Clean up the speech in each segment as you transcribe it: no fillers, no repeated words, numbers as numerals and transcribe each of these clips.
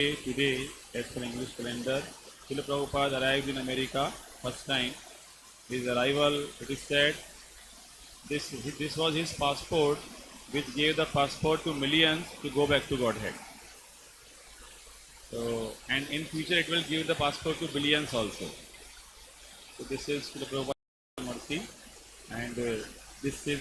Today, as per English calendar, Srila Prabhupada arrived in America first time. His arrival, it is said, this was his passport, which gave the passport to millions to go back to Godhead. So, and in future it will give the passport to billions also. So this is Srila Prabhupada mercy, and this is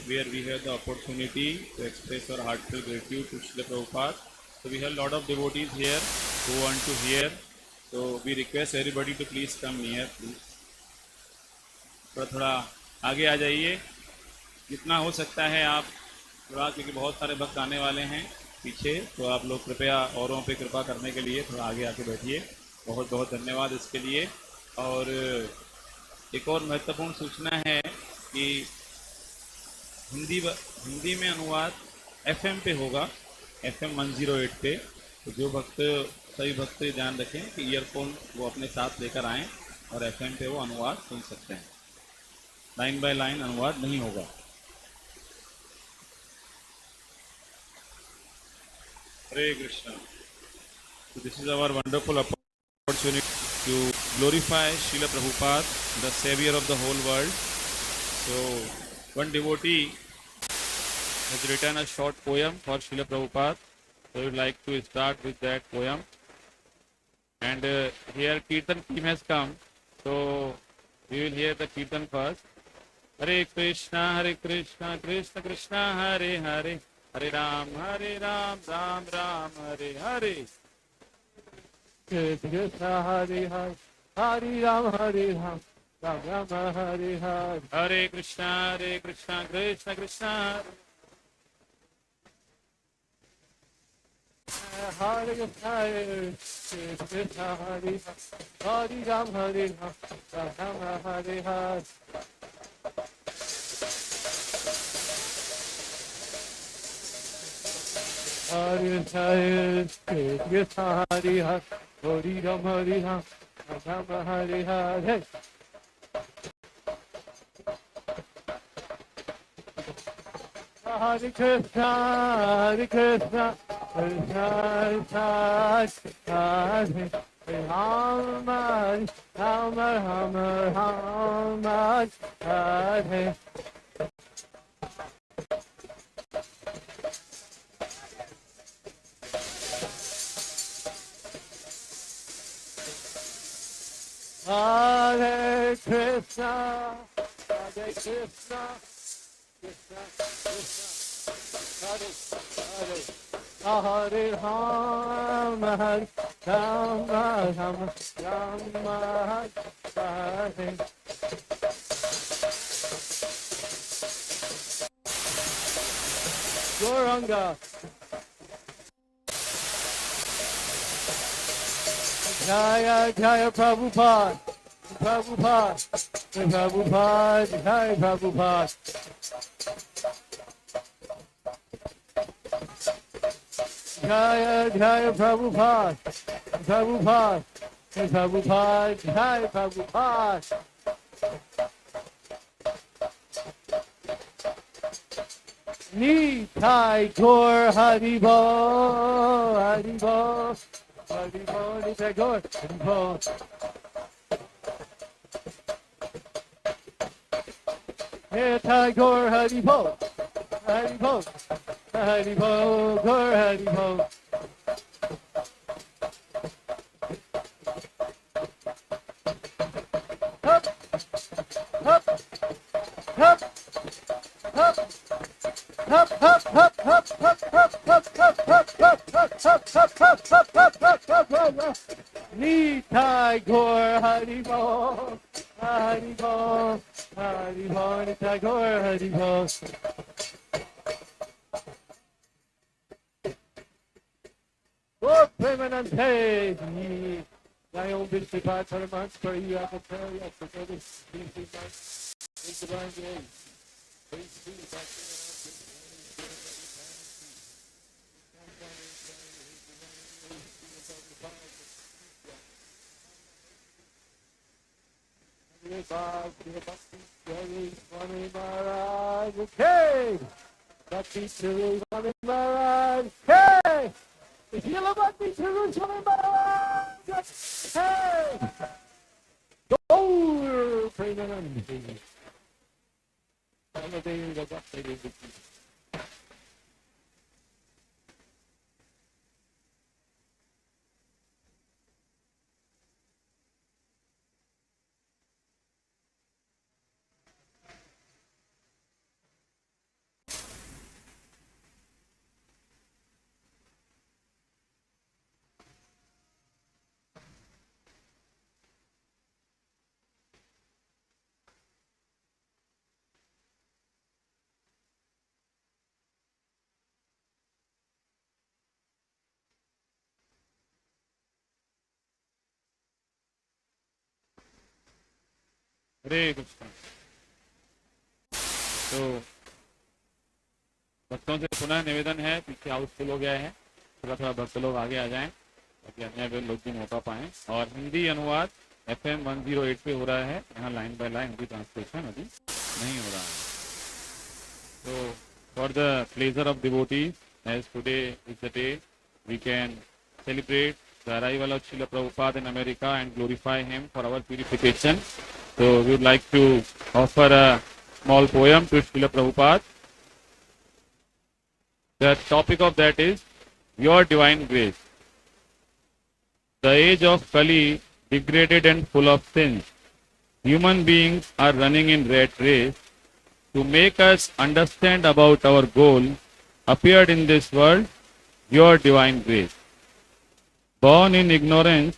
where we have the opportunity to express our heartfelt gratitude to Srila Prabhupada. So we have a lot of devotees here who want to hear. So we request everybody to please come near, please. थोड़ा आगे आ जाइए, जितना हो सकता है आप थोड़ा, क्योंकि बहुत सारे भक्त आने वाले हैं पीछे, तो आप लोग कृपया औरों पे कृपा करने के लिए थोड़ा आगे आके बैठिए। बहुत बहुत धन्यवाद इसके लिए। और एक और महत्वपूर्ण सूचना है कि हिंदी में अनुवाद FM पे होगा, FM 108 पे। तो जो भक्त, सभी भक्त ध्यान रखें कि ईयरफोन वो अपने साथ लेकर आएँ और FM पे वो अनुवाद सुन सकते हैं। लाइन बाय लाइन अनुवाद नहीं होगा। Hare Krishna. So this is our wonderful opportunity to glorify Srila Prabhupada, the savior of the whole world. So one devotee has written a short poem for Srila Prabhupada. So I would like to start with that poem. And here Kirtan team has come. So we will hear the Kirtan first. Hare Krishna, Krishna Krishna, Hare Hare, Hare Ram, Ram Ram, Hare Hare. Krishna Krishna, Hare Hare, Hare Ram, Ram Ram, Hare Hare. Hare Krishna, Krishna Krishna, Hare Krishna, Krishna Hare Hare Ram, Ram Hare Hare. Hare Krishna, Krishna Hare Hare, Hare Ram, Ram Hare Hare. Hare Krishna, Krishna Krishna, Hare Ram, Ram Hare. Hare Krishna, Krishna Krishna, Hare Hare, Hare Ram, Ram Hare. Gauranga. Jaya Jaya Prabhupada, Prabhupada, Prabhupada, Jaya Prabhupada. Jaya Jaya Prabhupada, Prabhupada, Prabhupada, Jaya Prabhupada. Nitai Gaur Haribo, Haribo, Haribo, Nitai Gaur Haribo. Nitai Gaur Haribo, Haribo, Haribo, Gaur Haribo. Hup, hup, hup, hup. Hup, hup, hup, hup, hup, hup, hup, hup, hup, hup, hup, hup, hup, hup, hup, hup, hup, hup. Nitai Gaur Haribo, Haribo, Haribo, Nitai Gaur Haribo. Oh, Premanante, Zion Bishop Paramount, for you, I can tell you, for this, is divine grace. Praise be to God. Bhakti, Swami Maharaj, okay. Bhakti, Swami Maharaj, okay. Srila Bhakti Charu Swami Maharaj. Hey! Gaur Premanandi. हरे कृष्ण। तो भक्तों से पुनः निवेदन है, पीछे हाउसफुल हो गया है, थोड़ा थोड़ा भक्त लोग आगे आ जाएं ताकि अन्य लोग भी मौका पाएं। और हिंदी अनुवाद FM 108 पे हो रहा है, यहाँ line by line Hindi translation अभी नहीं हो रहा है। तो for the pleasure of devotees, as today is the day we can celebrate the arrival of Srila Prabhupada in America and glorify him for our purification. So we would like to offer a small poem to Srila Prabhupada. The topic of that is Your Divine Grace. The age of Kali, degraded and full of sins. Human beings are running in rat race. To make us understand about our goal, appeared in this world Your Divine Grace. Born in ignorance,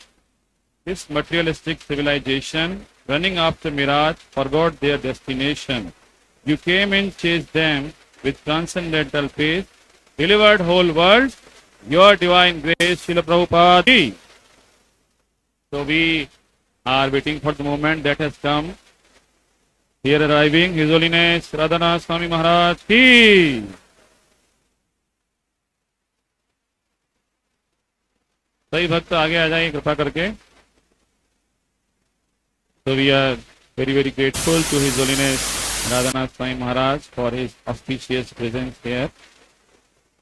this materialistic civilization, running after mirage, forgot their destination. You came and chased them with transcendental pace, delivered whole world, Your Divine Grace, Srila Prabhupada. So we are waiting for the moment that has come. Here arriving, His Holiness Radhanath Swami Maharaj ki. सही भक्त आगे आ जाएंगे कृपा करके। So we are very very grateful to His Holiness Radhanath Swami Maharaj for his auspicious presence here,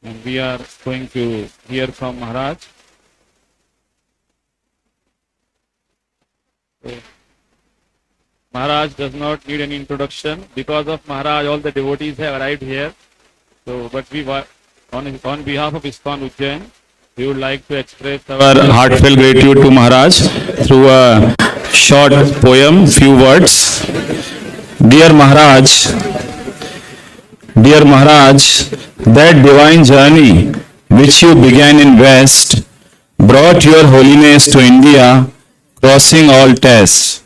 and we are going to hear from Maharaj. So, Maharaj does not need any introduction. Because of Maharaj, all the devotees have arrived here. So, but we on behalf of ISKCON Ujjain, we would like to express our heartfelt gratitude to Maharaj through a short poem, few words. Dear Maharaj, that divine journey which you began in West brought your holiness to India, crossing all tests.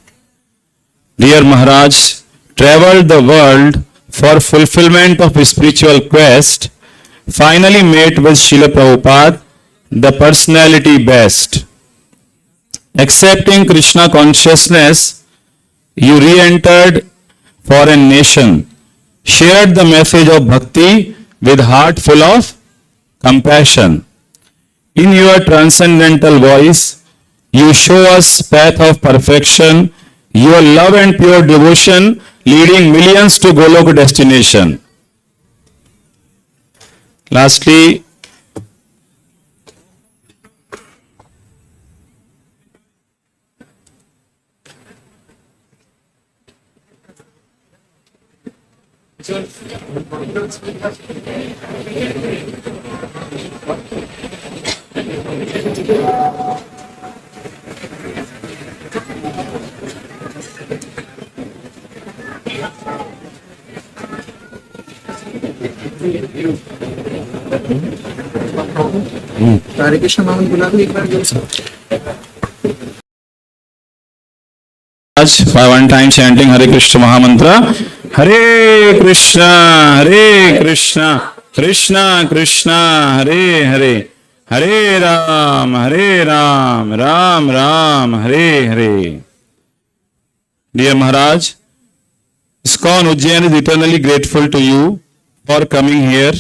Dear Maharaj, traveled the world for fulfillment of spiritual quest, finally met with Srila Prabhupada, the personality best. Accepting Krishna consciousness, you re-entered foreign nation, shared the message of Bhakti with heart full of compassion. In your transcendental voice, you show us path of perfection, your love and pure devotion leading millions to Golok destination. Lastly, Hare Krishna Mahan बुला दो एक बार जोर से। By one time chanting Hare Krishna Mahamantra, Hare Krishna, Krishna Krishna, Hare Hare, Hare Ram, Ram Ram, Hare Hare. Dear Maharaj, ISKCON Ujjain is eternally grateful to you for coming here.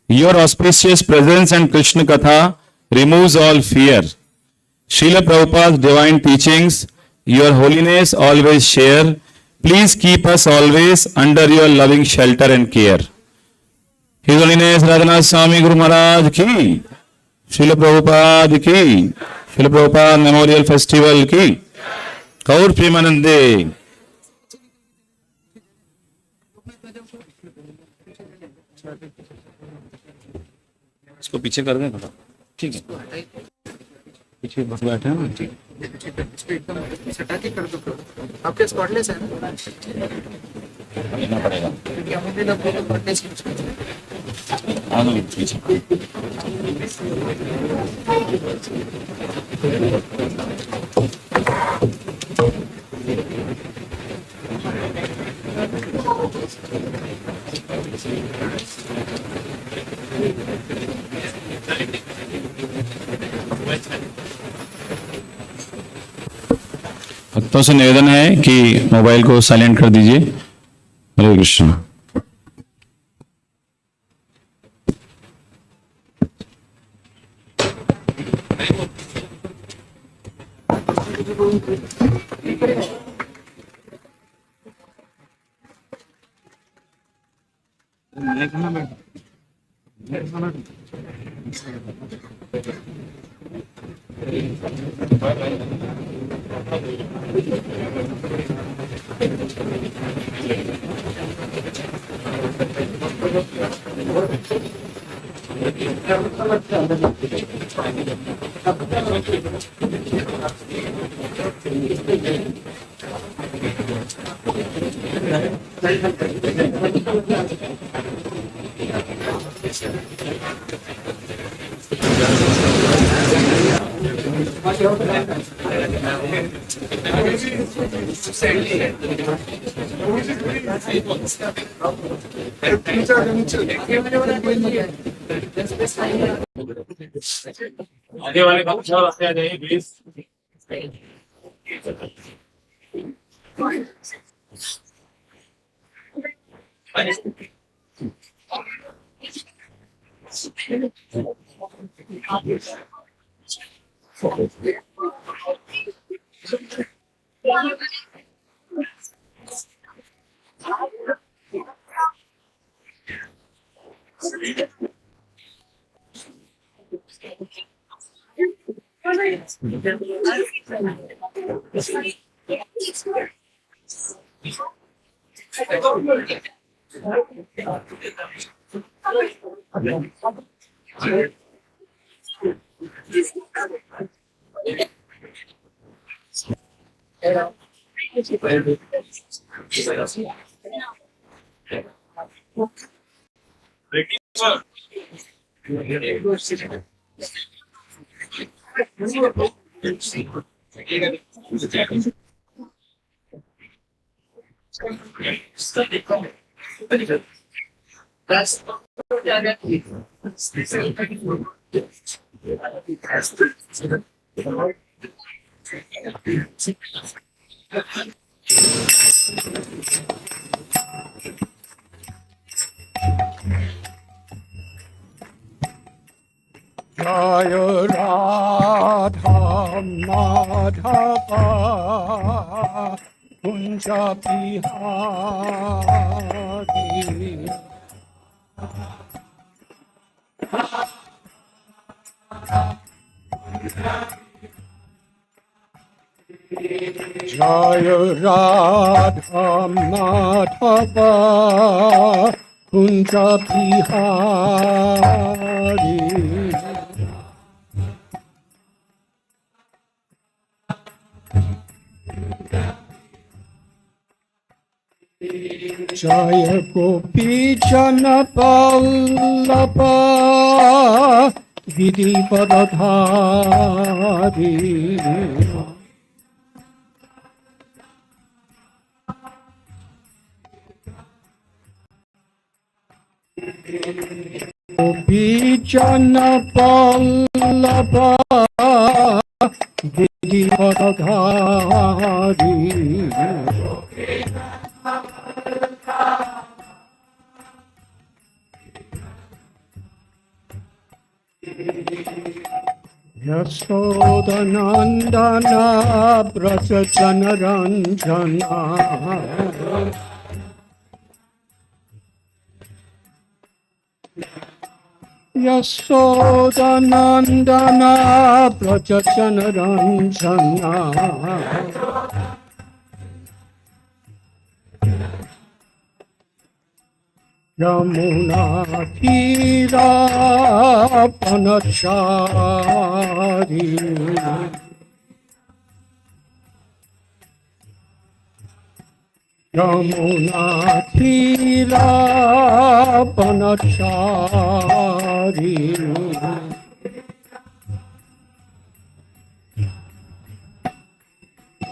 Your auspicious presence and Krishna Katha removes all fear. Srila Prabhupada's divine teachings, Your Holiness always share. Please keep us always under your loving shelter and care. His Holiness Radhanath Swami Guru Maharaj ki. Srila Prabhupada की, Srila Prabhupada memorial festival की, गौर प्रेमानंदे। इसको पीछे कर दें थोड़ा, ठीक है, पीछे बस बैठे हैं ना, ठीक आपके स्पॉटलेस है ना, लेना पड़ेगा। पीछे भक्तों से निवेदन है कि मोबाइल को साइलेंट कर दीजिए। हरे कृष्ण। आगे वाले कक्षा रास्ते आ जाइए प्लीज। जय राधा माधवा कुंज बिहारी जय राधा माधवा कुंज बिहारी जय गोपी जन वल्लभ विधि पदधारी गोपी जन वल्लभ विधि पदधारी यशोदनन्दना Vraj जनरञ्जना Yasodanandana Prajachanaranjana Yamuna Tira Panachari Yamuna Tira Panachari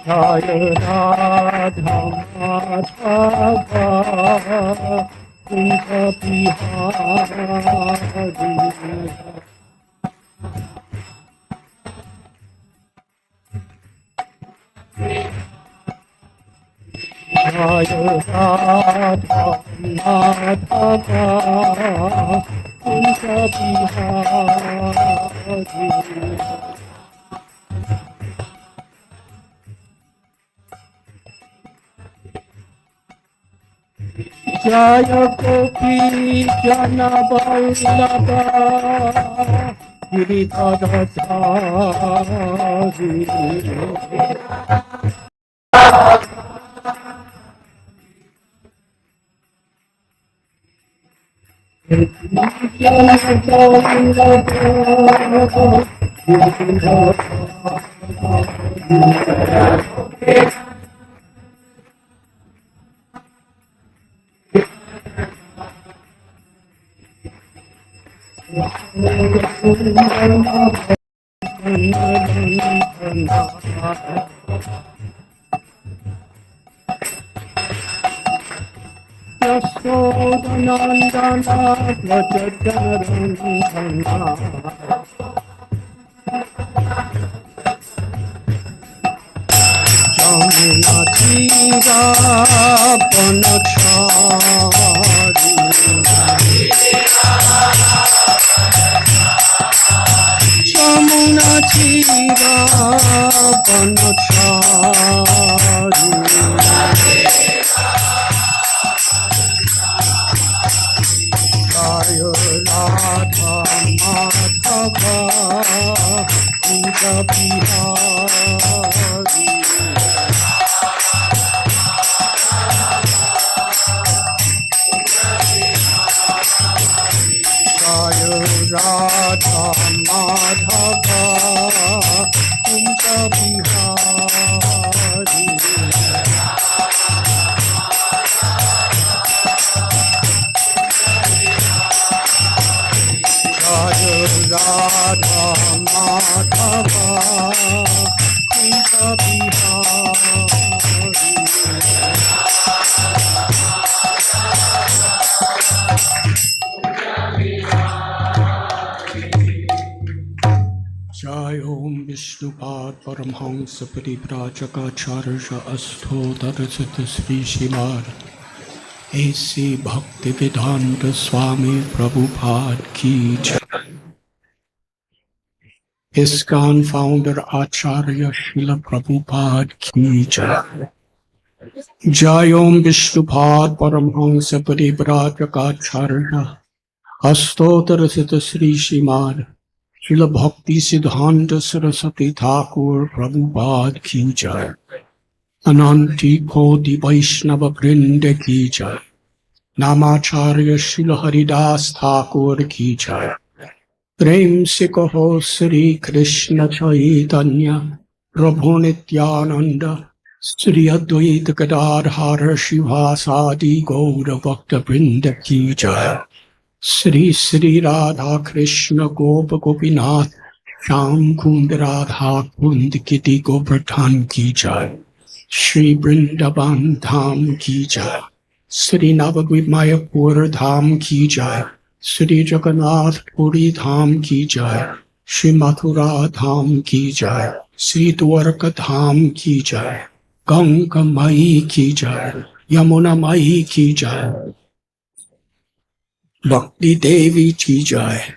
Jaya Radha Madhava Kunja Bihari Jaya Radha Madhava Kunja Bihari Jaya Gopi Jana Vallabha Giridharadhari Jana Vallabha Yasodanandana Prajachanaranjana Jamuna Tira Panachari Jamuna Tira Panachari Jaya Radha Madhava Kunja Bihari Jaya Radha Madhava Kunja Bihari Jaya Radha Madhava Kunja Bihari Jai Om Vishnupad Paramhamsa Parivrajaka Astho Darasata Sri Shimad A.C. Bhaktivedanta Swami Prabhupada Ki Jai. ISKCON founder Acharya Srila Prabhupada Ki Jai. Jai Om Vishnupad Paramhamsa Parivrajaka Astho Darasata Sri Shimad Srila Bhakti Siddhanta Saraswati Thakur Prabhupada Ki Jai. Ananti Koti Vaishnava Vrinda Ki Jai. Namacharya Srila Haridas Thakur Ki Jai. Prem se kaho Sri Krishna Chaitanya Prabhu Nityananda Sri Advaita Gadadhara Shivasadi Gaura Bhakta Vrinda Ki Jai. Sri Sri Radha Krishna Gopa Gopinath Sham Kund Radha Kund Kiti Govardhan Ki Jai. Shri Vrindavan Dham Ki Jai. Sri Navadvip Mayapur Dham Ki Jai. Sri Jagannath Puri Dham Ki Jai. Shri Mathura Dham Ki Jai. Sri Dwarka Dham Ki Jai. Ganga Mai Ki Jai. Yamuna Mai Ki Jai. Bhakti Devi Ki Jai.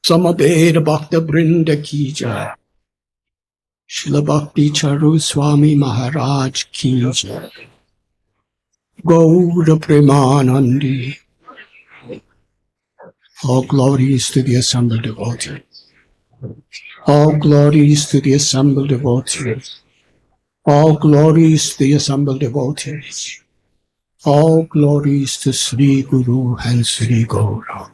Samaveda Bhakta Vrinda Ki Jai. Srila Bhakti Charu Swami Maharaj Ki Jai. Gaura Premanandi. All glories to the assembled devotees. All glories to the assembled devotees. All glories to the assembled devotees. All glories to Sri Guru and Sri Gaura.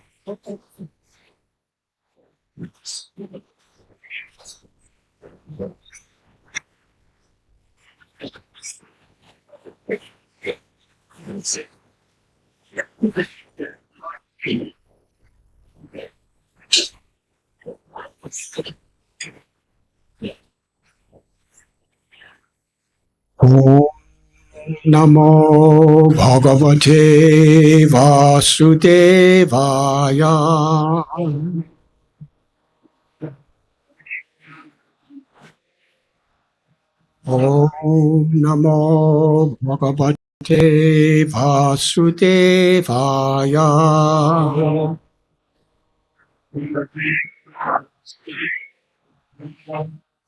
Om Namo Bhagavate Vasudevaya. Om Namo Bhagavate Vasudevaya.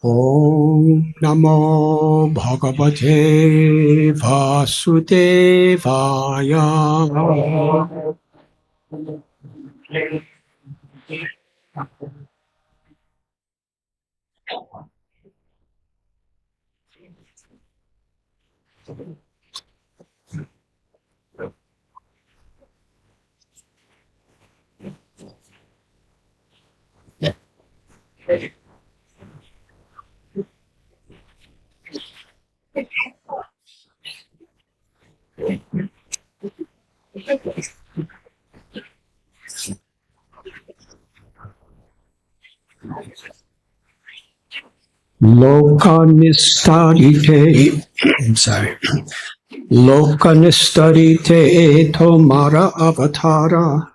Om Namo Bhagavate Vasudevaya. Lokanistarite, I'm sorry. Lokanistarite tomara avatara.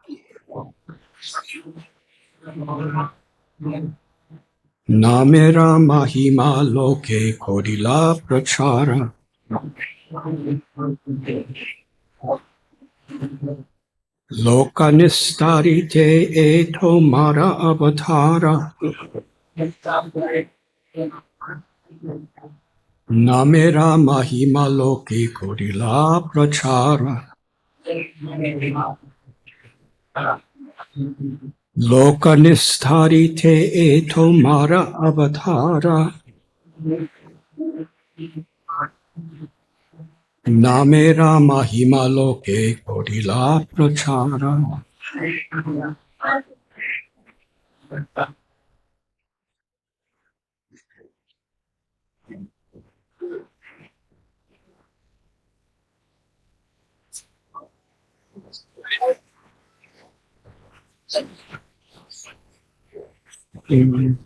Namera mahima loke kodila prachara. Lokanistarite tomara avatara. Namera mahima loke kodila prachara. Lokanistarite tomara avatara. Namera mahima loke kodila prachara. Amen.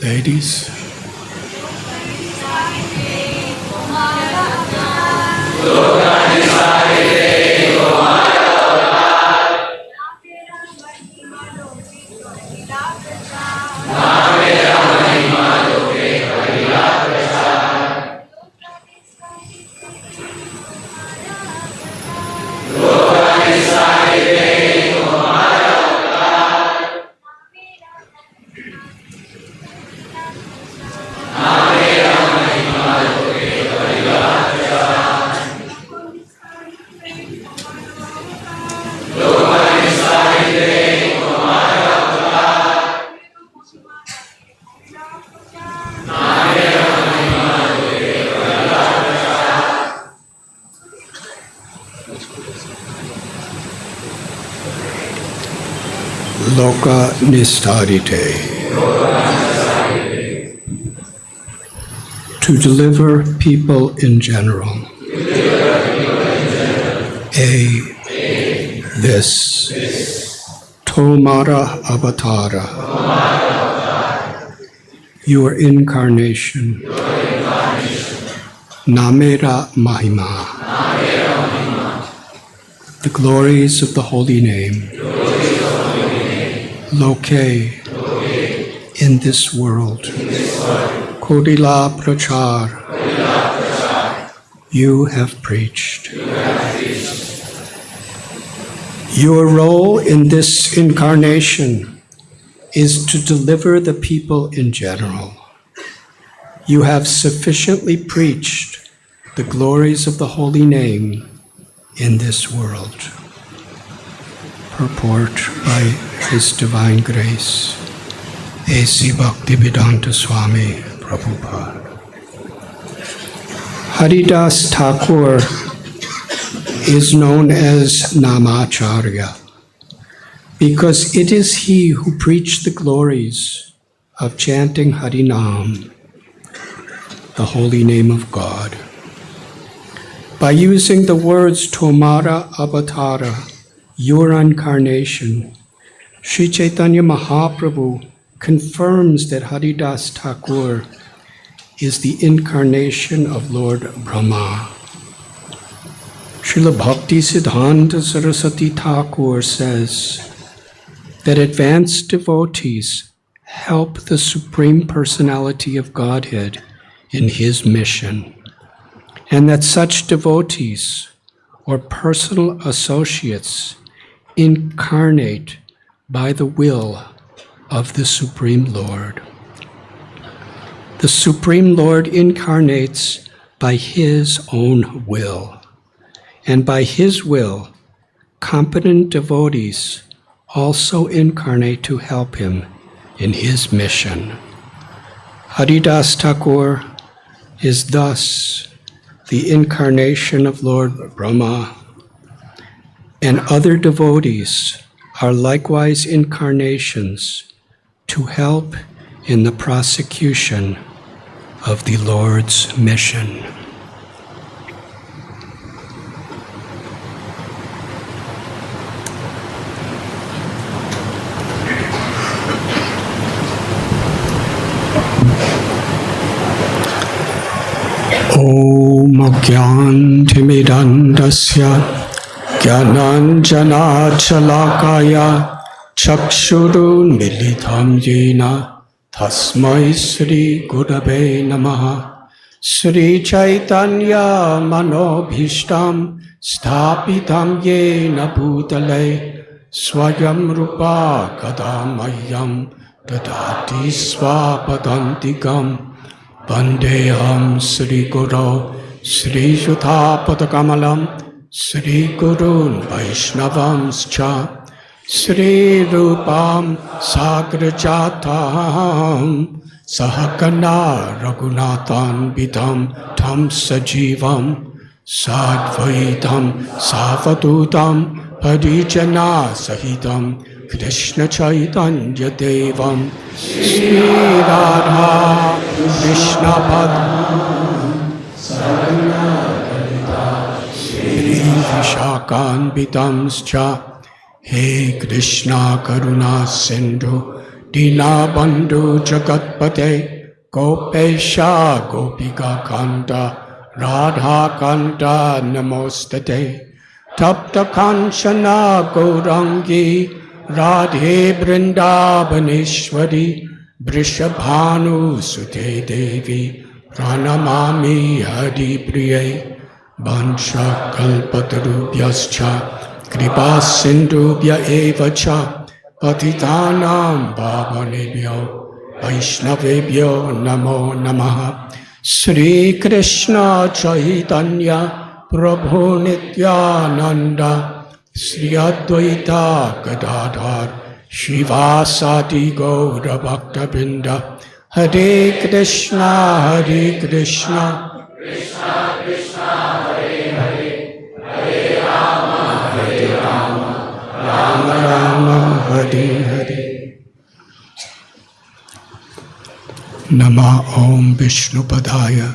Ladies. Loka nistarite. To deliver people in general. This Tomara Avatara your incarnation, Namera Mahima, the glories of the holy name, Loke, in this world, Kodila Prachar, you have preached. Your role in this incarnation is to deliver the people in general. You have sufficiently preached the glories of the holy name in this world. Purport by His Divine Grace, A.C. Bhaktivedanta Swami Prabhupada. Haridas Thakur is known as Namacharya because it is he who preached the glories of chanting Harinam, the holy name of God. By using the words Tomara Avatara, your incarnation, Sri Chaitanya Mahaprabhu confirms that Haridas Thakur is the incarnation of Lord Brahma. Srila Bhakti Siddhanta Saraswati Thakur says that advanced devotees help the Supreme Personality of Godhead in his mission, and that such devotees or personal associates incarnate by the will of the Supreme Lord. The Supreme Lord incarnates by his own will, and by his will, competent devotees also incarnate to help him in his mission. Haridas Thakur is thus the incarnation of Lord Brahma, and other devotees are likewise incarnations to help in the prosecution of the Lord's mission. Om Agyantimidandasya Gyananjana Chalakaya Chakshurun Militam Yena Tasmai Sri Gurave Namaha Sri Chaitanya Manobhishtam Sthapitam Yena Bhutale Swayam Rupa Kadamayam Dadati Swapadantikam Vandeham Sri Guru Sri Yudha Padakamalam Sri Gurun Vaishnavamscha Sri Rupam Sagrajatam Sahakana Raghunathan Bidam Tam Sajivam Sadvaitam Savadutam Parijana Sahitam Krishna Chaitanya Devam Sri Radha Krishna Padam Sri Vishakan Bidamscha He Krishna Karuna Sindhu Dina Bandhu Jagatpate Gopesha Gopika Kanta Radha Kanta Namostate Tapta Kanchana Gaurangi Radhe Vrindavaneshwari Vrishabhanu Sute Devi Pranamami Hari Priye Bansha Kalpatarubhyascha Kripa Sindhubhya Evacha Patitanam Bhavanebhyo Vaishnavebhyo Namo Namaha Sri Krishna Chaitanya Prabhu Nityananda Sri Advaita Gadadhar Shivasati Gaura Bhaktabinda Hare Krishna Krishna Krishna Hare Hare Hare Rama Rama Rama Hare Hare Nama Om Vishnupadaya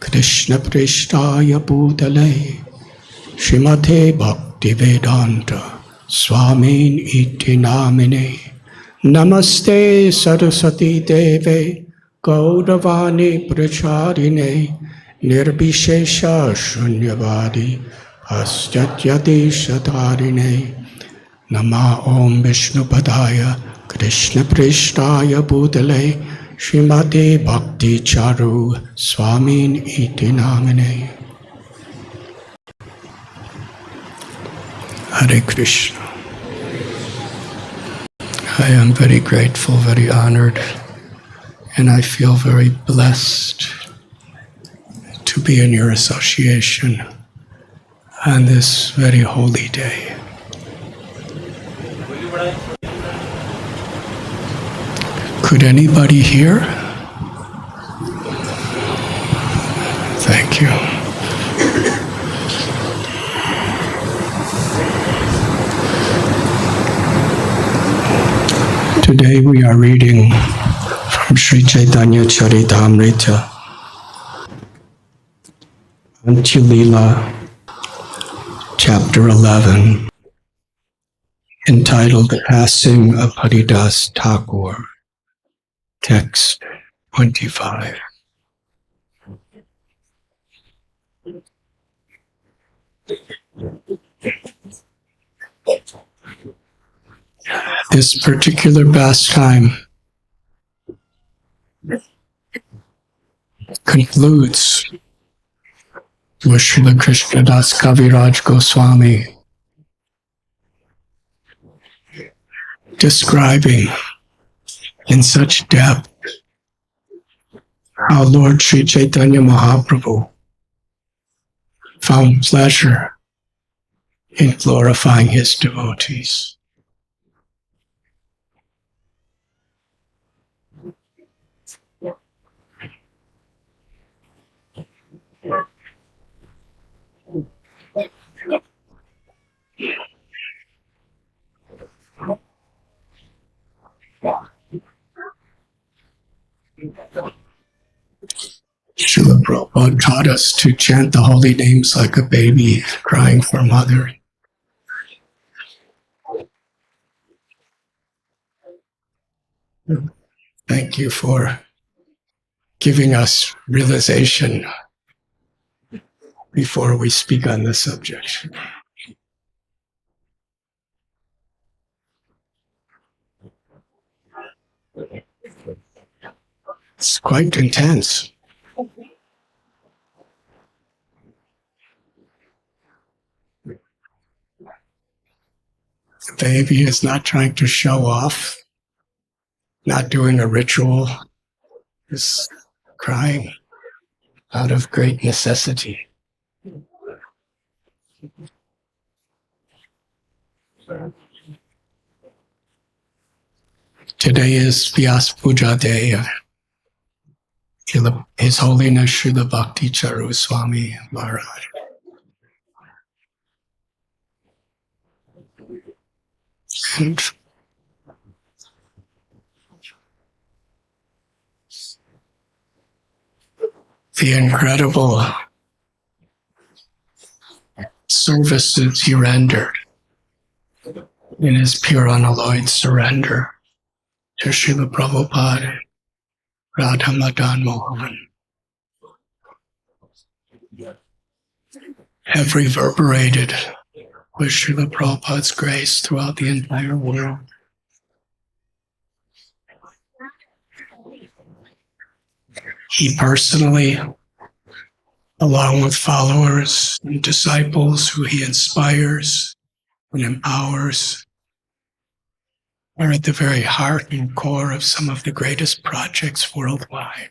Krishna Prishtaya Bhutale Srimate Bhaktivedanta Swamin iti namine Namaste Saraswati Deve Gaudavani Pracharine Nirbishesha Shunyavadi Paschatya Shatarine Nama Om Vishnupadaya Krishna Prishtaya Bhutale Srimati Bhakti Charu Swamin Iti Namine. Hare Krishna. I am very grateful, very honored, and I feel very blessed to be in your association on this very holy day. Could anybody hear? Thank you. Today we are reading from Sri Chaitanya Charitamrita, Antya-lila, chapter 11, entitled The Passing of Haridas Thakur, text 25. This particular pastime concludes with Srila Krishnadas Kaviraj Goswami describing in such depth how Lord Sri Chaitanya Mahaprabhu found pleasure in glorifying his devotees. Srila Prabhupada taught us to chant the holy names like a baby crying for mother. Thank you for giving us realization before we speak on this subject. It's quite intense. The baby is not trying to show off, not doing a ritual, is crying out of great necessity. Today is Vyas Puja Day. His Holiness Srila Bhakti Charu Swami Maharaja. And the incredible services he rendered in his pure unalloyed surrender to Srila Prabhupada, Radha Madan Mohan, have reverberated with Srila Prabhupada's grace throughout the entire world. He personally, along with followers and disciples who he inspires and empowers, are at the very heart and core of some of the greatest projects worldwide.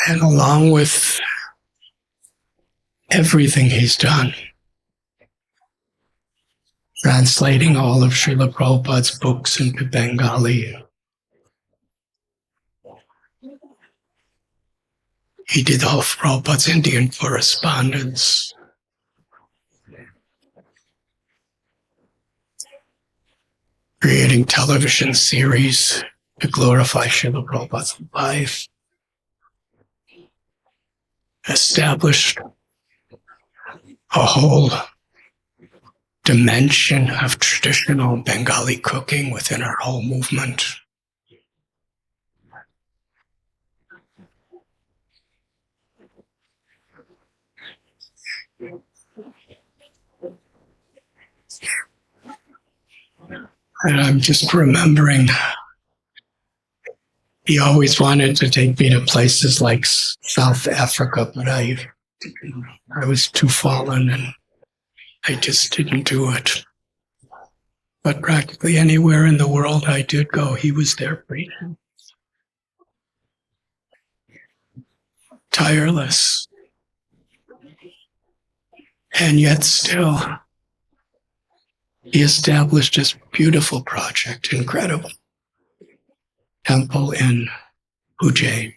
And along with everything he's done, translating all of Srila Prabhupada's books into Bengali, he did all of Prabhupada's Indian correspondence, creating television series to glorify Srila Prabhupada's life, established a whole dimension of traditional Bengali cooking within our whole movement. And I'm just remembering, he always wanted to take me to places like South Africa, but I was too fallen and I just didn't do it. But practically anywhere in the world I did go, he was there preaching. Tireless. And yet still, he established this beautiful project, incredible temple in Ujjain.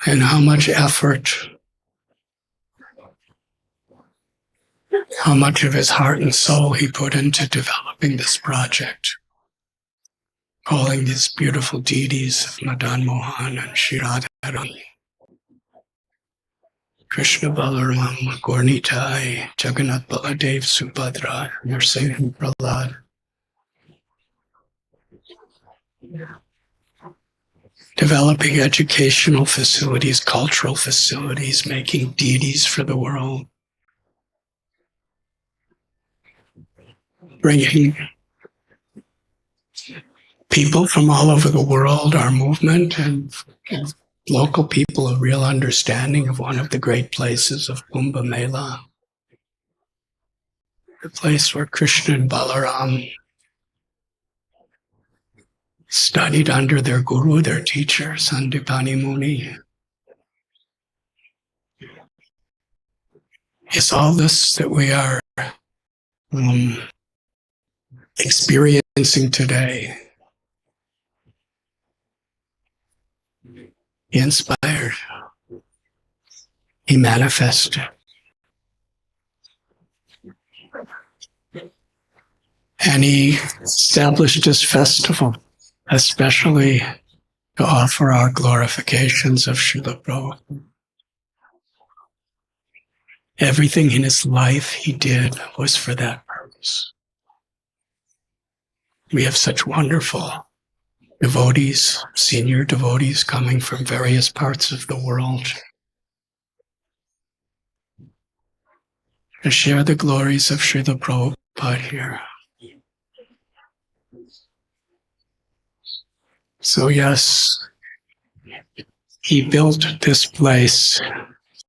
And how much effort, how much of his heart and soul he put into developing this project, calling these beautiful deities of Madan Mohan and Shri Radharani, Krishna Balaram, Gaurnitai, Jagannath Baladev, Subhadra, Nrsimha Prahlad. Developing educational facilities, cultural facilities, making deities for the world. Bringing people from all over the world, our movement, and local people a real understanding of one of the great places of Kumbh Mela, the place where Krishna and Balaram studied under their guru, their teacher, Sandipani Muni. It's all this that we are experiencing today. He inspired. He manifested. And he established this festival, especially to offer our glorifications of Srila Prabhupada. Everything in his life he did was for that purpose. We have such wonderful devotees, senior devotees coming from various parts of the world to share the glories of Srila Prabhupada here. So yes, he built this place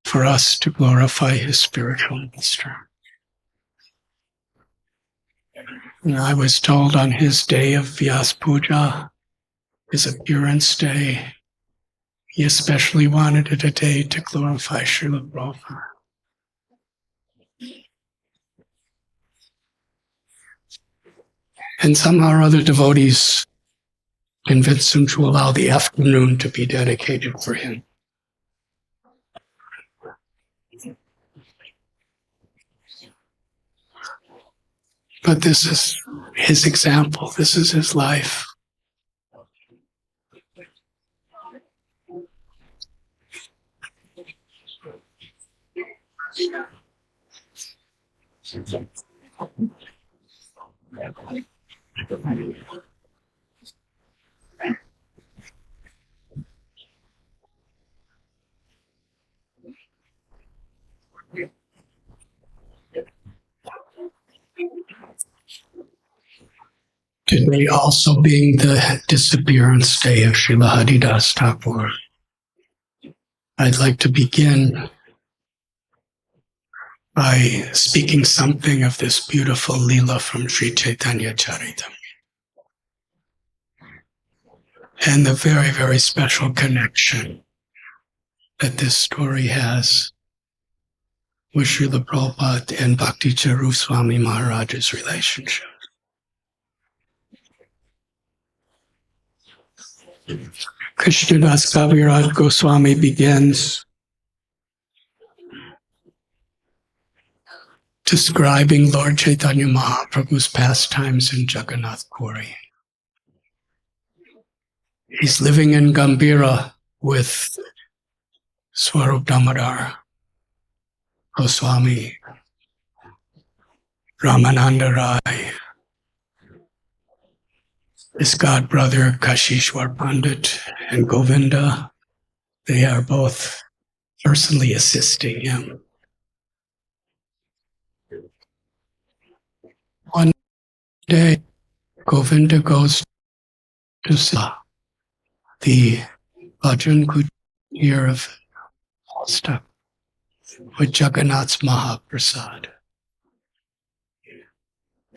for us to glorify his spiritual master. And I was told on his day of Vyas Puja, his appearance day, he especially wanted it a day to glorify Srila Prabhupada. And somehow or other devotees convinced him to allow the afternoon to be dedicated for him. But this is his example. This is his life. Today also being the disappearance day of Srila Haridas Thakur, I'd like to begin by speaking something of this beautiful Leela from Sri Chaitanya Charitam and the very, very special connection that this story has with Srila Prabhupada and Bhakti Charu Swami Maharaja's relationship. Krishnadas Kaviraj Goswami begins describing Lord Chaitanya Mahaprabhu's pastimes in Jagannath Puri. He's living in Gambhira with Swarup Damodar, Goswami, Ramananda Rai, his godbrother Kashishwar Pandit and Govinda, they are both personally assisting him. One day, Govinda goes to Sa, the Bhajan Kutir of Falstaff, with Jagannath's Mahaprasad.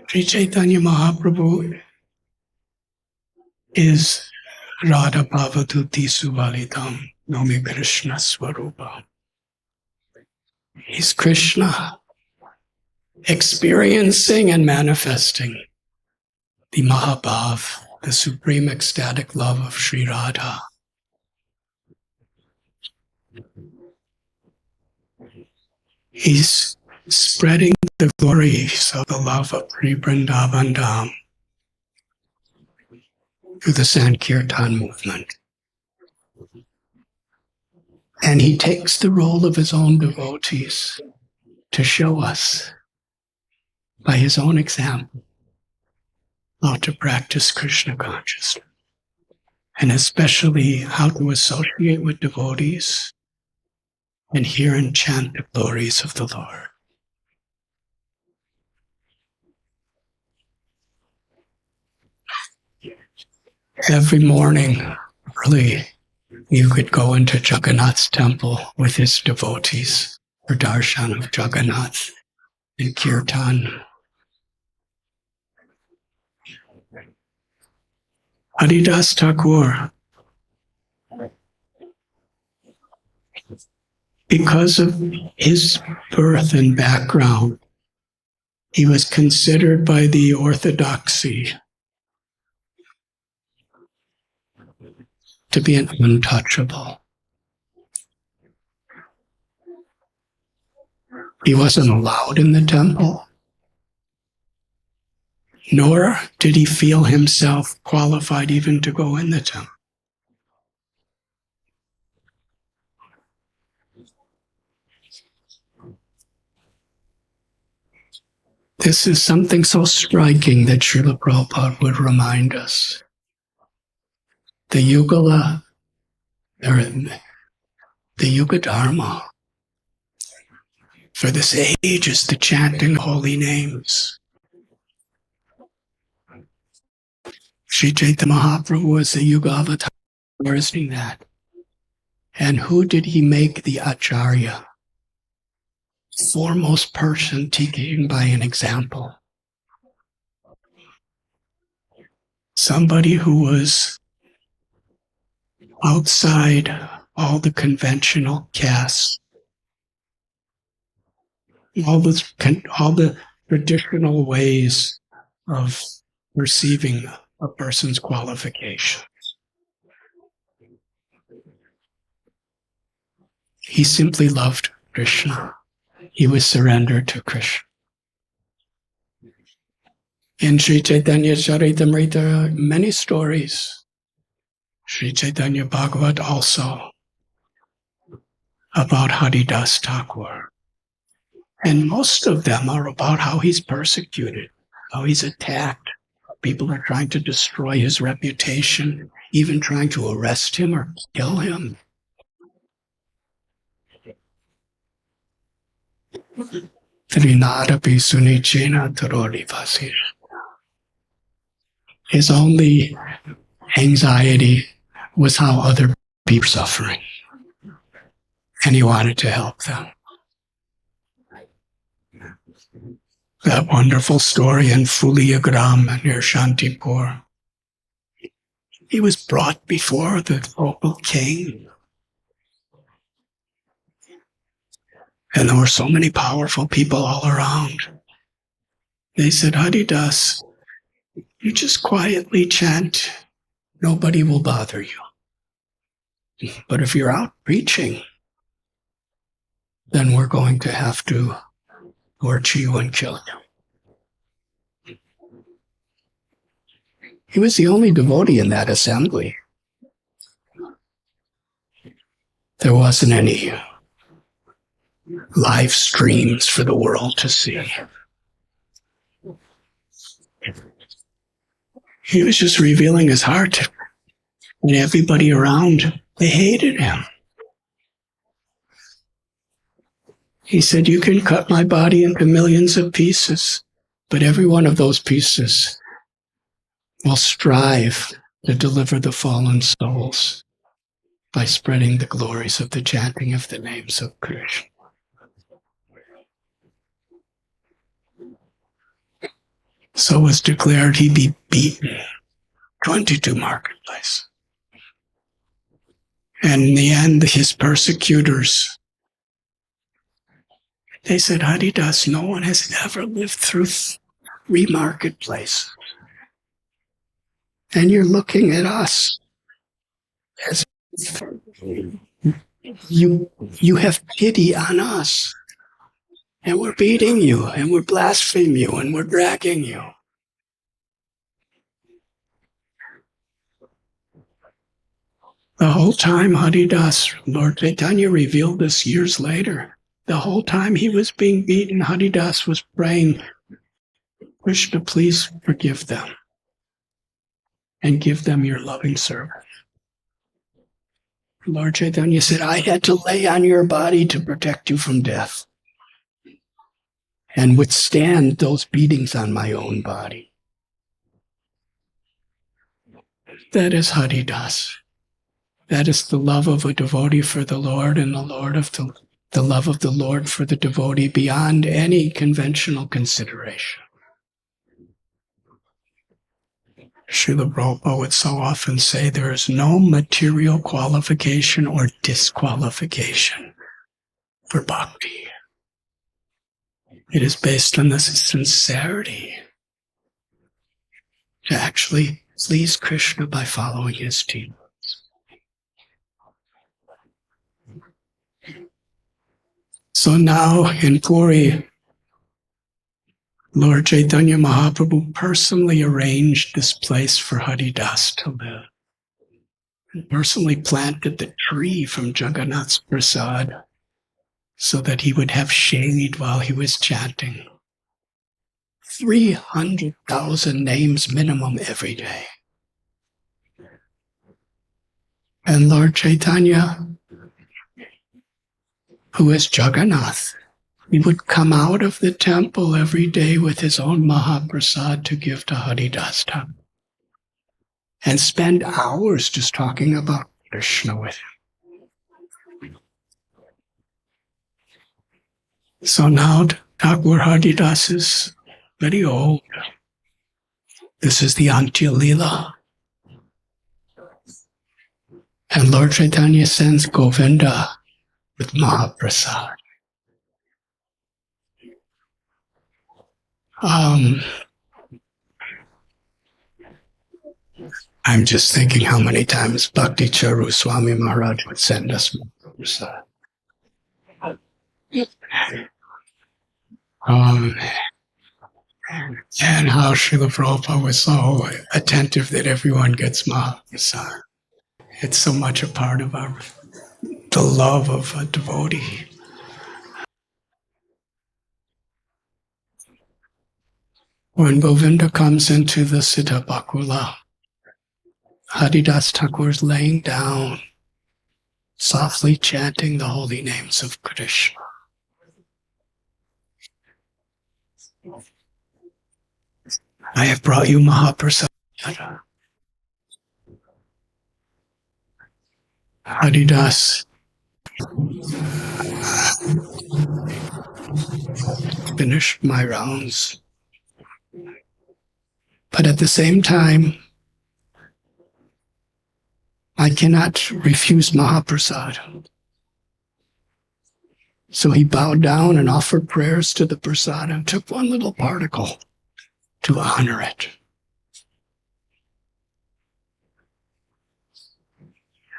Sri Chaitanya Mahaprabhu is Radha Bhavaduti Suvalidam Nomi Krishna Swarupa. He's Krishna, experiencing and manifesting the Mahabhav, the supreme ecstatic love of Sri Radha. He's spreading the glories of the love of Sri Vrindavan Dham through the Sankirtan movement. And he takes the role of his own devotees to show us, by his own example, how to practice Krishna consciousness, and especially how to associate with devotees and hear and chant the glories of the Lord. Every morning, early, you could go into Jagannath's temple with his devotees for darshan of Jagannath and Kirtan. Haridas Thakur, because of his birth and background, he was considered by the orthodoxy to be an untouchable. He wasn't allowed in the temple, nor did he feel himself qualified even to go in the temple. This is something so striking that Srila Prabhupada would remind us. The Yugala, or the Yuga Dharma for this age is the chanting holy names. Sri Chaitanya Mahaprabhu was the Yuga Avatar doing that. And who did he make the Acharya? Foremost person teaching by an example. Somebody who was outside all the conventional castes, all the traditional ways of perceiving a person's qualifications. He simply loved Krishna. He was surrendered to Krishna. In Sri Chaitanya Charitamrita, there are many stories. Sri Chaitanya Bhagavat also, about Haridas Thakur. And most of them are about how he's persecuted, how he's attacked. People are trying to destroy his reputation, even trying to arrest him or kill him. Trinadapi Sunichena Tarori Vasir. His only anxiety was how other people were suffering, and he wanted to help them. That wonderful story in Fuliagram near Shantipur. He was brought before the local king. And there were so many powerful people all around. They said, Haridas, you just quietly chant. Nobody will bother you. But if you're out preaching, then we're going to have to torture you and kill you. He was the only devotee in that assembly. There wasn't any live streams for the world to see. He was just revealing his heart. And everybody around, they hated him. He said, you can cut my body into millions of pieces, but every one of those pieces will strive to deliver the fallen souls by spreading the glories of the chanting of the names of Krishna. So was declared he be beaten 22 marketplaces. And in the end, his persecutors, they said, Haridas, no one has ever lived through 3 marketplaces. And you're looking at us as you have pity on us. And we're beating you, and we're blaspheming you, and we're dragging you. The whole time Haridas, Lord Chaitanya revealed this years later. The whole time he was being beaten, Haridas was praying, Krishna, please forgive them and give them your loving service. Lord Chaitanya said, I had to lay on your body to protect you from death and withstand those beatings on my own body. That is Haridas. That is the love of a devotee for the Lord, and the love of the Lord for the devotee beyond any conventional consideration. Srila Prabhupada would so often say there is no material qualification or disqualification for bhakti. It is based on the sincerity to actually please Krishna by following his teachings. So now in Puri, Lord Chaitanya Mahaprabhu personally arranged this place for Haridas to live. And personally planted the tree from Jagannath's Prasad so that he would have shade while he was chanting. 300,000 names minimum every day. And Lord Chaitanya, who is Jagannath, he would come out of the temple every day with his own Mahaprasad to give to Haridas Thakur and spend hours just talking about Krishna with him. So now Thakur Haridas is very old. This is the Antya Leela. And Lord Chaitanya sends Govinda with Mahaprasad. I'm just thinking how many times Bhakti Charu Swami Maharaj would send us Mahaprasad. And how Srila Prabhupada was so attentive that everyone gets Mahaprasad. It's so much a part of the love of a devotee. When Govinda comes into the Siddha Bakula, Haridas Thakur is laying down, softly chanting the holy names of Krishna. I have brought you Mahaprasad. Haridas finished my rounds. But at the same time, I cannot refuse Mahaprasad. So he bowed down and offered prayers to the prasad and took one little particle to honor it.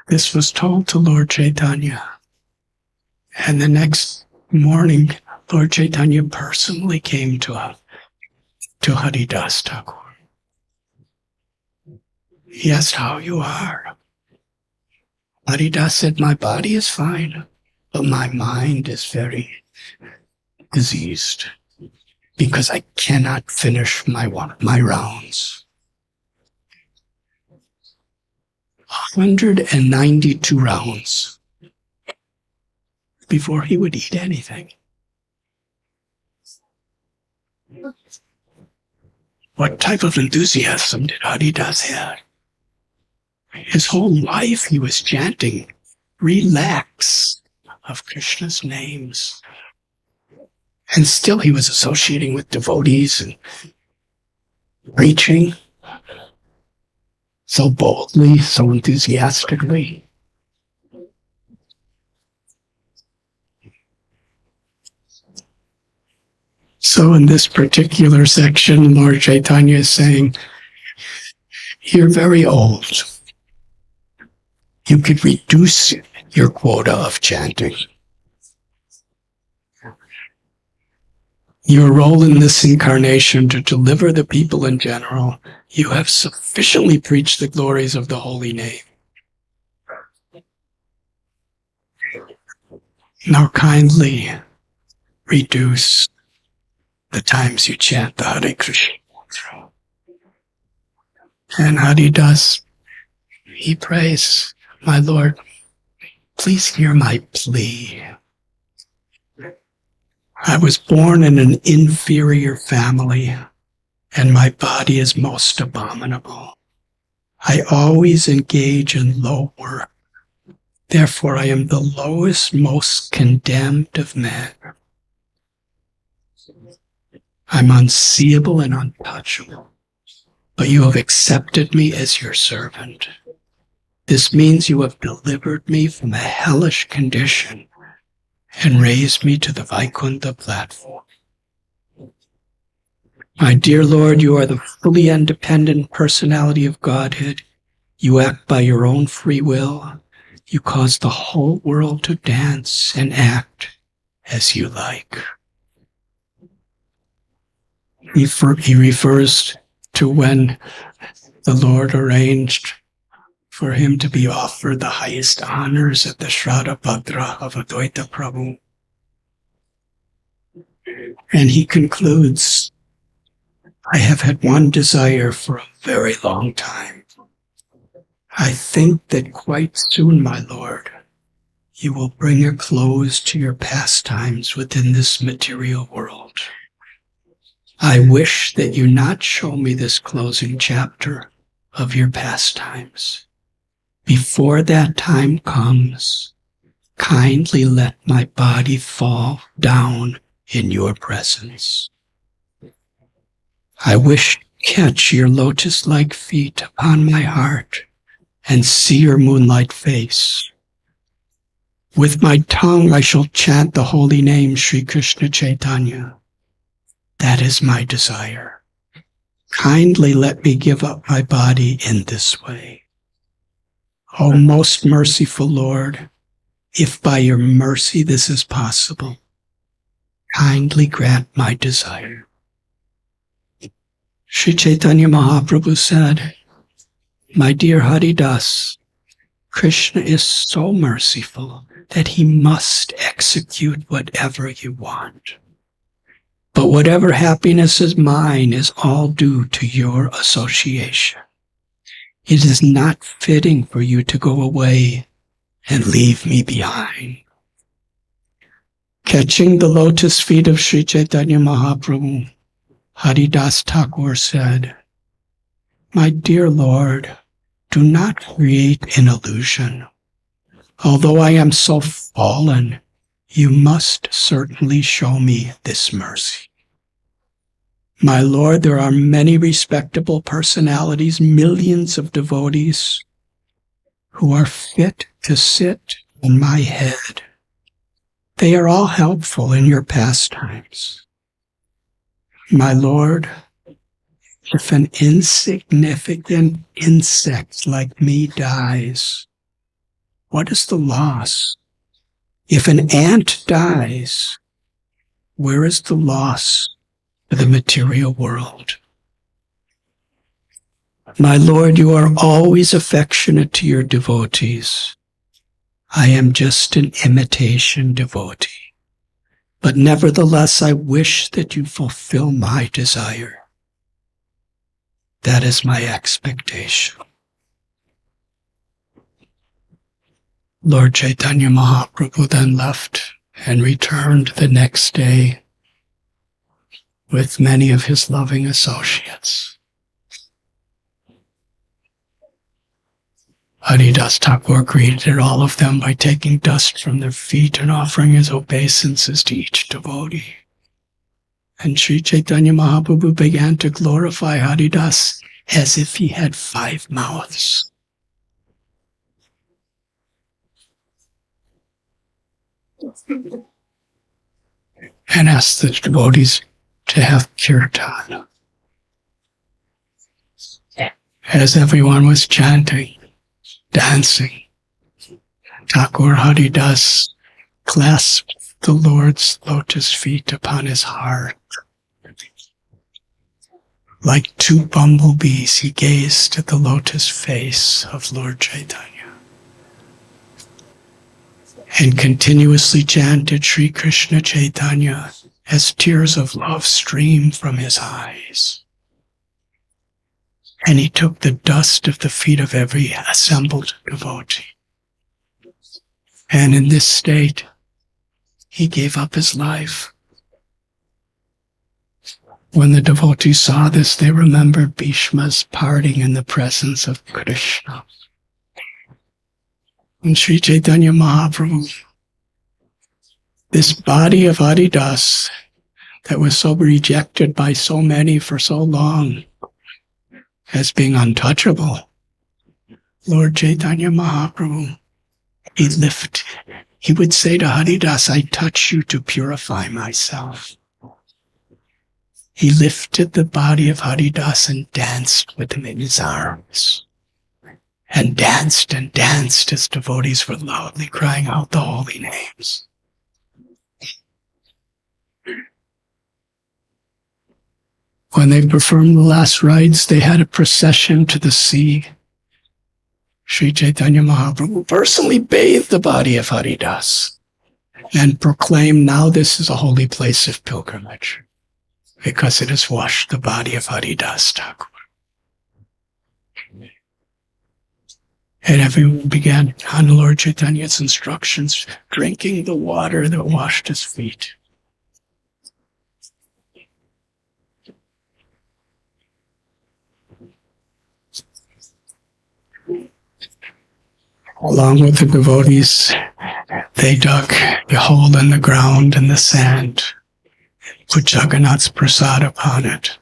This was told to Lord Chaitanya. And the next morning, Lord Chaitanya personally came to Haridas Thakur. He asked how you are. Haridas said, my body is fine, but my mind is very diseased because I cannot finish my rounds. 192 rounds before he would eat anything. What type of enthusiasm did Haridas have? His whole life he was chanting, relax, of Krishna's names. And still he was associating with devotees and preaching so boldly, so enthusiastically. So in this particular section, Lord Chaitanya is saying, you're very old. You could reduce your quota of chanting. Your role in this incarnation to deliver the people in general, you have sufficiently preached the glories of the holy name. Now kindly reduce the times you chant the Hare Krishna. And Haridas, he prays, my Lord, please hear my plea. I was born in an inferior family, and my body is most abominable. I always engage in low work. Therefore, I am the lowest, most condemned of men. I'm unseeable and untouchable, but you have accepted me as your servant. This means you have delivered me from a hellish condition and raised me to the Vaikuntha platform. My dear Lord, you are the fully independent personality of Godhead. You act by your own free will. You cause the whole world to dance and act as you like. He refers to when the Lord arranged for him to be offered the highest honors at the Shraddha Bhadra of Advaita Prabhu. And he concludes, I have had one desire for a very long time. I think that quite soon, my Lord, you will bring a close to your pastimes within this material world. I wish that you not show me this closing chapter of your pastimes. Before that time comes, kindly let my body fall down in your presence. I wish to catch your lotus-like feet upon my heart and see your moonlight face. With my tongue I shall chant the holy name Sri Krishna Chaitanya. That is my desire. Kindly let me give up my body in this way. O most merciful Lord, if by your mercy this is possible, kindly grant my desire. Sri Chaitanya Mahaprabhu said, my dear Haridas, Krishna is so merciful that he must execute whatever you want. But whatever happiness is mine is all due to your association. It is not fitting for you to go away and leave me behind. Catching the lotus feet of Sri Chaitanya Mahaprabhu, Haridas Thakur said, my dear Lord, do not create an illusion. Although I am so fallen, you must certainly show me this mercy. My Lord, there are many respectable personalities, millions of devotees who are fit to sit in my head. They are all helpful in your pastimes. My Lord, if an insignificant insect like me dies, what is the loss? If an ant dies, where is the loss to the material world? My Lord, you are always affectionate to your devotees. I am just an imitation devotee. But nevertheless, I wish that you fulfill my desire. That is my expectation. Lord Chaitanya Mahaprabhu then left and returned the next day with many of his loving associates. Haridas Thakur greeted all of them by taking dust from their feet and offering his obeisances to each devotee. And Sri Chaitanya Mahaprabhu began to glorify Haridas as if he had 5 mouths. And asked the devotees to have Kirtan. As everyone was chanting, dancing, Thakur Haridas clasped the Lord's lotus feet upon his heart. Like 2 bumblebees, he gazed at the lotus face of Lord Chaitanya and continuously chanted Sri Krishna Chaitanya as tears of love streamed from his eyes. And he took the dust of the feet of every assembled devotee. And in this state, he gave up his life. When the devotees saw this, they remembered Bhishma's parting in the presence of Krishna. And Sri Chaitanya Mahaprabhu, this body of Haridas that was so rejected by so many for so long as being untouchable, Lord Chaitanya Mahaprabhu, he would say to Haridas, I touch you to purify myself. He lifted the body of Haridas and danced with him in his arms. And danced as devotees were loudly crying out the holy names. When they performed the last rites, they had a procession to the sea. Sri Chaitanya Mahaprabhu personally bathed the body of Haridas and proclaimed, now this is a holy place of pilgrimage because it has washed the body of Haridas Thakur. And everyone began, on Lord Chaitanya's instructions, drinking the water that washed his feet. Along with the devotees, they dug a hole in the ground in the sand, put Jagannath's prasad upon it.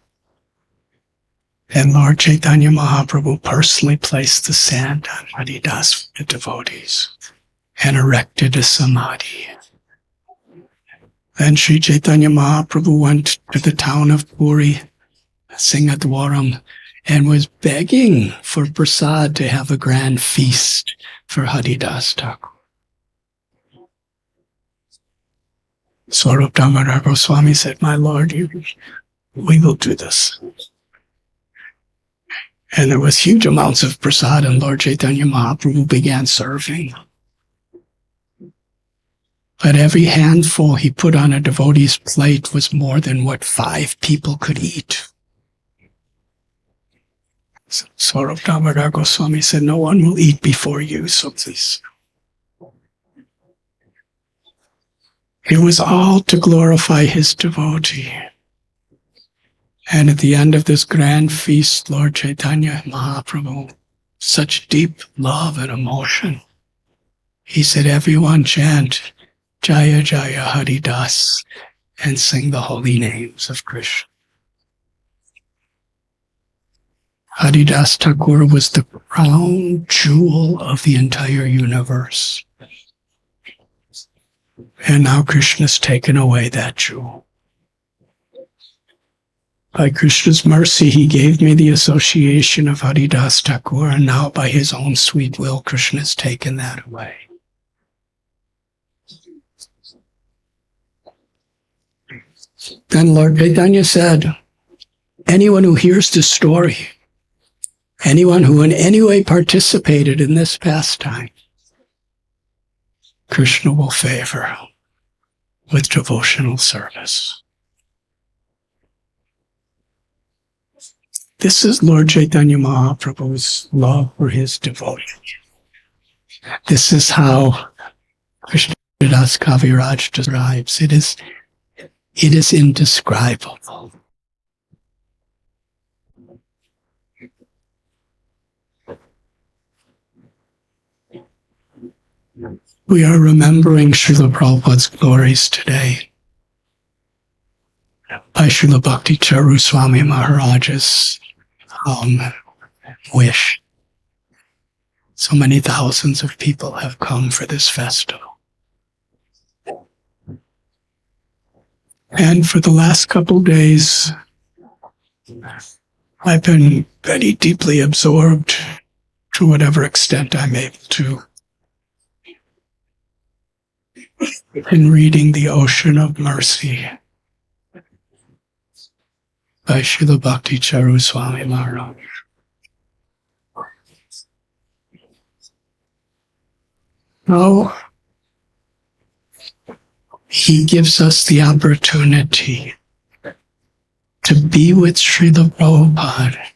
And Lord Chaitanya Mahaprabhu personally placed the sand on Haridas for the devotees and erected a samadhi. Then Sri Chaitanya Mahaprabhu went to the town of Puri, Singadwaram, and was begging for prasad to have a grand feast for Haridas Thakur. Swarup Damodar Goswami said, my Lord, we will do this. And there was huge amounts of prasad, and Lord Chaitanya Mahaprabhu began serving. But every handful he put on a devotee's plate was more than what 5 people could eat. So Swarup Damodar Goswami said, no one will eat before you, so please. It was all to glorify his devotee. And at the end of this grand feast, Lord Chaitanya Mahaprabhu, such deep love and emotion, he said, everyone chant Jaya Jaya Haridas and sing the holy names of Krishna. Haridas Thakur was the crown jewel of the entire universe. And now Krishna's taken away that jewel. By Krishna's mercy, he gave me the association of Haridas Thakur, and now by his own sweet will, Krishna has taken that away. Then Lord Chaitanya said, anyone who hears this story, anyone who in any way participated in this pastime, Krishna will favor with devotional service. This is Lord Chaitanya Mahaprabhu's love for his devotees. This is how Krishnadas Kaviraj describes. It is indescribable. We are remembering Srila Prabhupada's glories today by Srila Bhakti Charu Swami Maharaja's wish. So many thousands of people have come for this festival. And for the last couple days, I've been very deeply absorbed, to whatever extent I'm able to, in reading The Ocean of Mercy by Srila Bhakti Charu Swami Maharaj. Now, he gives us the opportunity to be with Srila Prabhupada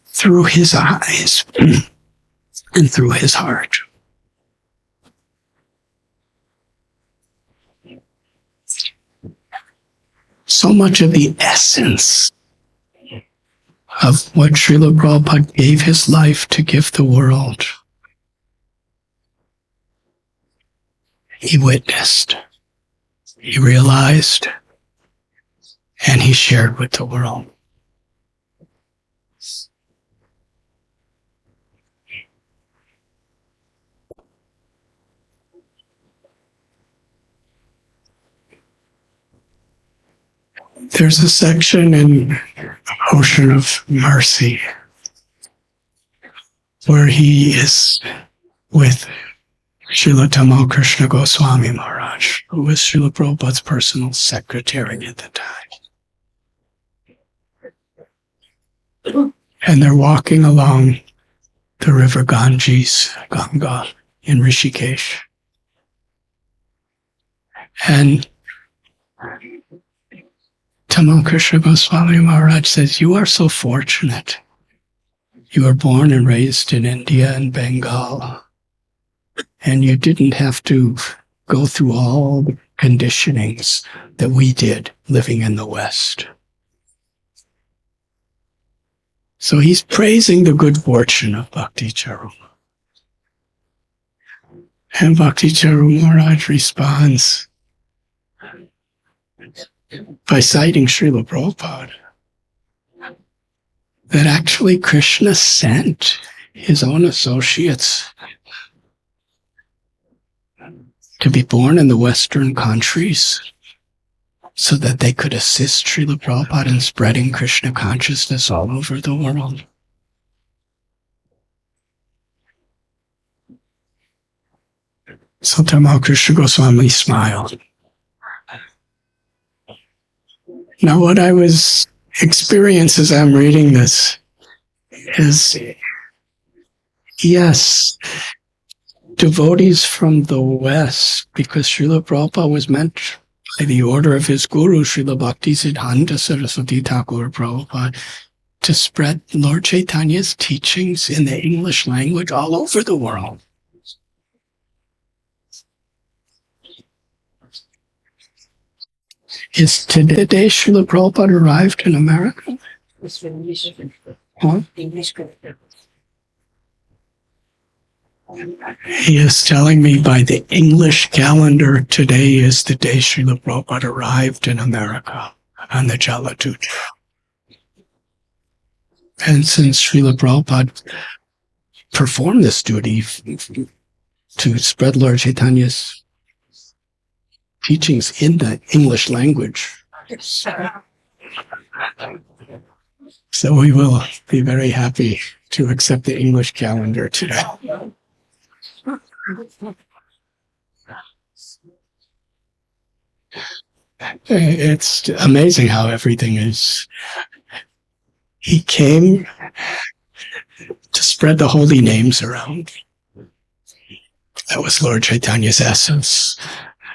through his eyes and through his heart. So much of the essence of what Srila Prabhupada gave his life to give the world, he witnessed, he realized, and he shared with the world. There's a section in Ocean of Mercy where he is with Srila Tamal Krishna Goswami Maharaj, who was Srila Prabhupada's personal secretary at the time. And they're walking along the river Ganges, Ganga, in Rishikesh. And Tamal Krishna Goswami Maharaj says, "You are so fortunate. You were born and raised in India and Bengal, and you didn't have to go through all the conditionings that we did living in the West." So he's praising the good fortune of Bhakti Charu. And Bhakti Charu Maharaj responds by citing Srila Prabhupada, that actually Krishna sent his own associates to be born in the Western countries so that they could assist Srila Prabhupada in spreading Krishna consciousness all over the world. So Tamal Krishna Goswami smiled. Now, what I was experiencing as I'm reading this is, yes, devotees from the West, because Srila Prabhupada was meant by the order of his guru, Srila Bhakti Siddhanta Saraswati Thakur Prabhupada, to spread Lord Chaitanya's teachings in the English language all over the world. Is today the day Srila Prabhupada arrived in America? Huh? He is telling me by the English calendar, today is the day Srila Prabhupada arrived in America on the Jalatut. And since Srila Prabhupada performed this duty to spread Lord Chaitanya's teachings in the English language, so we will be very happy to accept the English calendar today. It's amazing how everything is. He came to spread the holy names around. That was Lord Chaitanya's essence.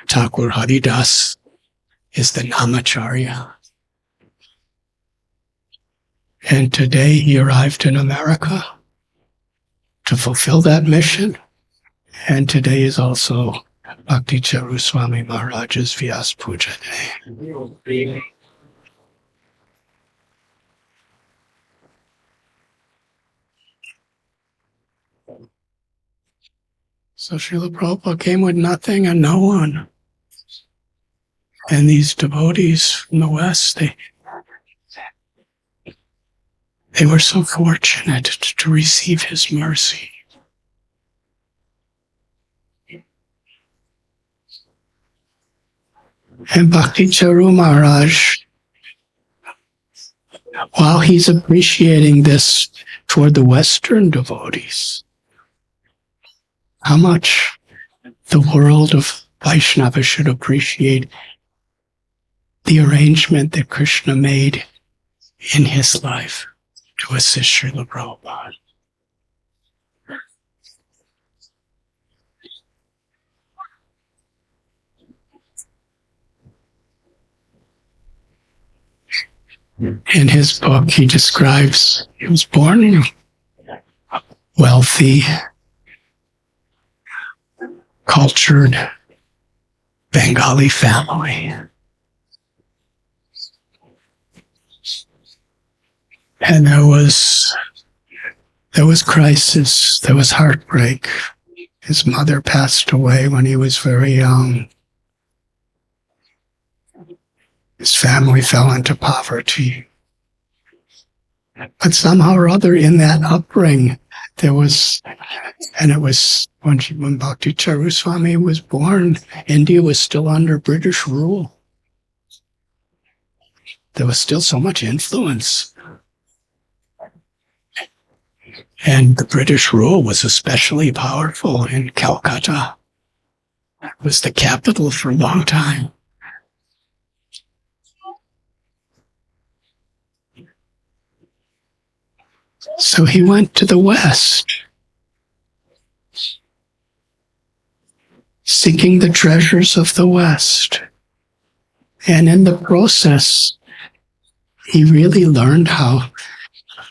Thakur Haridas is the Namacharya. And today he arrived in America to fulfill that mission. And today is also Bhakti Charu Swami Maharaj's Vyas Puja Day. So Srila Prabhupada came with nothing and no one. And these devotees from the West, they were so fortunate to receive his mercy. And Bhakti Charu Maharaj, while he's appreciating this toward the Western devotees, how much the world of Vaishnava should appreciate the arrangement that Krishna made in his life to assist Srila Prabhupada. In his book, he describes he was born in a wealthy, cultured Bengali family. And there was crisis, there was heartbreak. His mother passed away when he was very young. His family fell into poverty. But somehow or other in that upbringing, there was, and it was when Bhakti Charu Swami was born, India was still under British rule. There was still so much influence. And the British rule was especially powerful in Calcutta. It was the capital for a long time. So he went to the West, seeking the treasures of the West. And in the process, he really learned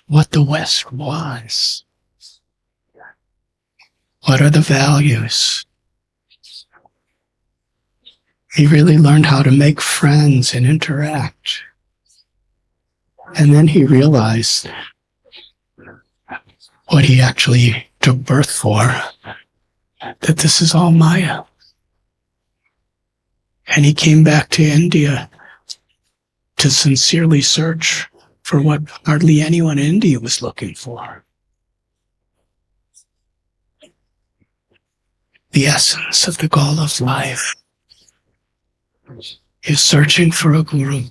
what the West was. What are the values? He really learned how to make friends and interact. And then he realized what he actually took birth for, that this is all Maya. And he came back to India to sincerely search for what hardly anyone in India was looking for. The essence of the goal of life is searching for a guru.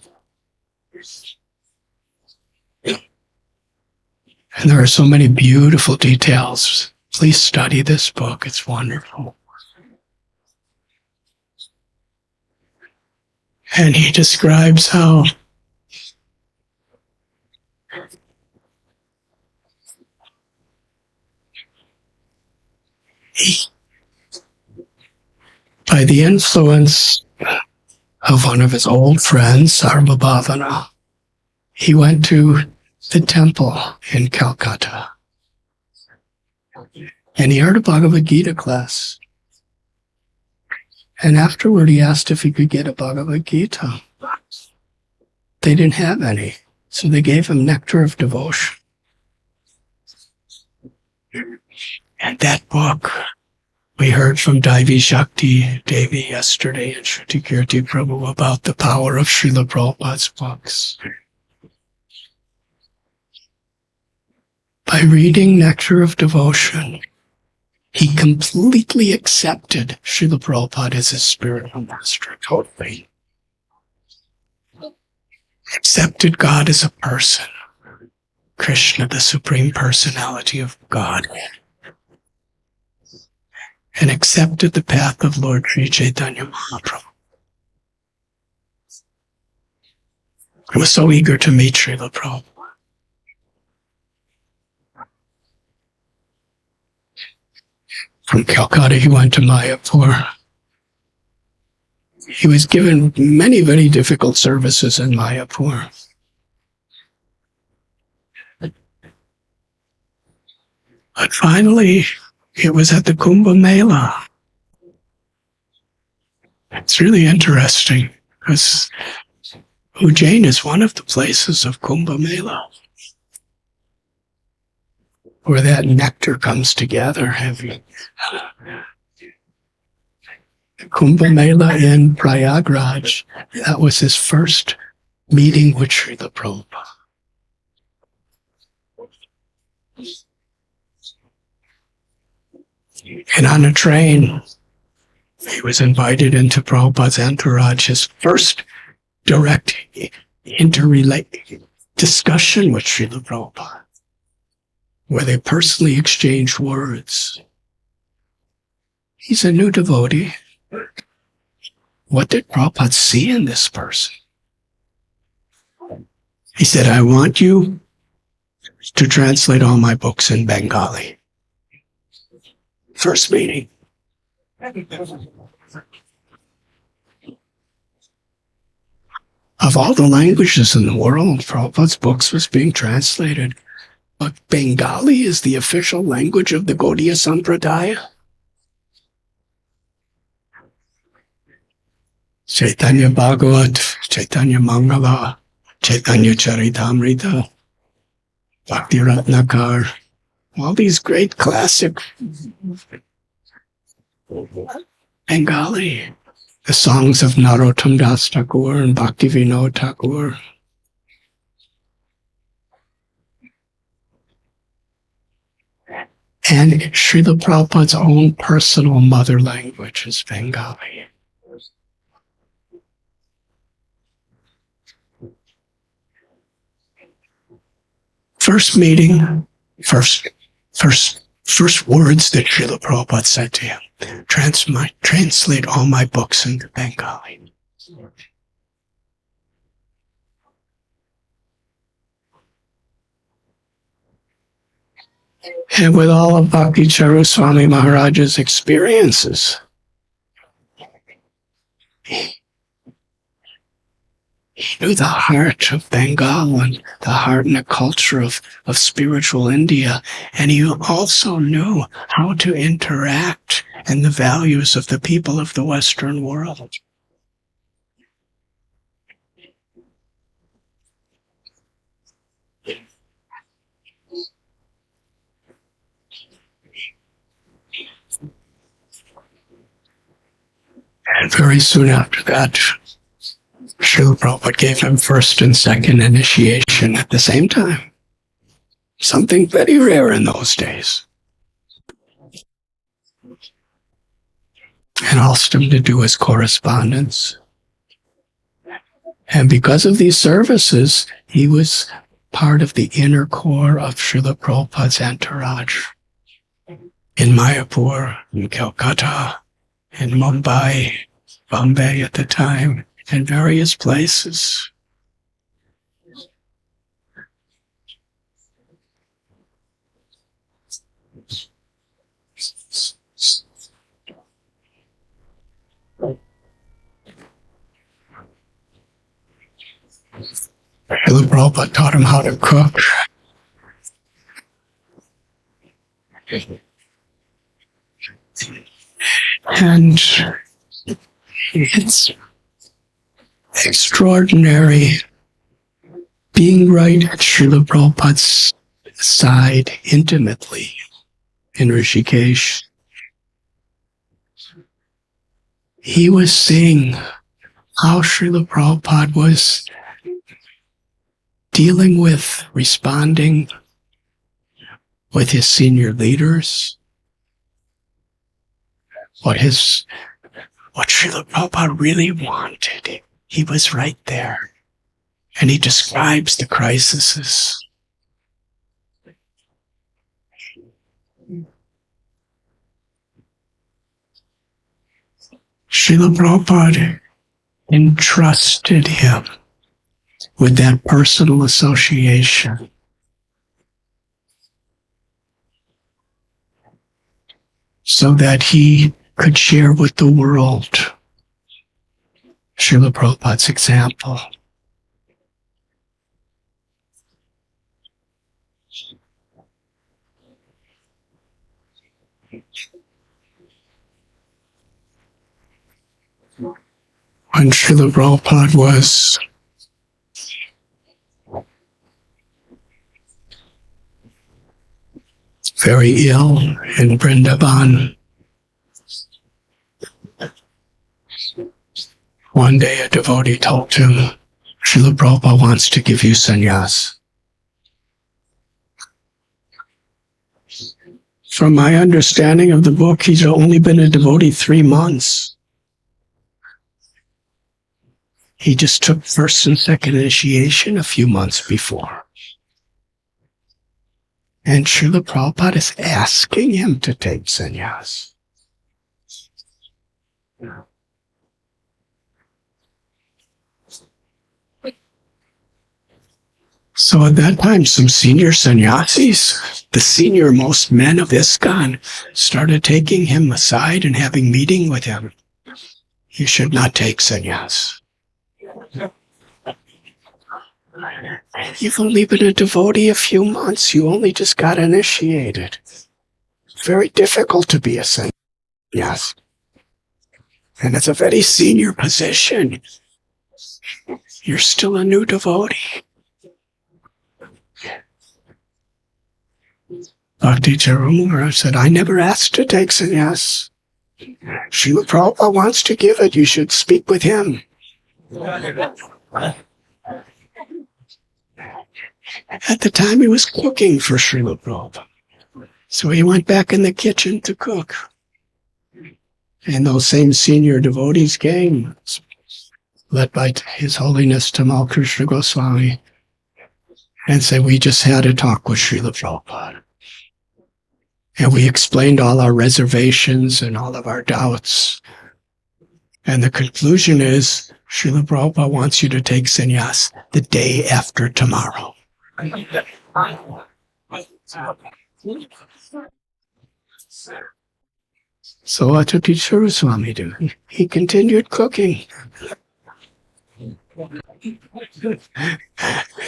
And there are so many beautiful details. Please study this book. It's wonderful. And he describes how by the influence of one of his old friends, Sarvabhavana, he went to the temple in Calcutta. And he heard a Bhagavad Gita class. And afterward he asked if he could get a Bhagavad Gita. They didn't have any, so they gave him Nectar of Devotion. And that book, we heard from Devi Shakti Devi yesterday and Shruti Kirti Prabhu about the power of Srila Prabhupada's books. By reading Nectar of Devotion, he completely accepted Srila Prabhupada as his spiritual master, totally. Accepted God as a person, Krishna, the Supreme Personality of God, and accepted the path of Lord Sri Chaitanya Mahaprabhu. He was so eager to meet Srila Prabhupada. From Calcutta, he went to Mayapur. He was given many very difficult services in Mayapur. But finally, it was at the Kumbh Mela. It's really interesting because Ujjain is one of the places of Kumbh Mela where that nectar comes together. Kumbh Mela in Prayagraj, that was his first meeting with Srila Prabhupada. And on a train, he was invited into Prabhupada's entourage. His first direct interrelate discussion with Srila Prabhupada, where they personally exchanged words. He's a new devotee. What did Prabhupada see in this person? He said, I want you to translate all my books in Bengali. First meeting. Of all the languages in the world, Prabhupada's books was being translated. But Bengali is the official language of the Gaudiya Sampradaya. Chaitanya Bhagavat, Chaitanya Mangala, Chaitanya Charitamrita, Bhakti Ratnakar, all these great classic Bengali, the songs of Narottam Das Thakur and Bhakti Vinod Thakur. And Srila Prabhupada's own personal mother language is Bengali. First meeting, first words that Srila Prabhupada said to him, translate all my books into Bengali. And with all of Bhakti Charu Swami Maharaja's experiences, he knew the heart of Bengal and the heart and the culture of spiritual India. And he also knew how to interact and the values of the people of the Western world. And very soon after that, Srila Prabhupada gave him first and second initiation at the same time. Something very rare in those days. And asked him to do his correspondence. And because of these services, he was part of the inner core of Srila Prabhupada's entourage. In Mayapur, in Calcutta, in Mumbai, Bombay at the time, and various places. Srila Prabhupada taught him how to cook. And it's extraordinary being right at Srila Prabhupada's side intimately in Rishikesh. He was seeing how Srila Prabhupada was dealing with, responding with his senior leaders, what Srila Prabhupada really wanted. He was right there. And he describes the crises. Srila Prabhupada entrusted him with that personal association. so that he could share with the world Srila Prabhupada's example. When Srila Prabhupada was very ill in Vrindavan, one day a devotee told him, Srila Prabhupada wants to give you sannyas. From my understanding of the book, he's only been a devotee 3 months. He just took first and second initiation a few months before. And Srila Prabhupada is asking him to take sannyas. So at that time, some senior sannyasis, the senior most men of ISKCON, started taking him aside and having meeting with him. You should not take sannyas. You've only been a devotee a few months. You only just got initiated. It's very difficult to be a sannyas. And it's a very senior position. You're still a new devotee. Bhakti Charu Maharaj said, I never asked to take sannyas. Srila Prabhupada wants to give it. You should speak with him. At the time, he was cooking for Srila Prabhupada. So he went back in the kitchen to cook. And those same senior devotees came, led by His Holiness Tamal Krishna Goswami, and said, we just had a talk with Srila Prabhupada. And we explained all our reservations and all of our doubts. And the conclusion is, Srila Prabhupada wants you to take sannyas the day after tomorrow. So what did Charu Swami do? He continued cooking.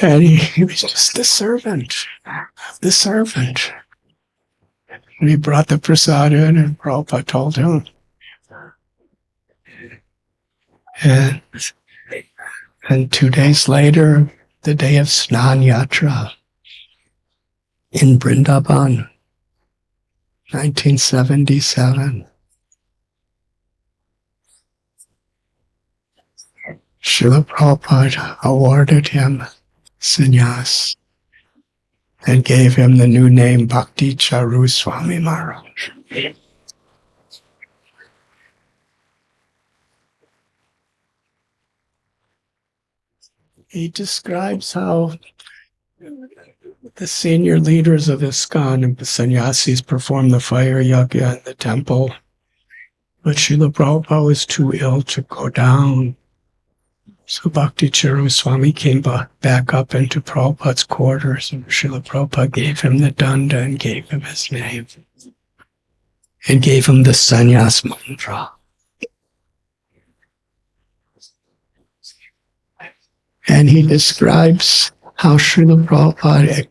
And he was just the servant. The servant. And he brought the prasad in, and Prabhupada told him. And 2 days later, the day of Snan Yatra in Vrindavan, 1977, Srila Prabhupada awarded him sannyas and gave him the new name Bhakti Charu Swami Maharaj. He describes how the senior leaders of ISKCON and the sannyasis performed the fire yajna in the temple, but Srila Prabhupada was too ill to go down. So Bhakti Charu Swami came back up into Prabhupada's quarters, and Srila Prabhupada gave him the danda and gave him his name and gave him the sannyas mantra. And he describes how Srila Prabhupada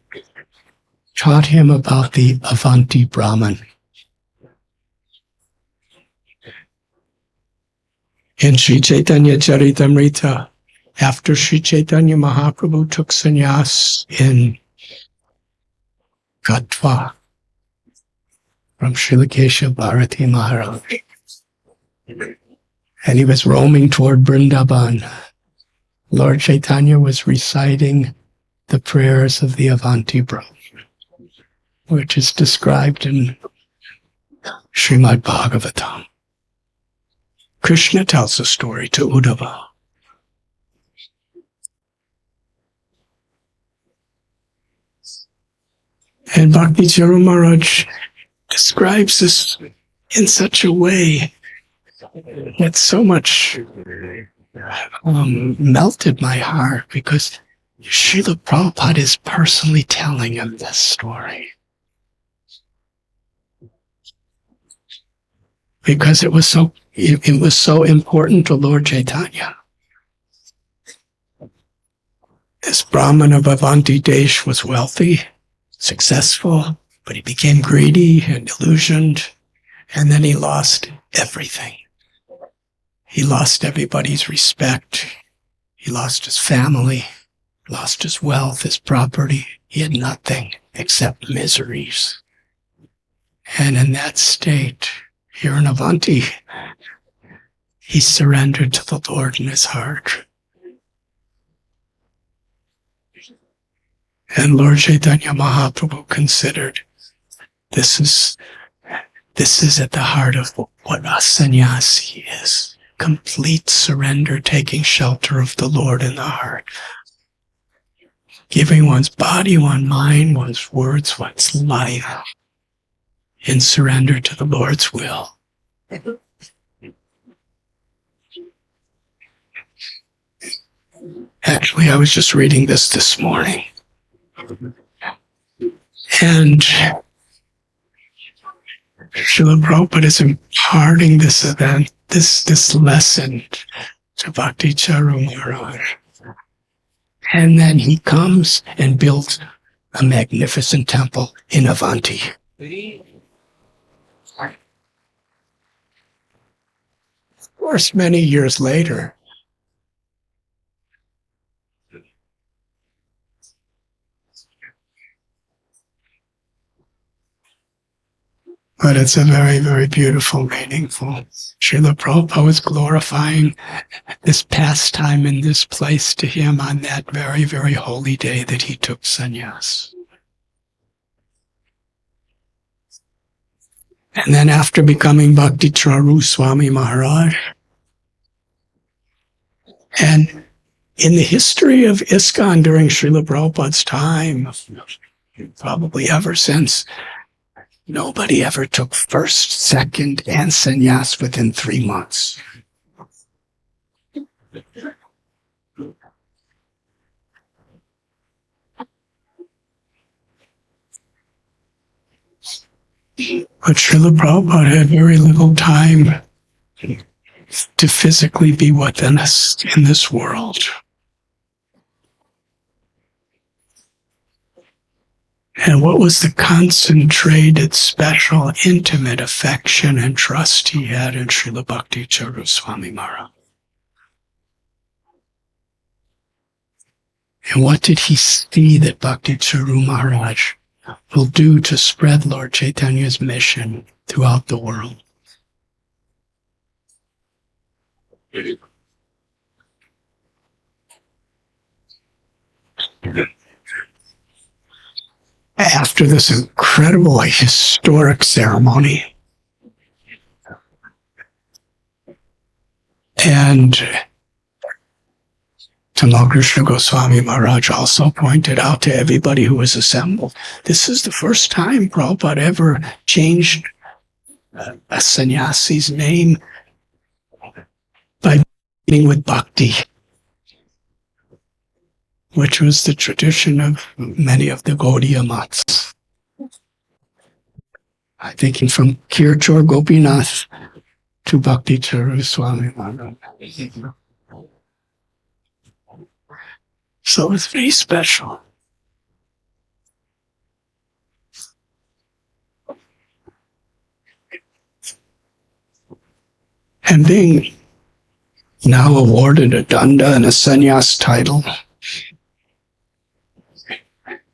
taught him about the Avanti Brahman. In Sri Chaitanya Charitamrita, after Sri Chaitanya Mahaprabhu took sannyas in Gatva from Srila Keshav Bharati Maharaj, and he was roaming toward Vrindavan, Lord Chaitanya was reciting the prayers of the Avanti Brahman, which is described in Srimad Bhagavatam. Krishna tells the story to Uddhava. And Bhakti Charu Maharaj describes this in such a way that so much melted my heart, because Srila Prabhupada is personally telling him this story. because it was so important to Lord Chaitanya. This Brahman of Avanti Desh was wealthy, successful, but he became greedy and delusioned, and then he lost everything. He lost everybody's respect. He lost his family, lost his wealth, his property. He had nothing except miseries. And in that state, here in Avanti, he surrendered to the Lord in his heart. And Lord Chaitanya Mahaprabhu considered this is at the heart of what a sannyasi is. Complete surrender, taking shelter of the Lord in the heart. Giving one's body, one's mind, one's words, one's life in surrender to the Lord's will. Actually, I was just reading this morning. And Srila Prabhupada is imparting this event, this lesson to Bhakti Charu Maharaj. And then he comes and builds a magnificent temple in Avanti. Of course, many years later, but it's a very, very beautiful, meaningful. Srila Prabhupada was glorifying this pastime in this place to him on that very, very holy day that he took sannyas. And then after becoming Bhakti Charu, Swami Maharaj, and in the history of ISKCON during Srila Prabhupada's time, probably ever since, nobody ever took first, second, and sannyas within 3 months. But Srila Prabhupada had very little time to physically be within us in this world. And what was the concentrated, special, intimate affection and trust he had in Srila Bhakti Charu Swami Maharaj? And what did he see that Bhakti Charu Maharaj will do to spread Lord Chaitanya's mission throughout the world? After this incredible, historic ceremony, and Tamal Krishna Goswami Maharaj also pointed out to everybody who was assembled, this is the first time Prabhupada ever changed a sannyasi's name by beginning with Bhakti, which was the tradition of many of the Gaudiya mats. I think from Kirchor Gopinath to Bhakti Charu Swami Maharaj. So it's very special. And being now awarded a danda and a sannyas title,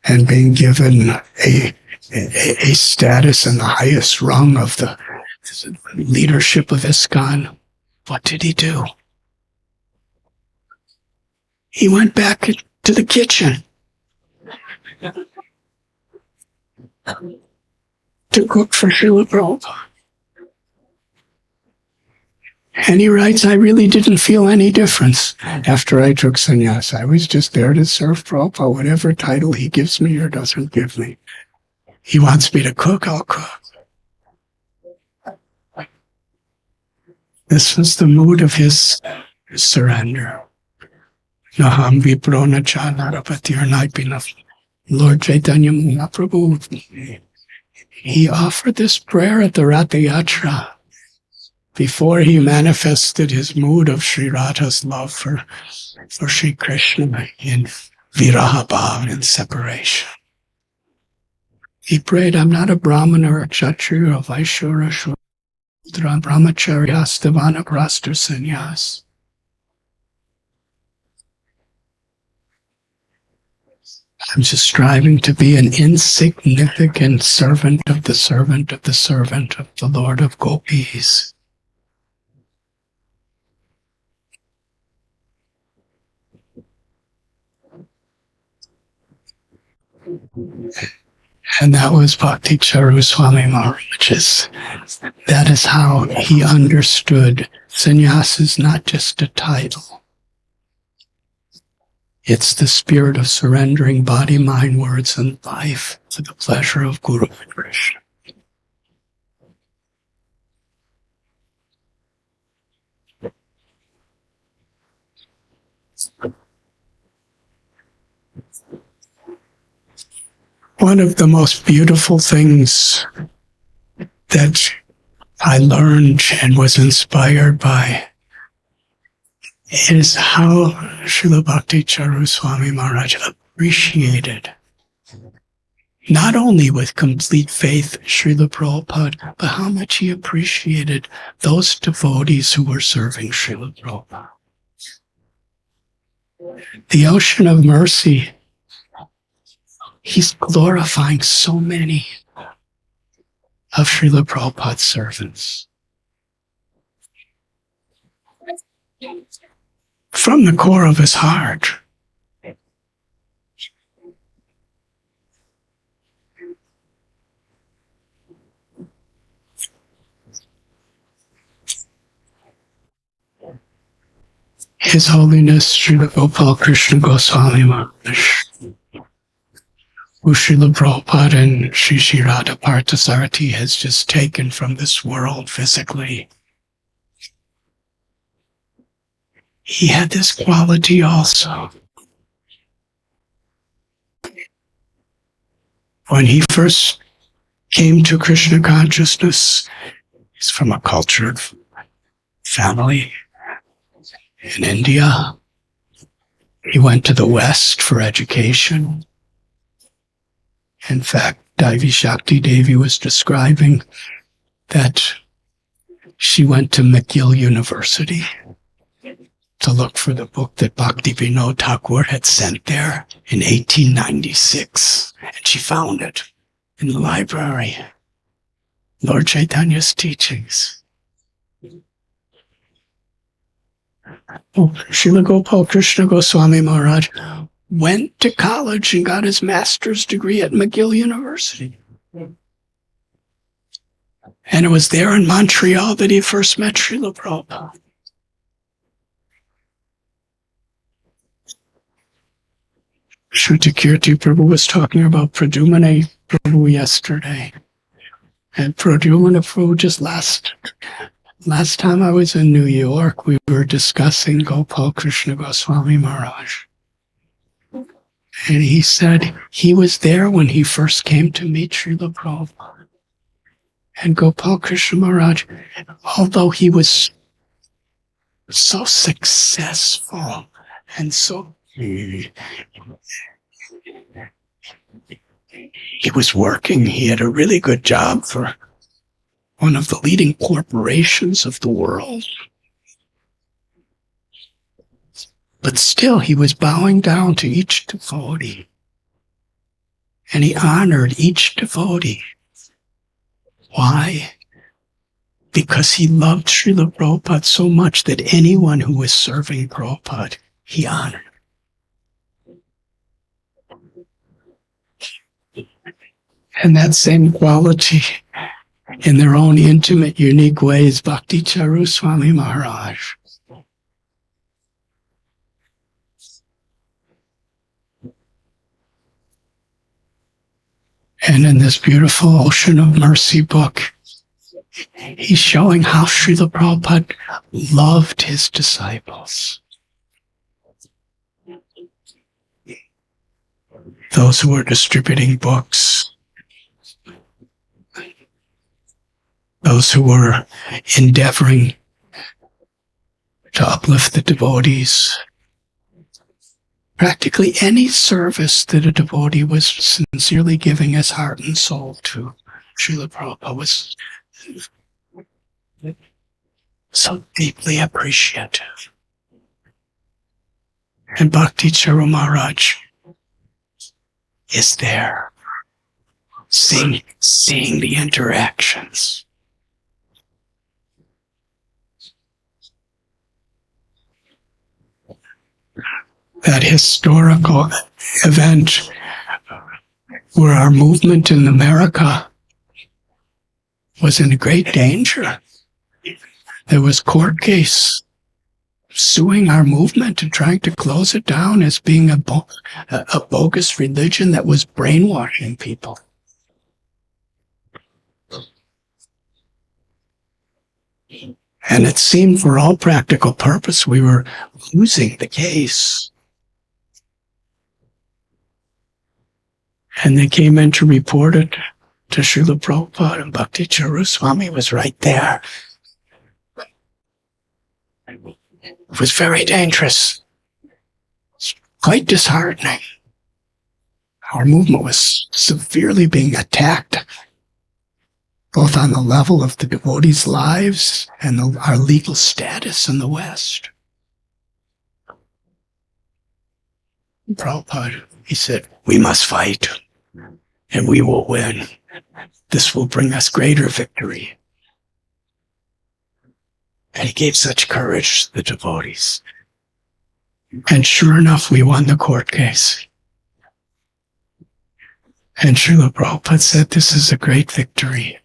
and being given a status in the highest rung of the leadership of ISKCON, what did he do? He went back to the kitchen to cook for Srila Prabhupada. And he writes, I really didn't feel any difference after I took sannyas. I was just there to serve Prabhupada, whatever title he gives me or doesn't give me. He wants me to cook, I'll cook. This was the mood of his surrender. Naham viprona cha narapatir naipinav. Lord Chaitanya Mahaprabhu, he offered this prayer at the Ratha Yatra. before he manifested his mood of Sri Radha's love for Sri Krishna in Viraha Bhav, in separation. He prayed, I'm not a Brahmana or a Kshatriya or a Vaishya or a Shudra, Brahmacharya, Stavana, Brahster, Sannyas. I'm just striving to be an insignificant servant of the servant of the servant of the Lord of Gopis. And that was Bhakti Charu Swami Maharaj. That is how he understood sannyas is not just a title. It's the spirit of surrendering body, mind, words, and life for the pleasure of Guru and Krishna. One of the most beautiful things that I learned and was inspired by is how Srila Bhakti Charu Swami Maharaj appreciated, not only with complete faith, Srila Prabhupada, but how much he appreciated those devotees who were serving Srila Prabhupada. The ocean of mercy, he's glorifying so many of Srila Prabhupada's servants. From the core of his heart. His Holiness Srila Gopal Krishna Goswami Maharaj, who Srila Prabhupada and Sri Radha Parthasarathi has just taken from this world physically. He had this quality also. When he first came to Krishna consciousness, he's from a cultured family in India. He went to the West for education. In fact, Devi Shakti Devi was describing that she went to McGill University to look for the book that Bhakti Vinod Thakur had sent there in 1896. And she found it in the library. Lord Chaitanya's teachings. Srila Gopal Krishna Goswami Maharaj went to college and got his master's degree at McGill University. And it was there in Montreal that he first met Srila Prabhupada. Shrutikirti Prabhu was talking about Pradyumna Prabhu yesterday. And Pradyumna Prabhu just last time I was in New York, we were discussing Gopal Krishna Goswami Maharaj. And he said he was there when he first came to meet Srila Prabhupada. And Gopal Krishna Maharaj, although he was so successful and so he was working. He had a really good job for one of the leading corporations of the world. But still, he was bowing down to each devotee. And he honored each devotee. Why? Because he loved Srila Prabhupada so much that anyone who was serving Prabhupada, he honored. And that same quality, in their own intimate, unique ways, Bhakti Charu Swami Maharaj. And in this beautiful Ocean of Mercy book, he's showing how Srila Prabhupada loved his disciples. Those who were distributing books, those who were endeavoring to uplift the devotees. Practically any service that a devotee was sincerely giving his heart and soul to Srila Prabhupada was so deeply appreciative. And Bhakti Charu Maharaj is there, seeing the interactions. That historical event where our movement in America was in great danger. There was court case suing our movement and trying to close it down as being a bogus religion that was brainwashing people. And it seemed for all practical purpose we were losing the case. And they came in to report it to Srila Prabhupada, and Bhakti Charu Swami was right there. It was very dangerous. It's quite disheartening. Our movement was severely being attacked, both on the level of the devotees' lives and our legal status in the West. Prabhupada, he said, we must fight, and we will win. This will bring us greater victory. And he gave such courage to the devotees. And sure enough, we won the court case. And Srila Prabhupada said, this is a great victory.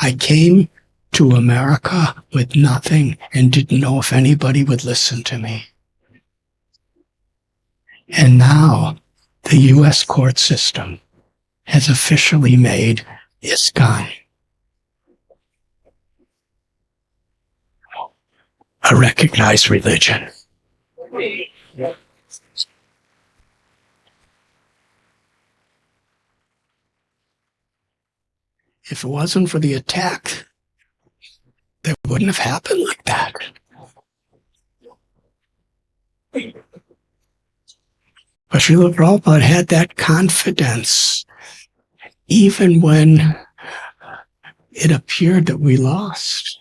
I came to America with nothing and didn't know if anybody would listen to me. And now the U.S. court system has officially made ISKCON a recognized religion. If it wasn't for the attack, that wouldn't have happened like that. But Srila Prabhupada had that confidence even when it appeared that we lost.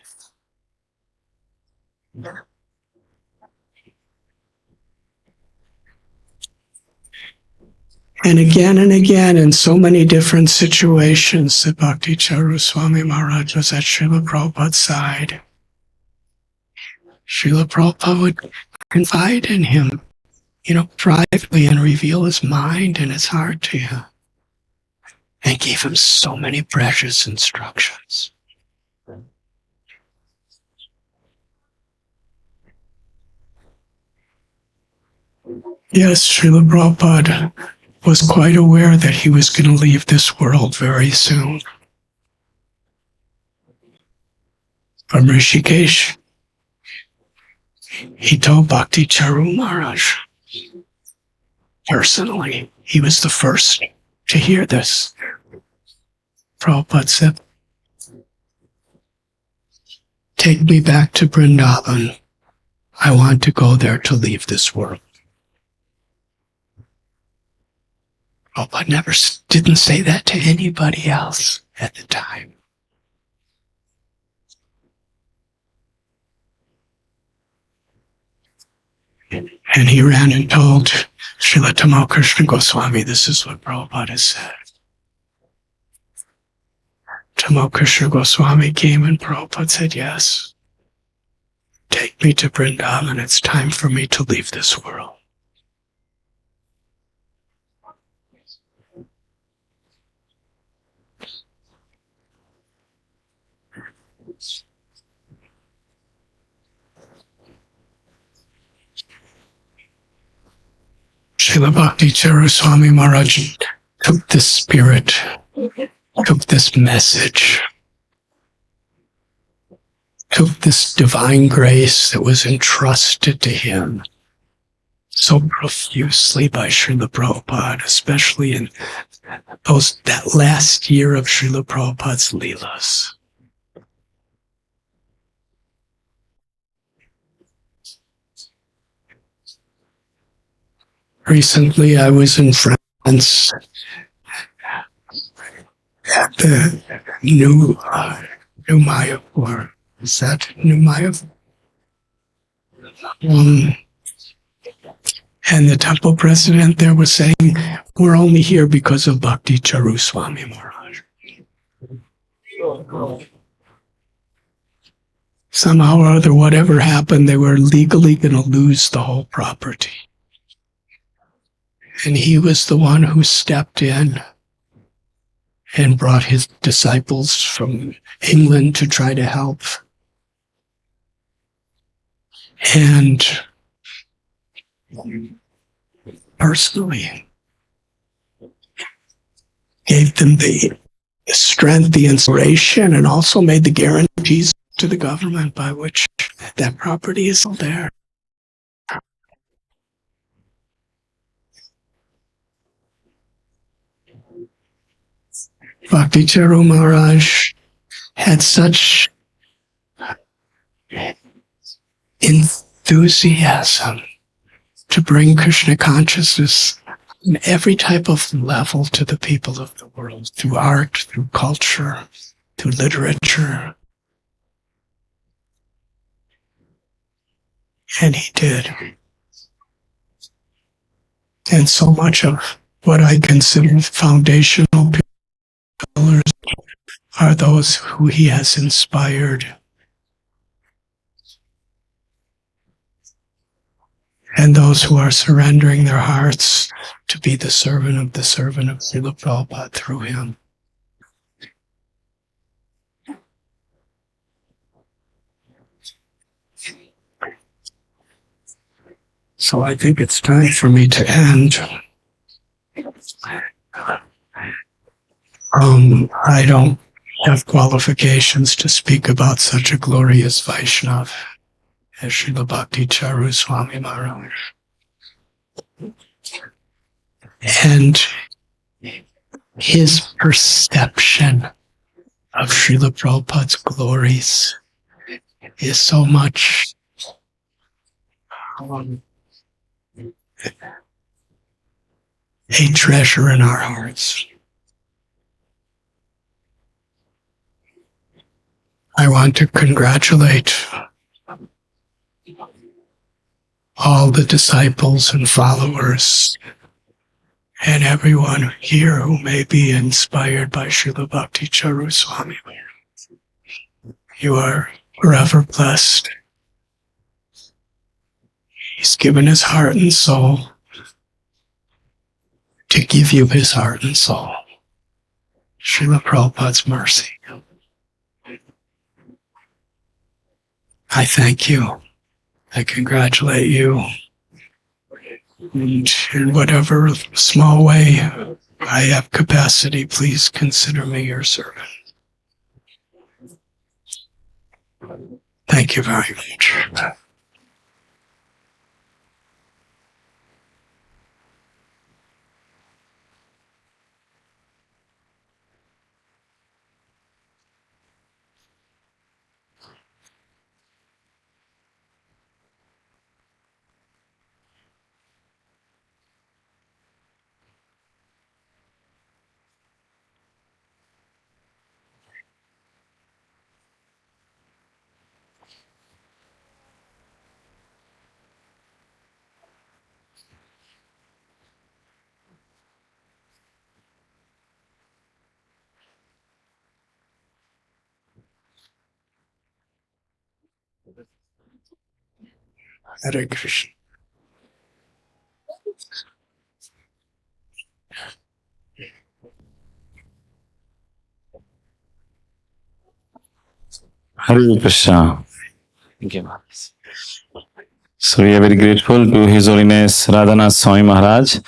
And again in so many different situations that Bhakti Charu Swami Maharaj was at Srila Prabhupada's side. Srila Prabhupada would confide in him, privately, and reveal his mind and his heart to him. And gave him so many precious instructions. Yes, Srila Prabhupada was quite aware that he was going to leave this world very soon. From Rishikesh, he told Bhakti Charu Maharaj personally. He was the first to hear this. Prabhupada said, take me back to Vrindavan. I want to go there to leave this world. Prabhupada didn't say that to anybody else at the time. And he ran and told Srila Tamal Krishna Goswami, this is what Prabhupada said. Tamal Krishna Goswami came and Prabhupada said, yes, take me to Vrindavan. It's time for me to leave this world. Srila Bhakti Charu Swami Maharaj took this spirit, took this message, took this divine grace that was entrusted to him so profusely by Srila Prabhupada, especially in that last year of Srila Prabhupada's Leelas. Recently, I was in France at the New Mayapur. Is that New Mayapur? And the temple president there was saying, we're only here because of Bhakti Charu Swami Maharaj. Somehow or other, whatever happened, they were legally going to lose the whole property. And he was the one who stepped in and brought his disciples from England to try to help. And personally gave them the strength, the inspiration, and also made the guarantees to the government by which that property is still there. Bhakti Charu Maharaj had such enthusiasm to bring Krishna consciousness in every type of level to the people of the world, through art, through culture, through literature. And he did. And so much of what I consider foundational pillars are those who he has inspired. And those who are surrendering their hearts to be the servant of Srila Prabhupada through him. So I think it's time for me to end. I don't have qualifications to speak about such a glorious Vaishnava as Srila Bhakti Charu Swami Maharaj. And his perception of Srila Prabhupada's glories is so much a treasure in our hearts. I want to congratulate all the disciples and followers and everyone here who may be inspired by Srila Bhakti Charu Swami. You are forever blessed. He's given his heart and soul to give you his heart and soul. Srila Prabhupada's mercy. I thank you. I congratulate you. And in whatever small way I have capacity, please consider me your servant. Thank you very much. Hare Krishna. Hare Krishna. Thank you, Maharaj. So we are very grateful to His Holiness Radhanath Swami Maharaj.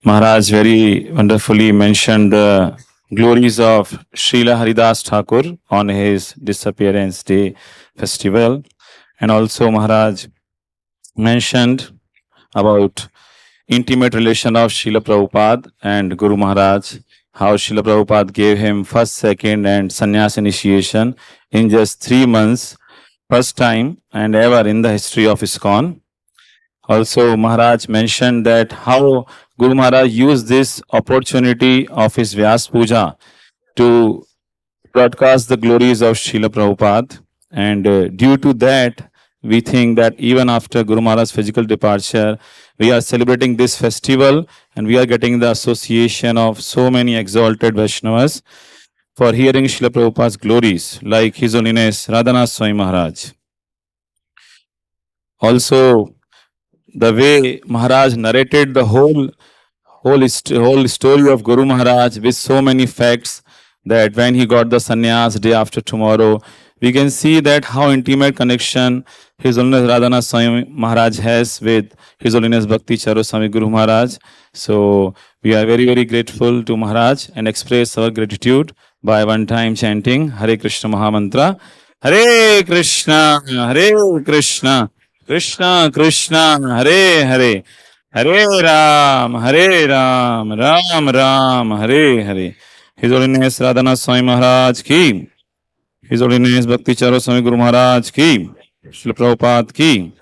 Maharaj very wonderfully mentioned the glories of Srila Haridas Thakur on his disappearance day festival. And also Maharaj mentioned about intimate relation of Srila Prabhupada and Guru Maharaj, how Srila Prabhupada gave him first, second and Sannyas initiation in just 3 months, first time and ever in the history of ISKCON. Also, Maharaj mentioned that how Guru Maharaj used this opportunity of his Vyas Puja to broadcast the glories of Srila Prabhupada. And due to that, we think that even after Guru Maharaj's physical departure, we are celebrating this festival and we are getting the association of so many exalted Vaishnavas for hearing Srila Prabhupada's glories, like His Holiness Radhanath Swami Maharaj. Also, the way Maharaj narrated the whole story of Guru Maharaj with so many facts that when he got the sannyas day after tomorrow, we can see that how intimate connection His Holiness Radhanath Swami Maharaj has with His Holiness Bhakti Charu Swami Guru Maharaj. So we are very, very grateful to Maharaj and express our gratitude by one time chanting Hare Krishna Mahamantra. Hare Krishna, Krishna Krishna, Hare Hare. Hare Ram, Ram Ram, Hare Hare. His Holiness Radhanath Swami Maharaj ki. His Holiness Bhakti Charu Swami Guru Maharaj ki. Srila Prabhupada ki.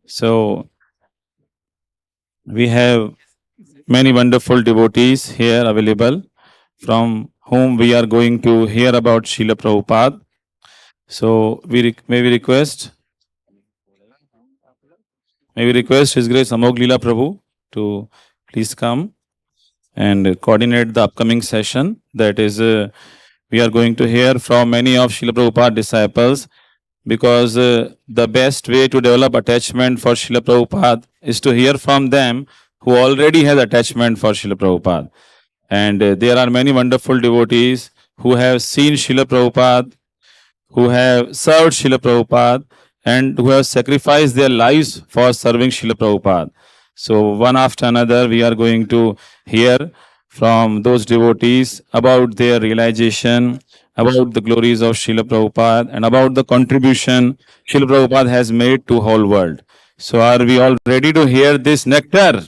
So, we have many wonderful devotees here available from whom we are going to hear about Srila Prabhupada. So, may we request His Grace Amog Leela Prabhu to please come and coordinate the upcoming session. That is, we are going to hear from many of Srila Prabhupada disciples, because the best way to develop attachment for Srila Prabhupada is to hear from them who already has attachment for Srila Prabhupada. And there are many wonderful devotees who have seen Srila Prabhupada, who have served Srila Prabhupada, and who have sacrificed their lives for serving Srila Prabhupada. So one after another, we are going to hear from those devotees about their realization, about the glories of Srila Prabhupada, and about the contribution Srila Prabhupada has made to whole world. So are we all ready to hear this nectar?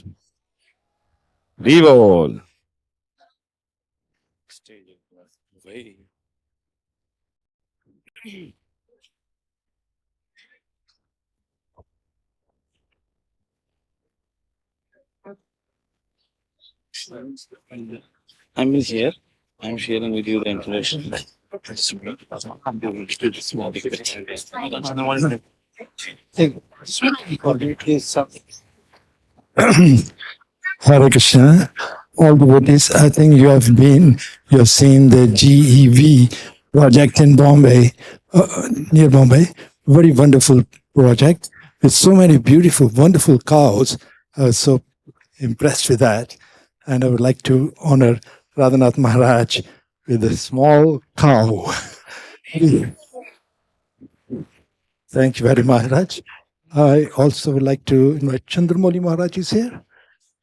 Revol. I'm here. I'm sharing with you the information. Hare Krishna. All devotees, I think you have seen the GEV project in Bombay, near Bombay. Very wonderful project with so many beautiful, wonderful cows. I was so impressed with that. And I would like to honor Radhanath Maharaj with a small cow. Thank you very much, Maharaj. I also would like to invite Chandramoli Maharaj is here.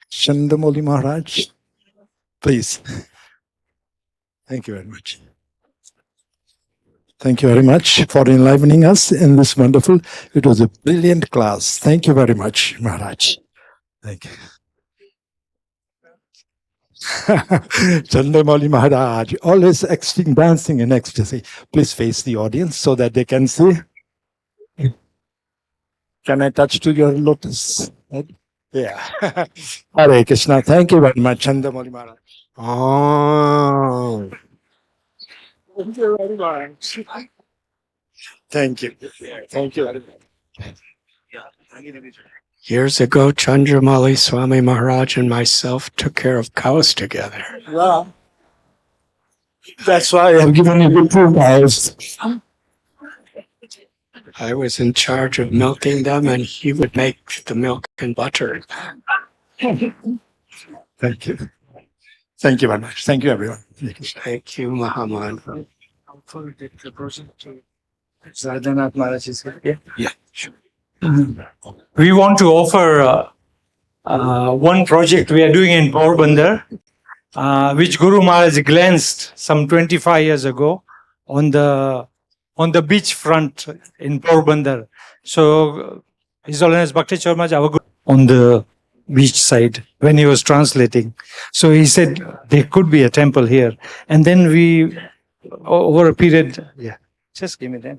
Chandramoli Maharaj, please. Thank you very much. Thank you very much for enlivening us in this wonderful, it was a brilliant class. Thank you very much, Maharaj. Thank you. Chandramoli Maharaj, always dancing in ecstasy. Please face the audience so that they can see. Can I touch to your lotus head? Yeah. Hare Krishna. Thank you very much, Chandramoli Maharaj. Oh. Thank you very much. Thank you. Thank you very much. Years ago, Chandramali Swami Maharaj and myself took care of cows together. Yeah. That's why I've given you the 2 cows. I was in charge of milking them, and he would make the milk and butter. Thank you. Thank you very much. Thank you, everyone. Thank you, Mahaman. Radhanath Maharaj is here. Yeah, sure. We want to offer one project we are doing in Porbandar, which Guru Maharaj glanced some 25 years ago on the beach front in Porbandar. So His Holiness Bhakti Charan our Guru on the beach side when he was translating. So he said there could be a temple here, and then we over a period. Yeah, just give me that.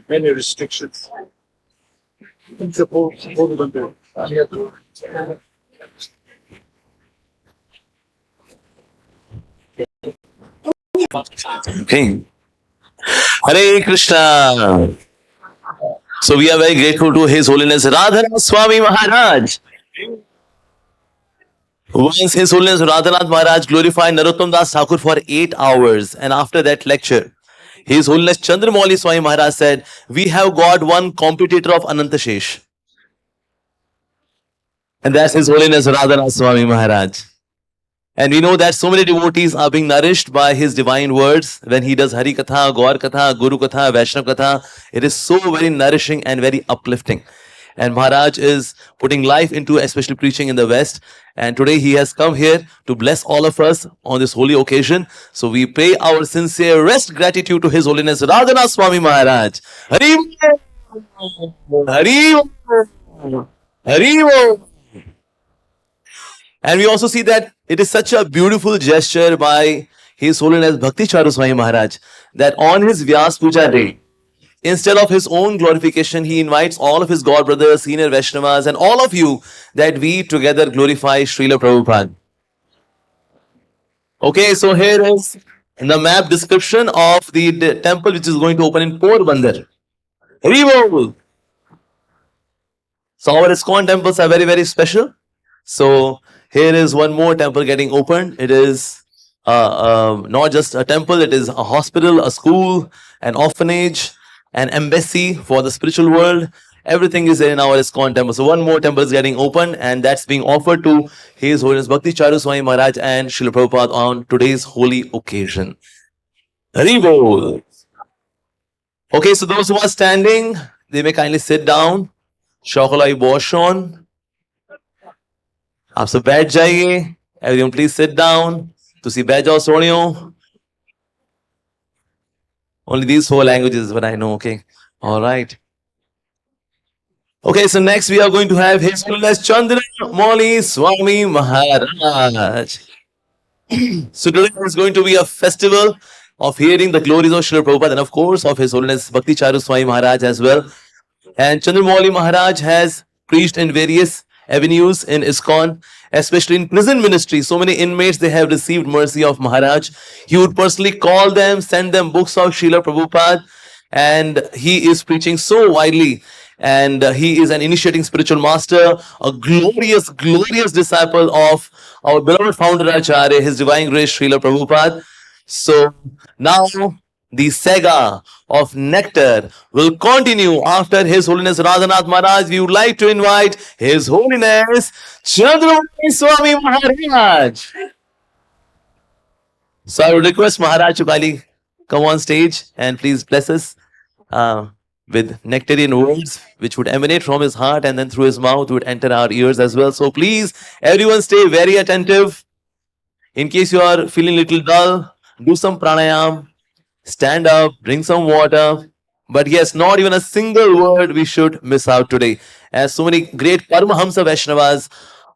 Many restrictions. Suppose Okay. Hare Krishna. So we are very grateful to His Holiness Radhanath Swami Maharaj. Once His Holiness Radhanath Maharaj glorified Narottam Das Thakur for 8 hours, and after that lecture, His Holiness Chandramauli Swami Maharaj said, "We have got one competitor of Anantashesh." And that's His Holiness Radhanath Swami Maharaj. And we know that so many devotees are being nourished by his divine words when he does Hari Katha, Gaur Katha, Guru Katha, Vaishnav Katha. It is so very nourishing and very uplifting. And Maharaj is putting life into especially preaching in the West. And today he has come here to bless all of us on this holy occasion. So we pay our sincerest gratitude to His Holiness Radhanath Swami Maharaj. Hari Bol, Hari Bol, Hari Bol. And we also see that it is such a beautiful gesture by His Holiness Bhakti Charu Swami Maharaj that on his Vyas Puja day, instead of his own glorification, he invites all of his God brothers, senior Vaishnavas, and all of you that we together glorify Srila Prabhupada. Okay, so here is the map description of the temple which is going to open in Porbandar. Hari Bol. So our ISKCON temples are very, very special. So here is one more temple getting opened. It is not just a temple, it is a hospital, a school, an orphanage, an embassy for the spiritual world. Everything is there in our ISKCON temple. So one more temple is getting opened, and that's being offered to His Holiness Bhakti Charu Swami Maharaj and Srila Prabhupada on today's holy occasion. Hari Bol. Okay, so those who are standing, they may kindly sit down. Shokalai Boshon. आप सब बैठ जाइए. Everyone please sit down. तुसी बैठ जाओ सोनियो. Only these 4 languages but I know, okay. All right. Okay, so next we are going to have His Holiness Chandramauli Swami Maharaj. So today is going to be a festival of hearing the glories of Srila Prabhupada and of course of His Holiness Bhakti Charu Swami Maharaj as well. And Chandramauli Maharaj has preached in various avenues in ISKCON, especially in prison ministry. So many inmates, they have received mercy of Maharaj. He would personally call them, send them books of Srila Prabhupada, and he is preaching so widely. And he is an initiating spiritual master, a glorious, glorious disciple of our beloved founder Acharya, His Divine Grace Srila Prabhupada. So now the saga of nectar will continue after His Holiness Radhanath Maharaj. We would like to invite His Holiness Chandramauli Swami Maharaj. So I would request Maharaj to kindly come on stage and please bless us with nectarian words which would emanate from his heart and then through his mouth would enter our ears as well. So please, everyone stay very attentive. In case you are feeling little dull, do some pranayam. Stand up, drink some water. But yes, not even a single word we should miss out today. As so many great Paramahamsa Vaishnavas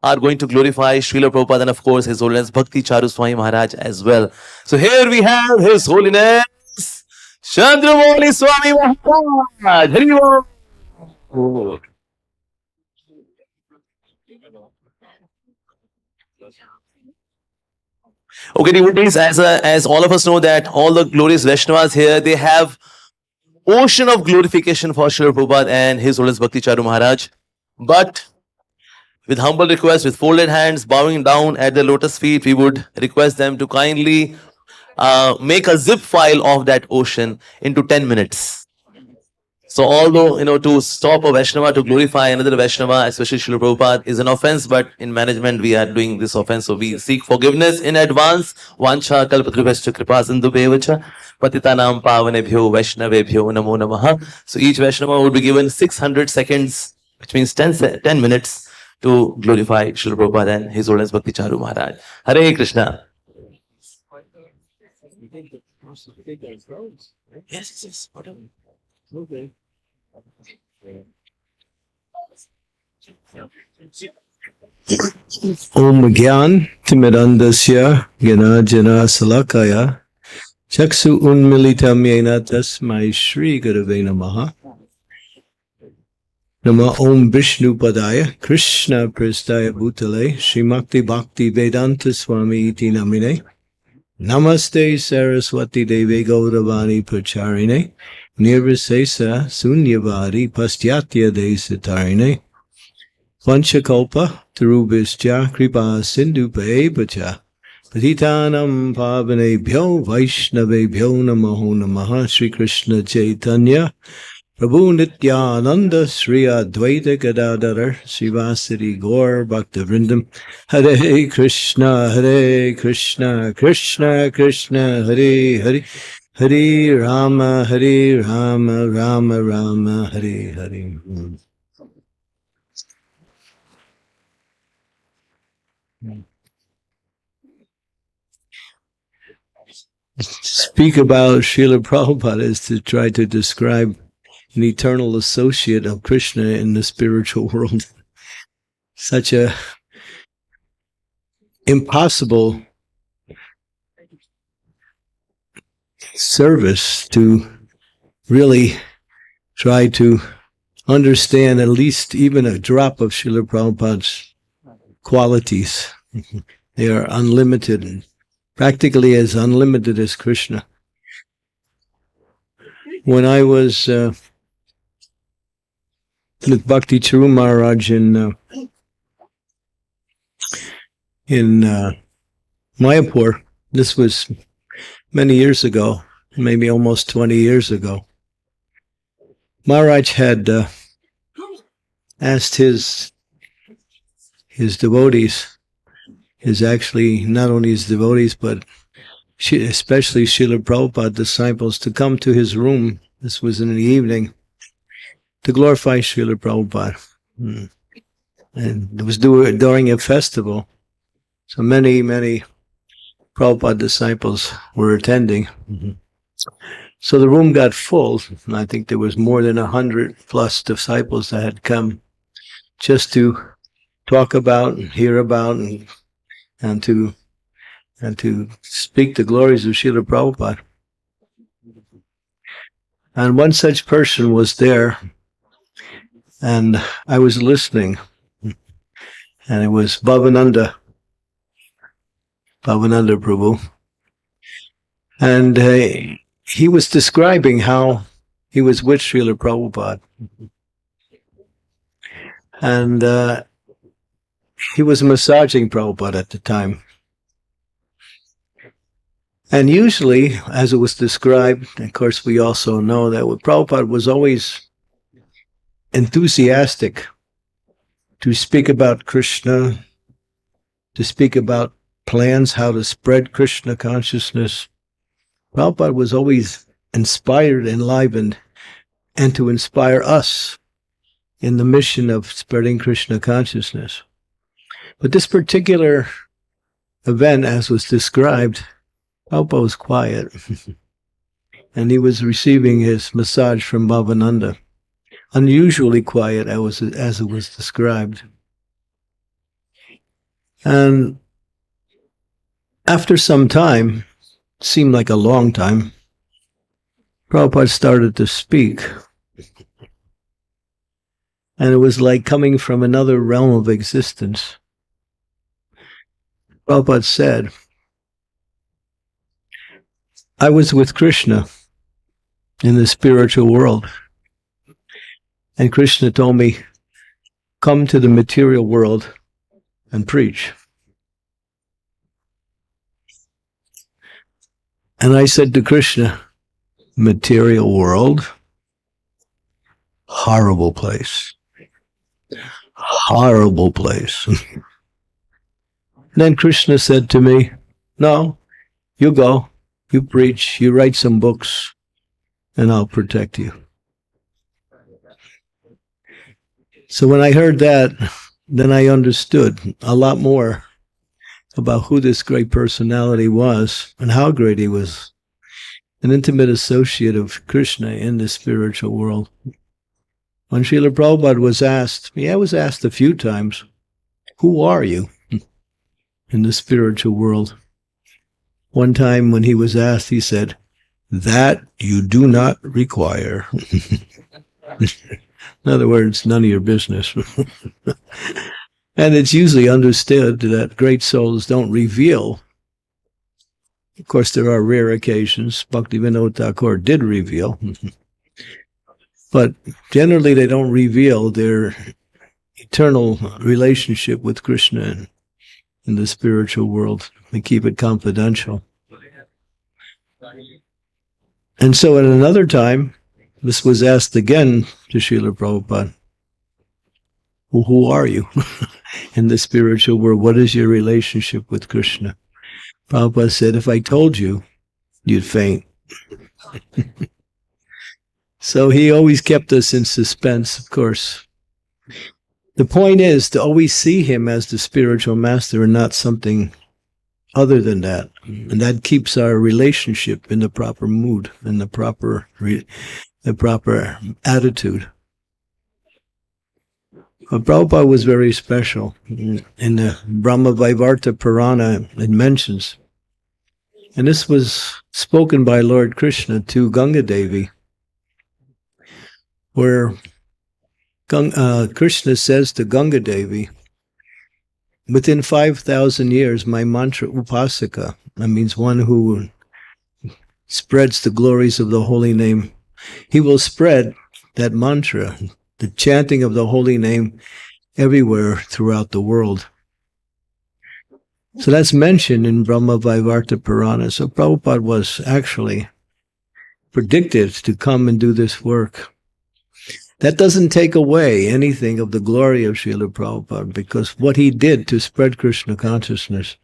are going to glorify Srila Prabhupada and of course His Holiness Bhakti Charu Swami Maharaj as well. So here we have His Holiness Chandramauli Swami Maharaj. Hari Bol. Okay, devotees, as all of us know that all the glorious Vaishnavas here, they have ocean of glorification for Srila Prabhupada and His Holiness Bhakti Charu Maharaj. But with humble request, with folded hands, bowing down at the lotus feet, we would request them to kindly make a zip file of that ocean into 10 minutes. So although, to stop a Vaishnava to glorify another Vaishnava, especially Srila Prabhupada, is an offense, but in management we are doing this offense. So we seek forgiveness in advance. Vancha kalpatrubhascha kripa sindhu bevacha patitanam pavanebhyo vaishnavebhyo namo namaha. So each Vaishnava would be given 600 seconds, which means 10 minutes to glorify Srila Prabhupada and His Holiness Bhakti Charu Maharaj. Hare Krishna. Yes, whatever. Okay. Om Gyan Timidandasya Jana Salakaya Chaksu Unmilitam Yena Tasmai Shri Gurave Namaha Nama Om Vishnu Padaya Krishna Pristaya Bhutale Srimakti Bhakti Vedanta Swami Iti Namine Namaste Saraswati Devi Gauravani Pacharine Nirvisesa Sunyavadi Pastyatya Desitarine Vanchakalpa Tarubhischa Kripa Sindhu Paevacha Patitanam Pavanebhyo Vaishnavebhyo Namaho Namaha Sri Krishna Chaitanya Prabhu Nityananda Sri Advaita Gadadhar Srivasari Gaur Bhaktavrindam Hare Krishna Krishna Krishna Hare Hare Hare Rama Rama Rama Hare Hare. Speak about Srila Prabhupada is to try to describe an eternal associate of Krishna in the spiritual world. Such a impossible service to really try to understand at least even a drop of Srila Prabhupada's qualities. They are unlimited and practically as unlimited as Krishna. When I was with Bhakti Charu Maharaj in Mayapur, this was many years ago, maybe almost 20 years ago. Maharaj had asked his devotees, actually not only his devotees, but especially Srila Prabhupada disciples, to come to his room. This was in the evening, to glorify Srila Prabhupada. And it was during a festival. So many Prabhupada disciples were attending. So the room got full, and I think there was more than 100 plus disciples that had come just to talk about and hear about and to speak the glories of Srila Prabhupada. And one such person was there, and I was listening, and it was Bhavananda Prabhu. And he was describing how he was with Srila Prabhupada. And he was massaging Prabhupada at the time. And usually, as it was described, of course we also know that Prabhupada was always enthusiastic to speak about Krishna, to speak about plans how to spread Krishna consciousness. Prabhupada was always inspired, enlivened, and to inspire us in the mission of spreading Krishna consciousness. But this particular event, as was described, Prabhupada was quiet, and he was receiving his massage from Bhavananda. Unusually quiet, as it was described. And after some time, seemed like a long time, Prabhupada started to speak. And it was like coming from another realm of existence. Prabhupada said, I was with Krishna in the spiritual world. And Krishna told me, come to the material world and preach. And I said to Krishna, material world? Horrible place. Horrible place. Then Krishna said to me, no, you go, you preach, you write some books, and I'll protect you. So when I heard that, then I understood a lot more about who this great personality was and how great he was, an intimate associate of Krishna in the spiritual world. When Srila Prabhupada was asked, I was asked a few times, who are you in the spiritual world? One time when he was asked, he said, that you do not require. In other words, none of your business. And it's usually understood that great souls don't reveal. Of course, there are rare occasions. Bhaktivinoda Thakur did reveal. But generally, they don't reveal their eternal relationship with Krishna in the spiritual world. They keep it confidential. And so at another time, this was asked again to Srila Prabhupada. Well, who are you in the spiritual world? What is your relationship with Krishna? Prabhupada said, if I told you, you'd faint. So he always kept us in suspense, of course. The point is to always see him as the spiritual master and not something other than that. And that keeps our relationship in the proper mood, in the proper attitude. But Prabhupada was very special. In the Brahma Vaivarta Purana, it mentions, and this was spoken by Lord Krishna to Ganga Devi, where Krishna says to Ganga Devi, within 5,000 years, my mantra upasaka, that means one who spreads the glories of the holy name, he will spread that mantra, the chanting of the holy name, everywhere throughout the world. So that's mentioned in Brahma Vaivarta Purana. So Prabhupada was actually predicted to come and do this work. That doesn't take away anything of the glory of Srila Prabhupada, because what he did to spread Krishna consciousness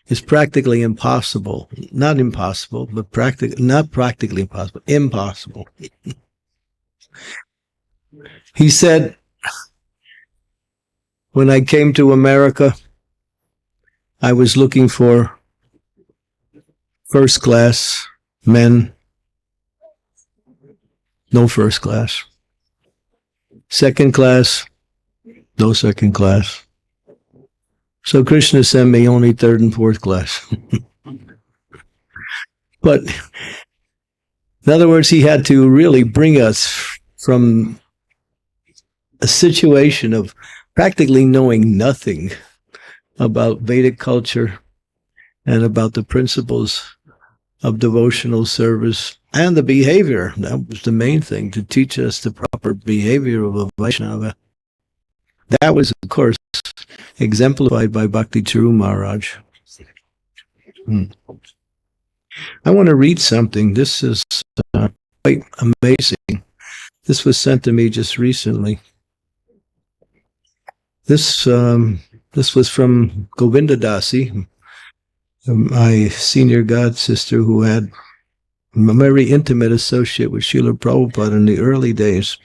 is practically impossible. Not impossible, but not practically impossible, impossible. He said, when I came to America, I was looking for first class men. No first class. Second class, no second class. So Krishna sent me only third and fourth class. But in other words, he had to really bring us from a situation of practically knowing nothing about Vedic culture and about the principles of devotional service and the behavior. That was the main thing, to teach us the proper behavior of a Vaishnava. That was, of course, exemplified by Bhakti Charu Maharaj. I want to read something. This is quite amazing. This was sent to me just recently. This was from Govinda Dasi, my senior god sister, who had a very intimate associate with Srila Prabhupada in the early days.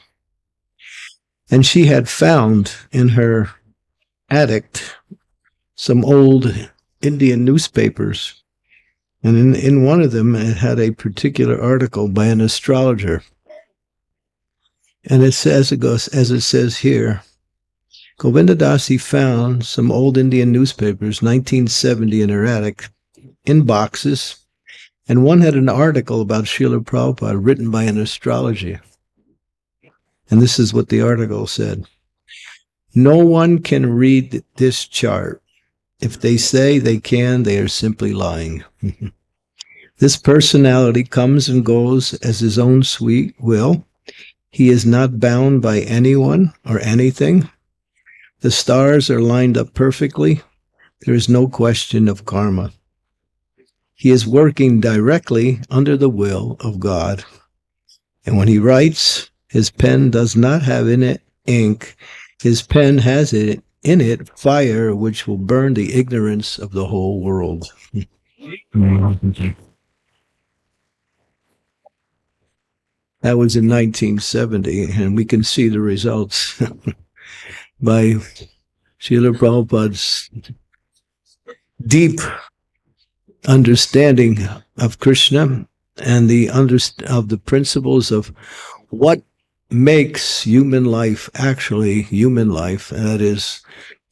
And she had found in her attic some old Indian newspapers. And in one of them, it had a particular article by an astrologer. And it says, as it says here, Govinda Dasi found some old Indian newspapers, 1970, in her attic, in boxes, and one had an article about Srila Prabhupada written by an astrologer. And this is what the article said. No one can read this chart. If they say they can, they are simply lying. This personality comes and goes as his own sweet will. He is not bound by anyone or anything. The stars are lined up perfectly. There is no question of karma. He is working directly under the will of God. And when he writes, his pen does not have in it ink. His pen has in it fire, which will burn the ignorance of the whole world. That was in 1970, and we can see the results by Srila Prabhupada's deep understanding of Krishna and of the principles of what makes human life actually human life, and that is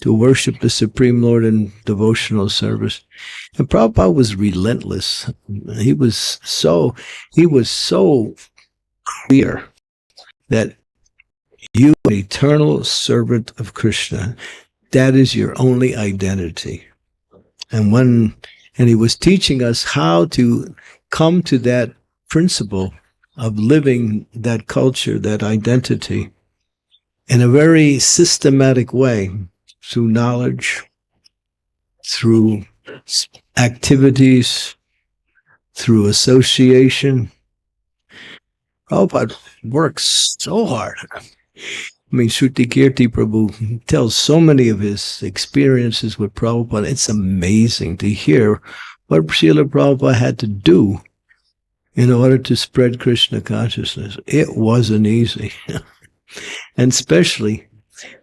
to worship the Supreme Lord in devotional service. And Prabhupada was relentless. He was so clear that you are an eternal servant of Krishna. That is your only identity. And he was teaching us how to come to that principle of living that culture, that identity, in a very systematic way, through knowledge, through activities, through association. Prabhupada works so hard. I mean, Shruti Kirti Prabhu tells so many of his experiences with Prabhupada. It's amazing to hear what Srila Prabhupada had to do in order to spread Krishna consciousness. It wasn't easy. And especially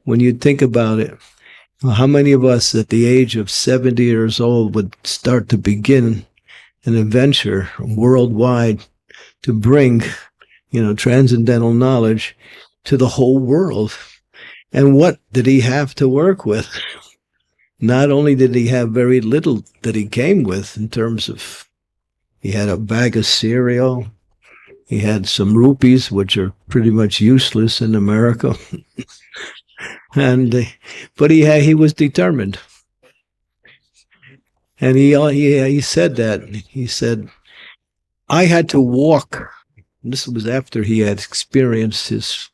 when you think about it, how many of us at the age of 70 years old would start to begin an adventure worldwide to bring, transcendental knowledge to the whole world? And what did he have to work with? Not only did he have very little that he came with in terms of, he had a bag of cereal, he had some rupees, which are pretty much useless in America. But he was determined. And he said that. He said, I had to walk. This was after he had experienced his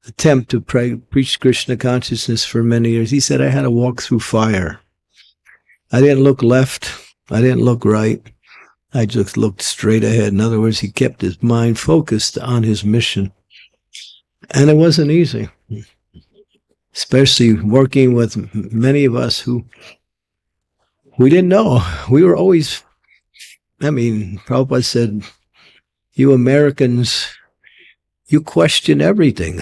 attempt to preach Krishna consciousness for many years. He said, I had to walk through fire. I didn't look left. I didn't look right. I just looked straight ahead. In other words, he kept his mind focused on his mission. And it wasn't easy, especially working with many of us who we didn't know. We were always, Prabhupada said, you Americans, you question everything.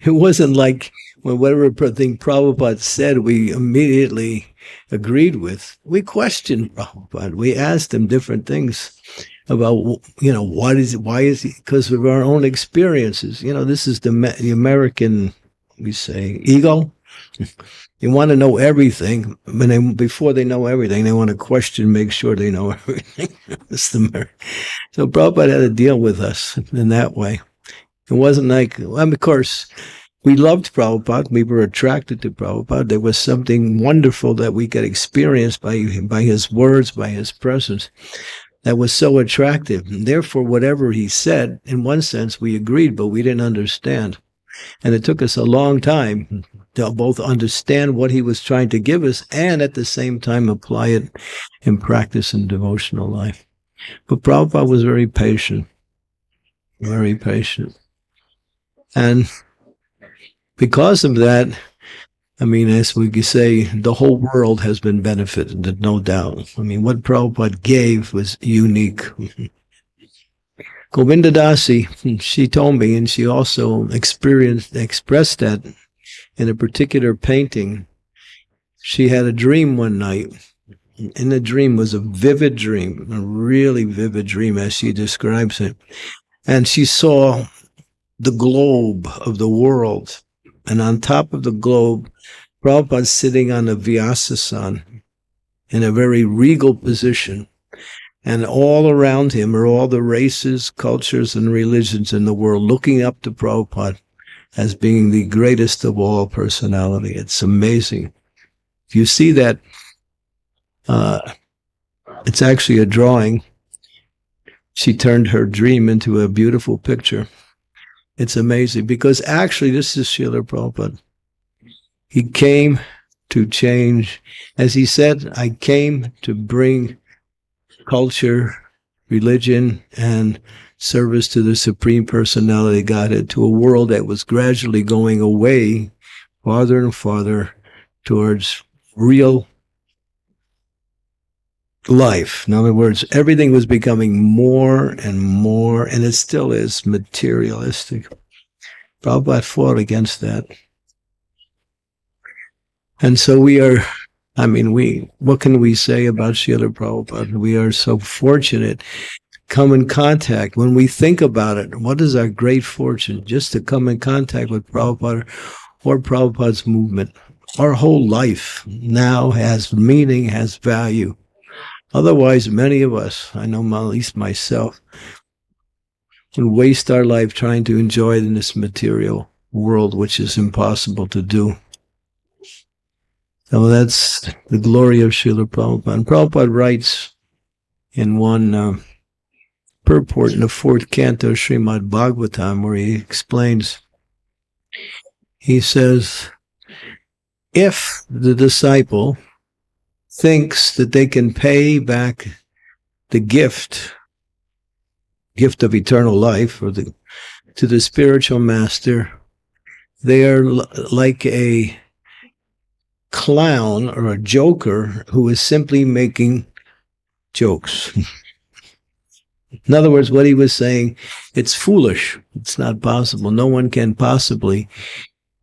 It wasn't like whatever thing Prabhupada said, we immediately agreed with. We questioned Prabhupada. We asked him different things about, why is he, because of our own experiences. This is the American, we say, ego. You want to know everything, but before they know everything, they want to question, make sure they know everything. So Prabhupada had to deal with us in that way. It wasn't like, of course, we loved Prabhupada. We were attracted to Prabhupada. There was something wonderful that we could experience by his words, by his presence, that was so attractive. And therefore, whatever he said, in one sense, we agreed, but we didn't understand. And it took us a long time to both understand what he was trying to give us and at the same time apply it in practice in devotional life. But Prabhupada was very patient, very patient. And because of that, as we could say, the whole world has been benefited, no doubt. What Prabhupada gave was unique. Govinda Dasi, she told me, and she also expressed that in a particular painting. She had a dream one night, and the dream was a vivid dream, a really vivid dream as she describes it. And she saw the globe of the world, and on top of the globe, Prabhupada sitting on a Vyasasana in a very regal position. And all around him are all the races, cultures, and religions in the world looking up to Prabhupada as being the greatest of all personality. It's amazing. If you see that, it's actually a drawing. She turned her dream into a beautiful picture. It's amazing because actually this is Srila Prabhupada. He came to change. As he said, I came to bring culture, religion, and service to the Supreme Personality Godhead to a world that was gradually going away farther and farther towards real life. In other words, everything was becoming more and more, and it still is, materialistic. Prabhupada fought against that. And so we are, what can we say about Srila Prabhupada? We are so fortunate to come in contact. When we think about it, what is our great fortune? Just to come in contact with Prabhupada or Prabhupada's movement. our whole life now has meaning, has value. Otherwise, many of us, I know at least myself, can waste our life trying to enjoy in this material world, which is impossible to do. So that's the glory of Srila Prabhupada. And Prabhupada writes in one purport in the 4th canto of Srimad Bhagavatam, where he explains, he says, if the disciple thinks that they can pay back the gift of eternal life to the spiritual master, they are like a clown or a joker who is simply making jokes. In other words, what he was saying, it's foolish. It's not possible. No one can possibly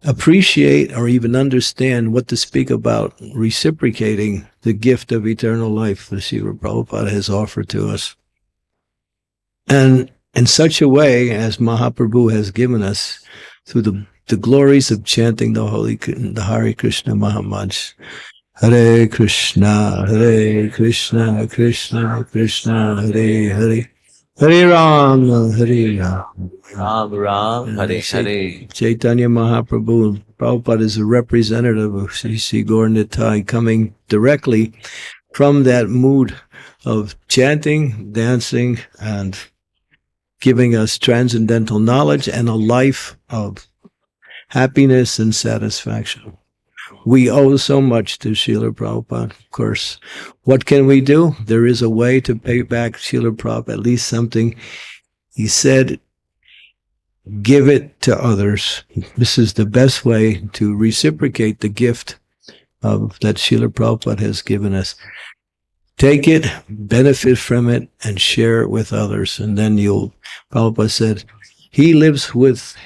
appreciate or even understand what to speak about reciprocating the gift of eternal life that Srila Prabhupada has offered to us. And in such a way as Mahaprabhu has given us through the glories of chanting the Hare Krishna Mahamaj. Hare Krishna, Krishna Krishna, Hare Hare. Hare Ram, Hare Ram. Ram Ram, Hare Hare. Chaitanya Mahaprabhu, Prabhupada is a representative of Sri Gaur Nitai, coming directly from that mood of chanting, dancing, and giving us transcendental knowledge and a life of happiness and satisfaction. We owe so much to Srila Prabhupada, of course. What can we do? There is a way to pay back Srila Prabhupada, at least something. He said, give it to others. This is the best way to reciprocate the gift that Srila Prabhupada has given us. Take it, benefit from it, and share it with others. And then Prabhupada said, he lives with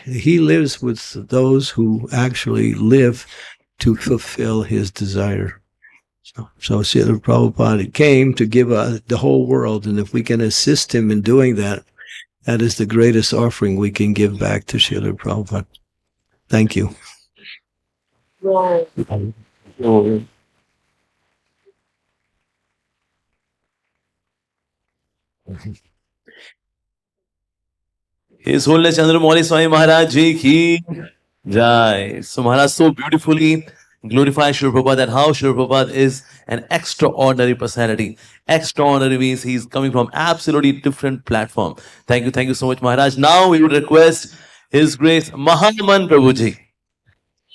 those who actually live to fulfill his desire. So Srila Prabhupada came to give us the whole world, and if we can assist him in doing that, that is the greatest offering we can give back to Srila Prabhupada. Thank you. His Holiness Chandramauli Swami Maharaj Ji ki Jai. So Maharaj so beautifully glorifies Srila Prabhupada, and how Srila Prabhupada is an extraordinary personality. Extraordinary means he's coming from absolutely different platform. Thank you so much, Maharaj. Now we would request His Grace Mahaman Prabhuji.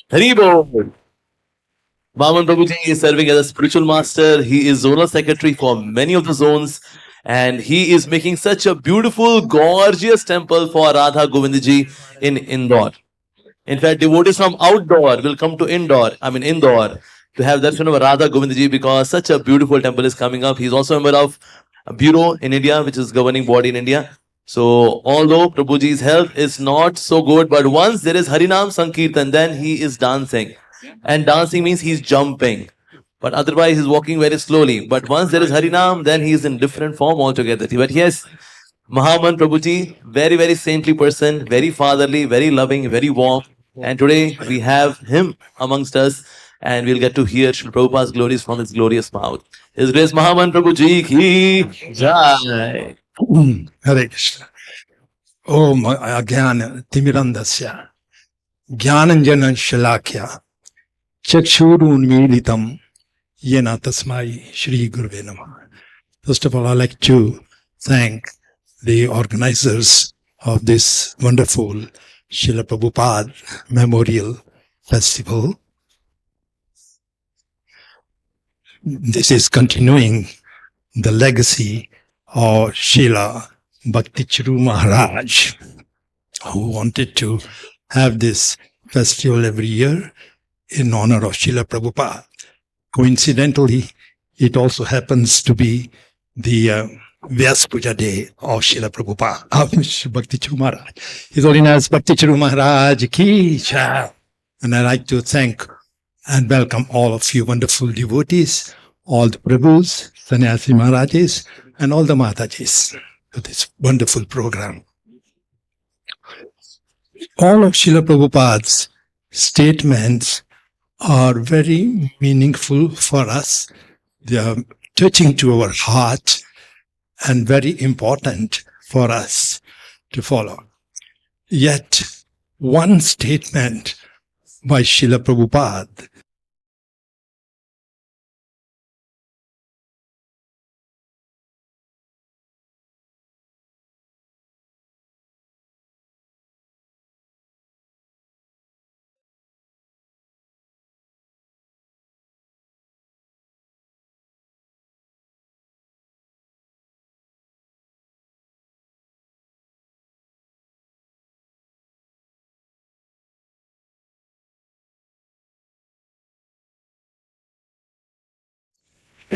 Hari Bol. Mahaman Prabhuji is serving as a spiritual master. He is zonal secretary for many of the zones. And he is making such a beautiful, gorgeous temple for Radha Govindji in Indore. In fact, devotees from outdoor will come to Indore, to have darshan of Radha Govindji, because such a beautiful temple is coming up. He is also a member of a bureau in India, which is governing body in India. So, although Prabhuji's health is not so good, but once there is Harinam Sankirtan, then he is dancing. And dancing means he is jumping. But otherwise, he's walking very slowly. But once there is Harinam, then he is in different form altogether. But yes, Mahaman Prabhuji, very, very saintly person, very fatherly, very loving, very warm. And today we have him amongst us, and we'll get to hear Srila Prabhupada's glories from his glorious mouth. His Grace Mahaman Prabhuji ki Jai. Hare Krishna. Om Agyan Timirandasya Jnananjana Shalakya Chakshurun Militam Yena Tasmai Shri Guruve Namah. First of all, I'd like to thank the organizers of this wonderful Srila Prabhupada Memorial Festival. This is continuing the legacy of Srila Bhakti Charu Maharaj, who wanted to have this festival every year in honor of Srila Prabhupada. Coincidentally, it also happens to be the Vyas Puja Day of Srila Prabhupada, of Bhakti Charu Maharaj. His Holiness Bhakti Charu Maharaj ki Jai. And I'd like to thank and welcome all of you wonderful devotees, all the Prabhus, Sannyasi Maharajas, and all the Matajis to this wonderful program. All of Srila Prabhupada's statements are very meaningful for us. They are touching to our heart and very important for us to follow. Yet, one statement by Srila Prabhupada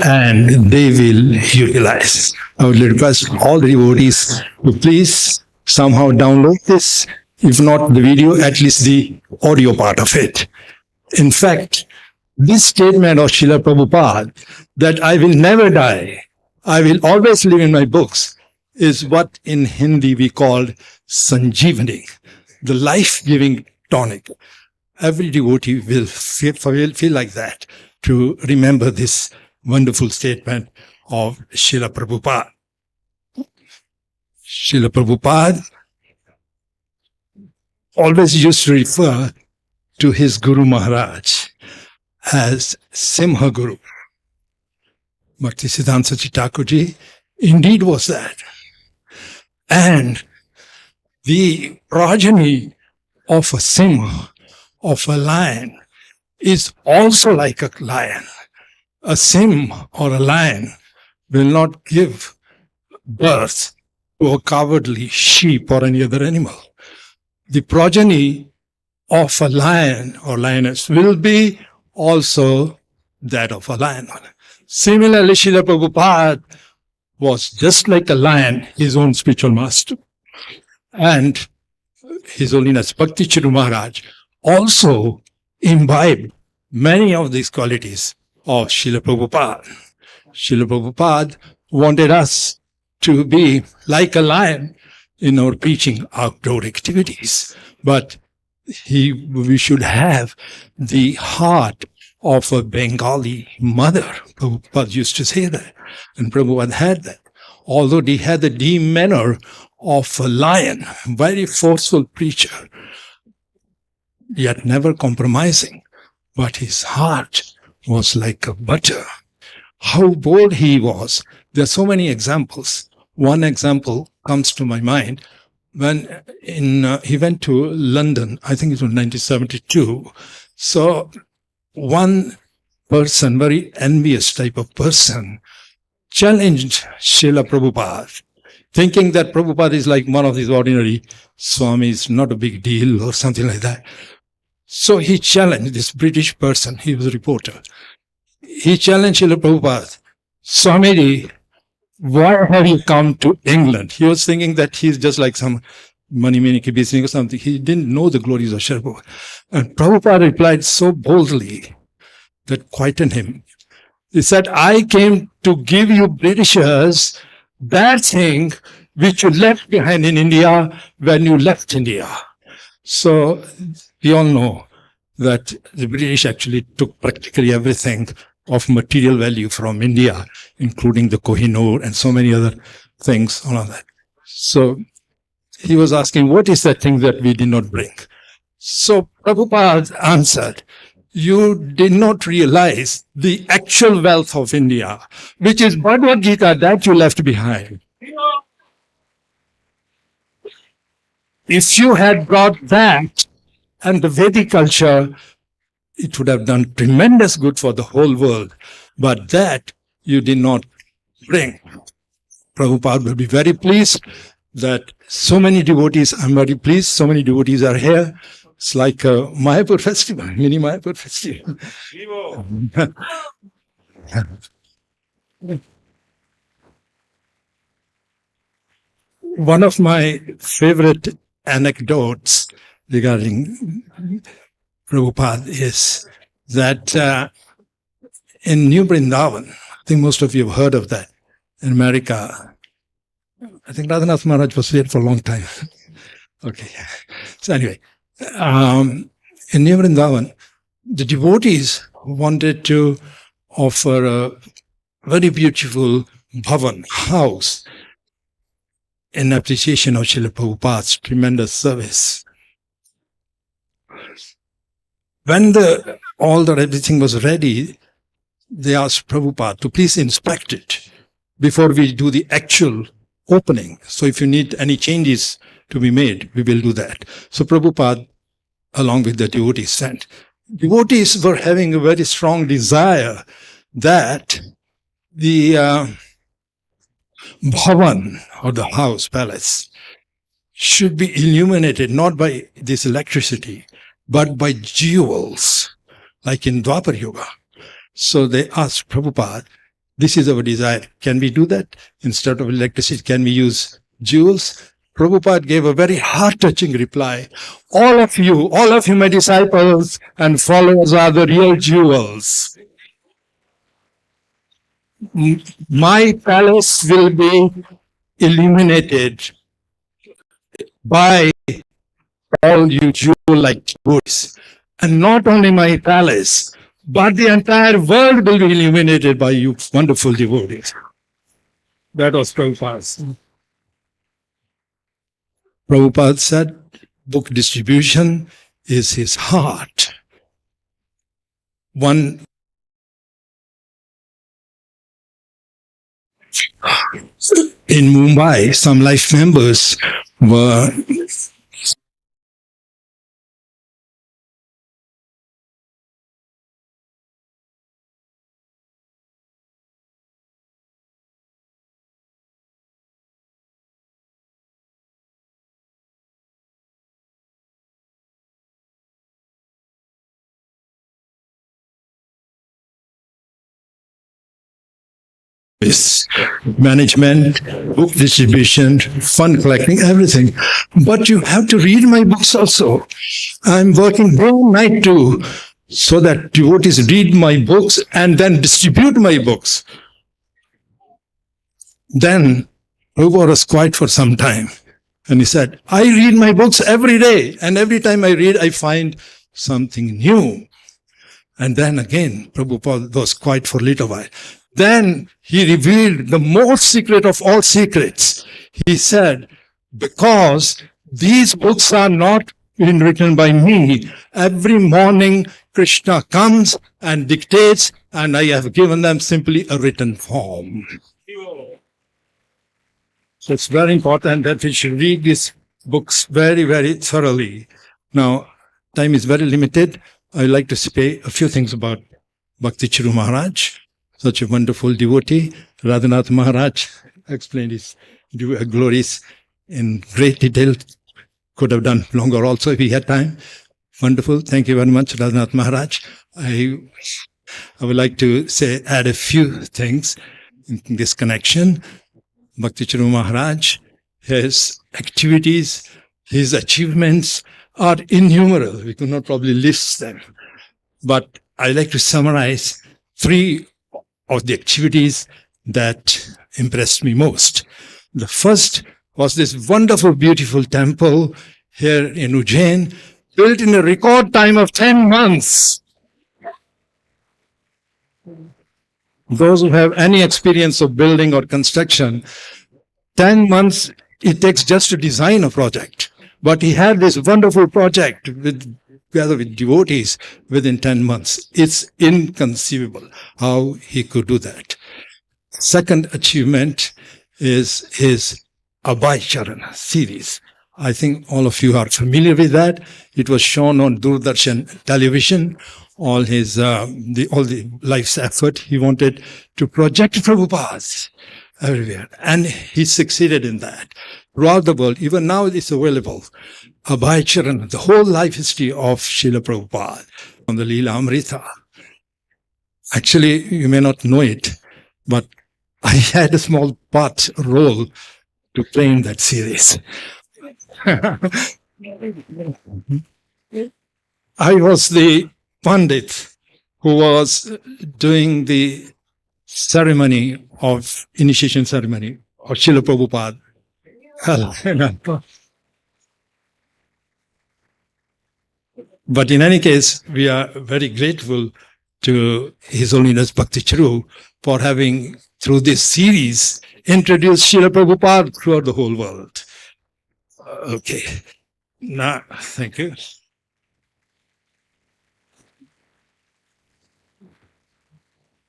and they will utilize. I would request all the devotees to please somehow download this, if not the video, at least the audio part of it. In fact, this statement of Srila Prabhupada, that I will never die, I will always live in my books, is what in Hindi we call Sanjeevani, the life-giving tonic. Every devotee will feel like that to remember this wonderful statement of Srila Prabhupada. Srila Prabhupada always used to refer to his Guru Maharaj as Simha Guru. Bhakti Siddhanta Thakur indeed was that. And the progeny of a Simha, of a lion, is also like a lion. A Simha or a lion will not give birth to a cowardly sheep or any other animal. The progeny of a lion or lioness will be also that of a lion. Similarly, Srila Prabhupada was just like a lion, his own spiritual master. And His Holiness Bhakti Charu Maharaj also imbibed many of these qualities of Srila Prabhupada. Srila Prabhupada wanted us to be like a lion in our preaching outdoor activities, but we should have the heart of a Bengali mother. Prabhupada used to say that, and Prabhupada had that. Although he had the demeanor of a lion, very forceful preacher, yet never compromising, but his heart was like a butter. How bold he was. There are so many examples. One example comes to my mind when he went to London, I think it was 1972. So one person, very envious type of person, challenged Srila Prabhupada, thinking that Prabhupada is like one of these ordinary Swamis, not a big deal or something like that. So he challenged this British person, he was a reporter. He challenged Srila Prabhupada, Swamiji, why have you come to England? He was thinking that he's just like some money-making business or something. He didn't know the glories of Srila Prabhupada. And Prabhupada replied so boldly that quietened him. He said, I came to give you Britishers that thing which you left behind in India when you left India. So we all know that the British actually took practically everything of material value from India, including the Kohinoor and so many other things, all of that. So he was asking, what is that thing that we did not bring? So Prabhupada answered, you did not realize the actual wealth of India, which is Bhagavad Gita that you left behind. If you had brought that and the Vedic culture, it would have done tremendous good for the whole world. But that you did not bring. Prabhupada will be very pleased that so many devotees, I'm very pleased, so many devotees are here. It's like a Mayapur festival, mini Mayapur festival. One of my favorite anecdotes regarding Prabhupada is that in New Vrindavan, I think most of you have heard of that, in America. I think Radhanath Maharaj was there for a long time. Okay. So anyway, in New Vrindavan, the devotees wanted to offer a very beautiful bhavan, house, in appreciation of Srila Prabhupada's tremendous service. When everything was ready, they asked Prabhupada to please inspect it before we do the actual opening. So if you need any changes to be made, we will do that. So Prabhupada, along with the devotees, sent. Devotees were having a very strong desire that the bhavan, or the house, palace, should be illuminated not by this electricity, but by jewels, like in Dwapar Yuga. So they asked Prabhupada, this is our desire. Can we do that? Instead of electricity, can we use jewels? Prabhupada gave a very heart-touching reply. All of you, my disciples and followers, are the real jewels. My palace will be illuminated by all you jewel-like devotees. And not only my palace, but the entire world will be illuminated by you wonderful devotees. That was Prabhupada's. Prabhupada said, book distribution is his heart. In Mumbai, some life members were management, book distribution, fund collecting, everything. But you have to read my books also. I'm working day and night too, so that devotees read my books and then distribute my books. Then Prabhupada was quiet for some time. And he said, I read my books every day. And every time I read, I find something new. And then again, Prabhupada was quiet for a little while. Then he revealed the most secret of all secrets. He said, because these books are not been written by me, every morning Krishna comes and dictates, and I have given them simply a written form. So it's very important that we should read these books very, very thoroughly. Now, time is very limited. I'd like to say a few things about Bhakti Charu Maharaj. Such a wonderful devotee. Radhanath Maharaj explained his glories in great detail. Could have done longer also if he had time. Wonderful. Thank you very much, Radhanath Maharaj. I would like to add a few things in this connection. Bhakti Charu Maharaj, his activities, his achievements are innumerable. We could not probably list them. But I'd like to summarize 3 of the activities that impressed me most. The first was this wonderful, beautiful temple here in Ujjain, built in a record time of 10 months. Those who have any experience of building or construction, 10 months it takes just to design a project. But he had this wonderful project together with devotees within 10 months. It's inconceivable how he could do that. Second achievement is his Abhay Charan series. I think all of you are familiar with that. It was shown on Doordarshan television. All the life's effort, he wanted to project Prabhupada everywhere. And he succeeded in that. Throughout the world, even now it's available. Abhay Charan, the whole life history of Srila Prabhupada on the Leela Amrita. Actually, you may not know it, but I had a small role to play in that series. I was the Pandit who was doing the ceremony of initiation ceremony of Srila Prabhupada. But in any case, we are very grateful to His Holiness Bhakti Charu for having, through this series, introduced Srila Prabhupada throughout the whole world. Okay. Now, thank you.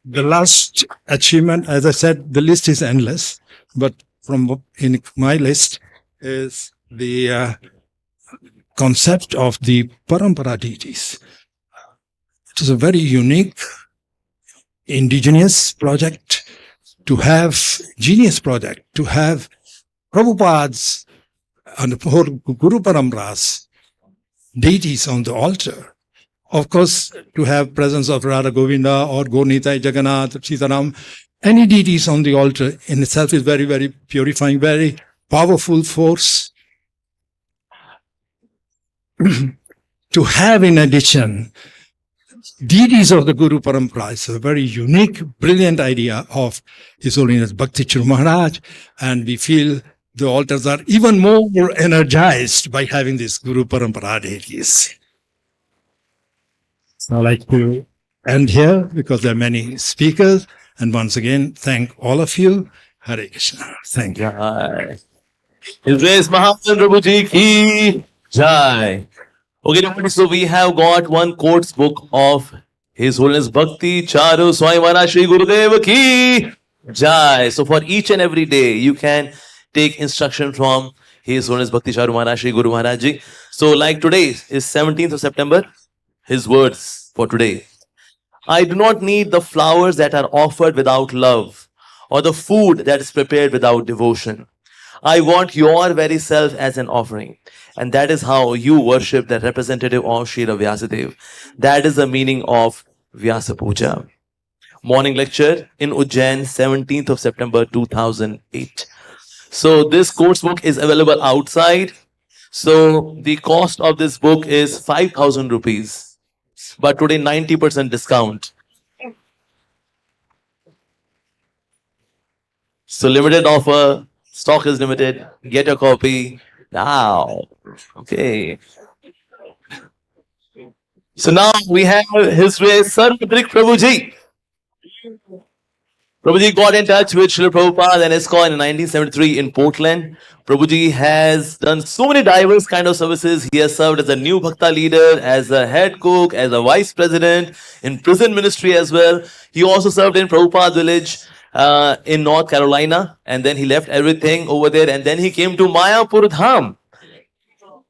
The last achievement, as I said, the list is endless, but in my list is the concept of the Parampara deities. It is a very unique, indigenous project to have, genius project, to have Prabhupada's and the Guru Paramparas, deities on the altar. Of course, to have presence of Radha Govinda or Gaurnitai Jagannath, Sitaram, any deities on the altar in itself is very, very purifying, very powerful force. To have in addition deities of the Guru Parampara is a very unique, brilliant idea of His Holiness Bhakti Charu Maharaj, and we feel the altars are even more energized by having these Guru Parampara deities. So I'd like to end here because there are many speakers, and once again, thank all of you. Hare Krishna. Thank you. Jai. His Grace Mahaprabhu Prabhuji ki Jai. Okay, everybody, so we have got one quotes book of His Holiness Bhakti Charu Swami Maharaj Shri Gurudev ki Jai. So for each and every day, you can take instruction from His Holiness Bhakti Charu Maharaj Shri Guru Maharaj Ji. So like today is 17th of September, his words for today. I do not need the flowers that are offered without love or the food that is prepared without devotion. I want your very self as an offering. And that is how you worship the representative of Srila Vyasadeva. That is the meaning of Vyasa Puja. Morning lecture in Ujjain, 17th of September 2008. So this course book is available outside. So the cost of this book is 5,000 rupees. But today 90% discount. So limited offer, stock is limited. Get your copy now. Okay. So now we have His Grace Srila Prabhuji. Prabhuji got in touch with Srila Prabhupada and ISKCON in 1973 in Portland. Prabhuji has done so many diverse kind of services. He has served as a new Bhakta leader, as a head cook, as a vice president, in prison ministry as well. He also served in Prabhupada village in North Carolina, and then he left everything over there, and then he came to Mayapur Dham.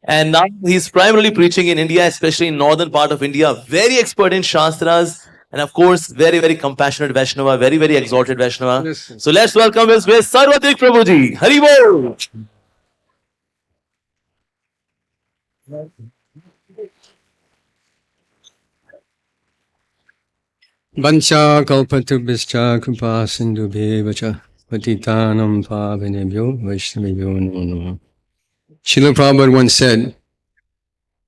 And now he's primarily preaching in India, especially in northern part of India. Very expert in Shastras. And of course, very, very compassionate Vaishnava, very, very exalted Vaishnava. So let's welcome His Grace Sarvatik Prabhuji. Hari Bol! Vancha kalpatubhischa kripa sindhu bhevacha patitanam pavanebhyo vaishnavibhyo namo namo. Srila Prabhupada once said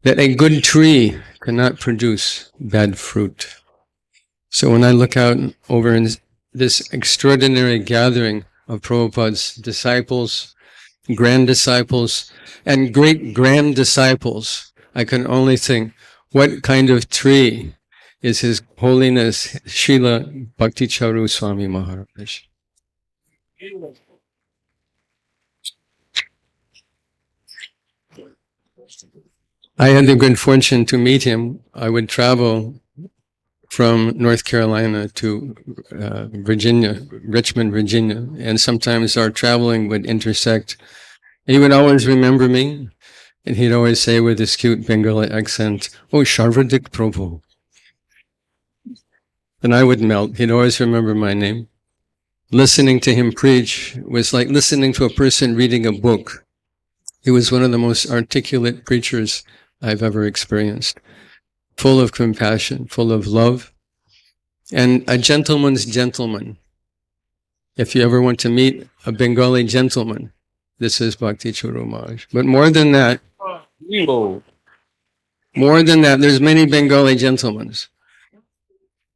that a good tree cannot produce bad fruit. So when I look out over in this extraordinary gathering of Prabhupada's disciples, grand disciples, and great grand disciples, I can only think, what kind of tree is His Holiness Srila Bhakti Charu Swami Maharaj? I had the good fortune to meet him. I would travel from North Carolina to Virginia, Richmond, Virginia, and sometimes our traveling would intersect. He would always remember me, and he'd always say with his cute Bengali accent, "Oh, Sharvadik Prabhu." And I would melt. He'd always remember my name. Listening to him preach was like listening to a person reading a book. He was one of the most articulate preachers I've ever experienced. Full of compassion, full of love, and a gentleman's gentleman. If you ever want to meet a Bengali gentleman, this is Bhakti Charu Maharaj. But more than that, there's many Bengali gentlemen.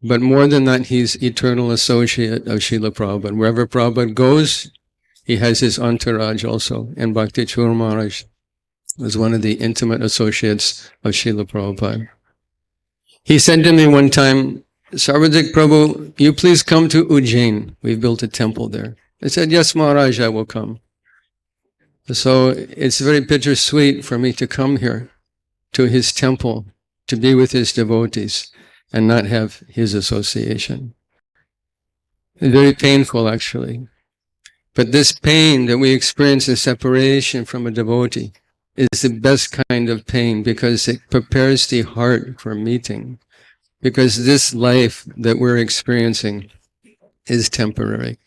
But more than that, he's eternal associate of Srila Prabhupada. Wherever Prabhupada goes, he has his entourage also. And Bhakti Charu Maharaj was one of the intimate associates of Srila Prabhupada. He said to me one time, Sarvajik Prabhu, you please come to Ujjain. We've built a temple there. I said, yes, Maharaj, I will come. So it's very bittersweet for me to come here to his temple, to be with his devotees, and not have his association. It's very painful, actually. But this pain that we experience in separation from a devotee is the best kind of pain because it prepares the heart for meeting. Because this life that we're experiencing is temporary.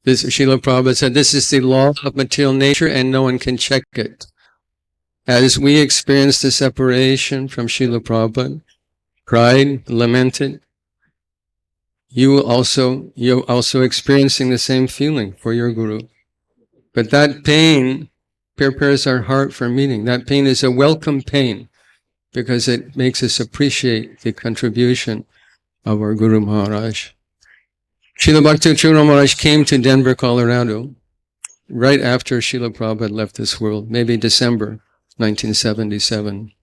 This, Srila Prabhupada said, this is the law of material nature and no one can check it. As we experience the separation from Srila Prabhupada, cried, lamented, you're also experiencing the same feeling for your Guru. But that pain prepares our heart for meeting. That pain is a welcome pain because it makes us appreciate the contribution of our Guru Maharaj. Srila Bhakti Charu Maharaj came to Denver, Colorado, right after Srila Prabhupada left this world, maybe December 1977.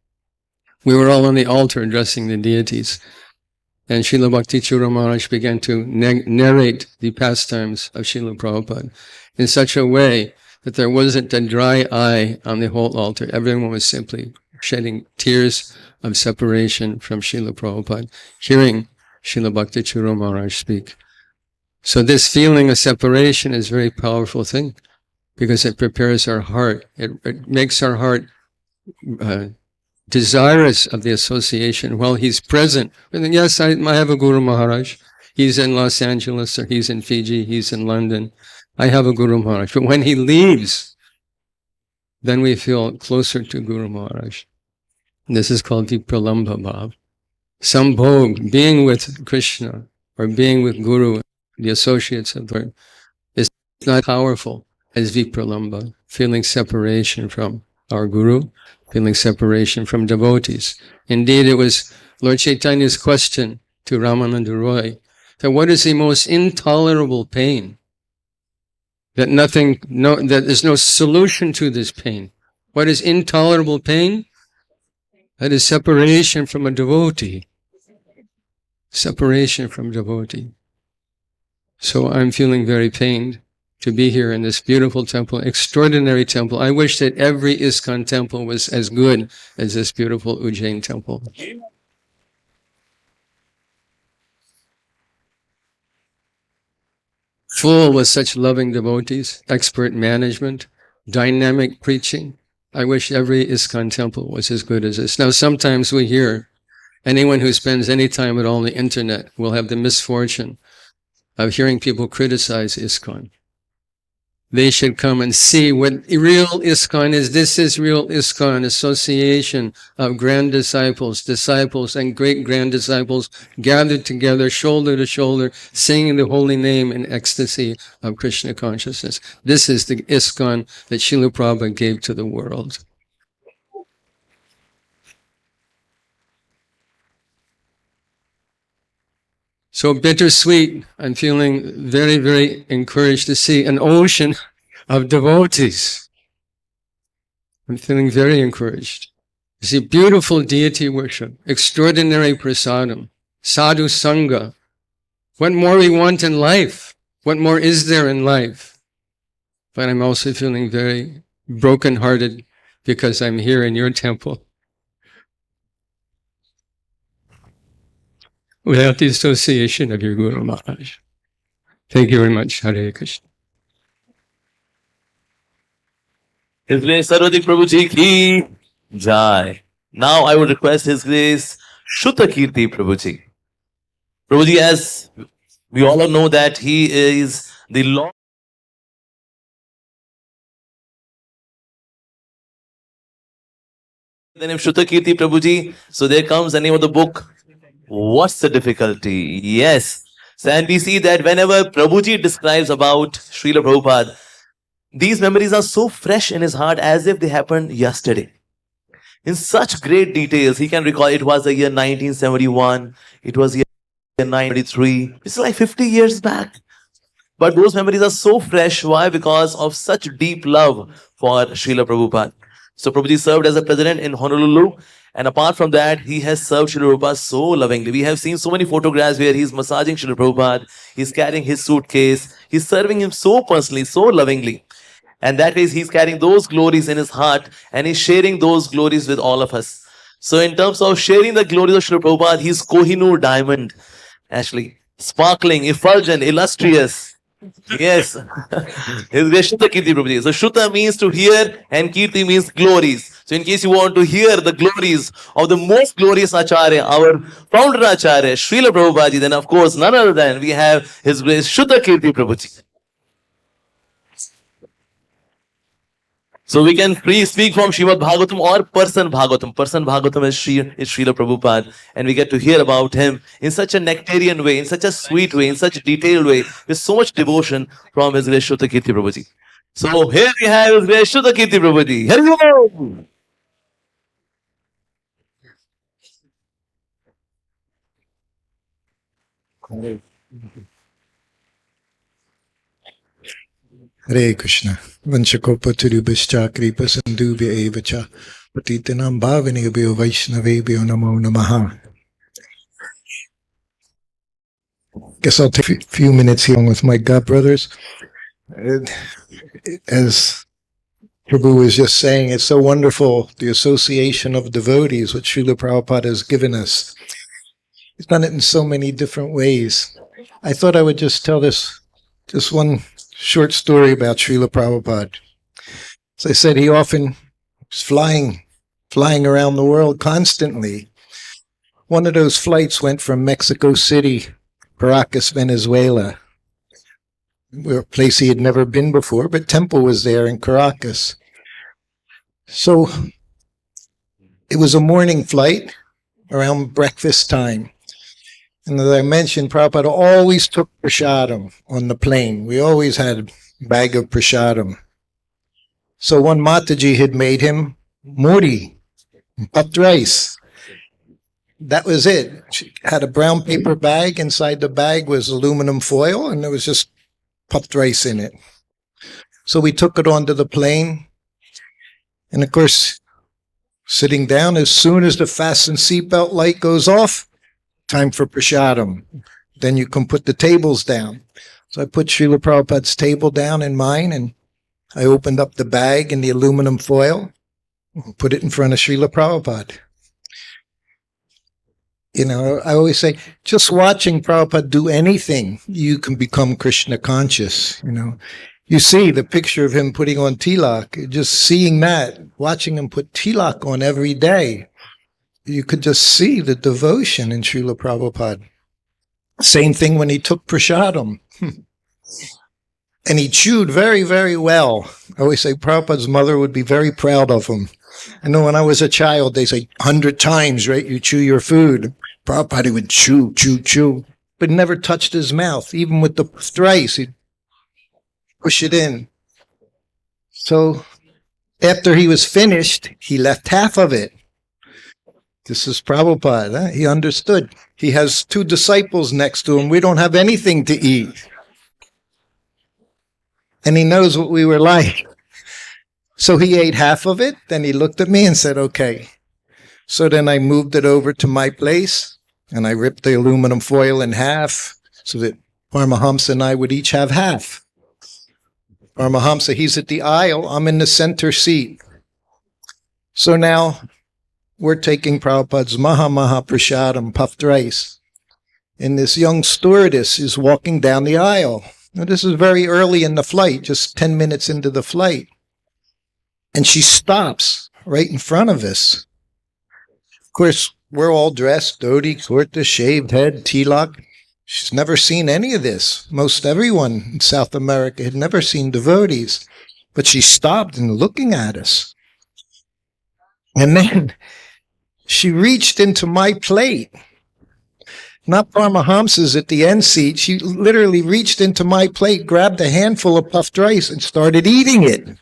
We were all on the altar addressing the deities, and Srila Bhakti Charu Maharaj began to narrate the pastimes of Srila Prabhupada in such a way that there wasn't a dry eye on the whole altar. Everyone was simply shedding tears of separation from Srila Prabhupada, hearing Srila Bhakti Charu Maharaj speak. So this feeling of separation is a very powerful thing because it prepares our heart. It makes our heart desirous of the association while he's present. And then, yes, I have a Guru Maharaj. He's in Los Angeles or he's in Fiji, he's in London. I have a Guru Maharaj. But when he leaves, then we feel closer to Guru Maharaj. This is called Vipralambha Bhav. Sambhog, being with Krishna or being with Guru, the associates of the Lord, is not powerful as Vipralambha, feeling separation from our Guru, feeling separation from devotees. Indeed, it was Lord Chaitanya's question to Ramananda Roy, that what is the most intolerable pain? That there's no solution to this pain. What is intolerable pain? That is separation from a devotee. Separation from devotee. So I'm feeling very pained to be here in this beautiful temple, extraordinary temple. I wish that every ISKCON temple was as good as this beautiful Ujjain temple. Full with such loving devotees, expert management, dynamic preaching. I wish every ISKCON temple was as good as this. Now, sometimes we hear anyone who spends any time at all on the internet will have the misfortune of hearing people criticize ISKCON. They should come and see what real ISKCON is. This is real ISKCON, association of grand disciples, disciples and great grand disciples gathered together, shoulder to shoulder, singing the holy name in ecstasy of Krishna consciousness. This is the ISKCON that Srila Prabhupada gave to the world. So bittersweet, I'm feeling very, very encouraged to see an ocean of devotees. I'm feeling very encouraged. You see beautiful deity worship, extraordinary prasadam, sadhu sangha. What more we want in life? What more is there in life? But I'm also feeling very brokenhearted because I'm here in your temple. Without the association of your Guru Maharaj. Thank you very much. Hare Krishna. His Grace Sarvajik Prabhuji ki jai. Now I would request His Grace Shuddha Kirti Prabhuji. Prabhuji, as we all know that he is the Lord. The name Shuddha Kirti Prabhuji. So there comes the name of the book. What's the difficulty? Yes. So, and we see that whenever Prabhuji describes about Srila Prabhupada, these memories are so fresh in his heart as if they happened yesterday. In such great details, he can recall it was the year 1971, it was the year 1993. It's like 50 years back. But those memories are so fresh. Why? Because of such deep love for Srila Prabhupada. So Prabhuji served as a president in Honolulu. And apart from that, he has served Srila Prabhupada so lovingly. We have seen so many photographs where he's massaging Srila Prabhupada, he's carrying his suitcase, he's serving him so personally, so lovingly. And that is, he's carrying those glories in his heart and he's sharing those glories with all of us. So in terms of sharing the glories of Srila Prabhupada, he's Kohinoor diamond, actually. Sparkling, effulgent, illustrious. Yes. His Shuddha Kirti Prabhuji. So Shuddha means to hear and Kirti means glories. So in case you want to hear the glories of the most glorious Acharya, our founder Acharya, Srila Prabhupada, then of course none other than we have His Grace Shuddha Kirti Prabhuji. So we can free speak from Srimad Bhagavatam or Person Bhagavatam. Person Bhagavatam is Srila Prabhupada. And we get to hear about him in such a nectarian way, in such a sweet way, in such a detailed way, with so much devotion from His Grace Shuddha Kirti Prabhuji. So here we have His Grace Shuddha Kirti Prabhuji. Hari Hare Krishna. Vanchakopaturubhascha Kripa Sindhubhya evacha Patitanam bhavanebhyo Vaishnavebhyo namo namaha. Guess I'll take a few minutes here with my God brothers. As Prabhu was just saying, it's so wonderful, the association of devotees, which Srila Prabhupada has given us. He's done it in so many different ways. I thought I would just tell this, just one short story about Srila Prabhupada. As I said, he often was flying around the world constantly. One of those flights went from Mexico City, Caracas, Venezuela, a place he had never been before, but temple was there in Caracas. So it was a morning flight around breakfast time. And as I mentioned, Prabhupada always took prasadam on the plane. We always had a bag of prasadam. So one Mataji had made him muri, puffed rice. That was it. She had a brown paper bag. Inside the bag was aluminum foil, and there was just puffed rice in it. So we took it onto the plane. And of course, sitting down, as soon as the fasten seatbelt light goes off, time for prasadam. Then you can put the tables down. So I put Srila Prabhupada's table down and mine, and I opened up the bag and the aluminum foil, put it in front of Srila Prabhupada. You know, I always say, just watching Prabhupada do anything, you can become Krishna conscious, you know. You see the picture of him putting on tilak, just seeing that, watching him put tilak on every day. You could just see the devotion in Srila Prabhupada. Same thing when he took prasadam. And he chewed very, very well. I always say Prabhupada's mother would be very proud of him. I know when I was a child, they say 100 times, right? You chew your food. Prabhupada would chew, chew, chew, but never touched his mouth. Even with the thrice, he'd push it in. So after he was finished, he left half of it. This is Prabhupada. He understood. He has 2 disciples next to him. We don't have anything to eat. And he knows what we were like. So he ate half of it. Then he looked at me and said, okay. So then I moved it over to my place and I ripped the aluminum foil in half so that Paramahamsa and I would each have half. Paramahamsa, he's at the aisle. I'm in the center seat. So now we're taking Prabhupada's Maha Prasadam, puffed rice. And this young stewardess is walking down the aisle. Now, this is very early in the flight, just 10 minutes into the flight. And she stops right in front of us. Of course, we're all dressed, dhoti, kurta, shaved head, tilak. She's never seen any of this. Most everyone in South America had never seen devotees. But she stopped and looking at us. And then she reached into my plate. Not Paramahamsa's at the end seat. She literally reached into my plate, grabbed a handful of puffed rice and started eating it.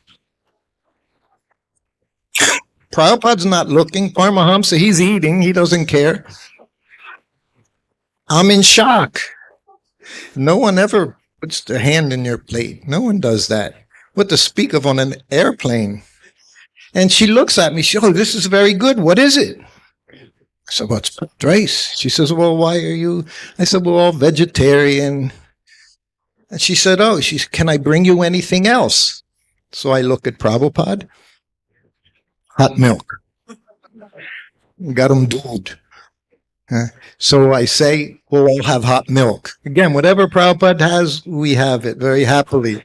Prabhupada's not looking. Paramahamsa, he's eating. He doesn't care. I'm in shock. No one ever puts their hand in your plate. No one does that. What to speak of on an airplane. And she looks at me. She, oh, this is very good. What is it? I said, well, it's cooked rice. She says, well, why are you? I said, we're all vegetarian. And she said, oh, can I bring you anything else? So I look at Prabhupada. Hot milk. Garam doodh. So I say, we'll all have hot milk. Again, whatever Prabhupada has, we have it very happily.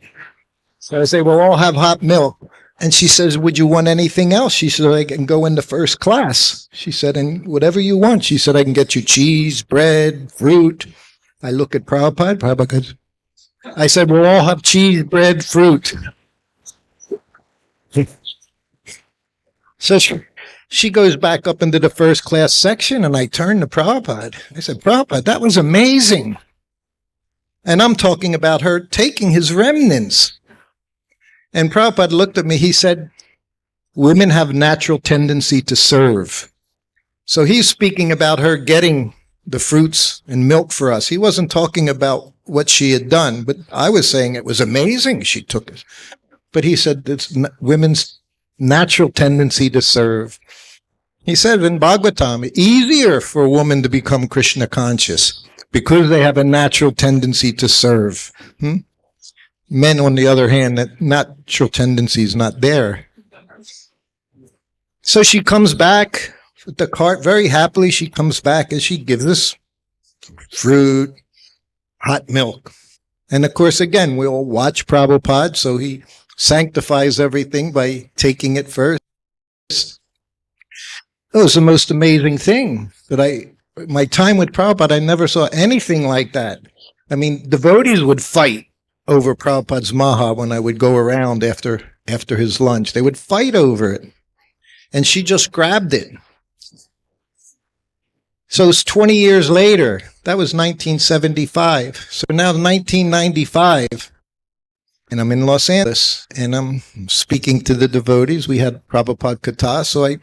So I say, we'll all have hot milk. And she says, would you want anything else? She said, I can go into first class. She said, and whatever you want. She said, I can get you cheese, bread, fruit. I look at Prabhupada. Prabhupada goes, I said, we'll all have cheese, bread, fruit. So she goes back up into the first class section, and I turn to Prabhupada. I said, Prabhupada, that was amazing. And I'm talking about her taking his remnants. And Prabhupada looked at me. He said, women have natural tendency to serve. So he's speaking about her getting the fruits and milk for us. He wasn't talking about what she had done, but I was saying it was amazing she took it. But he said it's women's natural tendency to serve. He said in Bhagavatam, easier for a woman to become Krishna conscious because they have a natural tendency to serve. Men, on the other hand, that natural tendency is not there. So she comes back with the cart very happily. She comes back and she gives us fruit, hot milk. And of course, again, we all watch Prabhupada, so he sanctifies everything by taking it first. It was the most amazing thing that my time with Prabhupada, I never saw anything like that. I mean, devotees would fight over Prabhupada's maha when I would go around after his lunch. They would fight over it. And she just grabbed it. So it's 20 years later. That was 1975. So now 1995. And I'm in Los Angeles. And I'm speaking to the devotees. We had Prabhupada Katha. So I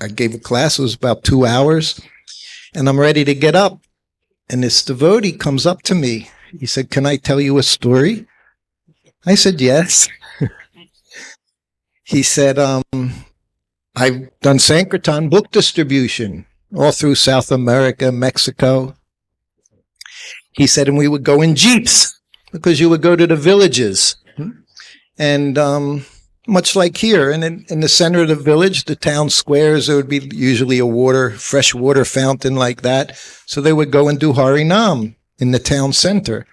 gave a class. It was about 2 hours. And I'm ready to get up. And this devotee comes up to me. He said, can I tell you a story? I said, yes. He said, I've done Sankirtan book distribution all through South America, Mexico. He said, and we would go in jeeps because you would go to the villages. And much like here, and in the center of the village, the town squares, there would be usually a fresh water fountain like that. So they would go and do Harinam in the town center.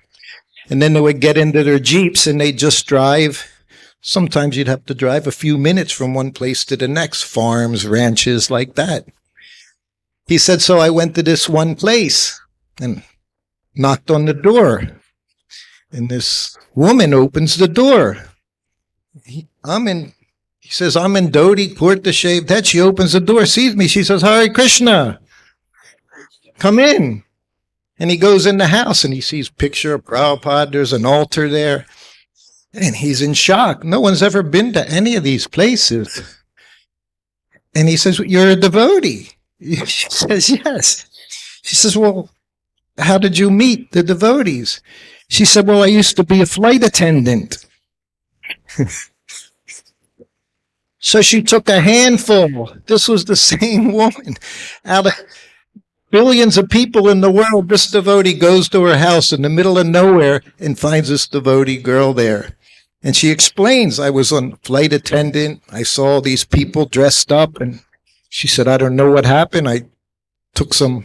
And then they would get into their jeeps and they'd just drive. Sometimes you'd have to drive a few minutes from one place to the next, farms, ranches, like that. He said, so I went to this one place and knocked on the door. And this woman opens the door. He says, I'm in dhoti, kurta, shaved head. She opens the door, sees me. She says, Hare Krishna, come in. And he goes in the house and he sees a picture of Prabhupada. There's an altar there. And he's in shock. No one's ever been to any of these places. And he says, you're a devotee. She says, yes. She says, well, how did you meet the devotees? She said, well, I used to be a flight attendant. So she took a handful. This was the same woman. Out of billions of people in the world, this devotee goes to her house in the middle of nowhere and finds this devotee girl there. And she explains, I was a flight attendant. I saw these people dressed up. And she said, I don't know what happened. I took some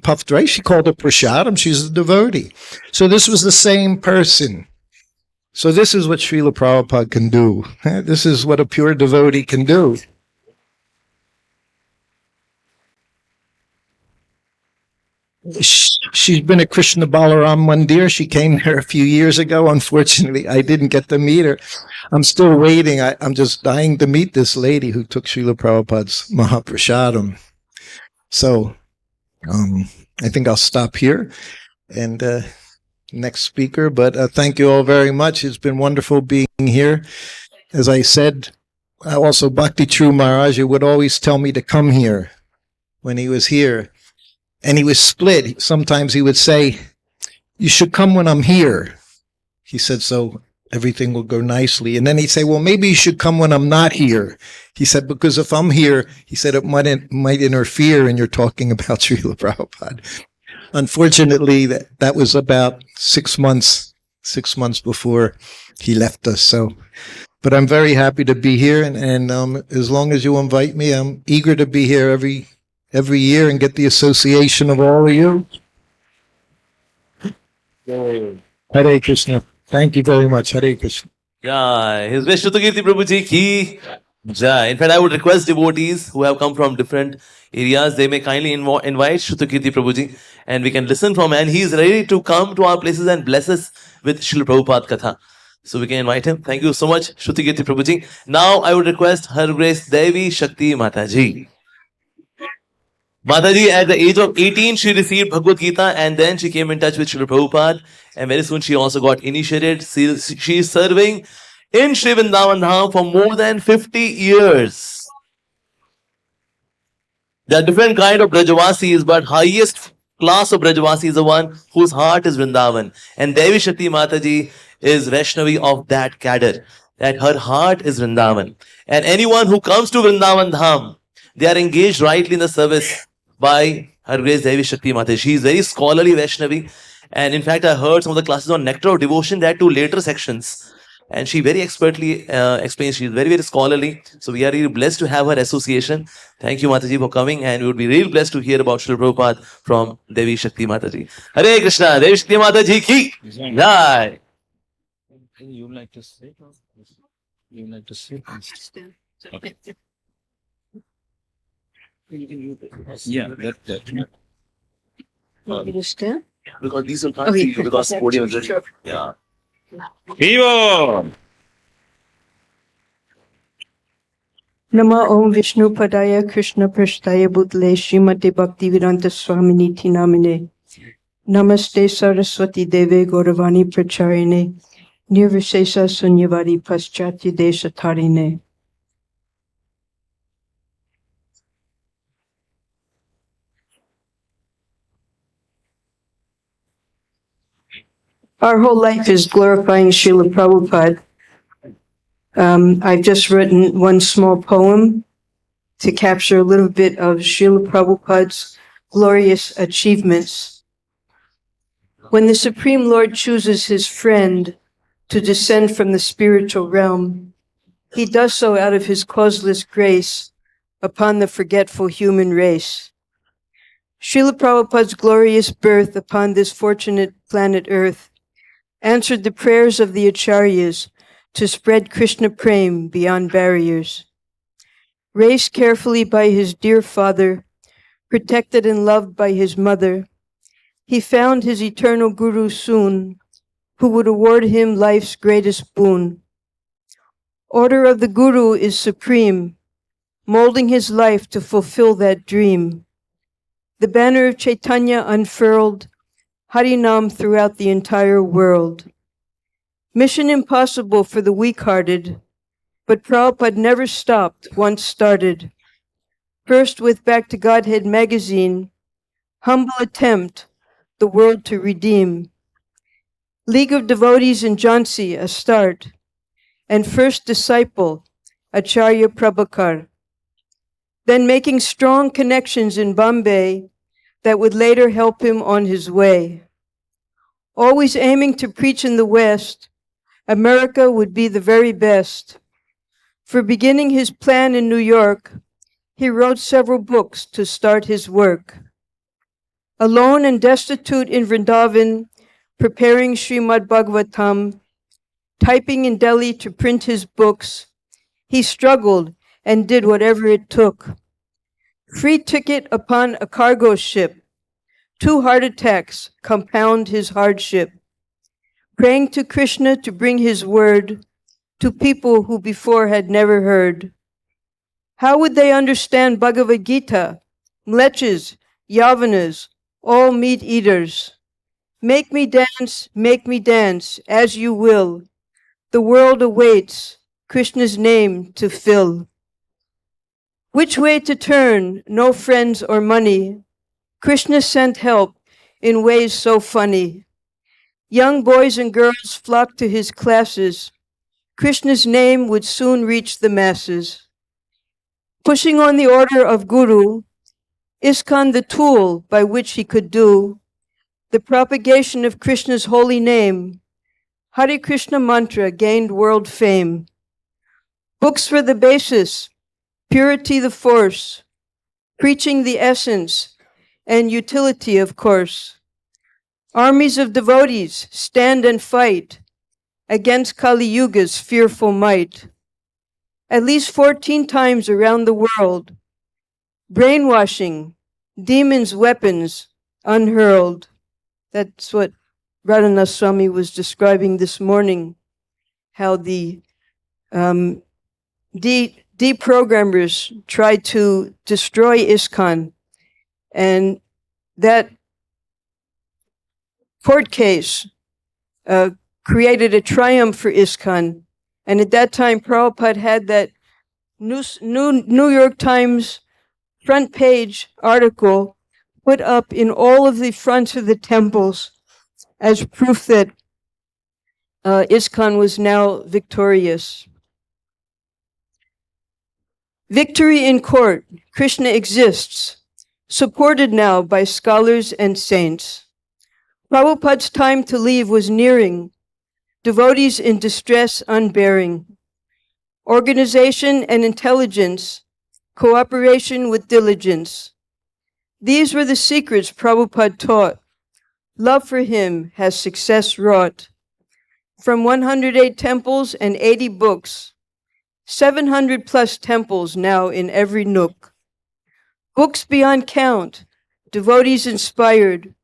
puffed rice. She called it prasadam. She's a devotee. So this was the same person. So this is what Srila Prabhupada can do. This is what a pure devotee can do. She's been at Krishna Balaram Mandir. She came there a few years ago. Unfortunately, I didn't get to meet her. I'm still waiting. I'm just dying to meet this lady who took Srila Prabhupada's Mahaprasadam. So I think I'll stop here and next speaker. But thank you all very much. It's been wonderful being here. As I said, also Bhakti True Maharaja would always tell me to come here when he was here. And he was split. Sometimes he would say, you should come when I'm here. He said, so everything will go nicely. And then he'd say, well, maybe you should come when I'm not here. He said, because if I'm here, he said, it might interfere and you're talking about Srila Prabhupada. Unfortunately, that was about 6 months before he left us. So, but I'm very happy to be here. And as long as you invite me, I'm eager to be here every year and get the association of all of you. Hare Krishna. Thank you very much. Hare Krishna. Jai. His wish Shrutakirti Prabhuji ki Jai. In fact, I would request devotees who have come from different areas, they may kindly invite Shrutakirti Prabhuji and we can listen from him. And he is ready to come to our places and bless us with Srila Prabhupada Katha. So we can invite him. Thank you so much, Shrutakirti Prabhuji. Now I would request Her Grace Devi Shakti Mataji. Mataji, at the age of 18, she received Bhagavad Gita and then she came in touch with Srila Prabhupada and very soon she also got initiated. She is serving in Sri Vrindavan Dham for more than 50 years. There are different kind of Brajavasis, but highest class of Brajavasi is the one whose heart is Vrindavan. And Devi Shakti Mataji is Vaishnavi of that cadre, that her heart is Vrindavan. And anyone who comes to Vrindavan Dham, they are engaged rightly in the service by Her Grace Devi Shakti Mataji. She is very scholarly Vaishnavi. And in fact, I heard some of the classes on Nectar of Devotion, that to later sections. And she very expertly explains. She is very, very scholarly. So we are really blessed to have her association. Thank you, Mataji, for coming. And we would be really blessed to hear about Srila Prabhupada from Devi Shakti Mataji. Hare Krishna, Devi Shakti Mataji ki Jai. You like to say? You like to say? Okay. Yeah, that. Because these will come to you because podium is ready. Yeah. Vivo! Nama Om Vishnu Padaya Krishna Prashtaya Bhutle Srimati Bhakti Vedanta Swami Niti Namine Namaste Saraswati Deve Gauravani Pracharine Nirvishesha Sunyavadi Paschati Desha Tarine. Our whole life is glorifying Srila Prabhupada. I've just written one small poem to capture a little bit of Srila Prabhupada's glorious achievements. When the Supreme Lord chooses his friend to descend from the spiritual realm, he does so out of his causeless grace upon the forgetful human race. Srila Prabhupada's glorious birth upon this fortunate planet Earth answered the prayers of the Acharyas to spread Krishna Prem beyond barriers. Raised carefully by his dear father, protected and loved by his mother, he found his eternal Guru soon, who would award him life's greatest boon. Order of the Guru is supreme, molding his life to fulfill that dream. The banner of Chaitanya unfurled, Harinam throughout the entire world. Mission impossible for the weak-hearted, but Prabhupada never stopped once started. First with Back to Godhead magazine, humble attempt, the world to redeem. League of Devotees in Jhansi, a start, and first disciple, Acharya Prabhakar. Then making strong connections in Bombay that would later help him on his way. Always aiming to preach in the West, America would be the very best. For beginning his plan in New York, he wrote several books to start his work. Alone and destitute in Vrindavan, preparing Srimad Bhagavatam, typing in Delhi to print his books, he struggled and did whatever it took. Free ticket upon a cargo ship, 2 heart attacks compound his hardship. Praying to Krishna to bring his word to people who before had never heard. How would they understand Bhagavad Gita, mleches, yavanas, all meat eaters? Make me dance, as you will. The world awaits Krishna's name to fill. Which way to turn, no friends or money. Krishna sent help in ways so funny. Young boys and girls flocked to his classes. Krishna's name would soon reach the masses. Pushing on the order of Guru, ISKCON the tool by which he could do the propagation of Krishna's holy name, Hare Krishna mantra gained world fame. Books were the basis, purity the force, preaching the essence and utility, of course. Armies of devotees stand and fight against Kali Yuga's fearful might. At least 14 times around the world, brainwashing, demons' weapons unhurled. That's what Radhanath Swami was describing this morning, how the deprogrammers tried to destroy ISKCON, and that court case created a triumph for ISKCON. And at that time, Prabhupada had that New York Times front page article put up in all of the fronts of the temples as proof that ISKCON was now victorious. Victory in court, Krishna exists, supported now by scholars and saints. Prabhupada's time to leave was nearing, devotees in distress unbearing. Organization and intelligence, cooperation with diligence. These were the secrets Prabhupada taught. Love for him has success wrought. From 108 temples and 80 books, 700 plus temples now in every nook. Books beyond count, devotees inspired,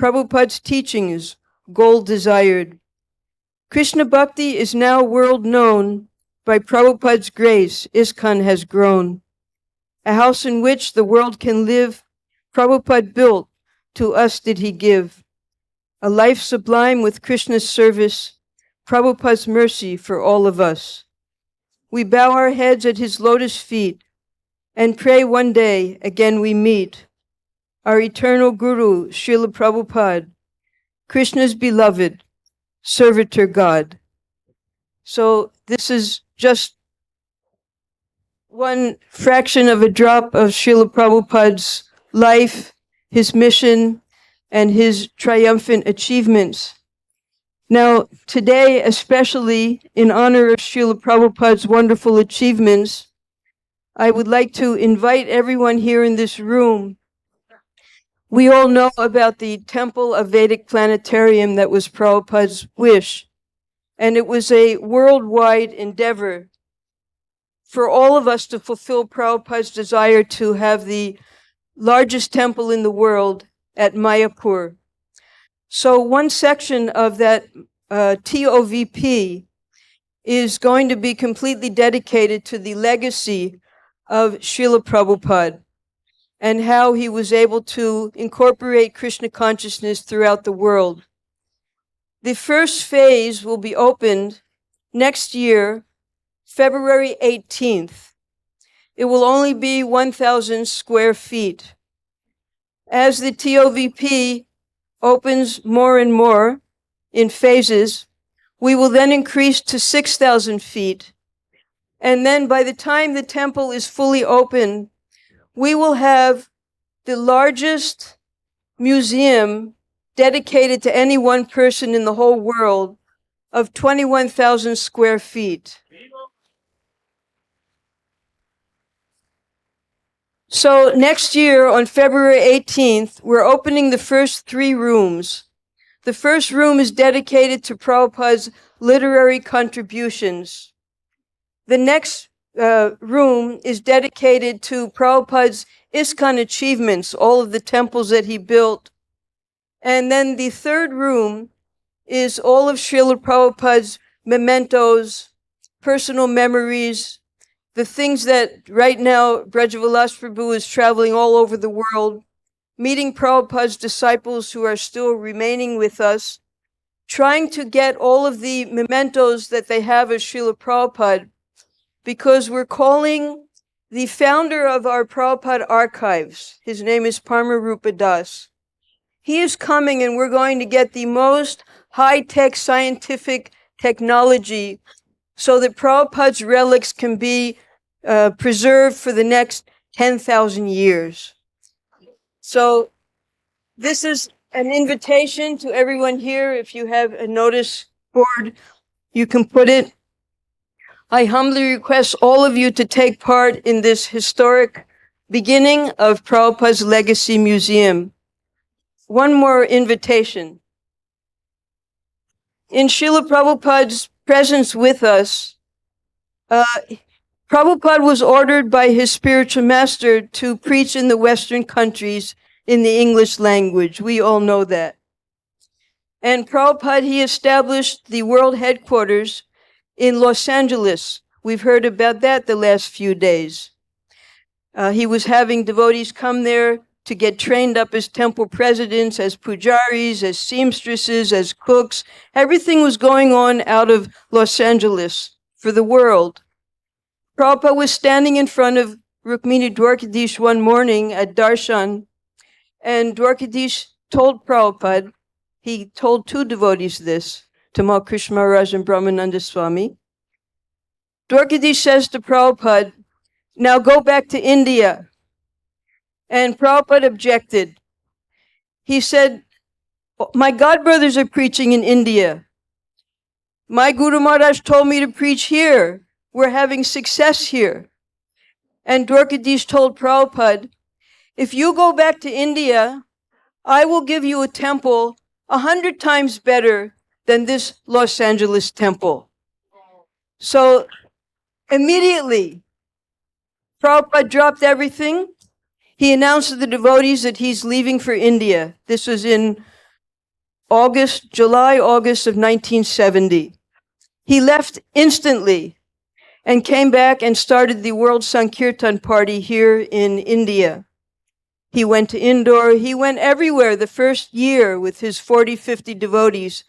Prabhupada's teachings, gold desired. Krishna Bhakti is now world known. By Prabhupada's grace, ISKCON has grown. A house in which the world can live, Prabhupada built, to us did he give. A life sublime with Krishna's service, Prabhupada's mercy for all of us. We bow our heads at his lotus feet and pray one day again we meet our eternal Guru, Srila Prabhupada, Krishna's beloved, servitor God. So this is just one fraction of a drop of Srila Prabhupada's life, his mission, and his triumphant achievements. Now, today, especially in honor of Srila Prabhupada's wonderful achievements, I would like to invite everyone here in this room. We all know about the Temple of Vedic Planetarium that was Prabhupada's wish, and it was a worldwide endeavor for all of us to fulfill Prabhupada's desire to have the largest temple in the world at Mayapur. So one section of that TOVP is going to be completely dedicated to the legacy of Srila Prabhupada and how he was able to incorporate Krishna consciousness throughout the world. The first phase will be opened next year, February 18th. It will only be 1,000 square feet. As the TOVP opens more and more in phases, we will then increase to 6,000 feet. And then by the time the temple is fully open, we will have the largest museum dedicated to any one person in the whole world of 21,000 square feet. So next year on February 18th, we're opening the first 3 rooms. The first room is dedicated to Prabhupada's literary contributions. The next room is dedicated to Prabhupada's ISKCON achievements, all of the temples that he built. And then the third room is all of Srila Prabhupada's mementos, personal memories, the things that right now Brajavilas Prabhu is traveling all over the world, meeting Prabhupada's disciples who are still remaining with us, trying to get all of the mementos that they have of Srila Prabhupada, because we're calling the founder of our Prabhupada archives, his name is Parma Rupa Das. He is coming and we're going to get the most high-tech scientific technology so that Prabhupada's relics can be preserved for the next 10,000 years. So this is an invitation to everyone here. If you have a notice board, you can put it. I humbly request all of you to take part in this historic beginning of Prabhupada's Legacy Museum. One more invitation. In Srila Prabhupada's presence with us, Prabhupada was ordered by his spiritual master to preach in the Western countries in the English language. We all know that. And Prabhupada, he established the world headquarters in Los Angeles. We've heard about that the last few days. He was having devotees come there to get trained up as temple presidents, as pujaris, as seamstresses, as cooks. Everything was going on out of Los Angeles for the world. Prabhupada was standing in front of Rukmini Dwarkadish one morning at Darshan, and Dwarkadish told Prabhupada, he told two devotees this, Tamal Krishna Maharaj and Brahmananda Swami. Dwarkadish says to Prabhupada, now go back to India. And Prabhupada objected. He said, my godbrothers are preaching in India. My Guru Maharaj told me to preach here. We're having success here. And Dwarkadish told Prabhupada, if you go back to India, I will give you a temple 100 times better than this Los Angeles temple. So immediately, Prabhupada dropped everything. He announced to the devotees that he's leaving for India. This was in July, August of 1970. He left instantly and came back and started the World Sankirtan Party here in India. He went to Indore. He went everywhere the first year with his 40, 50 devotees.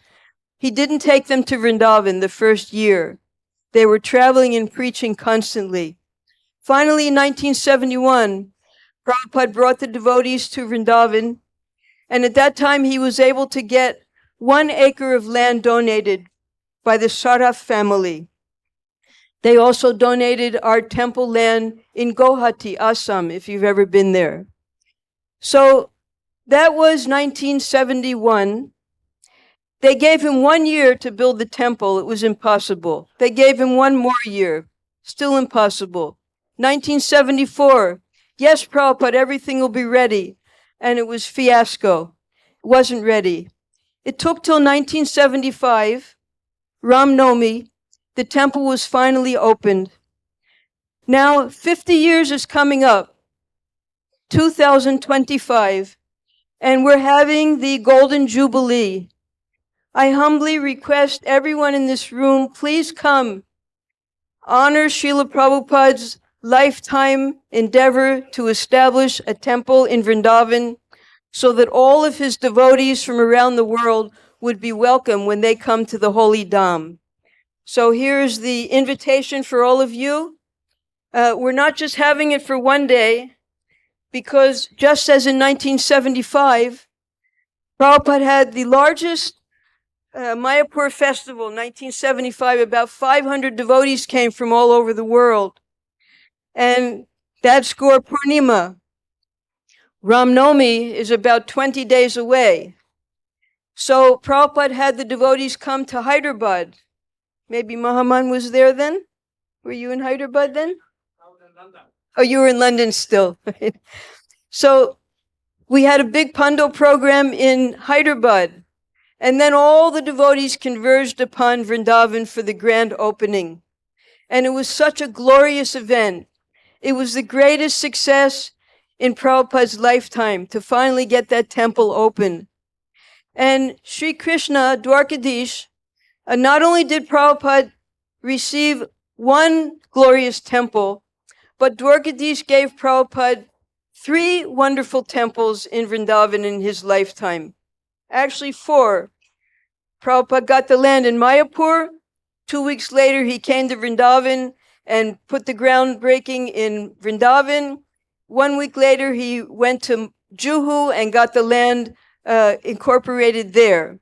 He didn't take them to Vrindavan the first year. They were traveling and preaching constantly. Finally, in 1971, Prabhupada brought the devotees to Vrindavan, and at that time he was able to get 1 acre of land donated by the Saraf family. They also donated our temple land in Guwahati, Assam, if you've ever been there. So that was 1971. They gave him 1 year to build the temple. It was impossible. They gave him 1 more year. Still impossible. 1974. Yes, Prabhupada, everything will be ready. And it was fiasco. It wasn't ready. It took till 1975, Ram Navami, the temple was finally opened. Now, 50 years is coming up, 2025, and we're having the Golden Jubilee. I humbly request everyone in this room, please come. Honor Srila Prabhupada's lifetime endeavor to establish a temple in Vrindavan so that all of his devotees from around the world would be welcome when they come to the Holy Dham. So here's the invitation for all of you. We're not just having it for 1 day, because just as in 1975, Prabhupada had the largest Mayapur festival, 1975, about 500 devotees came from all over the world. And that's Gaur Purnima. Ram Navami is about 20 days away. So Prabhupada had the devotees come to Hyderabad. Maybe Mahaman was there then? Were you in Hyderabad then? Oh, you were in London still. So we had a big Pando program in Hyderabad. And then all the devotees converged upon Vrindavan for the grand opening. And it was such a glorious event. It was the greatest success in Prabhupada's lifetime to finally get that temple open. And Sri Krishna Dwarkadish, not only did Prabhupada receive 1 glorious temple, but Dwarkadish gave Prabhupada 3 wonderful temples in Vrindavan in his lifetime. Actually 4. Prabhupada got the land in Mayapur. 2 weeks later, he came to Vrindavan and put the groundbreaking in Vrindavan. 1 week later, he went to Juhu and got the land incorporated there.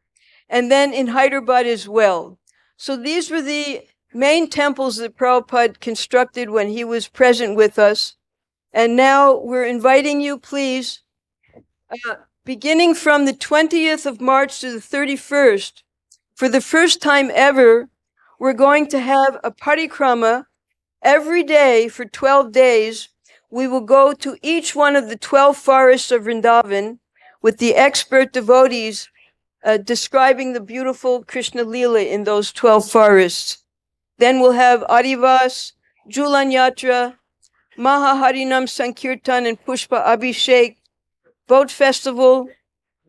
and then in Hyderabad as well. So these were the main temples that Prabhupada constructed when he was present with us. And now we're inviting you, please, beginning from the 20th of March to the 31st, for the first time ever, we're going to have a parikrama every day for 12 days. We will go to each one of the 12 forests of Vrindavan with the expert devotees describing the beautiful Krishna Leela in those 12 forests. Then we'll have Adivas, Julan Yatra, Maha Harinam Sankirtan and Pushpa Abhishek, Boat Festival,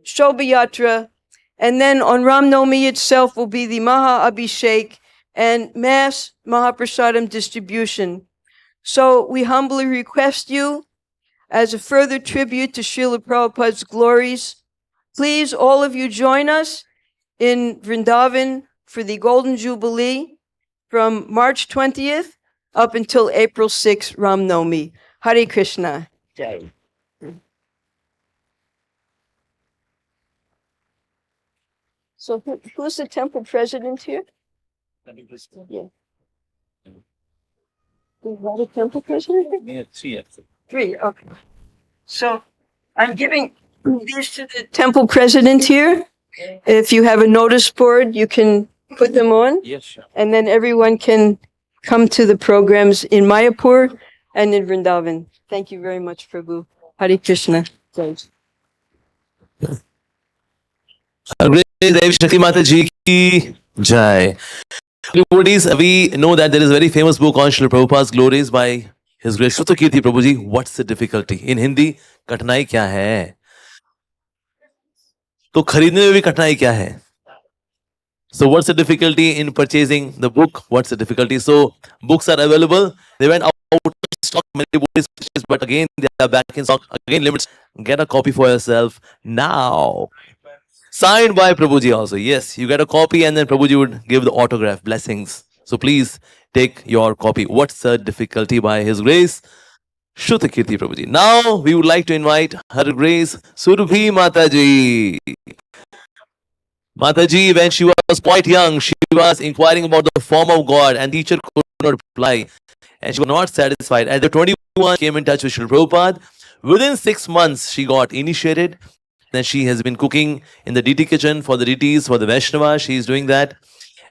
Shobha Yatra, and then on Ram Navami itself will be the Maha Abhishek and Mass Mahaprasadam distribution. So we humbly request you, as a further tribute to Srila Prabhupada's glories, please all of you join us in Vrindavan for the Golden Jubilee from March 20th up until April 6th, Ram Navami. Hare Krishna. Jai. So who's the temple president here? Yeah. Do you have a temple president here? Yeah, 3. Three, okay. So I'm giving these to the temple president here. If you have a notice board, you can put them on. Yes, sure. And then everyone can come to the programs in Mayapur and in Vrindavan. Thank you very much, Prabhu. Hare Krishna. Thanks. Devi Shakti Mata Ji ki Jai. Devotees, we know that there is a very famous book on Srila Prabhupada's glories by His Grace Shruta Kirti Prabhuji. What's the difficulty? In Hindi, कठिनाई क्या है? तो खरीदने में भी कठिनाई क्या है? So what's the difficulty in purchasing the book? What's the difficulty? So books are available. They went out of stock, many devotees purchased, but again they are back in stock. Again limits. Get a copy for yourself now. Signed by Prabhuji also. Yes, you get a copy and then Prabhuji would give the autograph, blessings. So please take your copy. What's the difficulty by His Grace? Shruta Kirti Prabhuji. Now we would like to invite Her Grace Surabhi Mataji. Mataji, when she was quite young, she was inquiring about the form of God and teacher could not reply. And she was not satisfied. At the 21, came in touch with Srila Prabhupada. Within 6 months, she got initiated. Then she has been cooking in the DT kitchen for the DTs, for the Vaishnava. She is doing that.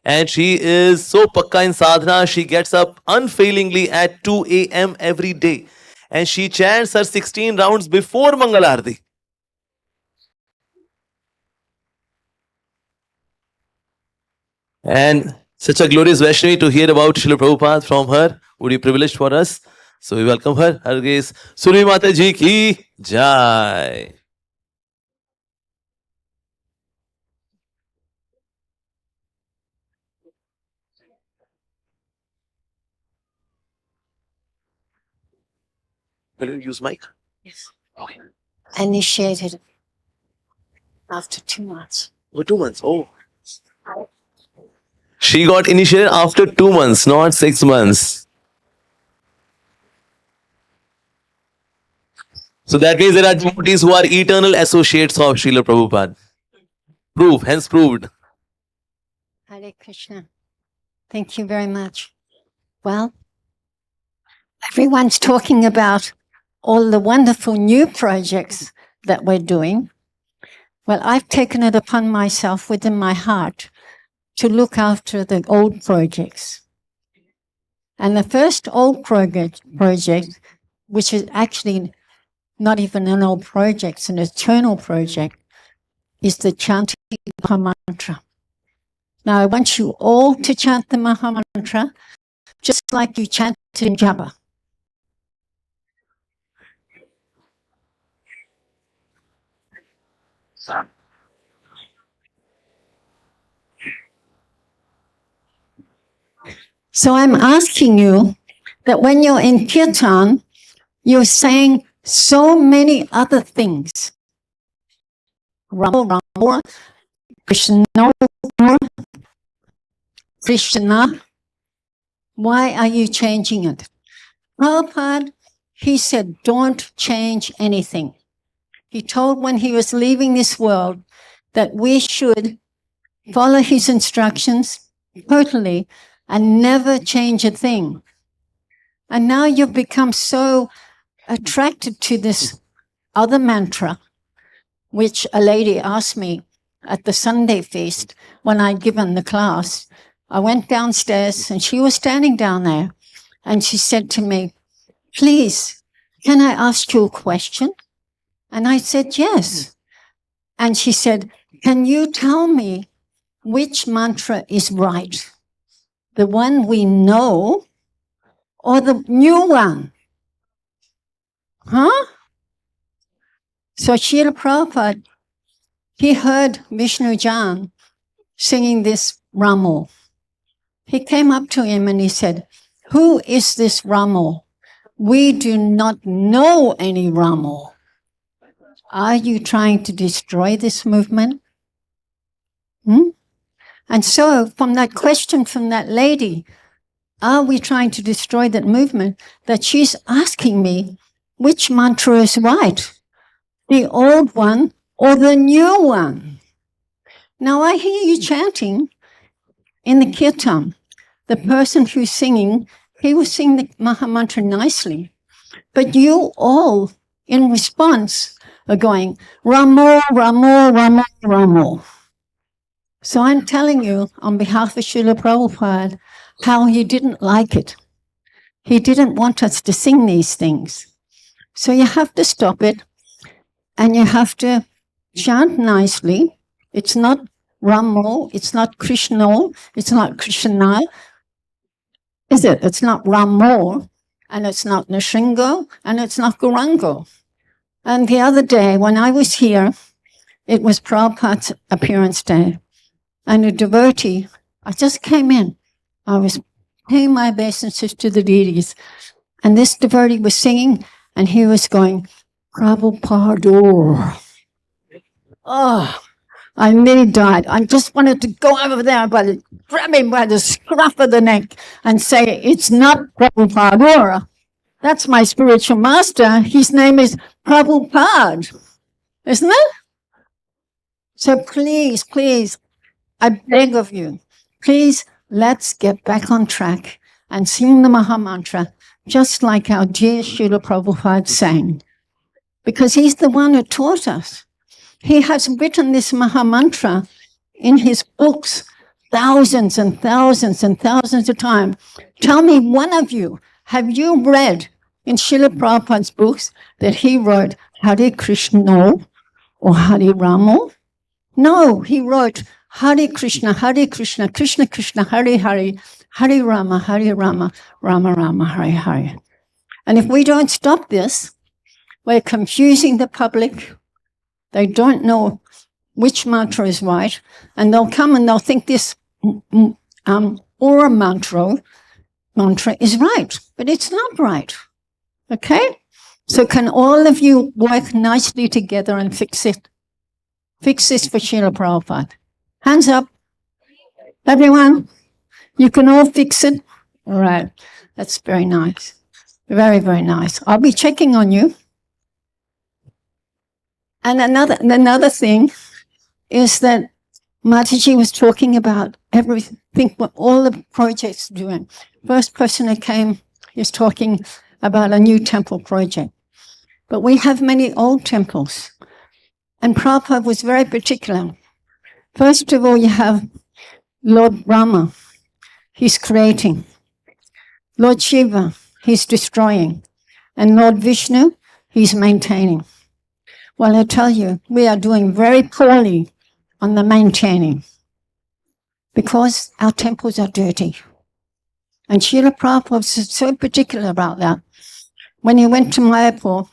And she is so pakka in sadhana. She gets up unfailingly at 2 a.m. every day. And she chants her 16 rounds before Mangalarti. And such a glorious Vaishnavi to hear about Srila Prabhupada from her would be privileged for us. So we welcome her. Her Grace Surabhi Mata Ji ki Jai. Will you use mic? Yes. Okay. Initiated after 2 months. Oh, 2 months. Oh. She got initiated after 2 months, not 6 months. So that means there are devotees who are eternal associates of Srila Prabhupada. Hence proved. Hare Krishna. Thank you very much. Well, everyone's talking about all the wonderful new projects that we're doing. Well, I've taken it upon myself within my heart to look after the old projects. And the first old project, which is actually not even an old project, it's an eternal project, is the chanting Maha Mantra. Now, I want you all to chant the Maha Mantra just like you chanted in Japa. So I'm asking you that when you're in Kirtan, you're saying so many other things. Rama, Krishna, Krishna. Why are you changing it? Prabhupada, he said, don't change anything. He told when he was leaving this world that we should follow his instructions totally, and never change a thing. And now you've become so attracted to this other mantra, which a lady asked me at the Sunday feast when I'd given the class. I went downstairs and she was standing down there and she said to me, "Please, can I ask you a question?" And I said, "Yes." And she said, "Can you tell me which mantra is right? The one we know or the new one?" Huh? So Srila Prabhupada, he heard Vishnu Jan singing this Ramo. He came up to him and he said, "Who is this Ramo? We do not know any Ramo. Are you trying to destroy this movement?" And so from that question from that lady, are we trying to destroy that movement, that she's asking me which mantra is right, the old one or the new one? Now I hear you chanting in the Kirtan. The person who's singing, he was singing the Maha Mantra nicely, but you all in response are going, "Ramo, Ramo, Ramo, Ramo." So I'm telling you on behalf of Srila Prabhupada how he didn't like it. He didn't want us to sing these things. So you have to stop it and you have to chant nicely. It's not Ramo, it's not Krishna, it's not Krishna, is it? It's not Ramo, and it's not Nishingo, and it's not Gaurango. And the other day when I was here, it was Prabhupada's appearance day. And a devotee, I just came in. I was paying my obeisances to the deities. And this devotee was singing, and he was going, "Prabhupada." Oh, I nearly died. I just wanted to go over there, grab him by the scruff of the neck and say, "It's not Prabhupada. That's my spiritual master. His name is Prabhupada." Isn't it? So please, please, I beg of you, please, let's get back on track and sing the Maha Mantra just like our dear Srila Prabhupada sang. Because he's the one who taught us. He has written this Maha Mantra in his books thousands and thousands and thousands of times. Tell me, one of you, have you read in Srila Prabhupada's books that he wrote Hare Krishna or Hare Rama? No, he wrote Hare Krishna, Krishna Krishna, Hare Hare, Hare Rama, Rama Rama, Hare Hare. And if we don't stop this, we're confusing the public. They don't know which mantra is right, and they'll come and they'll think this Aura mantra is right, but it's not right. Okay? So can all of you work nicely together and fix it? Fix this for Srila Prabhupada. Hands up. Everyone, you can all fix it. All right. That's very nice. Very, very nice. I'll be checking on you. And another thing is that Mataji was talking about everything, what all the projects are doing. First person that came is talking about a new temple project. But we have many old temples. And Prabhupada was very particular. First of all, you have Lord Brahma. He's creating. Lord Shiva, he's destroying. And Lord Vishnu, he's maintaining. Well, I tell you, we are doing very poorly on the maintaining because our temples are dirty. And Srila Prabhupada was so particular about that. When he went to Mayapur,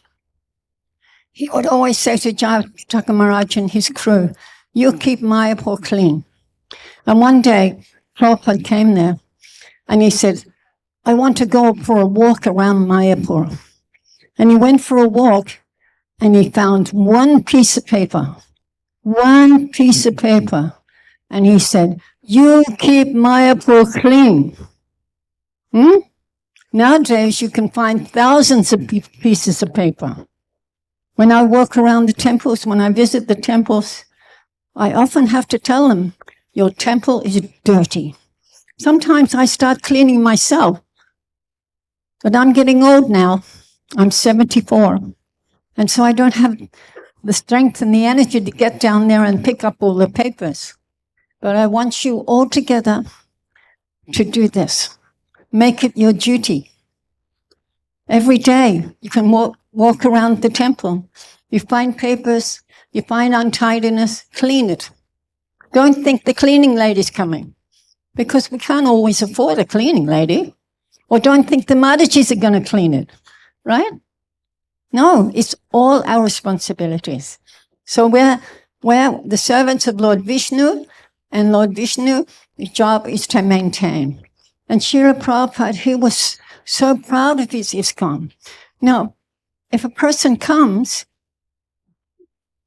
he would always say to Thakur Maharaj and his crew, "You keep Mayapur clean." And one day, Prabhupada came there and he said, "I want to go for a walk around Mayapur." And he went for a walk and he found one piece of paper. And he said, "You keep Mayapur clean." Nowadays, you can find thousands of pieces of paper. When I walk around the temples, when I visit the temples, I often have to tell them, your temple is dirty. Sometimes I start cleaning myself, but I'm getting old now. I'm 74. And so I don't have the strength and the energy to get down there and pick up all the papers. But I want you all together to do this. Make it your duty. Every day you can walk around the temple. You find papers, you find untidiness, clean it. Don't think the cleaning lady's coming, because we can't always afford a cleaning lady. Or don't think the Maharajas are going to clean it, right? No, it's all our responsibilities. So we're the servants of Lord Vishnu, and Lord Vishnu's job is to maintain. And Srila Prabhupada, he was so proud of his ISKCON. Now, if a person comes,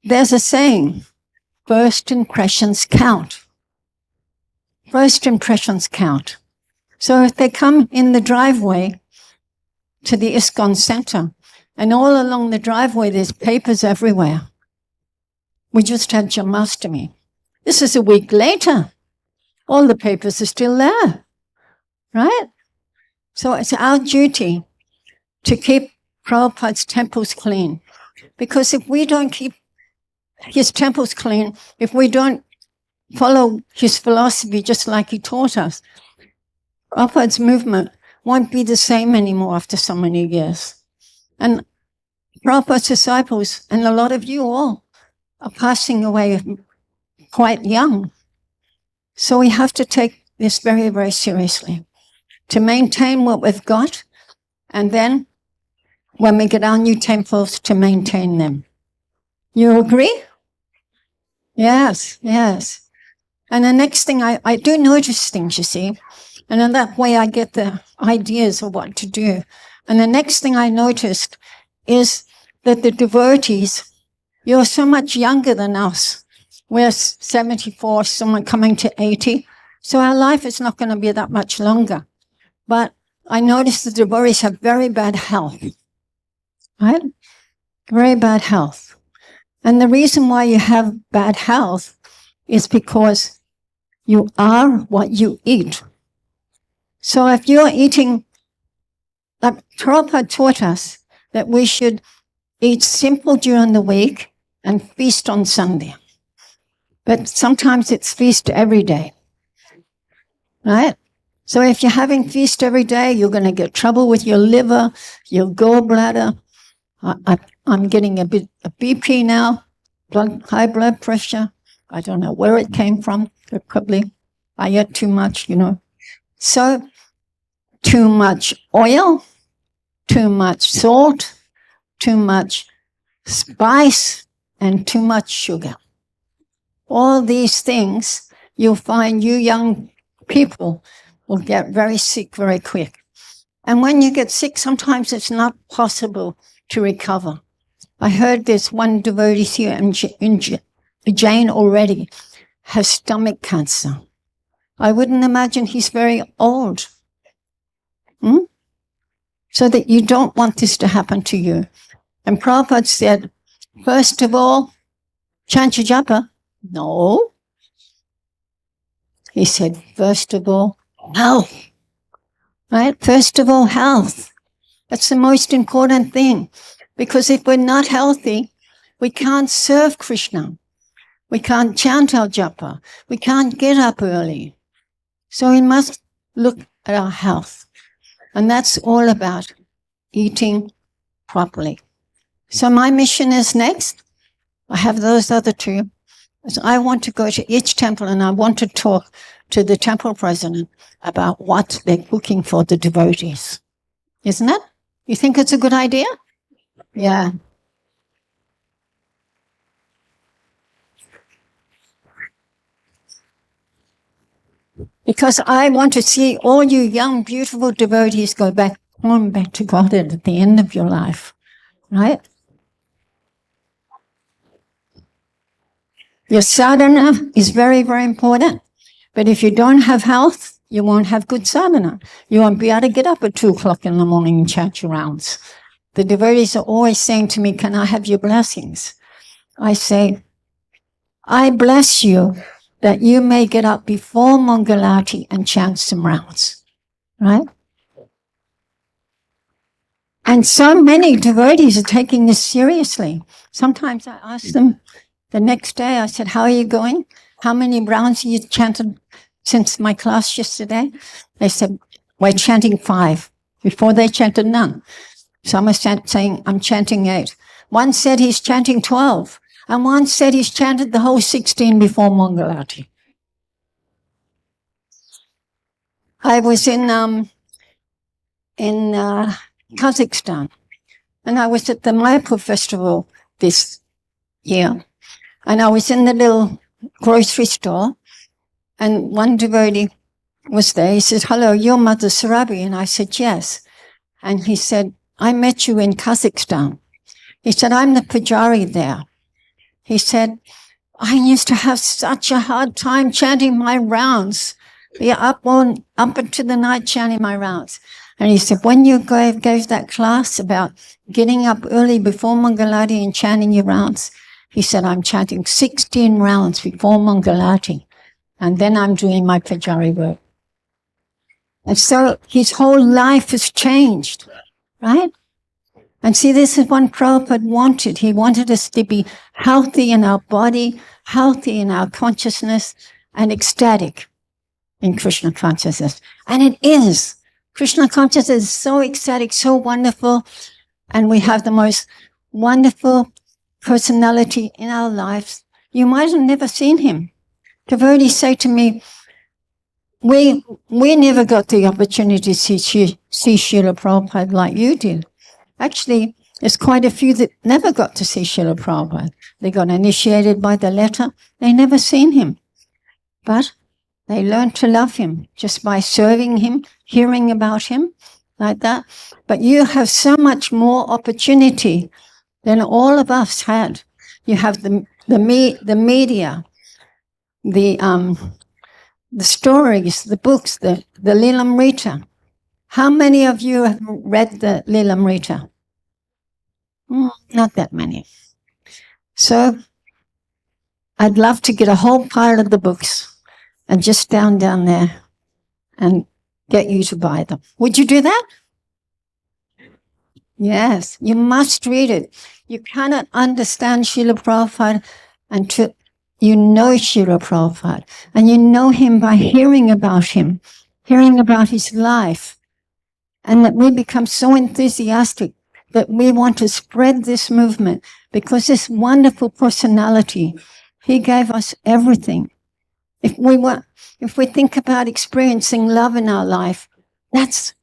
there's a saying, first impressions count. First impressions count. So if they come in the driveway to the ISKCON center, and all along the driveway there's papers everywhere. We just had Janmashtami. This is a week later. All the papers are still there, right? So it's our duty to keep Prabhupada's temples clean. Because if we don't keep his temples clean, if we don't follow his philosophy just like he taught us, Prabhupada's movement won't be the same anymore after so many years. And Prabhupada's disciples, and a lot of you all, are passing away quite young. So we have to take this very, very seriously to maintain what we've got, and then when we get our new temples, to maintain them. You agree? Yes, yes. And the next thing, I do notice things, you see, and in that way I get the ideas of what to do. And the next thing I noticed is that the devotees, you're so much younger than us. We're 74, someone coming to 80. So our life is not going to be that much longer. But I noticed the devotees have very bad health, right? Very bad health. And the reason why you have bad health is because you are what you eat. So if you're eating, like Prabhupada taught us that we should eat simple during the week and feast on Sunday. But sometimes it's feast every day, right? So if you're having feast every day, you're going to get trouble with your liver, your gallbladder. I'm getting a BP now, high blood pressure. I don't know where it came from. Probably I ate too much, So too much oil, too much salt, too much spice, and too much sugar. All these things, you'll find you young people will get very sick very quick. And when you get sick, sometimes it's not possible to recover. I heard this one devotee here in Jain already has stomach cancer. I wouldn't imagine he's very old. So that you don't want this to happen to you. And Prabhupada said, first of all, chant your japa. No. He said, first of all, health. Right? First of all, health. That's the most important thing. Because if we're not healthy, we can't serve Krishna. We can't chant our japa. We can't get up early. So we must look at our health. And that's all about eating properly. So my mission is next. I have those other two. So I want to go to each temple and I want to talk to the temple president about what they're cooking for the devotees. Isn't it? You think it's a good idea? Yeah. Because I want to see all you young, beautiful devotees go back to God at the end of your life. Right? Your sadhana is very, very important. But if you don't have health, you won't have good sadhana. You won't be able to get up at 2 o'clock in the morning and chant your rounds. The devotees are always saying to me, can I have your blessings? I say, I bless you that you may get up before Mangalati and chant some rounds, right? And so many devotees are taking this seriously. Sometimes I ask them the next day, I said, how are you going? How many rounds have you chanted since my class yesterday? They said, we're chanting 5. Before they chanted none. Some are saying, I'm chanting 8. One said he's chanting 12. And one said he's chanted the whole 16 before Mangalati. I was in Kazakhstan, and I was at the Mayapur festival this year, and I was in the little grocery store, and one devotee was there. He says, hello, you're Mother Sarabi? And I said, yes. And he said, I met you in Kazakhstan. He said, I'm the Pujari there. He said, I used to have such a hard time chanting my rounds. Be up into the night chanting my rounds. And he said, when you gave that class about getting up early before Mangalati and chanting your rounds, he said, I'm chanting 16 rounds before Mangalati. And then I'm doing my Pujari work. And so his whole life has changed, right? And see, this is what Prabhupada wanted. He wanted us to be healthy in our body, healthy in our consciousness, and ecstatic in Krishna consciousness. And it is. Krishna consciousness is so ecstatic, so wonderful, and we have the most wonderful personality in our lives. You might have never seen him. Devotees say to me, we never got the opportunity to see Srila Prabhupada like you did. Actually, there's quite a few that never got to see Srila Prabhupada. They got initiated by the letter. They never seen him. But they learned to love him just by serving him, hearing about him, like that. But you have so much more opportunity than all of us had. You have the media, the stories, the books, the Lilamrita. How many of you have read the Lilamrita? Not that many. So I'd love to get a whole pile of the books and just down there and get you to buy them. Would you do that? Yes, you must read it. You cannot understand Srila Prabhupada until you know Srila Prabhupada. And you know him by hearing about him, hearing about his life. And that we become so enthusiastic that we want to spread this movement because this wonderful personality, he gave us everything. If we think about experiencing love in our life, that's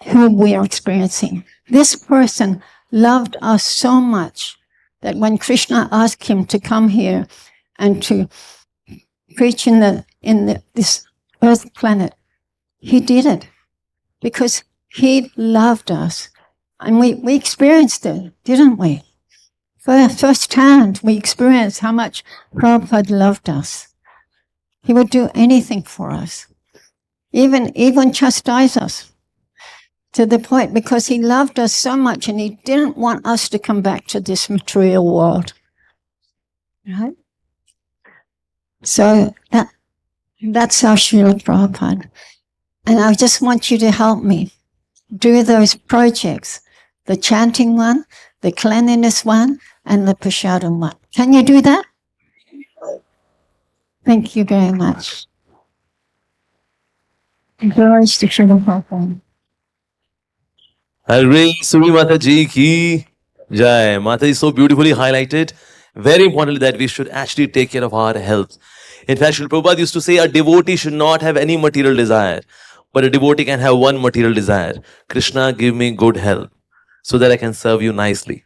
who we are experiencing. This person loved us so much that when Krishna asked him to come here and to preach in this earth planet, he did it because he loved us. And we experienced it, didn't we? First hand, we experienced how much Prabhupada loved us. He would do anything for us, even chastise us, to the point because he loved us so much and he didn't want us to come back to this material world. Right? So that's our Srila Prabhupada. And I just want you to help me do those projects, the chanting one, the cleanliness one, and the prasadam one. Can you do that? Thank you very much. Glories to Srila Prabhupada. Hare Suri Mataji ki jai. Mataji so beautifully highlighted. Very importantly that we should actually take care of our health. In fact, Srila Prabhupada used to say a devotee should not have any material desire. But a devotee can have one material desire. Krishna, give me good health so that I can serve you nicely.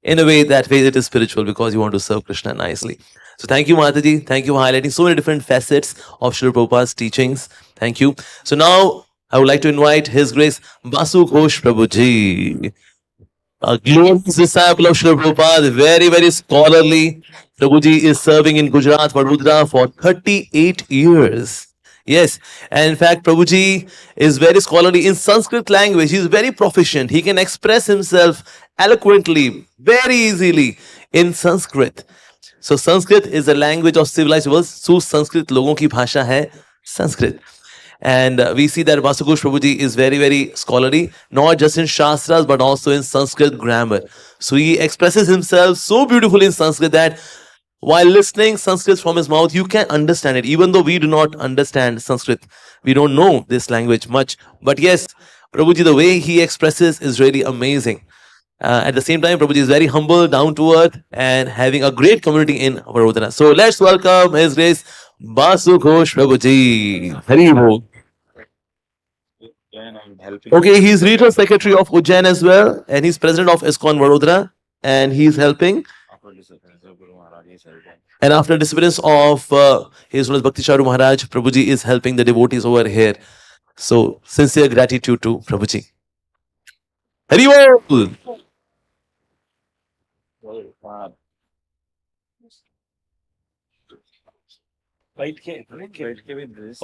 In a way, that way it is spiritual because you want to serve Krishna nicely. So thank you, Mataji. Thank you for highlighting so many different facets of Srila Prabhupada's teachings. Thank you. So now I would like to invite His Grace Basu Ghosh Prabhuji, a glorious disciple of Srila Prabhupada, very, very scholarly. Prabhuji is serving in Gujarat, Vadodara for 38 years. Yes, and in fact, Prabhuji is very scholarly in Sanskrit language. He is very proficient. He can express himself eloquently, very easily in Sanskrit. So Sanskrit is the language of civilized worlds. So Sanskrit लोगों की भाषा है Sanskrit. And we see that Vasukosh Prabhuji is very, very scholarly, not just in Shastras, but also in Sanskrit grammar. So he expresses himself so beautifully in Sanskrit that while listening Sanskrit from his mouth, you can understand it. Even though we do not understand Sanskrit, we don't know this language much. But yes, Prabhuji, the way he expresses is really amazing. At the same time, Prabhuji is very humble, down to earth, and having a great community in Vadodara. So let's welcome His Grace Vasukosh Prabhuji. Hari Bol. Okay, he's regional secretary of Ujjain as well, and he's president of ISKCON Vadodara, and he's helping. And after disappearance of His Holiness Bhakti Charu Maharaj, Prabhuji is helping the devotees over here. So sincere gratitude to Prabhuji. Hari Bol. Okay, you want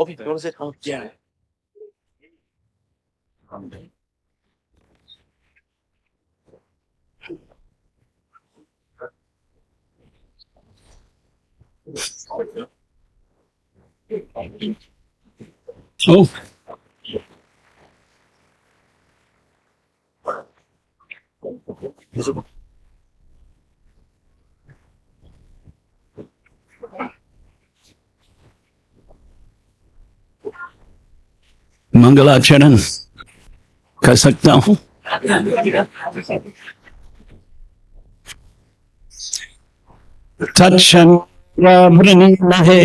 to sit? Yeah. Oh. मंगलाचरण कर सकता हूँ। तत्संवृणीमहे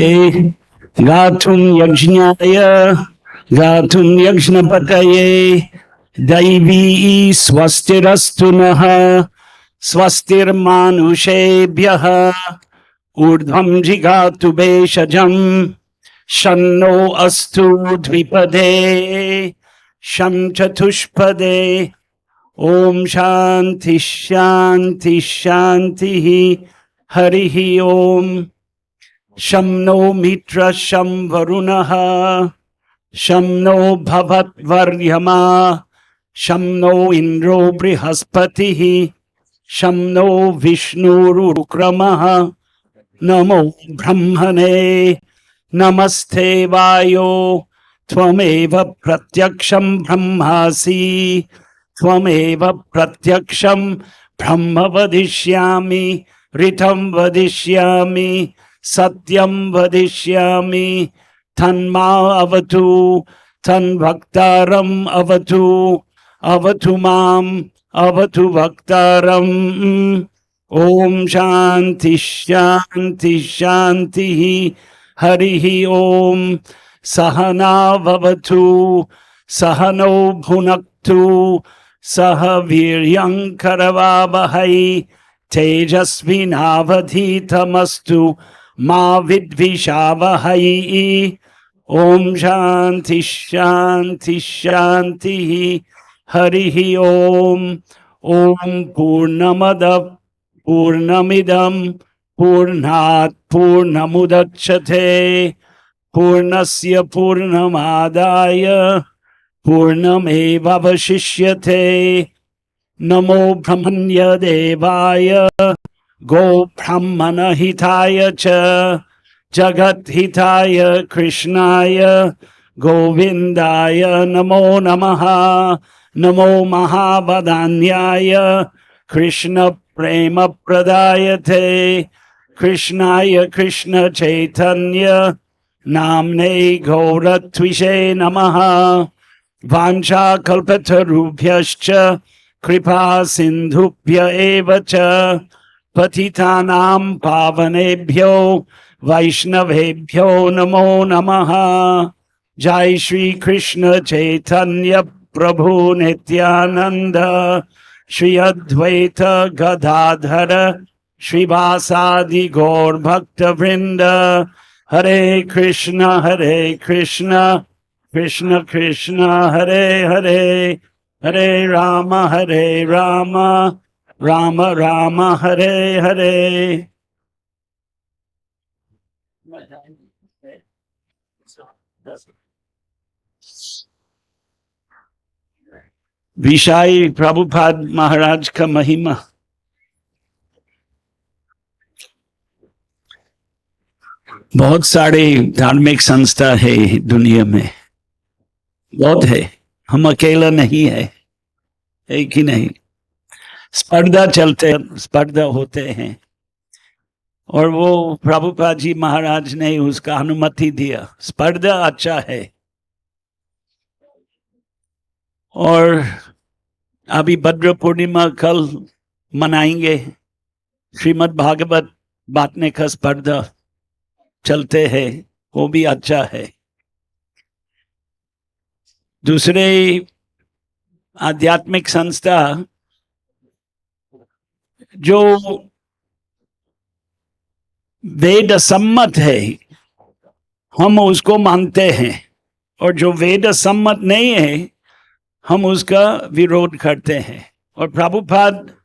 गातुं यज्ञाय गातुं यज्ञपतये दैवी स्वस्तिरस्तु नः स्वस्तिर्मानुषेभ्यः ऊर्ध्वं जिगातु भेषजम् शन्नो अस्तु द्विपदे शं चतुष्पदे ओम शांति शांति शांति हरिः ओम शं नो मित्र शं वरुणः शं नो भवत्वर्यमा शं नो इन्द्रो बृहस्पतिः शं नो विष्णुरुक्रमः नमो ब्रह्मणे नमस्ते वायो त्वमेव प्रत्यक्षं ब्रह्मासि त्वमेव प्रत्यक्षं ब्रह्म वदिष्यामि ऋतं वदिष्यामि सत्यं वदिष्यामि तन्मा अवतु तन्वक्तारम् अवतु अवतु माम् अवतु वक्तारम् ओम शांति शांति शांति हरिः ओम सहना भवतु सहनौ भुनक्तु सह वीर्यं करवावहै तेजस्विनावधीतमस्तु मा विद्विषावहै ओम शांति शांति शांति हरिः ओम ओम पूर्णमद पूर्णमिदं पूर्णात् पूर्णमुदच्यते पूर्णस्य पूर्णमादाय पूर्णमेवावशिष्यते नमो ब्रह्मण्य देवाय गो ब्राह्मण हिताय च जगत् हिताय कृष्णाय गोविन्दाय नमो नमः नमो महावदान्याय कृष्ण प्रेम प्रदायते कृष्णाय कृष्ण चैतन्य नाम्ने गौरत्विषे नमः वाञ्छाकल्पतरुभ्यश्च कृपा सिन्धुभ्य एव च पतितानां पावनेभ्यो वैष्णवेभ्यो नमो नमः जय श्री कृष्ण चैतन्य प्रभु नित्यानंद श्री अद्वैत गदाधर श्रीवासादि गौर भक्त वृंद हरे कृष्ण कृष्ण कृष्ण हरे हरे हरे राम राम राम हरे हरे विषय प्रभुपाद महाराज का महिमा बहुत सारे धार्मिक संस्था है दुनिया में, बहुत है, हम अकेला नहीं है, एक ही नहीं। स्पर्धा चलते, स्पर्धा होते हैं, और वो प्रभुपाद जी महाराज ने उसका अनुमति दिया। स्पर्धा अच्छा है। और अभी भद्र पूर्णिमा कल मनाएंगे, श्रीमद् भागवत बांटने का स्पर्धा चलते हैं, वो भी अच्छा है। दूसरे आध्यात्मिक संस्था जो वेद सम्मत है हम उसको मानते हैं, और जो वेद सम्मत नहीं है हम उसका विरोध करते हैं। और प्रभुपाद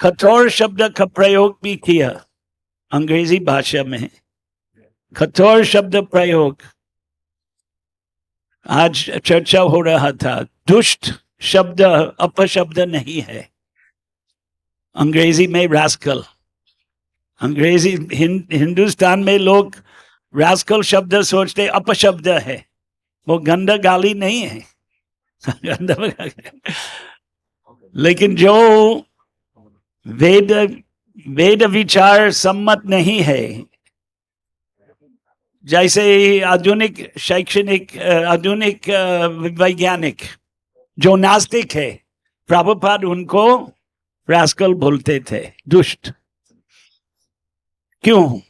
कठोर शब्द का प्रयोग भी किया अंग्रेजी भाषा में, कठोर शब्द प्रयोग। आज चर्चा हो रहा था, दुष्ट शब्द अपशब्द नहीं है, अंग्रेजी में रास्कल। अंग्रेजी हिंदुस्तान में लोग रास्कल शब्द सोचते अपशब्द है, वो गंदा गाली नहीं है। लेकिन जो वेद विचार सम्मत नहीं है, जैसे आधुनिक शैक्षणिक, आधुनिक वैज्ञानिक जो नास्तिक है, प्रभुपाद उनको रास्कल बोलते थे, दुष्ट। क्यों?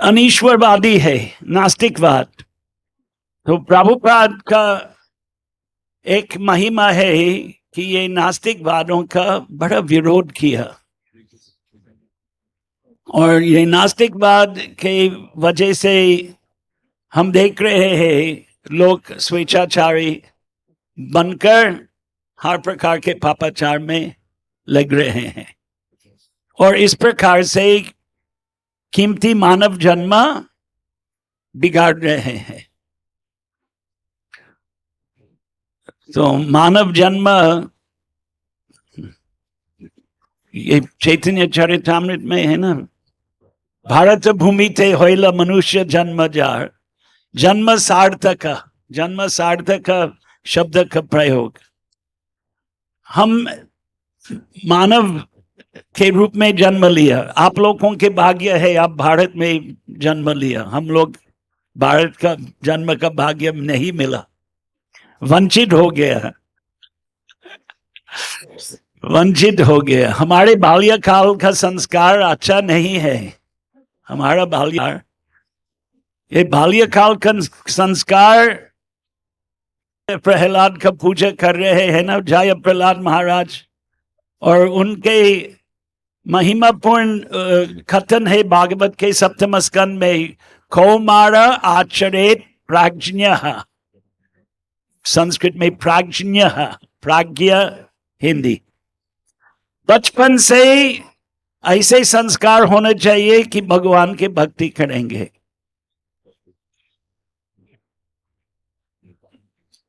अनीश्वरवादी है, नास्तिकवाद। तो प्रभुपाद का एक महिमा है कि ये नास्तिकवादों का बड़ा विरोध किया, और ये नास्तिकवाद के वजह से हम देख रहे हैं लोग स्वेच्छाचारी बनकर हर प्रकार के पापाचार में लग रहे हैं, और इस प्रकार से कीमती मानव जन्म बिगाड़ रहे हैं। तो मानव जन्म, ये चैतन्य चरितामृत में है ना, भारत भूमि थे होइला मनुष्य जन्म जार, जन्म सार्थक, जन्म सार्थक शब्द का प्रयोग। हम मानव के रूप में जन्म लिया, आप लोगों के भाग्य है आप भारत में जन्म लिया, हम लोग भारत का जन्म का भाग्य नहीं मिला, वंचित हो गया, वंचित हो गया। हमारे बाल्यकाल का संस्कार अच्छा नहीं है, हमारा बाल्यकाल, ये बाल्यकाल का संस्कार प्रहलाद का पूजा कर रहे हैं ना, जय प्रहलाद महाराज, और उनके महिमापूर्ण कथन है भागवत के सप्तम स्कंद में, कौमार आचरेत प्राज्ञ, संस्कृत में प्राज्ञ, प्राज्ञ हिंदी। बचपन से ऐसे संस्कार होने चाहिए कि भगवान की भक्ति करेंगे।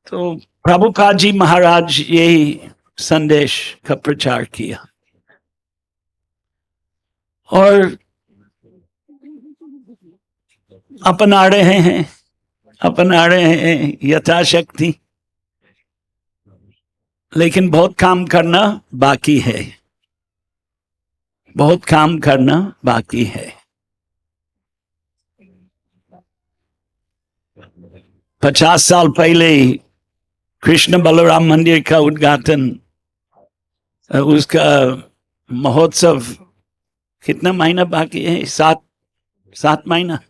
तो प्रभुपाद जी महाराज यही संदेश का प्रचार किया, और अपना रहे हैं यथाशक्ति, लेकिन बहुत काम करना बाकी है, बहुत काम करना बाकी है। 50 साल पहले कृष्ण बलराम मंदिर का उद्घाटन, उसका महोत्सव कितना महीना बाकी है? 7 महीना,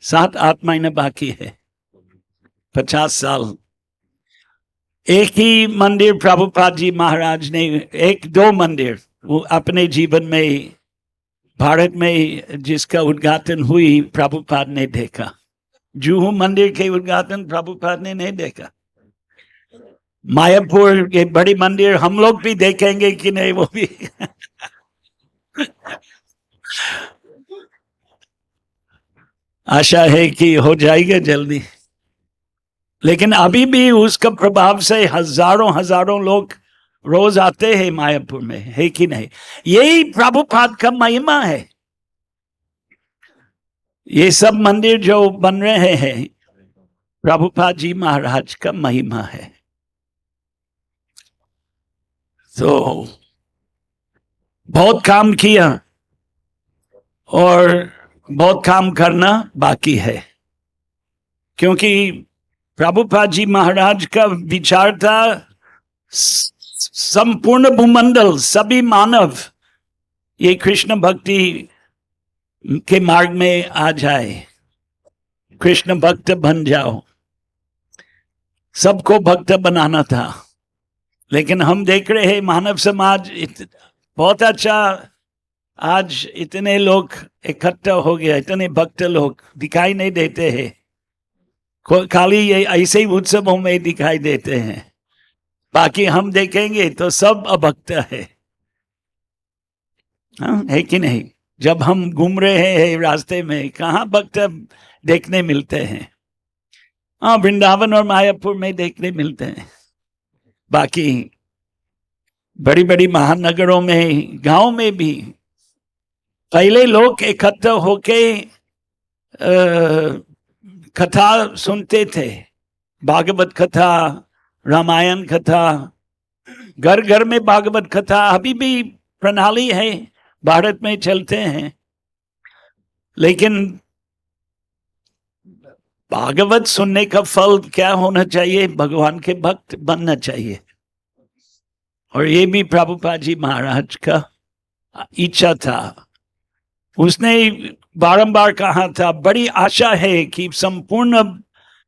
7-8 महीना बाकी है। 50 साल। एक ही मंदिर प्रभुपाद जी महाराज ने, 1-2 मंदिर वो अपने जीवन में भारत में जिसका उद्घाटन हुई प्रभुपाद ने देखा। जुहू मंदिर के उद्घाटन प्रभुपाद ने नहीं देखा। मायापुर के बड़ी मंदिर हम लोग भी देखेंगे कि नहीं, वो भी आशा है कि हो जाएगा जल्दी। लेकिन अभी भी उसका प्रभाव से हजारों लोग रोज आते हैं मायापुर में, है कि नहीं? यही प्रभुपाद का महिमा है। ये सब मंदिर जो बन रहे हैं प्रभुपाद जी महाराज का महिमा है। तो बहुत काम किया और बहुत काम करना बाकी है, क्योंकि प्रभुपाद जी महाराज का विचार था संपूर्ण भूमंडल, सभी मानव ये कृष्ण भक्ति के मार्ग में आ जाए, कृष्ण भक्त बन जाओ, सबको भक्त बनाना था। लेकिन हम देख रहे हैं मानव समाज बहुत अच्छा, आज इतने लोग इकट्ठा हो गया, इतने भक्त लोग दिखाई नहीं देते हैं, खाली ये ऐसे ही उत्सवों में दिखाई देते हैं, बाकी हम देखेंगे तो सब अभक्त है। हाँ, है कि नहीं? जब हम घूम रहे हैं रास्ते में, कहाँ भक्त देखने मिलते हैं? हाँ, वृंदावन और मायापुर में देखने मिलते हैं, बाकी बड़ी बड़ी महानगरों में, गांव में भी पहले लोग इकट्ठा होके कथा सुनते थे, भागवत कथा, रामायण कथा, घर घर में भागवत कथा अभी भी प्रणाली है, भारत में चलते हैं। लेकिन भागवत सुनने का फल क्या होना चाहिए? भगवान के भक्त बनना चाहिए। और ये भी प्रभुपाद जी महाराज का इच्छा था। उसने बारंबार कहा था, बड़ी आशा है कि संपूर्ण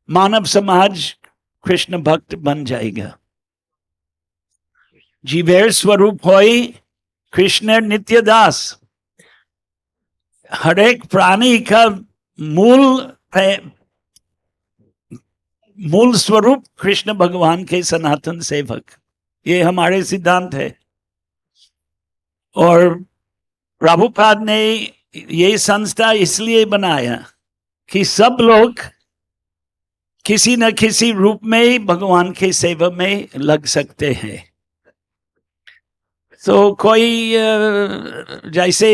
मानव समाज कृष्ण भक्त बन जाएगा। जीवेर स्वरूप होई कृष्ण नित्य दास। हर एक प्राणी का मूल स्वरूप कृष्ण भगवान के सनातन सेवक, ये हमारे सिद्धांत है। और प्रभुपाद ने ये संस्था इसलिए बनाया कि सब लोग किसी न किसी रूप में भगवान के सेवा में लग सकते हैं। तो कोई जैसे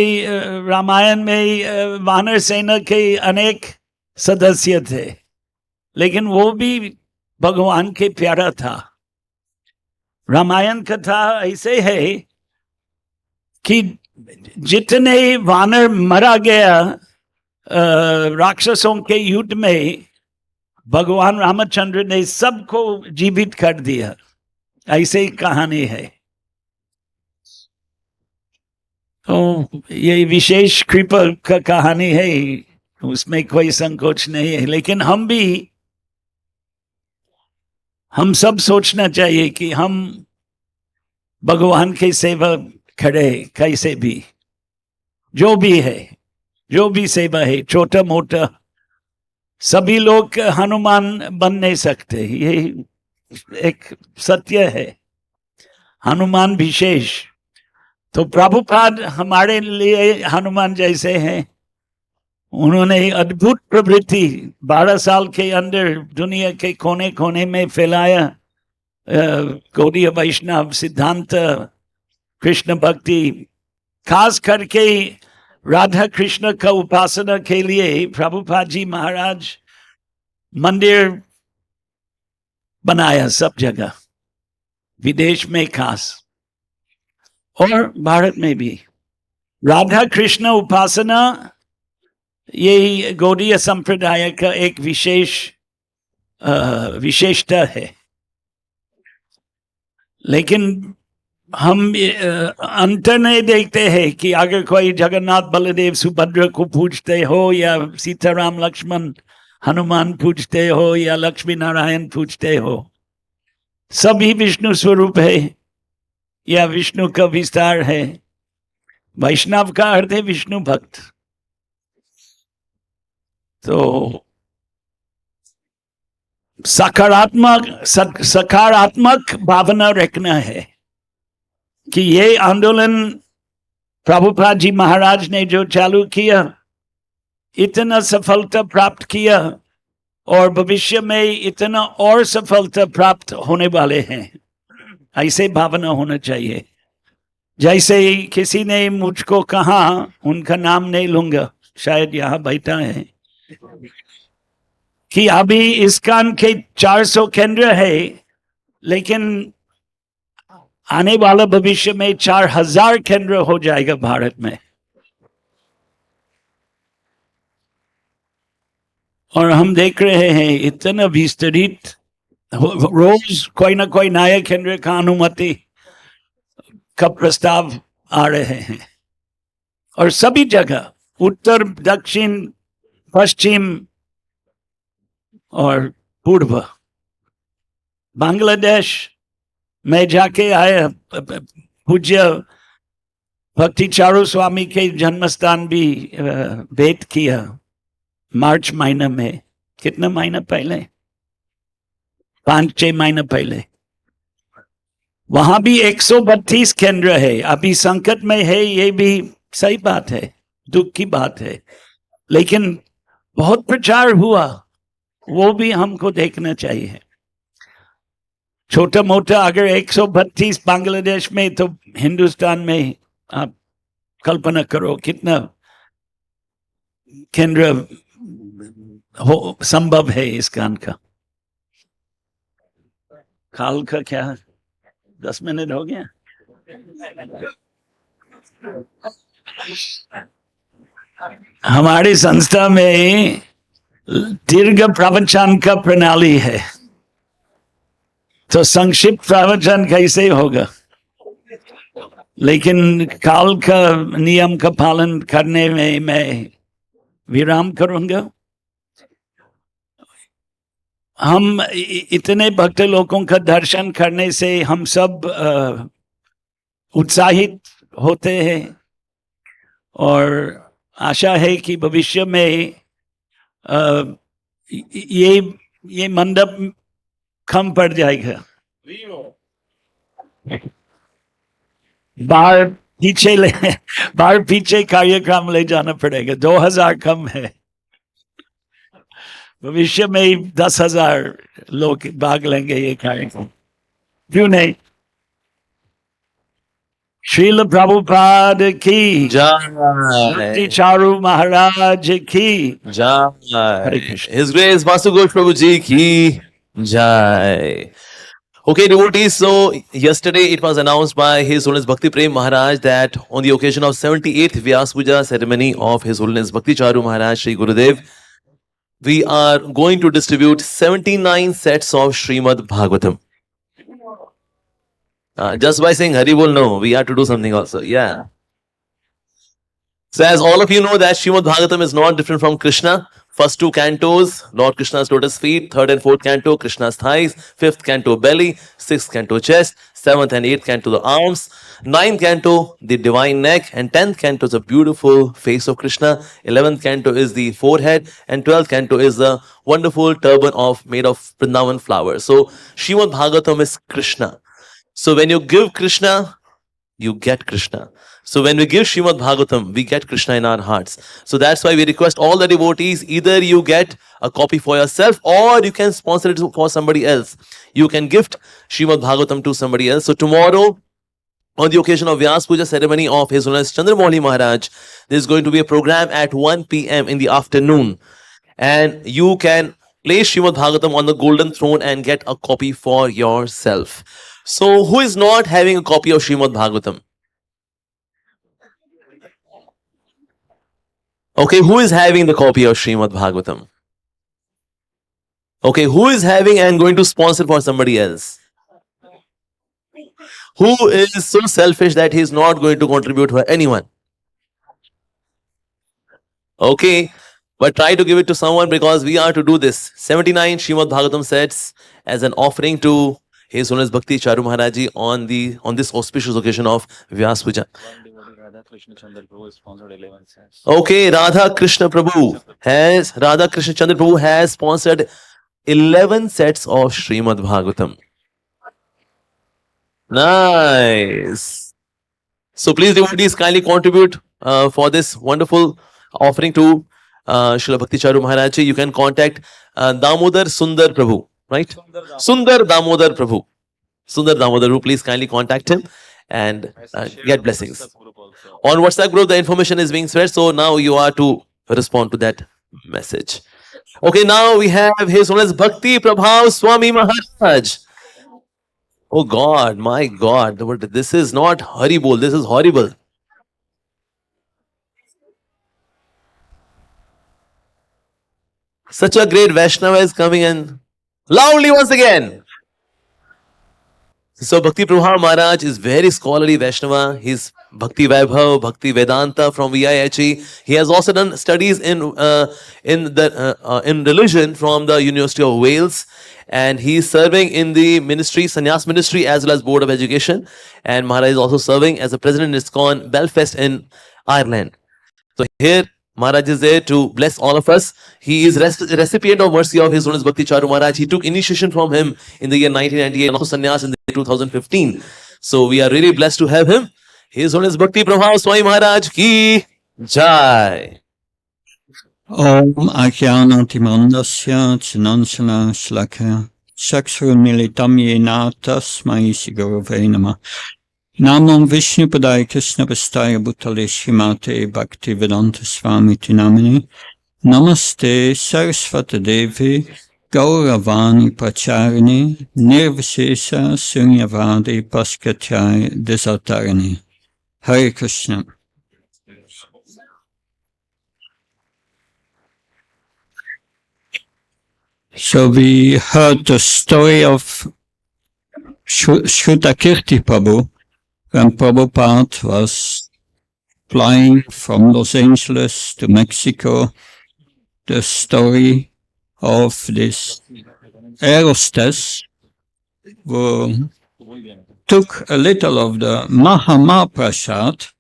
रामायण में वानर सेना के अनेक सदस्य थे, लेकिन वो भी भगवान के प्यारा था। रामायण कथा ऐसे है कि जितने वानर मरा गया राक्षसों के युद्ध में, भगवान रामचंद्र ने सबको जीवित कर दिया। ऐसे ही कहानी है। तो ये विशेष कृपा का कहानी है, उसमें कोई संकोच नहीं है। लेकिन हम सब सोचना चाहिए कि हम भगवान की सेवा खड़े, कैसे भी, जो भी है, जो भी सेवा है, छोटा मोटा, सभी लोग हनुमान बन नहीं सकते, ये एक सत्य है। हनुमान विशेष। तो प्रभुपाद हमारे लिए हनुमान जैसे हैं। उन्होंने अद्भुत प्रवृत्ति 12 साल के अंदर दुनिया के कोने कोने में फैलाया। गौड़ीय वैष्णव सिद्धांत, कृष्ण भक्ति, खास करके राधा कृष्ण का उपासना के लिए प्रभुपाद जी महाराज मंदिर बनाया सब जगह, विदेश में खास और भारत में भी। राधा कृष्ण उपासना यही गौड़ीय संप्रदाय का एक विशेषता है। लेकिन हम अंतर नहीं देखते हैं कि अगर कोई जगन्नाथ बलदेव सुभद्रा को पूजते हो, या सीताराम लक्ष्मण हनुमान पूजते हो, या लक्ष्मी नारायण पूजते हो, सभी विष्णु स्वरूप है या विष्णु का विस्तार है। वैष्णव का अर्थ है विष्णु भक्त। तो सकारात्मक भावना रखना है कि ये आंदोलन प्रभुपाद जी महाराज ने जो चालू किया, इतना सफलता प्राप्त किया, और भविष्य में इतना और सफलता प्राप्त होने वाले हैं। ऐसे भावना होना चाहिए। जैसे किसी ने मुझको कहा, उनका नाम नहीं लूंगा, शायद यहाँ बैठा है, कि अभी ISKCON के 400 केंद्र है, लेकिन आने वाला भविष्य में 4000 केंद्र हो जाएगा भारत में। और हम देख रहे हैं इतना विस्तृत, रोज कोई ना कोई नया केंद्र का अनुमति का प्रस्ताव आ रहे हैं, और सभी जगह उत्तर, दक्षिण, पश्चिम और पूर्व। बांग्लादेश में जाके आए, पूज्य भक्ति चारू स्वामी के जन्मस्थान भी भेंट किया मार्च महीने में। कितना महीना पहले? 5-6 महीने पहले। वहां भी 132 केंद्र है। अभी संकट में है, ये भी सही बात है, दुख की बात है, लेकिन बहुत प्रचार हुआ, वो भी हमको देखना चाहिए। छोटा मोटा अगर 132 बांग्लादेश में, तो हिंदुस्तान में आप कल्पना करो कितना केंद्र हो संभव है ISKCON का। काल का क्या 10 मिनट हो गया? हमारी संस्था में दीर्घ प्रवचन का प्रणाली है, तो संक्षिप्त प्रवचन कैसे होगा? लेकिन काल का नियम का पालन करने में मैं विराम करूंगा। हम इतने भक्त लोगों का दर्शन करने से हम सब उत्साहित होते हैं, और आशा है कि भविष्य में ये मंडप कम पड़ जाएगा। बाहर पीछे कार्यक्रम ले जाना पड़ेगा। 2000 कम है, भविष्य में 10,000 लोग भाग लेंगे ये कार्यक्रम, क्यों नहीं? श्रील प्रभुपाद की जय, चारू महाराज की जय, His Grace Vasu Ghosh Prabhu Ji ki jai. Okay, devotees, so yesterday it was announced by His Holiness Bhakti Prem Maharaj that on the occasion of 78th Vyas Puja ceremony of His Holiness Bhakti Charu Maharaj Shri Gurudev, we are going to distribute 79 sets of Srimad Bhagavatam. Just by saying Hari Bol, no, we have to do something also. Yeah. So as all of you know that Srimad Bhagavatam is not different from Krishna. First 2 cantos, Lord Krishna's lotus feet. Third and fourth canto, Krishna's thighs. Fifth canto, belly. Sixth canto, chest. Seventh and eighth canto, the arms. Ninth canto, the divine neck. And 10th canto is a beautiful face of Krishna. 11th canto is the forehead. And 12th canto is the wonderful turban made of Vrindavan flowers. So Srimad Bhagavatam is Krishna. So when you give Krishna, you get Krishna. So when we give Srimad Bhagavatam, we get Krishna in our hearts. So that's why we request all the devotees, either you get a copy for yourself or you can sponsor it for somebody else. You can gift Srimad Bhagavatam to somebody else. So tomorrow, on the occasion of Vyas Puja ceremony of His Holiness Chandramauli Maharaj, there is going to be a program at 1 p.m. in the afternoon. And you can place Srimad Bhagavatam on the golden throne and get a copy for yourself. So who is not having a copy of Srimad Bhagavatam? Okay, who is having the copy of Srimad Bhagavatam? Okay, who is having and going to sponsor for somebody else? Who is so selfish that he is not going to contribute for anyone? Okay, but try to give it to someone, because we are to do this 79 Srimad Bhagavatam sets as an offering to His Holiness Bhakti Charu Maharaj Ji on this auspicious occasion of Vyas Puja. Okay, Radha Krishna Prabhu Chandra Prabhu has sponsored 11 sets of Srimad Bhagavatam. Nice. So please devotees kindly contribute for this wonderful offering to Srila Bhakti Charu Maharaj Ji. You can contact Damodar Sundar Prabhu, right? Sundar Damodar Prabhu. Sundar Damodar Prabhu, please kindly contact him and get blessings. On WhatsApp group, the information is being spread. So now you are to respond to that message. Okay, now we have His Holiness Bhakti Prabhav Swami Maharaj. Oh God, my God, this is not horrible, this is horrible. Such a great Vaishnava is coming in. Loudly once again. So Bhakti Prabhupada Maharaj is very scholarly Vaishnava. He's Bhakti Vaibhav, Bhakti Vedanta from VIHE. He has also done studies in religion from the University of Wales, and he is serving in the ministry, Sannyas ministry, as well as Board of Education. And Maharaj is also serving as a president in ISKCON Belfast in Ireland. So here Maharaj is there to bless all of us. He is recipient of mercy of His Holiness Bhakti Charu Maharaj. He took initiation from him in the year 1998 and also sannyas in the year 2015. So we are really blessed to have him. His Holiness Bhakti Prabhupada Swami Maharaj ki jai. Om Ajnanatimandasya Chinanchana Shlaka Chakshurmilitam Yena Tasmai Shigurave Namah Namam Vishnu Padaya Krishna Pastaya Bhutale Shrimate Bhakti Vedanta Swami Tinamini Namaste Saraswata Devi Gauravani Pracharini Nirvishesha Sunyavadi Paskatyai Desatarani. Hare Krishna. So we heard the story of Shrutakirti Prabhu when Prabhupada was flying from Los Angeles to Mexico. The story of this air hostess who took a little of the Mahaprasad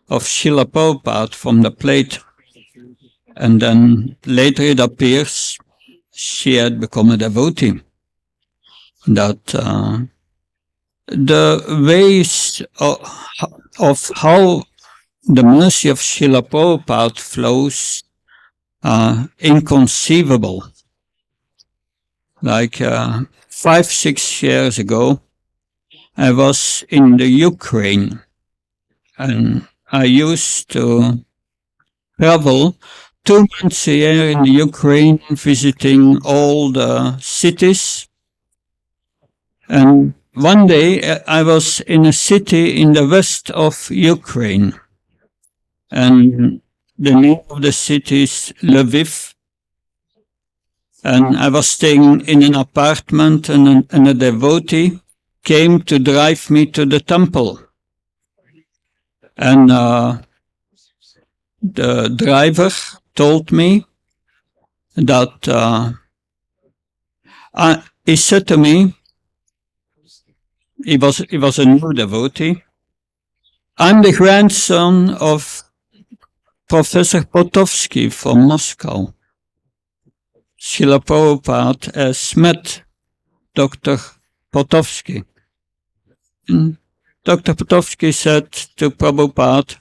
of Srila Prabhupada from the plate, and then later it appears she had become a devotee. That the ways of how the mercy of Srila Prabhupada flows are inconceivable. Like 5-6 years ago, I was in the Ukraine, and I used to travel 2 months a year in the Ukraine, visiting all the cities. And one day I was in a city in the west of Ukraine, and the name of the city is Lviv. And I was staying in an apartment, and a devotee came to drive me to the temple. And the driver told me that he said to me, he was a new devotee, I'm the grandson of Professor Potovsky from Moscow. Srila Prabhupada has met Dr. Potovsky. And Dr. Potovsky said to Prabhupada,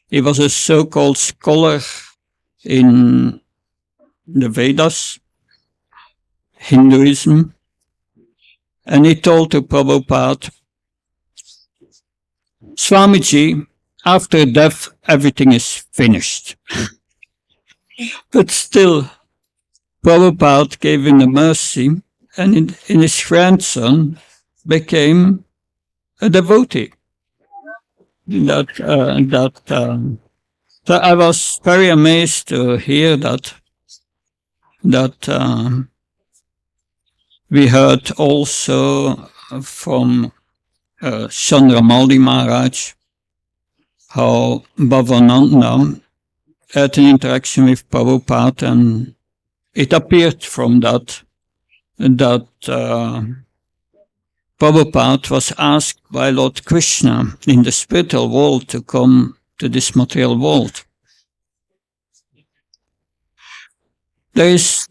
he was a so-called scholar in the Vedas, Hinduism, and he told to Prabhupada, Swamiji, after death, everything is finished. But still, Prabhupada gave him the mercy, and his grandson became a devotee. So I was very amazed to hear that we heard also from Chandramalli Maharaj how Bhavananda had an interaction with Prabhupada, and it appeared from that Prabhupada was asked by Lord Krishna in the spiritual world to come to this material world. There is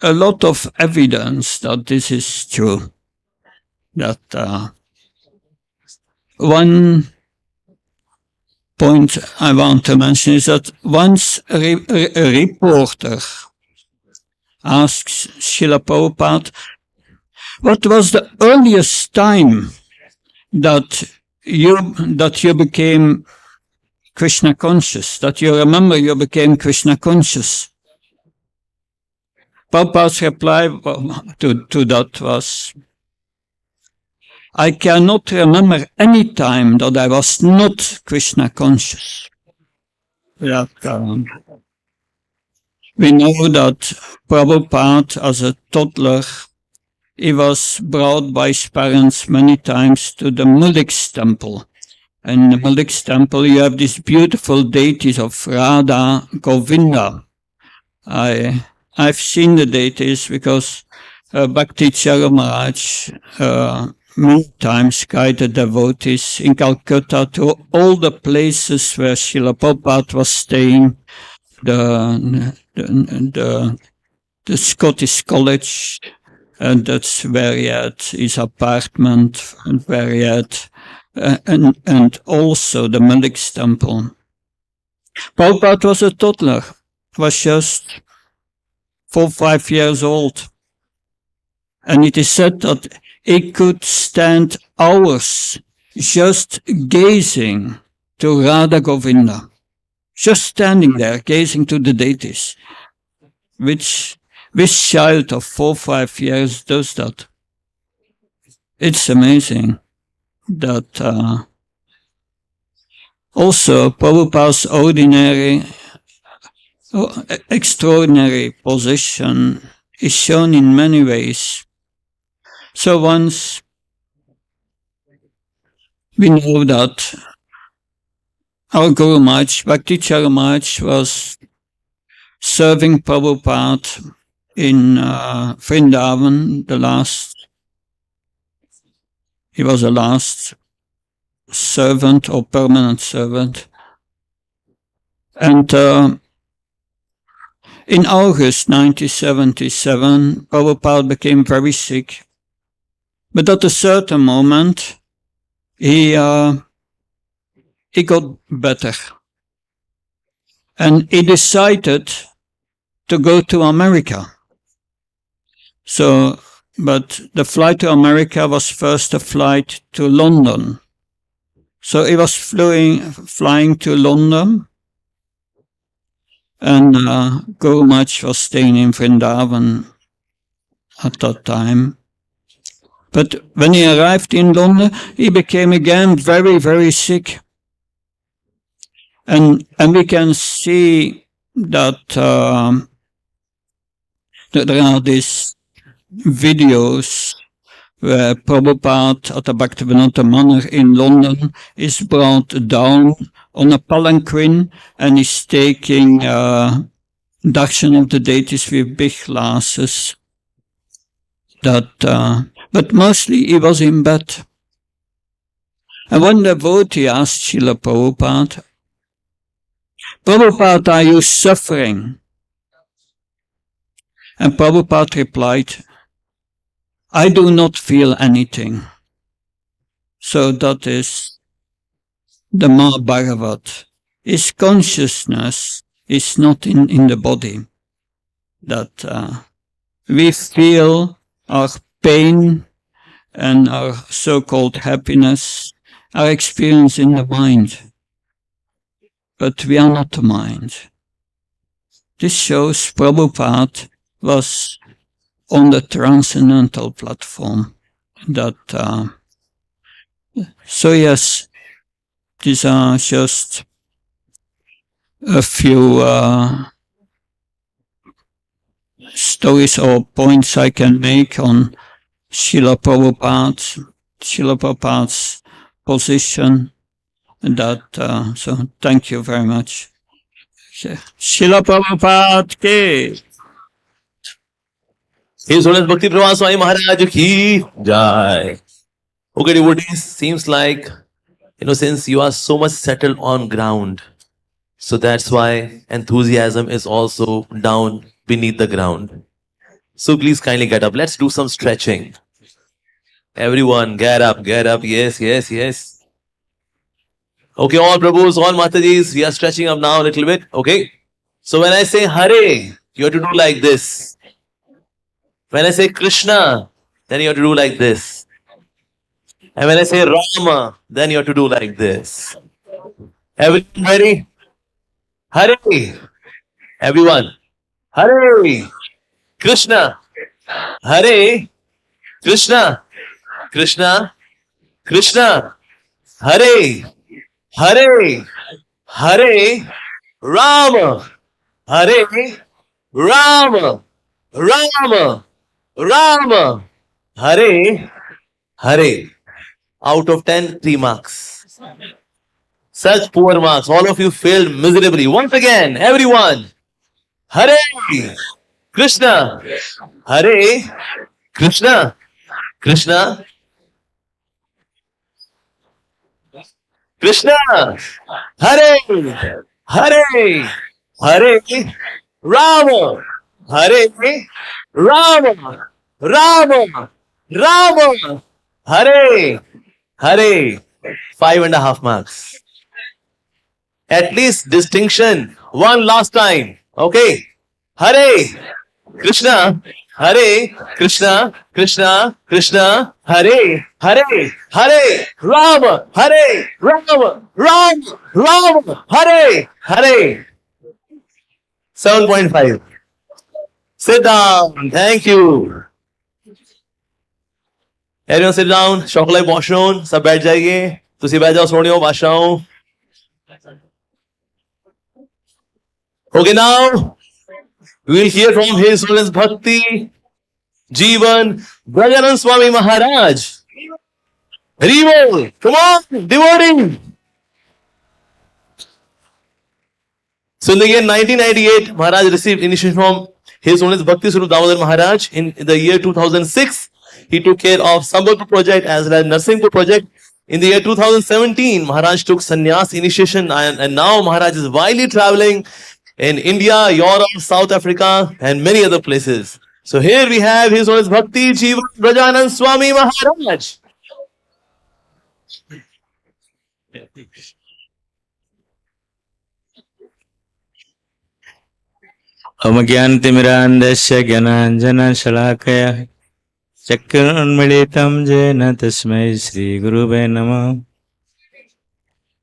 a lot of evidence that this is true. That one point I want to mention is that once a reporter asks Srila Prabhupada, what was the earliest time that you became Krishna conscious, that you remember you became Krishna conscious. Prabhupada's reply to that was, I cannot remember any time that I was not Krishna conscious. Yeah, we know that Prabhupada, as a toddler, he was brought by his parents many times to the Mulik's temple. And in the Mulik's temple, you have these beautiful deities of Radha, Govinda. I've seen the deities because Bhakti Charu Maharaj many times guided devotees in Calcutta to all the places where Srila Prabhupada was staying, the Scottish College, and that's where he had his apartment, and where he had, and also the Mulik's temple. Prabhupada was a toddler, was just 4 or 5 years old. And it is said that he could stand hours just gazing to Radha Govinda. Just standing there, gazing to the deities. Which child of 4 or 5 years does that? It's amazing that also Prabhupada's extraordinary position is shown in many ways. So once we know that our Guru Maharaj, Bhakti Charu Maharaj, was serving Prabhupada in Vrindavan, he was the last servant or permanent servant. And in August 1977, Prabhupada became very sick. But at a certain moment, he got better. And he decided to go to America. So, but the flight to America was first a flight to London. So he was flying to London, and Guru Maharaj was staying in Vrindavan at that time. But when he arrived in London, he became again very, very sick. And we can see that there are these videos where Prabhupada at the Bhaktivinoda Manor in London is brought down on a palanquin and is taking darshan of the deities with big glasses. But mostly he was in bed. And one devotee asked Srila Prabhupada, Prabhupada, are you suffering? And Prabhupada replied, I do not feel anything. So that is the Mahabhagavat. His consciousness is not in the body. That we feel our pain and our so-called happiness are experienced in the mind. But we are not the mind. This shows Prabhupada was on the Transcendental platform. So yes, these are just a few stories or points I can make on Srila Prabhupada's position. So thank you very much. Srila Prabhupada ki. His Holiness Bhakti Prabhupada Swami Maharaj ki jai. Okay, devotees, seems like, since you are so much settled on ground, so that's why enthusiasm is also down beneath the ground. So please kindly get up. Let's do some stretching. Everyone, get up. Yes. Okay, all Prabhus, all Matajis, we are stretching up now a little bit. Okay. So when I say Hare, you have to do like this. When I say Krishna, then you have to do like this. And when I say Rama, then you have to do like this. Everyone ready? Hare. Everyone. Hare Krishna. Hare Krishna. Krishna. Krishna. Hare. Hare. Hare Rama. Hare Rama. Rama. Rama. Hare. Hare. Out of 10, 3 marks. Such poor marks. All of you failed miserably. Once again, everyone. Hare Krishna. Hare Krishna. Krishna. Krishna. Hare. Hare. Hare Rama. Hare Rama. Rama. Rama. Hare. Hare. 5.5 marks. At least distinction. One last time. Okay. Hare Krishna. Hare Krishna. Krishna. Krishna. Hare. Hare. Hare. Rama. Hare. Rama. Rama. Rama. Hare. Hare. 7.5. Sit down. Thank you. Everyone sit down. Shoklai Boshon. सब बैठ जाइए. तुसी बैठ जाओ सोनियो बादशाहों. Okay, now we will hear from His Holiness Bhakti Jivan Brajanan Swami Maharaj. Haribol, come on, devotee. So in the year 1998, Maharaj received initiation from His Holiness Bhakti Swarup Damodar Maharaj. In the year 2006, he took care of Sambalpur project as well as Narsinghpur project. In the year 2017, Maharaj took Sannyas initiation, and now Maharaj is widely traveling in India, Europe, South Africa, and many other places. So here we have His Holiness Bhakti Jivan Brajanan Swami Maharaj. Omagyantimirandasya Gyananjana Shalakaya Chakranmilitam Jena Tasmai Sri Gurube Namah.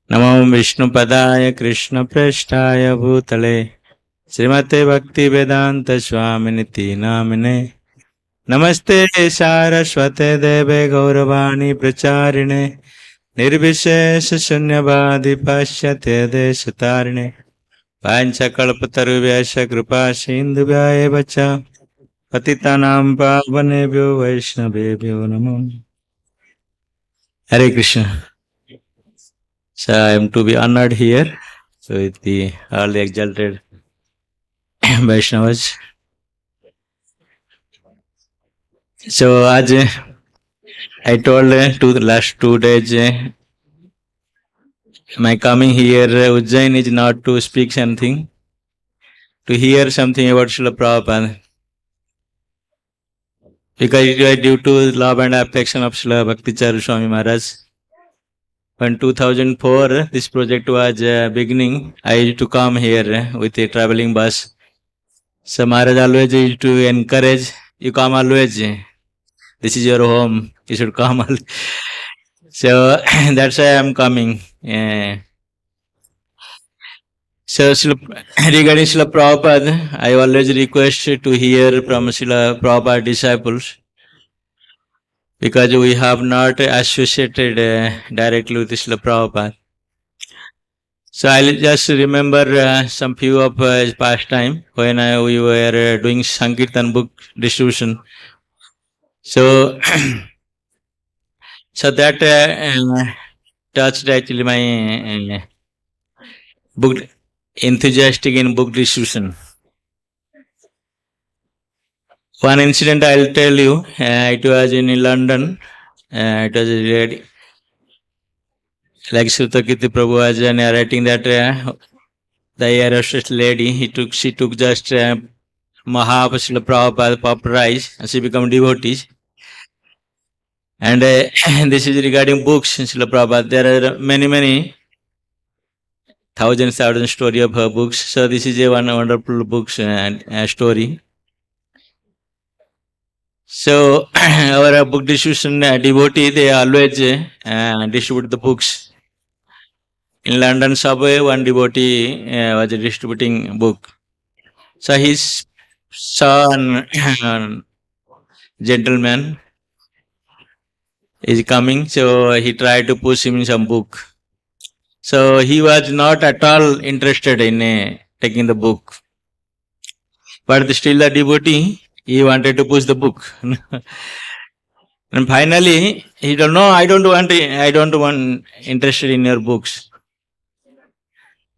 Namo Vishnu Padaya Krishna Preshtaya Bhutale Srimate Bhakti Vedanta Swaminiti Namine Namaste Saraswate Deve Gauravani Pracharine Nirvishesha Shunyavadi Pashyate Deshatarine Panchakalpatarubhyasya Kripa Sindhubhya Vacha Patitanam Pavanebhyo Vaishnavebhyo Namo. Hare Krishna. So I am to be honored here with all the exalted Vaishnavas. So आज I told the last 2 days my coming here Ujjain is not to speak something, to hear something about Srila Prabhupada. Because it was due to love and affection of Srila Bhakti Charu Swami Maharaj. When 2004 this project was beginning, I used to come here with a traveling bus. So Maharaj always used to encourage, you come always. This is your home. You should come always. So that's why I am coming. So regarding Srila Prabhupada, I always request to hear from Srila Prabhupada disciples, because we have not associated directly with Srila Prabhupada. So I'll just remember some few of his pastime when we were doing Sankirtan book distribution. So, so that touched actually my book, enthusiastic in book distribution. One incident I'll tell you. It was in London. It was really like Sutakiti Prabhu was narrating that the air hostess lady, she took just Srila Prabhupada popularized and she became devotee. And this is regarding books in Srila Prabhupada. There are many thousands story of her books. So this is a one wonderful book story. So our book distribution devotee, they always distribute the books. in London subway, one devotee was distributing book. So his son, gentleman, is coming. So he tried to push him some book. So he was not at all interested in taking the book. But still the devotee, he wanted to push the book. And finally, he told, no, I don't want interested in your books.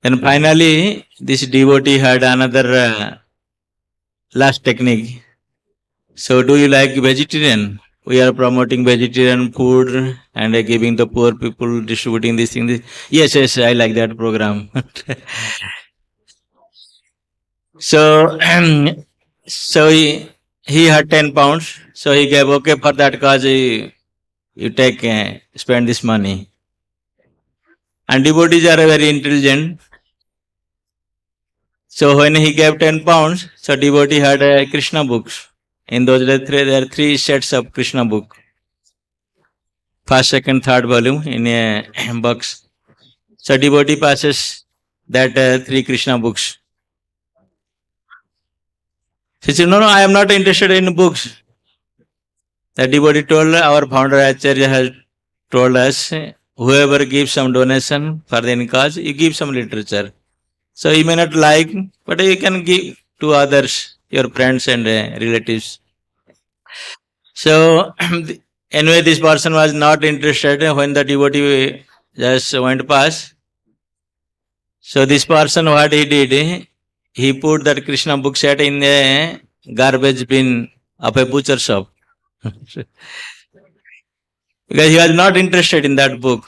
Then finally, this devotee had another last technique. So, do you like vegetarian? We are promoting vegetarian food and giving the poor people, distributing these things. Yes, I like that program. So, he had 10 pounds. So he gave, okay, for that cause you take, spend this money. And devotees are very intelligent. So when he gave 10 pounds, so devotee had Krishna books. In those days, there are 3 sets of Krishna book. First, second, third volume in a box. So devotee passes that 3 Krishna books. He said, no, I am not interested in books. The devotee told, our founder Acharya has told us, whoever gives some donation for the cause, you give some literature. So you may not like, but you can give to others, your friends and relatives. So anyway, this person was not interested when the devotee just went past. So this person, what he did, he put that Krishna book set in the garbage bin of a butcher shop. Because he was not interested in that book.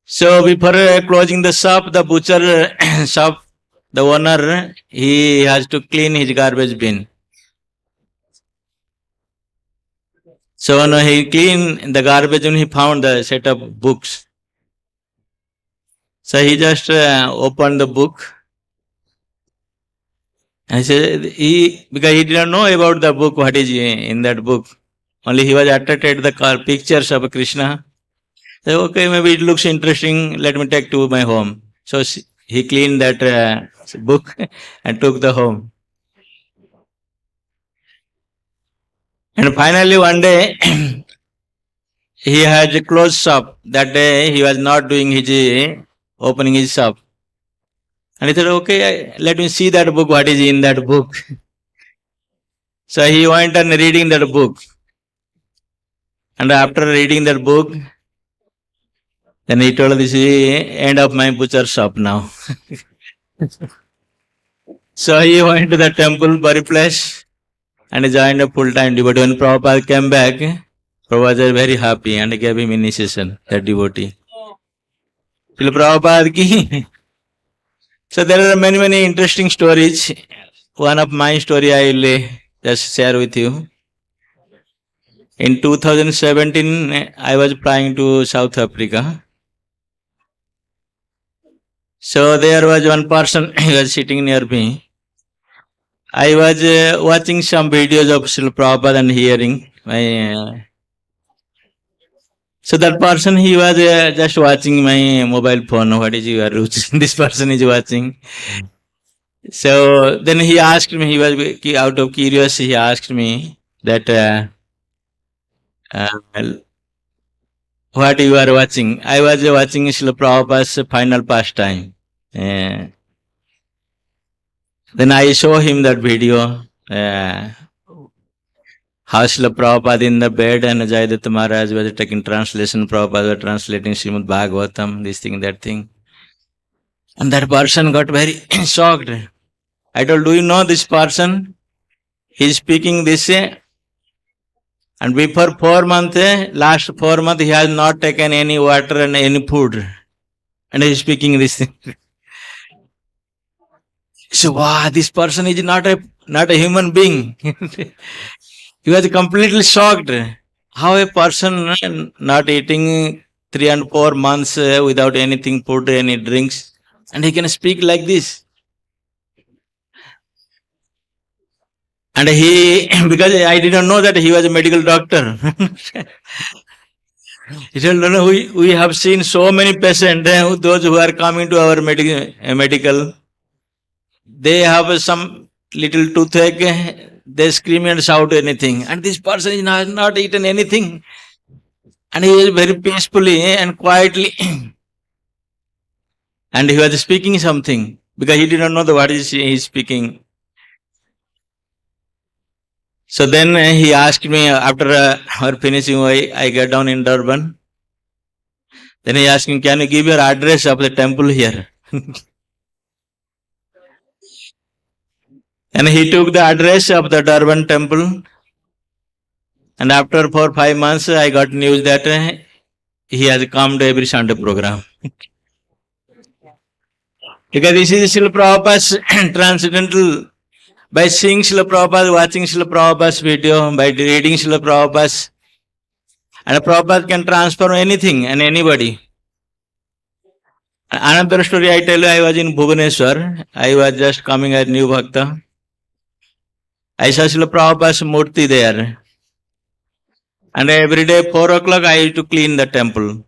So before closing the shop, the butcher shop, the owner, he has to clean his garbage bin. So when he cleaned the garbage bin, he found the set of books. So he just opened the book. And said because he didn't know about the book, what is in that book. Only he was attracted to the pictures of Krishna. So, okay, maybe it looks interesting, let me take to my home. So he cleaned that book and took the home. And finally one day, he had a closed shop. That day he was not doing his opening his shop. And he said, okay, let me see that book, what is in that book. So he went and reading that book. And after reading that book, then he told, this is the end of my butcher shop now. So he went to the temple, Bari place, and joined a full-time devotee. When Prabhupada came back, Prabhupada was very happy and gave him initiation, that devotee. Srila Prabhupada ki. So there are many interesting stories. One of my story I will just share with you. In 2017, I was flying to South Africa. So there was one person, he was sitting near me. I was watching some videos of Srila Prabhupada and hearing. So that person, he was just watching my mobile phone. What is your rules? This person is watching. So then he asked me, he was out of curiosity, he asked me that what you are watching. I was watching Srila Prabhupada's final pastime. Then I show him that video. How Srila Prabhupada in the bed and Jayadatta Maharaj was taking translation. Prabhupada was translating Srimad Bhagavatam, this thing, that thing. And that person got very shocked. I told, do you know this person? He is speaking this. And before 4 months, last 4 months, he has not taken any water and any food. And he is speaking this thing. So, wow, this person is not a human being. He was completely shocked. How a person not eating 3 and 4 months without anything, food, any drinks, and he can speak like this. And he, because I didn't know that he was a medical doctor. He said, no, we have seen so many patients, those who are coming to our medical, they have some little toothache, they scream and shout anything. And this person is not eaten anything. And he is very peacefully and quietly. And he was speaking something because he did not know what he is speaking. So then he asked me after our finishing, I got down in Durban. Then he asked me, can you give your address of the temple here? And he took the address of the Durban temple. And after 4 or 5 months, I got news that he has come to every Sunday program. Because this is Srila Prabhupada's Transcendental. By seeing Srila Prabhupada, watching Srila Prabhupada's video, by reading Srila Prabhupada's, and Prabhupada can transform anything and anybody. Another story I tell you, I was in Bhubaneswar. I was just coming as new Bhakta. I saw Srila Prabhupada's murti there. And every day 4 o'clock I used to clean the temple.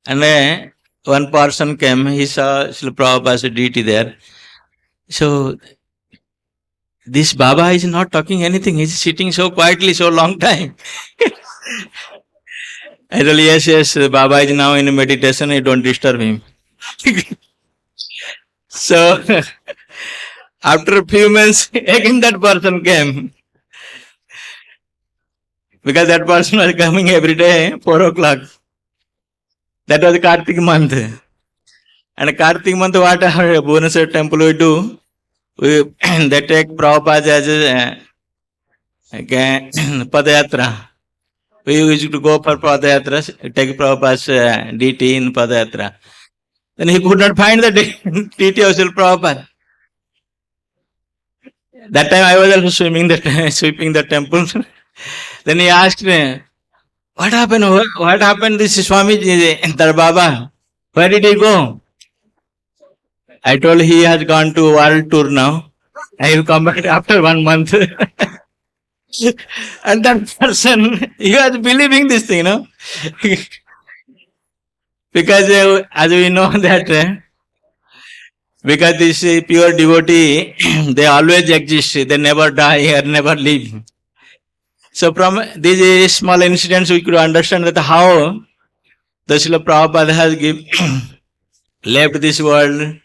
And one person came, he saw Srila Prabhupada's deity there. So, this Baba is not talking anything, he is sitting so quietly so long time. I told, yes, Baba is now in meditation, you don't disturb him. So, after a few months, again that person came. Because that person was coming every day, 4 o'clock. That was Kartik month. And Kartik month, what our Bhubaneswar temple we do, they take Prabhupada as a Padayatra. We used to go for Padayatra, take Prabhupada's deity in Padayatra. Then he could not find the deity of Srila Prabhupada. That time I was also sweeping the temple. Then he asked me, what happened? What happened? This Swami, Dar Baba, where did he go? I told he has gone to world tour now. I will come back after 1 month. And that person, he was believing this thing, no? Because as we know that, because this pure devotee, they always exist, they never die or never leave. So from these small incidents, we could understand that how the Srila Prabhupada has left this world.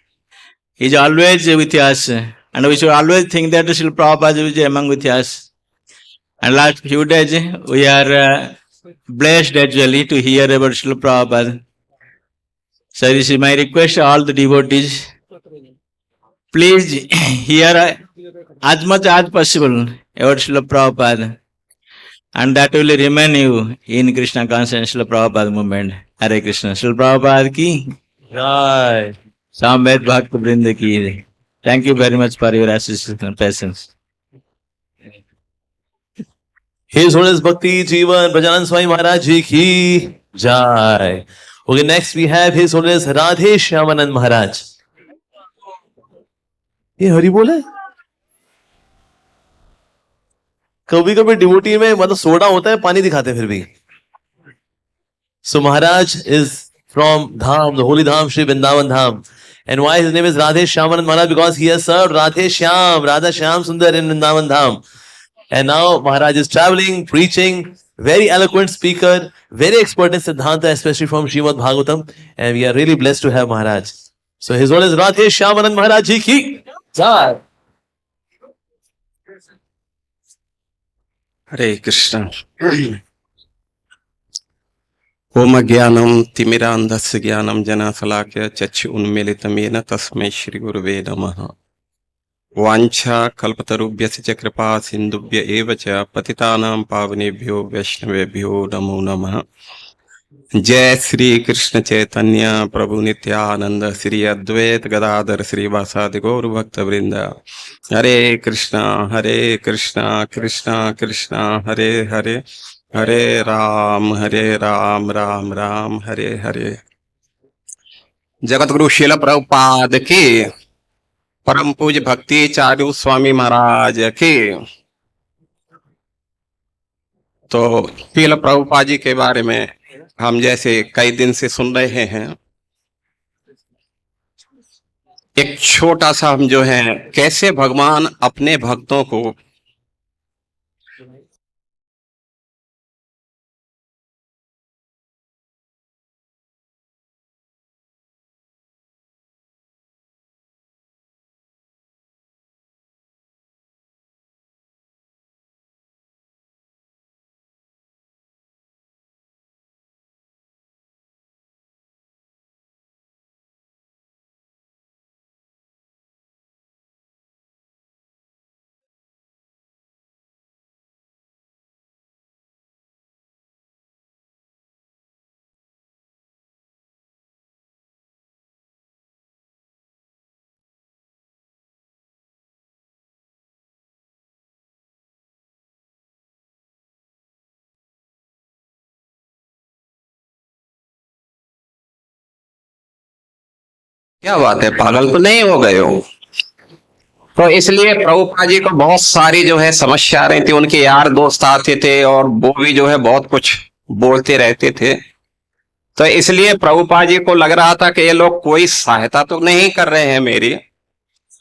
He is always with us. And we should always think that Srila Prabhupada is among with us. And last few days, we are blessed actually to hear about Srila Prabhupada. So this is my request to all the devotees. Please hear as much as possible about Srila Prabhupada. And that will remain you in Krishna consciousness, Srila Prabhupada movement. Hare Krishna. Srila Prabhupada ki jai. Samved Bhakta Vrinda ki. Thank you very much for your assistance and patience. His Holiness Bhakti Jivan Prajanand Swami Maharaj Ji ki jai. Okay, next we have His Holiness Radhe Shyamanand Maharaj. ये हरि बोले कभी कभी devotee में मतलब soda होता है पानी दिखाते फिर भी. So Maharaj is from Dham, the holy Dham, Shri Vrindavan Dham. And why his name is Radhe Shyamanand Maharaj? Because he has served Radhe Shyam, Radha Shyam Sundar in Vrindavan Dham. And now Maharaj is traveling, preaching, very eloquent speaker, very expert in Siddhanta, especially from Srimad Bhagavatam. And we are really blessed to have Maharaj. So his name is Radhe Shyamanand Maharaj Ji ki jai. Hare Krishna. Om Jnanam Timirandasya Jnanam Jana Salakya Chachi Unmilitamena Tasmai Shri Guruve Namaha. Vancha Kalpatarubhyasya Kripa Sindhubhya Evacha Patitanam Pavanebhyo Vaishnavebhyo Namo Namaha. Jai Sri Krishna Chaitanya Prabhu Nityananda Sri Advaita Gadadhar Sri Vasadi Gaur Bhakta Vrinda. Hare Krishna, Krishna Krishna, Hare Hare, Hare Ram, Ram Ram, Hare Hare. Jagat Guru Srila Prabhupada ki, Param Puja Bhakti Charu Swami Maharaj ki. तो श्रील प्रभुपाद जी के बारे में हम जैसे कई दिन से सुन रहे हैं, एक छोटा सा हम जो है कैसे भगवान अपने भक्तों को क्या बात है, पागल तो नहीं हो गए हो? तो इसलिए प्रभुपाद जी को बहुत सारी जो है समस्या आ रही थी। उनके यार दोस्त आते थे और वो भी जो है बहुत कुछ बोलते रहते थे। तो इसलिए प्रभुपाद जी को लग रहा था कि ये लोग कोई सहायता तो नहीं कर रहे हैं मेरी,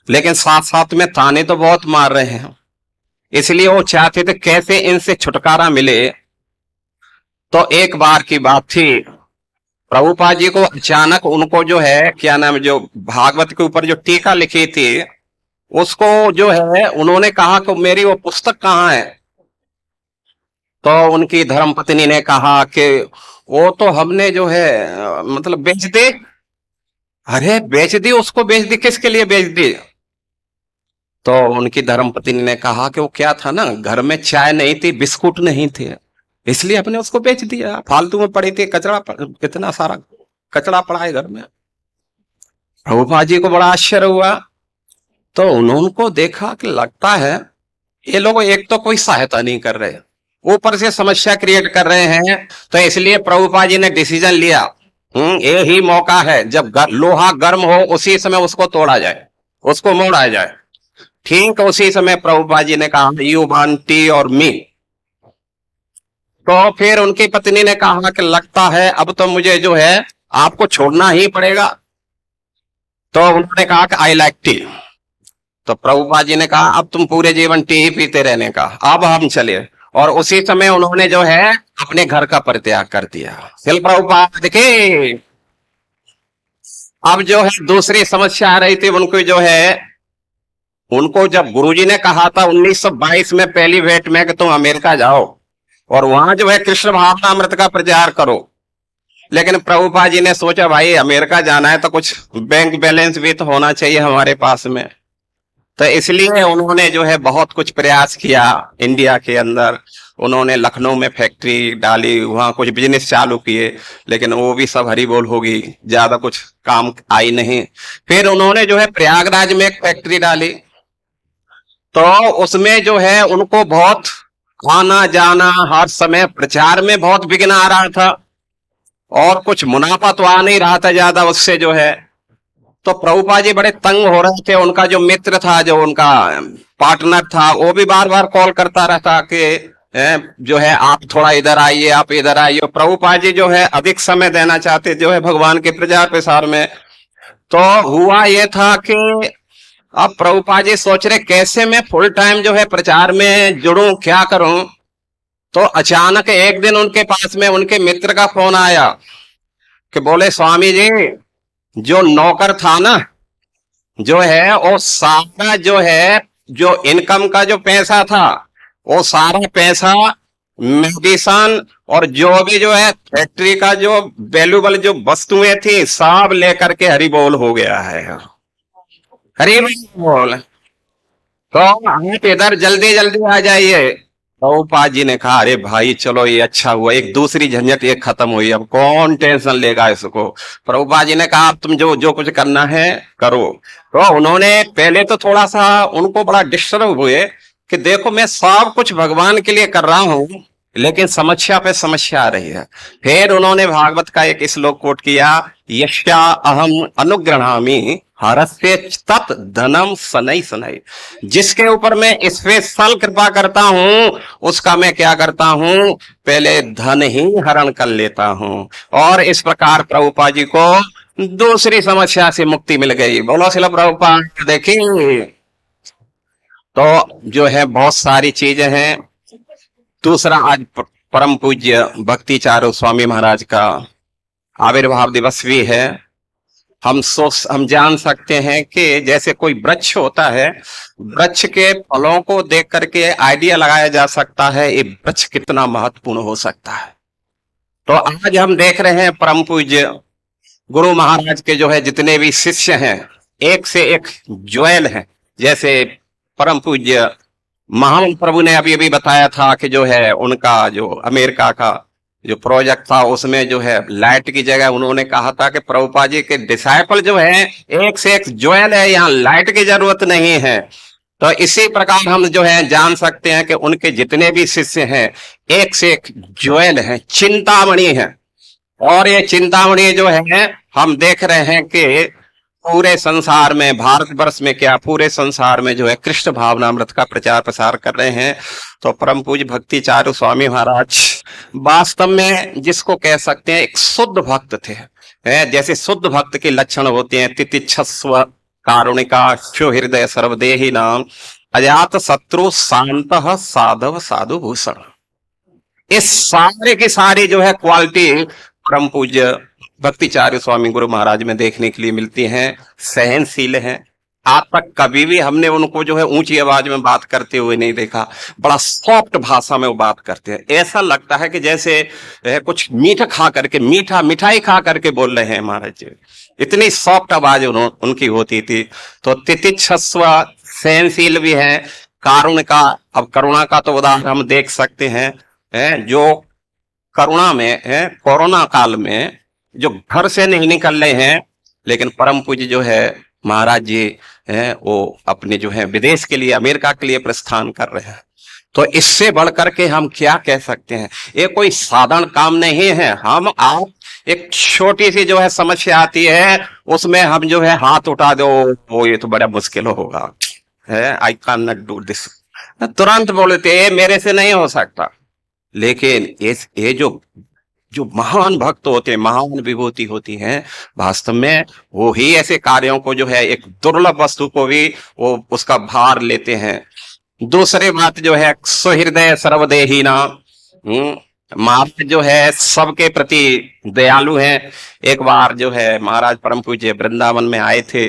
लेकिन साथ साथ में ताने तो बहुत मार रहे हैं। इसलिए वो चाहते थे कैसे इनसे छुटकारा मिले। तो एक बार की बात थी, प्रभुपाद जी को अचानक उनको जो है क्या नाम, जो भागवत के ऊपर जो टीका लिखी थी उसको जो है उन्होंने कहा कि मेरी वो पुस्तक कहाँ है। तो उनकी धर्मपत्नी ने कहा कि वो तो हमने जो है मतलब बेच दी। अरे बेच दी? उसको बेच दी? किसके लिए बेच दी? तो उनकी धर्मपत्नी ने कहा कि वो क्या था ना, घर में चाय नहीं थी, बिस्कुट नहीं थे, इसलिए अपने उसको बेच दिया। फालतू में पड़ी थी, कचरा, कितना सारा कचरा पड़ा है घर में। प्रभुपाद जी को बड़ा आश्चर्य हुआ। तो उन्होंने देखा कि लगता है ये लोग एक तो कोई सहायता नहीं कर रहे, ऊपर से समस्या क्रिएट कर रहे हैं। तो इसलिए प्रभुपाद जी ने डिसीजन लिया, ये ही मौका है, जब लोहा गर्म हो उसी समय उसको तोड़ा जाए, उसको मोड़ा जाए। ठीक उसी समय प्रभुपाद जी ने कहा यू वांट टी और मी। तो फिर उनकी पत्नी ने कहा कि लगता है अब तो मुझे जो है आपको छोड़ना ही पड़ेगा। तो उन्होंने कहा कि आई लाइक टी। तो प्रभुपाद जी ने कहा अब तुम पूरे जीवन टी ही पीते रहने का, अब हम चले। और उसी समय उन्होंने जो है अपने घर का परित्याग कर दिया। श्रील प्रभुपाद देखिए, अब जो है दूसरी समस्या आ रही थी उनको जो है, उनको जब गुरुजी ने कहा था 1922 में पहली भेंट में कि तुम अमेरिका जाओ और वहां जो है कृष्ण भावनामृत का प्रचार करो, लेकिन प्रभुपाद जी ने सोचा भाई अमेरिका जाना है तो कुछ बैंक बैलेंस भी तो होना चाहिए हमारे पास में। तो इसलिए उन्होंने जो है बहुत कुछ प्रयास किया इंडिया के अंदर। उन्होंने लखनऊ में फैक्ट्री डाली, वहां कुछ बिजनेस चालू किए, लेकिन वो भी सब हरी बोल होगी, ज्यादा कुछ काम आई नहीं। फिर उन्होंने जो है प्रयागराज में एक फैक्ट्री डाली, तो उसमें जो है उनको बहुत आना जाना, हर समय प्रचार में बहुत विघ्न आ रहा था और कुछ मुनाफा तो आ नहीं रहा था ज्यादा उससे जो है। तो प्रभुपाद जी बड़े तंग हो रहे थे। उनका जो मित्र था, जो उनका पार्टनर था, वो भी बार बार कॉल करता रहता कि जो है आप थोड़ा इधर आइए, आप इधर आइए। प्रभुपाद जी जो है अधिक समय देना चाहते जो है भगवान के प्रचार प्रसार में। तो हुआ ये था कि अब प्रभुपाद जी सोच रहे कैसे मैं फुल टाइम जो है प्रचार में जुड़ूं, क्या करूं। तो अचानक एक दिन उनके पास में उनके मित्र का फोन आया कि बोले स्वामी जी, जो नौकर था ना जो है वो सारा जो है जो इनकम का जो पैसा था वो सारा पैसा मेडिसन और जो भी जो है फैक्ट्री का जो वैल्यूबल जो वस्तुएं थी सब लेकर के हरि बोल हो गया है। हरि बोल। तो आप इधर जल्दी जल्दी आ जाइए। प्रभुपाद जी ने कहा अरे भाई चलो ये अच्छा हुआ, एक दूसरी झंझट ये खत्म हुई, अब कौन टेंशन लेगा इसको। प्रभुपाद जी ने कहा अब तुम जो कुछ करना है करो। तो उन्होंने पहले तो थोड़ा सा उनको बड़ा डिस्टर्ब हुए कि देखो मैं सब कुछ भगवान के लिए कर रहा हूं, लेकिन समस्या पे समस्या आ रही है। फिर उन्होंने भागवत का एक श्लोक कोट किया, यस्या अहम अनुग्रहामि हरस्य तत् धनम सनई सनई। जिसके ऊपर मैं स्पेशल कृपा करता हूं उसका मैं क्या करता हूं, पहले धन ही हरण कर लेता हूं। और इस प्रकार प्रभुपाद जी को दूसरी समस्या से मुक्ति मिल गई। बोलो श्रील प्रभुपाद। देखिए तो जो है बहुत सारी चीजें हैं। दूसरा, आज परम पूज्य भक्ति चारू स्वामी महाराज का आविर्भाव दिवस भी है। हम जान सकते हैं कि जैसे कोई वृक्ष होता है, वृक्ष के फलों को देख करके आइडिया लगाया जा सकता है ये वृक्ष कितना महत्वपूर्ण हो सकता है। तो आज हम देख रहे हैं परम पूज्य गुरु महाराज के जो है जितने भी शिष्य हैं एक से एक ज्वेल हैं। जैसे परम पूज्य महामंत्र प्रभु ने अभी अभी बताया था कि जो है उनका जो अमेरिका का जो प्रोजेक्ट था उसमें जो है लाइट की जगह उन्होंने कहा था कि प्रभुपाद जी के डिसाइपल जो है एक से एक ज्वेल है, यहाँ लाइट की जरूरत नहीं है। तो इसी प्रकार हम जो है जान सकते हैं कि उनके जितने भी शिष्य हैं एक से एक ज्वेल है, चिंतामणि है। और ये चिंतामणि जो है हम देख रहे हैं कि पूरे संसार में, भारतवर्ष में क्या पूरे संसार में जो है कृष्ण भावनामृत का प्रचार प्रसार कर रहे हैं। तो परम पूज्य भक्ति चारू स्वामी महाराज वास्तव में जिसको कह सकते हैं एक शुद्ध भक्त थे। जैसे शुद्ध भक्त के लक्षण होते हैं तितिक्षस्व कारुणिका क्षो हृदय सर्वदेही नाम अजात शत्रु शांत साधव साधु भूषण। इस सारे की सारी जो है क्वालिटी परम पूज्य भक्ति चारू स्वामी गुरु महाराज में देखने के लिए मिलती हैं। सहनशील हैं। आज तक कभी भी हमने उनको जो है ऊंची आवाज में बात करते हुए नहीं देखा। बड़ा सॉफ्ट भाषा में वो बात करते हैं। ऐसा लगता है कि जैसे कुछ मीठा खा करके मिठाई खा करके बोल रहे हैं महाराज जी। इतनी सॉफ्ट आवाज उनकी होती थी। तो तितिक्षस्व सहनशील भी है। कारुण का, अब करुणा का तो उदाहरण हम देख सकते हैं। जो करुणा में है, कोरोना काल में जो घर से नहीं निकल रहे हैं, लेकिन परम पूज्य जो है महाराज जी हैं वो अपने जो है विदेश के लिए, अमेरिका के लिए प्रस्थान कर रहे हैं। तो इससे बढ़कर के हम क्या कह सकते हैं। ये कोई साधारण काम नहीं है। हम आप एक छोटी सी जो है समस्या आती है उसमें हम जो है हाथ उठा दो, वो ये तो बड़ा मुश्किल होगा, I can not do this, तुरंत बोलते मेरे से नहीं हो सकता। लेकिन ये जो महान भक्त होते हैं, महान विभूति होती हैं, वास्तव में वो ही ऐसे कार्यों को जो है एक दुर्लभ वस्तु को भी वो उसका भार लेते हैं। दूसरी बात जो है सुहृदय सर्वदेही नाम, महाराज जो है सबके प्रति दयालु हैं। एक बार जो है महाराज परम पूज्य वृंदावन में आए थे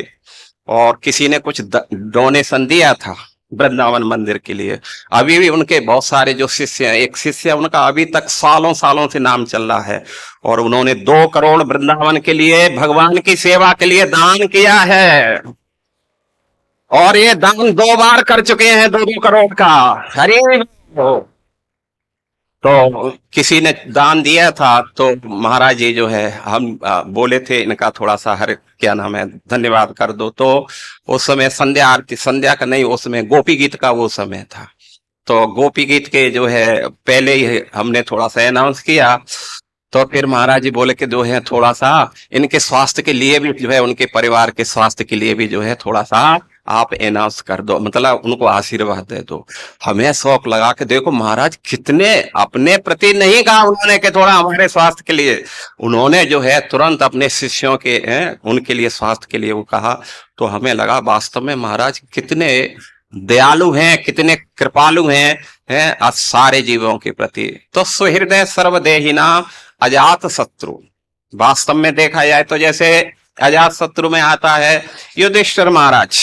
और किसी ने कुछ डोनेशन दिया था वृंदावन मंदिर के लिए। अभी भी उनके बहुत सारे जो शिष्य हैं, एक शिष्य उनका अभी तक सालों सालों से नाम चल रहा है और उन्होंने 2 करोड़ वृंदावन के लिए, भगवान की सेवा के लिए दान किया है। और ये दान 2 बार कर चुके हैं 2-2 करोड़ का। हरे तो किसी ने दान दिया था तो महाराज जी जो है हम बोले थे इनका थोड़ा सा क्या नाम है धन्यवाद कर दो। तो उस समय संध्या आरती, संध्या का नहीं, उस समय गोपी गीत का वो समय था। तो गोपी गीत के जो है पहले ही हमने थोड़ा सा अनाउंस किया। तो फिर महाराज जी बोले कि जो है थोड़ा सा इनके स्वास्थ्य के लिए भी जो है, उनके परिवार के स्वास्थ्य के लिए भी जो है थोड़ा सा आप अनाउंस कर दो, मतलब उनको आशीर्वाद दे दो। हमें शौक लगा के देखो महाराज कितने अपने प्रति नहीं कहा उन्होंने कि थोड़ा हमारे स्वास्थ्य के लिए, उन्होंने जो है तुरंत अपने शिष्यों के उनके लिए स्वास्थ्य के लिए वो कहा। तो हमें लगा वास्तव में महाराज कितने दयालु हैं, कितने कृपालु हैं सारे जीवों के प्रति। तो सुहृदय सर्वदेहिना अजात शत्रु, वास्तव में देखा जाए तो जैसे अजात शत्रु में आता है युधिष्ठिर महाराज,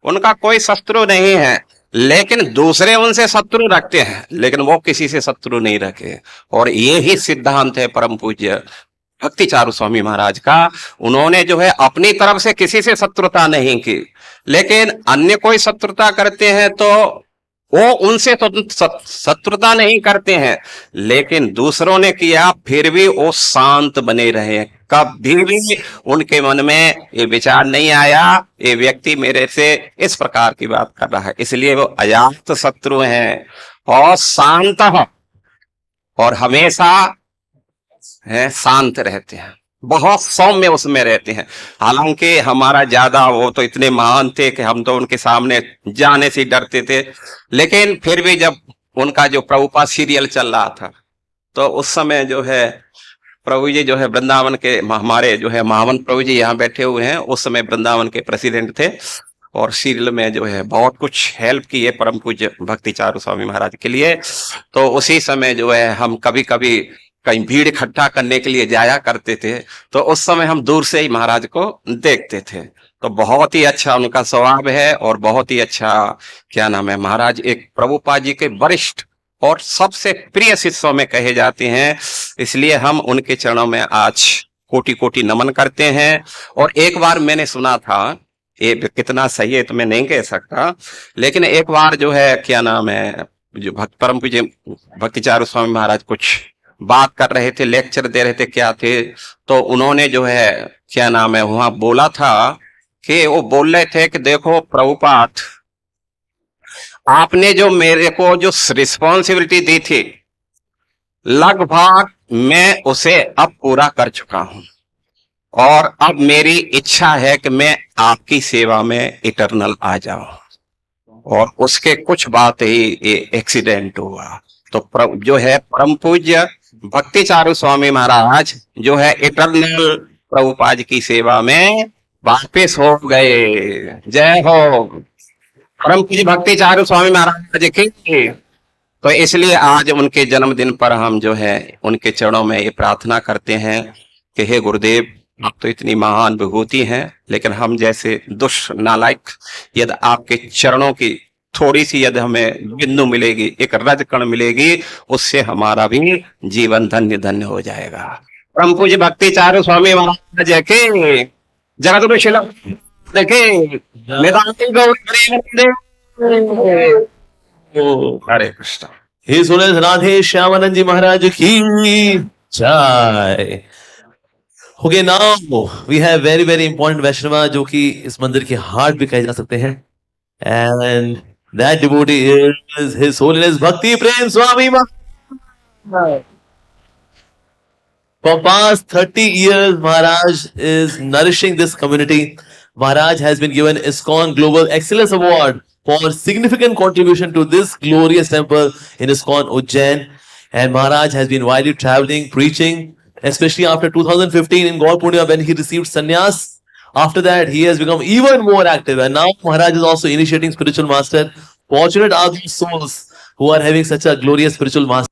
उनका कोई शत्रु नहीं है लेकिन दूसरे उनसे शत्रु रखते हैं, लेकिन वो किसी से शत्रु नहीं रखे। और ये ही सिद्धांत है परम पूज्य भक्ति चारू स्वामी महाराज का। उन्होंने जो है अपनी तरफ से किसी से शत्रुता नहीं की, लेकिन अन्य कोई शत्रुता करते हैं तो वो उनसे तो शत्रुता नहीं करते हैं, लेकिन दूसरों ने किया फिर भी वो शांत बने रहे। कभी भी उनके मन में ये विचार नहीं आया ये व्यक्ति मेरे से इस प्रकार की बात कर रहा है, इसलिए वो अजात शत्रु हैं और शांत और हमेशा शांत रहते हैं। बहुत सौम्य उसमें रहते हैं। हालांकि हमारा ज्यादा वो तो इतने महान थे कि हम तो उनके सामने जाने से डरते थे, लेकिन फिर भी जब उनका जो प्रभुपाद सीरियल चल रहा था तो उस समय जो है प्रभु जी जो है वृंदावन के, हमारे जो है महावन प्रभु जी यहाँ बैठे हुए हैं, उस समय वृंदावन के प्रेसिडेंट थे और सीरियल में जो है बहुत कुछ हेल्प की है परम पूज्य भक्ति चारू स्वामी महाराज के लिए। तो उसी समय जो है हम कभी कभी कहीं भीड़ इकट्ठा करने के लिए जाया करते थे, तो उस समय हम दूर से ही महाराज को देखते थे। तो बहुत ही अच्छा उनका स्वभाव है और बहुत ही अच्छा क्या नाम है, महाराज एक प्रभुपाद जी के वरिष्ठ और सबसे प्रिय शिष्यों में कहे जाते हैं, इसलिए हम उनके चरणों में आज कोटि कोटि नमन करते हैं। और एक बार मैंने सुना था, ये कितना सही है तो मैं नहीं कह सकता, लेकिन एक बार जो है क्या नाम है, जो परम पूज्य भक्ति चारू स्वामी महाराज कुछ बात कर रहे थे, लेक्चर दे रहे थे, क्या थे, तो उन्होंने जो है क्या नाम है वहां बोला था कि वो बोल रहे थे कि देखो प्रभुपाद, आपने जो मेरे को जो रिस्पॉन्सिबिलिटी दी थी लगभग मैं उसे अब पूरा कर चुका हूं और अब मेरी इच्छा है कि मैं आपकी सेवा में इटर्नल आ जाऊं। और उसके कुछ बात ही एक्सीडेंट हुआ, तो जो है परम पूज्य भक्ति चारू स्वामी महाराज जो है इटर्नल प्रभुपाद की सेवा में वापिस हो गए। जय हो परम पूज्य भक्ति चारू स्वामी महाराज की। तो इसलिए आज उनके जन्मदिन पर हम जो है उनके चरणों में ये प्रार्थना करते हैं कि हे गुरुदेव, आप तो इतनी महान विभूति हैं, लेकिन हम जैसे दुष्ट नालायक यदि आपके चरणों की थोड़ी सी यदि हमें बिंदु मिलेगी, एक रज कण मिलेगी, उससे हमारा भी जीवन धन्य धन्य हो जाएगा। परम पूज्य भक्ति चारू स्वामी महाराज के जगत शिला देखे हरे कृष्ण। हे सुने राधे श्यामानंद जी महाराज की जय। Okay, now we have very very important Vaishnava जो कि इस मंदिर के हार्ट भी कहे जा सकते हैं, and that devotee is his holiness भक्ति प्रेम Swami Maharaj. For past 30 years, Maharaj is nourishing this community. Maharaj has been given ISKCON Global Excellence Award for significant contribution to this glorious temple in ISKCON Ujjain. And Maharaj has been widely traveling, preaching, especially after 2015 in Gaur Purnima when he received sannyas. After that, he has become even more active. And now Maharaj is also initiating spiritual master. Fortunate are those souls who are having such a glorious spiritual master.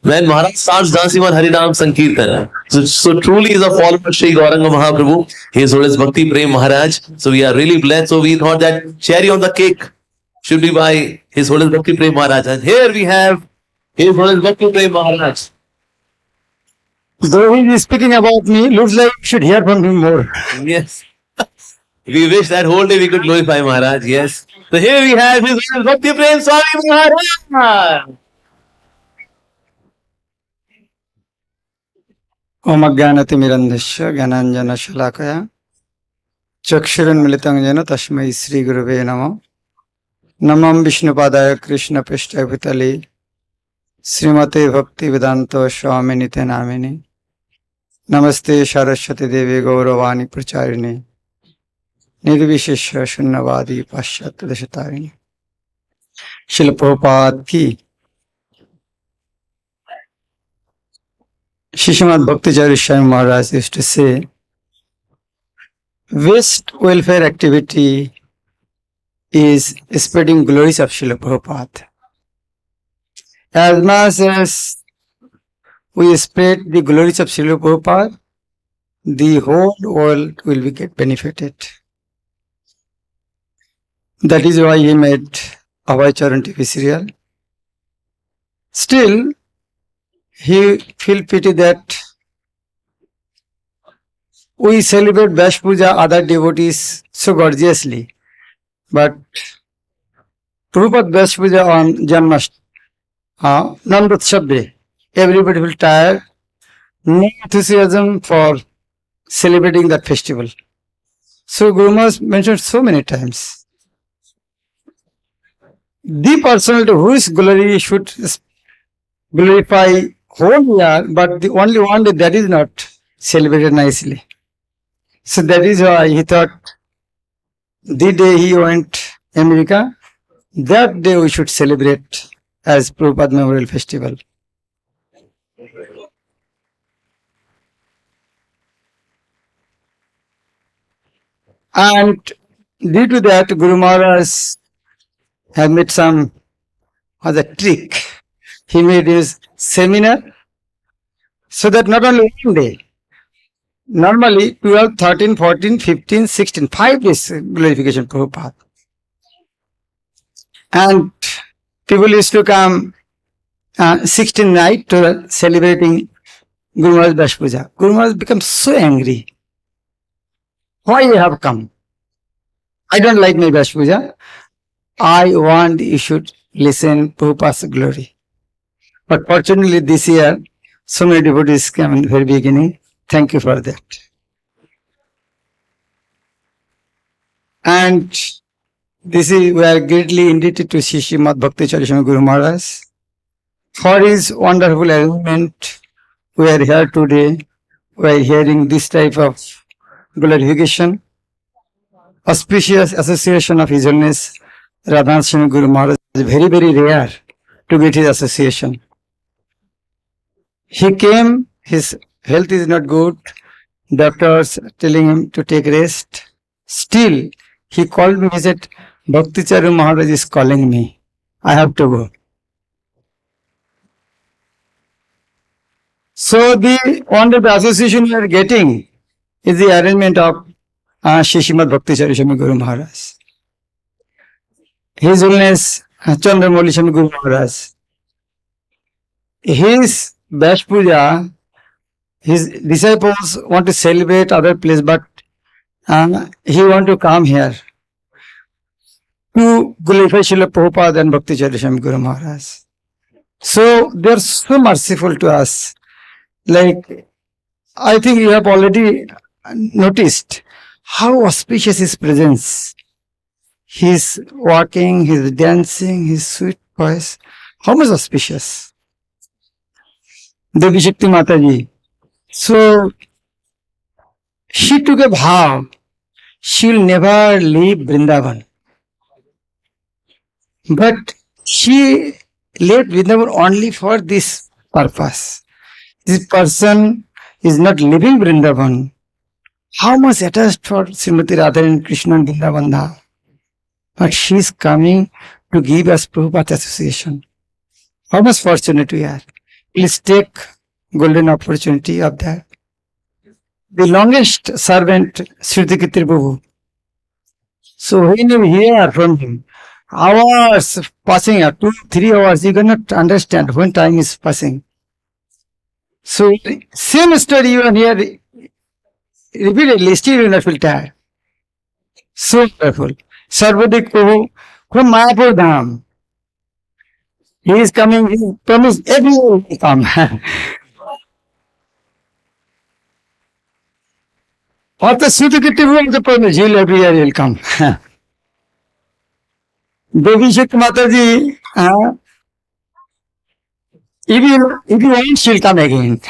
When Maharaj starts dancing on Harinam Sankirtan, so truly is a follower of Sri Gauranga Mahaprabhu. He is always Bhakti Prem Maharaj. So we are really blessed. So we thought that cherry on the cake should be by His Holiness Bhakti Prem Maharaj. And here we have His Holiness Bhakti Prem Maharaj. Though he is speaking about me, looks like we should hear from him more. Yes. We wish that whole day we could glorify Maharaj. Yes. So here we have His Holiness Bhakti Prem Swami Maharaj. ओम अज्ञानतिमिरन्धस्य ज्ञानाञ्जनशलाकया चक्षुरुन्मिलितं येन तस्मै श्रीगुरवे नमः। नमः विष्णुपादाय कृष्णपृष्ठाय भूतले श्रीमते भक्तिवेदान्त स्वामिनिते नामिने। नमस्ते सरस्वती देवी गौरवाणी प्रचारिणे निर्विशेष शून्यवादी पाश्चात्य देशतारिणे। श्रील प्रभुपाद की। Srimad Bhakti Charu Swami Maharaj used to say, waste welfare activity is spreading glories of Srila Prabhupada. As much as we spread the glories of Srila Prabhupada, the whole world will be get benefited. That is why he made Abhay Charan TV serial. Still, he feel pity that we celebrate Vash Puja, other devotees so gorgeously, but Prabhupada Vash Puja on Janmashtami, Namrat Shabde, everybody will tire. No enthusiasm for celebrating that festival. So Guru Maharaj mentioned so many times. The personality whose glory should glorify whole year, but the only one day that is not celebrated nicely. So that is why he thought the day he went America, that day we should celebrate as Prabhupada Memorial Festival. And due to that, Guru Maharaj have made some other trick. He made his seminar so that not only one day, normally 12, 13, 14, 15, 16, 5 days glorification Prabhupada. And people used to come 16 night to celebrating Guru Maharaj Bash Puja. Guru Maharaj becomes so angry. Why you have come? I don't like my Bash Puja. I want you should listen Prabhupada's glory. But fortunately this year, so many devotees came in the very beginning. Thank you for that. And this is, we are greatly indebted to Srimad Bhakti Charisma Guru Maharaj for his wonderful arrangement. We are here today. We are hearing this type of glorification. Auspicious association of His Holiness Radha Swami Guru Maharaj is very, very rare to get his association. He came, his health is not good, doctors telling him to take rest. Still, he called me, he said, Bhakti Charu Maharaj is calling me. I have to go. So the one of the association we are getting is the arrangement of Srimad Bhakti Charu Swami Guru Maharaj. His Holiness Chandramauli Swami Guru Maharaj. His Bash Puja, his disciples want to celebrate other place, but he want to come here to glorify Srila Prabhupada and Bhakti Charu Swami Guru Maharaj. So they are so merciful to us. Like, I think you have already noticed how auspicious his presence. His walking, his dancing, his sweet voice. How much auspicious. Devi Shakti Mataji. So, she took a vow. She will never leave Vrindavan. But she left Vrindavan only for this purpose. This person is not leaving Vrindavan. How much attached for Srimati Radha and Krishna and Vrindavan now? But she is coming to give us Prabhupada association. How much fortunate we are. Please take golden opportunity of that. The longest servant, Sriti Kitri Prabhu. So when you hear from him, hours passing, 2-3 hours, you cannot understand when time is passing. So same story you hear repeatedly, still you will not feel tired. So powerful. Sarvadik Prabhu from Mayapur Dham. He is coming, he promised everyone will come. After Sudhikiti will the promise, he will every year will come. Devi Shakti Mataji, if you want, she will come again.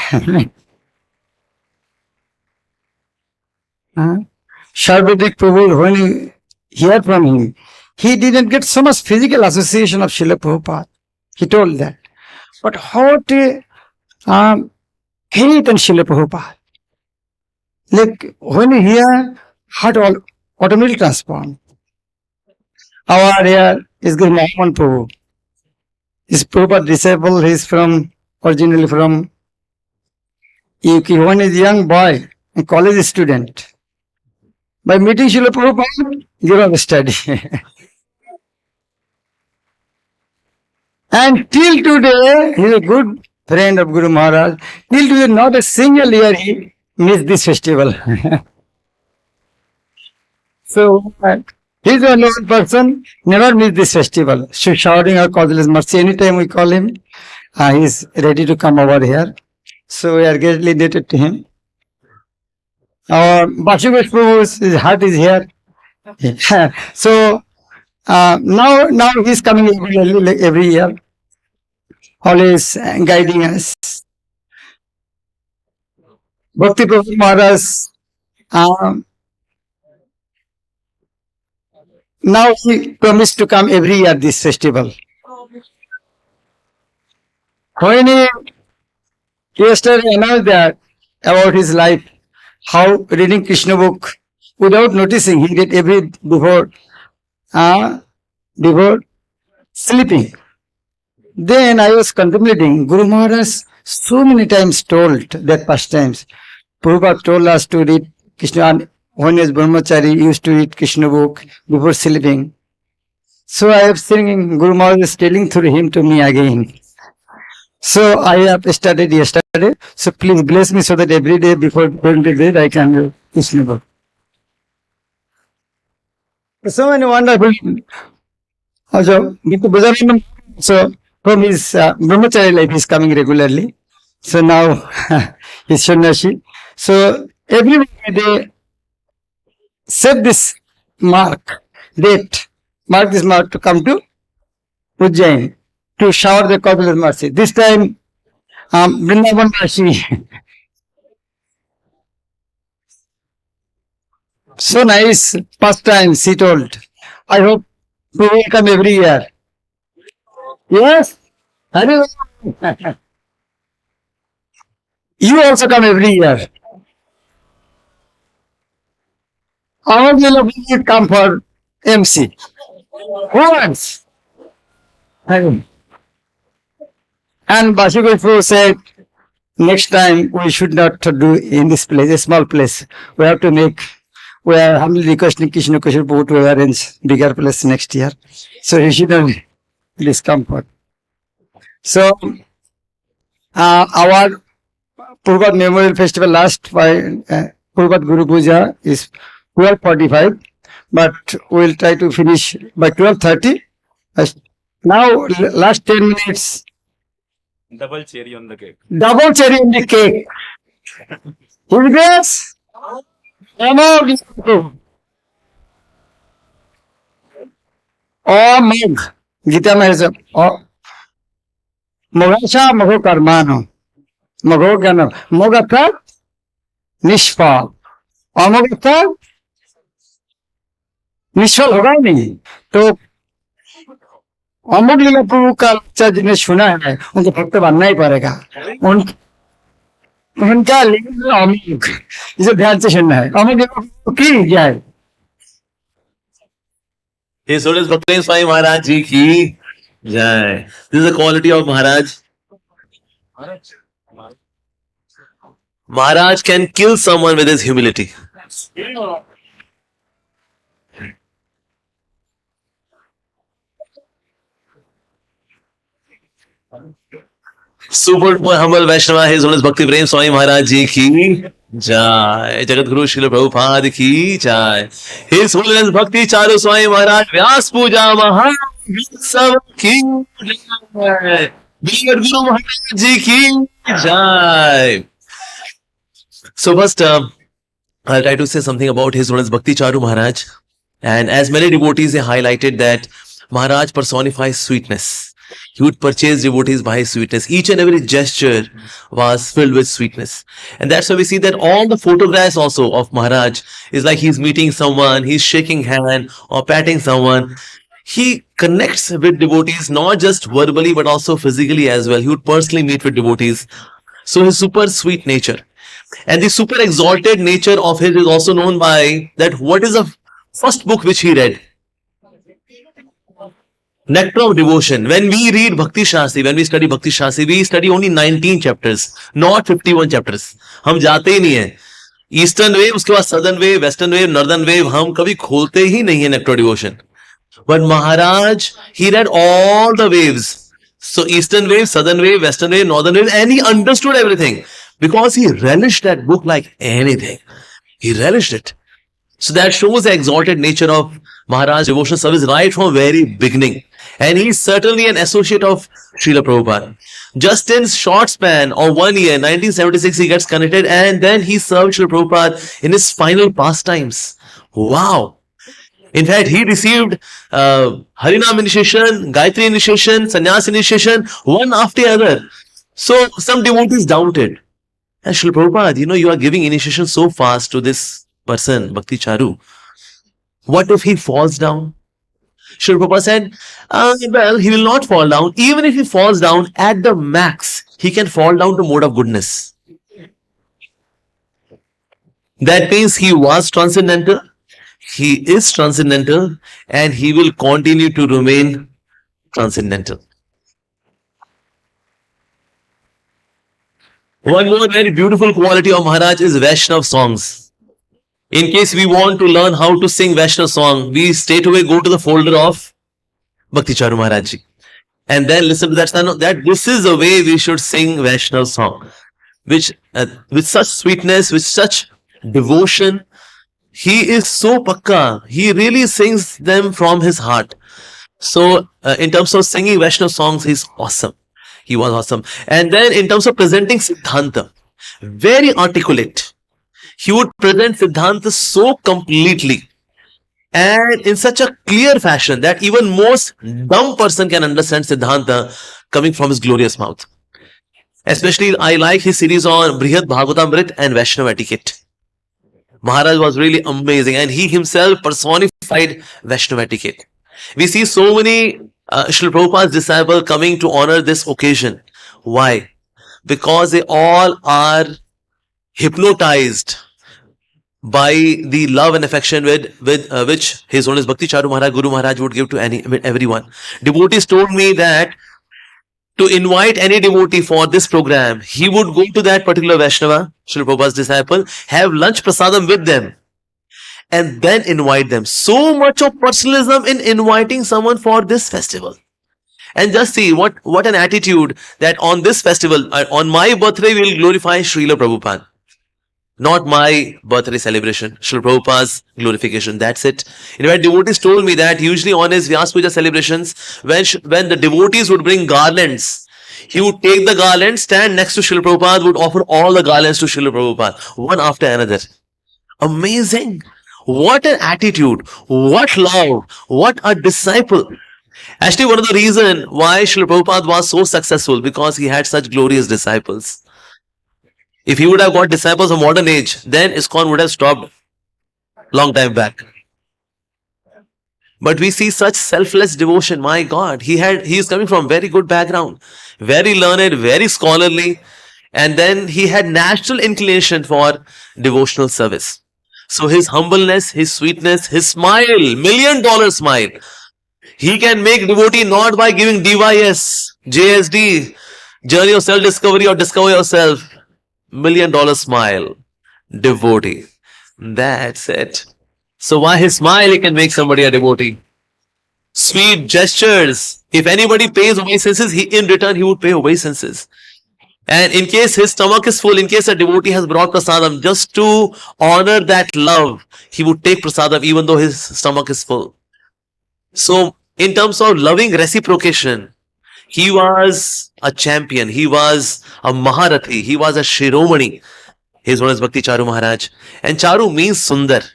Sarvadik Prabhu, when you hear from him, he didn't get so much physical association of Srila Prabhupada. He told that. But how to faith in Srila Prabhupada? Like when you hear, heart automatically transform. Our here is Guru Mohammed Prabhu. His Prabhupada disciple, he is originally from UK. When he is a young boy, a college student. By meeting Srila Prabhupada, give up study. And till today, he is a good friend of Guru Maharaj. Till today, not a single year he missed this festival. So, he is only one person, never missed this festival. So, showering our causeless mercy anytime we call him. He is ready to come over here. So we are greatly indebted to him. Our Bhakti Prabhu's heart is here. So now he is coming regularly, like every year, always guiding us. Bhakti Prabhupada Maharaj, now he promised to come every year this festival. When he yesterday announced that about his life, how reading Krishna book without noticing, he did every before sleeping. Then I was contemplating, Guru Maharaj so many times told that pastimes. Prabhupada told us to read Krishna, and when he was Brahmachari, he used to read Krishna book before sleeping. So I have seen Guru Maharaj is telling through him to me again. So I have started yesterday. So please bless me so that every day before going to bed I can read Krishna book. So many wonderful. So from his brahmachari life, he is coming regularly. So now he's Sannyasi. So every week they set this mark to come to Ujjain to shower the corporal mercy. This time, Vrindavan Rashi. So nice past times, he told. I hope we will come every year. Yes? Haridas. You also come every year. Our will come for MC. Who wants? And Bashuguru said, next time we should not do in this place, a small place. We have to make, we are humbly requesting Krishna Prabhu to arrange bigger place next year. So he should have discomfort. So, our Prabhupada Memorial Festival last by Prabhupada Guru Puja is 12:45, but we will try to finish by 12:30. Now, last 10 minutes. Double cherry on the cake. Double cherry on the cake. Who is this? Oh, Meg. Gita Maharaja. Oh. Mogasha Mogo Karmano. Mogo Gano. Mogata Nishfal. Amogata Nishfal होगा ही नहीं. तो अमोघ लीला प्रभु का lecture जिन्हें सुना है उनको भक्त बनना ही पड़ेगा. उनका लीला अमोघ इसे ध्यान से सुनना है. अमोघ लीला प्रभु की जाए. His Holiness Bhakti and Swami Maharaj ji ki jai. This is the quality of Maharaj. Maharaj can kill someone with his humility. Super humble Vaishnava, His Holiness Bhakti Prem Swami Maharaj ji ki jai. Jagat Guru Srila Prabhupada ki jai. His Holiness Bhakti Charu Swami Maharaj Vyas Puja Mahasab ki jai. Jagat Guru Maharaj ji ki jai. So first, I'll try to say something about His Holiness Bhakti Charu Maharaj. And as many devotees, they highlighted that Maharaj personifies sweetness. He would purchase devotees by his sweetness. Each and every gesture was filled with sweetness. And that's why we see that all the photographs also of Maharaj is like he's meeting someone, he's shaking hand or patting someone. He connects with devotees not just verbally but also physically as well. He would personally meet with devotees. So his super sweet nature. And the super exalted nature of his is also known by that what is the first book which he read? Nectar of Devotion. When we read Bhakti Shastri, when we study Bhakti Shastri, we study only 19 chapters, not 51 chapters. हम जाते ही नहीं है. Eastern wave, उसके बाद Southern wave, Western wave, Northern wave, हम कभी खोलते ही नहीं है Nectar of Devotion. But Maharaj, he read all the waves. So Eastern wave, Southern wave, Western wave, Northern wave, and he understood everything. Because he relished that book like anything. He relished it. So that shows the exalted nature of Maharaj's devotional service right from very beginning. And he is certainly an associate of Srila Prabhupada. Just in short span of 1 year, 1976, he gets connected and then he served Srila Prabhupada in his final pastimes. Wow. In fact, he received Harinam initiation, Gayatri initiation, Sannyas initiation, one after the other. So some devotees doubted. And Srila Prabhupada, you are giving initiation so fast to this person, Bhakti Charu. What if he falls down? Srila Prabhupada said, well, he will not fall down. Even if he falls down at the max, he can fall down to mode of goodness. That means he was transcendental. He is transcendental and he will continue to remain transcendental. One more very beautiful quality of Maharaj is Vaishnav songs. In case we want to learn how to sing Vaishnav song, we straight away go to the folder of Bhakti Charu Maharaj ji. And then listen to that this is the way we should sing Vaishnav song. Which with such sweetness, with such devotion, he is so pakka. He really sings them from his heart. So in terms of singing Vaishnav songs, he's awesome. He was awesome. And then in terms of presenting Siddhanta, very articulate. He would present Siddhanta so completely and in such a clear fashion that even most dumb person can understand Siddhanta coming from his glorious mouth. Especially I like his series on Brihad Bhagavatamrit and Vaishnava etiquette. Maharaj was really amazing and he himself personified Vaishnava etiquette. We see so many Srila Prabhupada's disciples coming to honor this occasion. Why? Because they all are hypnotized by the love and affection with which His Holiness Bhakti Charu Maharaj, Guru Maharaj would give to everyone. Devotees told me that to invite any devotee for this program, he would go to that particular Vaishnava, Srila Prabhupada's disciple, have lunch prasadam with them and then invite them. So much of personalism in inviting someone for this festival. And just see what an attitude that on this festival, on my birthday, we will glorify Srila Prabhupada. Not my birthday celebration, Srila Prabhupada's glorification. That's it. In fact, devotees told me that usually on his Vyas Puja celebrations, when the devotees would bring garlands, he would take the garland, stand next to Srila Prabhupada, would offer all the garlands to Srila Prabhupada, one after another. Amazing. What an attitude. What love. What a disciple. Actually, one of the reasons why Srila Prabhupada was so successful, because he had such glorious disciples. If he would have got disciples of modern age, then ISKCON would have stopped long time back. But we see such selfless devotion. My God, he is coming from very good background, very learned, very scholarly, and then he had natural inclination for devotional service. So his humbleness, his sweetness, his smile, $1 million smile. He can make devotee not by giving DYS, JSD, Journey of Self-Discovery or Discover Yourself. $1 million smile. Devotee. That's it. So why his smile he can make somebody a devotee? Sweet gestures. If anybody pays obeisances, in return he would pay obeisances. And in case his stomach is full, in case a devotee has brought prasadam, just to honor that love, he would take prasadam even though his stomach is full. So in terms of loving reciprocation, he was a champion. He was a Maharathi. He was a Shiromani. His name is Bhakti Charu Maharaj. And Charu means Sundar,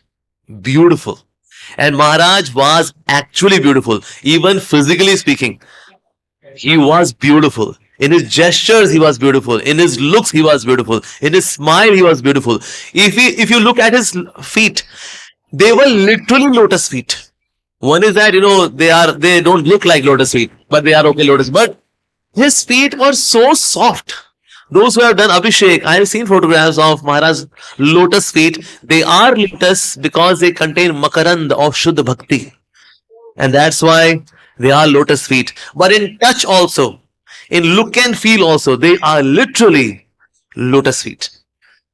beautiful. And Maharaj was actually beautiful, even physically speaking. He was beautiful. In his gestures, he was beautiful. In his looks, he was beautiful. In his smile, he was beautiful. If you look at his feet, they were literally lotus feet. One is that, they don't look like lotus feet, but they are okay lotus. But his feet were so soft. Those who have done Abhishek, I have seen photographs of Maharaj's lotus feet. They are lotus because they contain makarand of Shuddha Bhakti. And that's why they are lotus feet. But in touch also, in look and feel also, they are literally lotus feet.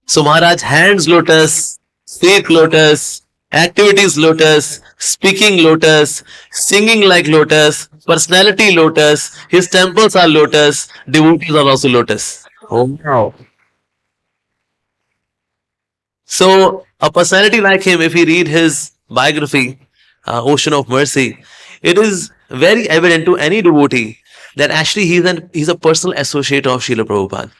So Maharaj hands lotus, feet lotus, activities lotus, speaking lotus, singing like lotus, personality lotus, his temples are lotus, devotees are also lotus. Oh wow. So a personality like him, if we read his biography, Ocean of Mercy, it is very evident to any devotee that actually he's a personal associate of Srila Prabhupada.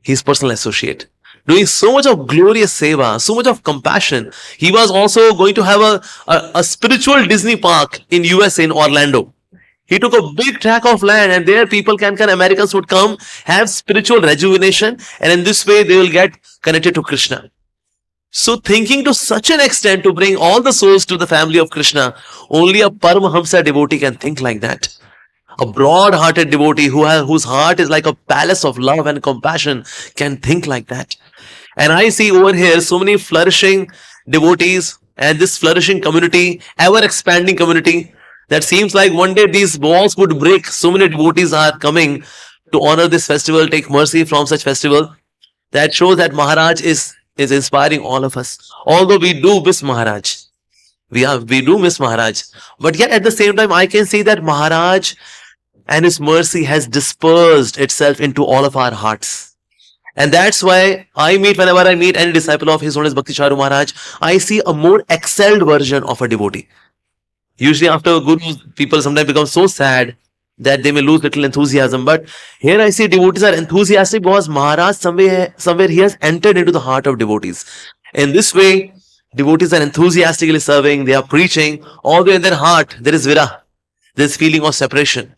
He's personal associate. Doing so much of glorious seva, so much of compassion. He was also going to have a spiritual Disney park in USA in Orlando. He took a big tract of land and there people Americans would come, have spiritual rejuvenation, and in this way they will get connected to Krishna. So thinking to such an extent to bring all the souls to the family of Krishna, only a Paramahamsa devotee can think like that. A broad-hearted devotee whose heart is like a palace of love and compassion can think like that. And I see over here so many flourishing devotees and this flourishing community, ever-expanding community, that seems like one day these walls would break. So many devotees are coming to honor this festival, take mercy from such festival. That shows that Maharaj is inspiring all of us. Although we do miss Maharaj. We do miss Maharaj. But yet at the same time, I can see that Maharaj and his mercy has dispersed itself into all of our hearts. And that's why whenever I meet any disciple of His Holiness Bhakti Charu Maharaj, I see a more excelled version of a devotee. Usually after Guru, people sometimes become so sad that they may lose little enthusiasm. But here I see devotees are enthusiastic because Maharaj somewhere he has entered into the heart of devotees. In this way, devotees are enthusiastically serving, they are preaching, although in their heart there is vira, there is feeling of separation.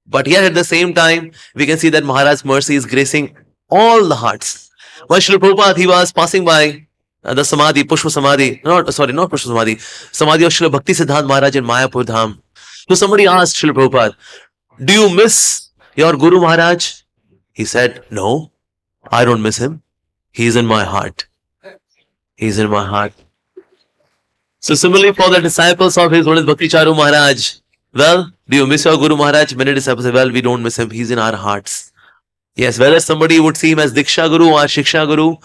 But here at the same time, we can see that Maharaj's mercy is gracing all the hearts. When Srila Prabhupada, he was passing by the Samadhi, Pushpa Samadhi, not Pushpa Samadhi, Samadhi of Srila Bhakti Siddhanta Maharaj in Mayapur Dham. So somebody asked Srila Prabhupada, do you miss your Guru Maharaj? He said, no, I don't miss him. He is in my heart. He is in my heart. So similarly for the disciples of His Holiness Bhakti Charu Maharaj, well, do you miss your Guru Maharaj? Many disciples say, well, we don't miss him. He's in our hearts. Yes, whether somebody would see him as Diksha Guru or Shiksha Guru,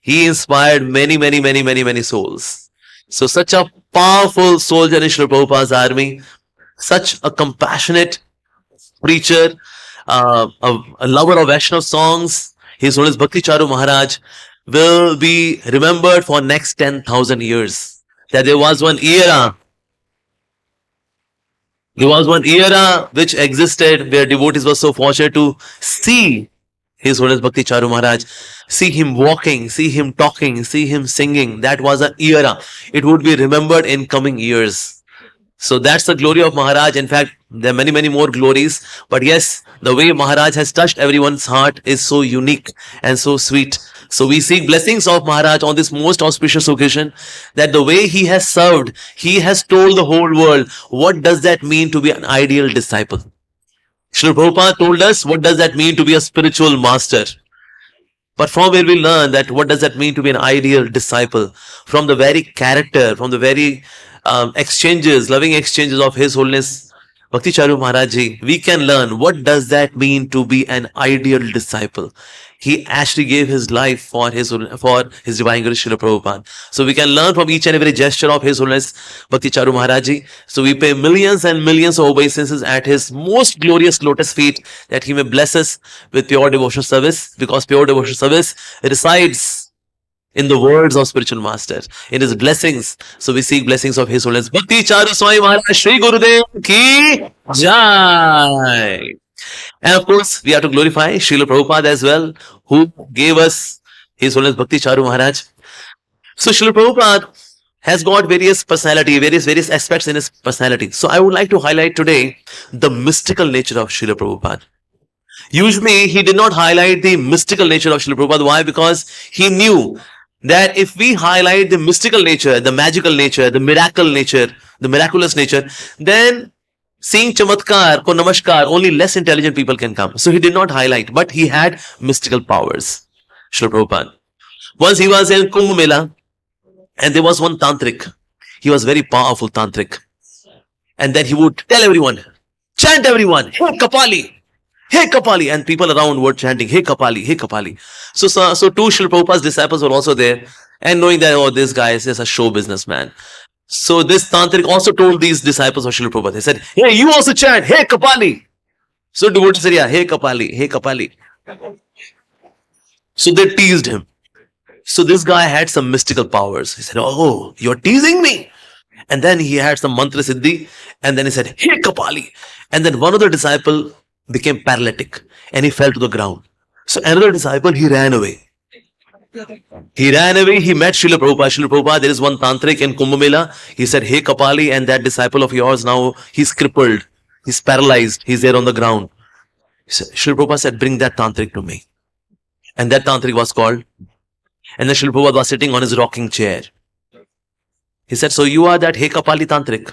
he inspired many souls. So such a powerful soldier in Srila Prabhupada's army, such a compassionate preacher, a lover of Vaishnava songs, His Holiness Bhakti Charu Maharaj will be remembered for next 10,000 years. That there was one era which existed where devotees were so fortunate to see His Holiness Bhakti Charu Maharaj, see him walking, see him talking, see him singing. That was an era. It would be remembered in coming years. So that's the glory of Maharaj. In fact, there are many more glories. But yes, the way Maharaj has touched everyone's heart is so unique and so sweet. So we seek blessings of Maharaj on this most auspicious occasion, that the way he has served, he has told the whole world, what does that mean to be an ideal disciple? Srila Prabhupada told us, what does that mean to be a spiritual master? But from where we learn that what does that mean to be an ideal disciple? From the very character, from the very loving exchanges of His Holiness Bhakti Charu Maharaj Ji, we can learn what does that mean to be an ideal disciple. He actually gave his life for his divine Guru Srila Prabhupada. So we can learn from each and every gesture of His Holiness Bhakti Charu Maharaj Ji. So we pay millions and millions of obeisances at his most glorious lotus feet, that he may bless us with pure devotional service, because pure devotional service resides in the words of spiritual master, in his blessings. So we seek blessings of His Holiness Bhakti Charu Swami Maharaj Shri Gurudev Ki Jai. And of course, we have to glorify Srila Prabhupada as well, who gave us His Holiness Bhakti Charu Maharaj. So Srila Prabhupada has got various personality, various aspects in his personality. So I would like to highlight today the mystical nature of Srila Prabhupada. Usually, he did not highlight the mystical nature of Srila Prabhupada. Why? Because he knew that if we highlight the mystical nature, the magical nature, the miracle nature, the miraculous nature, then seeing chamatkar ko namaskar, only less intelligent people can come. So he did not highlight, but he had mystical powers. Srila Prabhupada. Once he was in Kumbh Mela, and there was one tantric. He was very powerful tantric. And then he would tell everyone, chant everyone, hey Kapali, hey Kapali. And people around were chanting, hey Kapali, hey Kapali. So two Srila Prabhupada's disciples were also there. And knowing that, oh, this guy is just a show businessman. So this tantric also told these disciples of Srila Prabhupada, they said, hey, you also chant, hey Kapali. So devotees said, yeah, hey Kapali, hey Kapali. So they teased him. So this guy had some mystical powers. He said, oh, you're teasing me. And then he had some mantra siddhi, and then he said, "Hey Kapali." And then one of the disciple became paralytic and he fell to the ground. So another disciple, he ran away. He ran away, he met Srila Prabhupada. Srila Prabhupada, there is one tantric in Kumbh Mela. He said, "Hey Kapali," and that disciple of yours now, he's crippled, he's paralyzed, he's there on the ground. Srila Prabhupada said, "Bring that tantric to me." And that tantric was called. And then Srila Prabhupada was sitting on his rocking chair. He said, "So you are that Hey Kapali tantric?"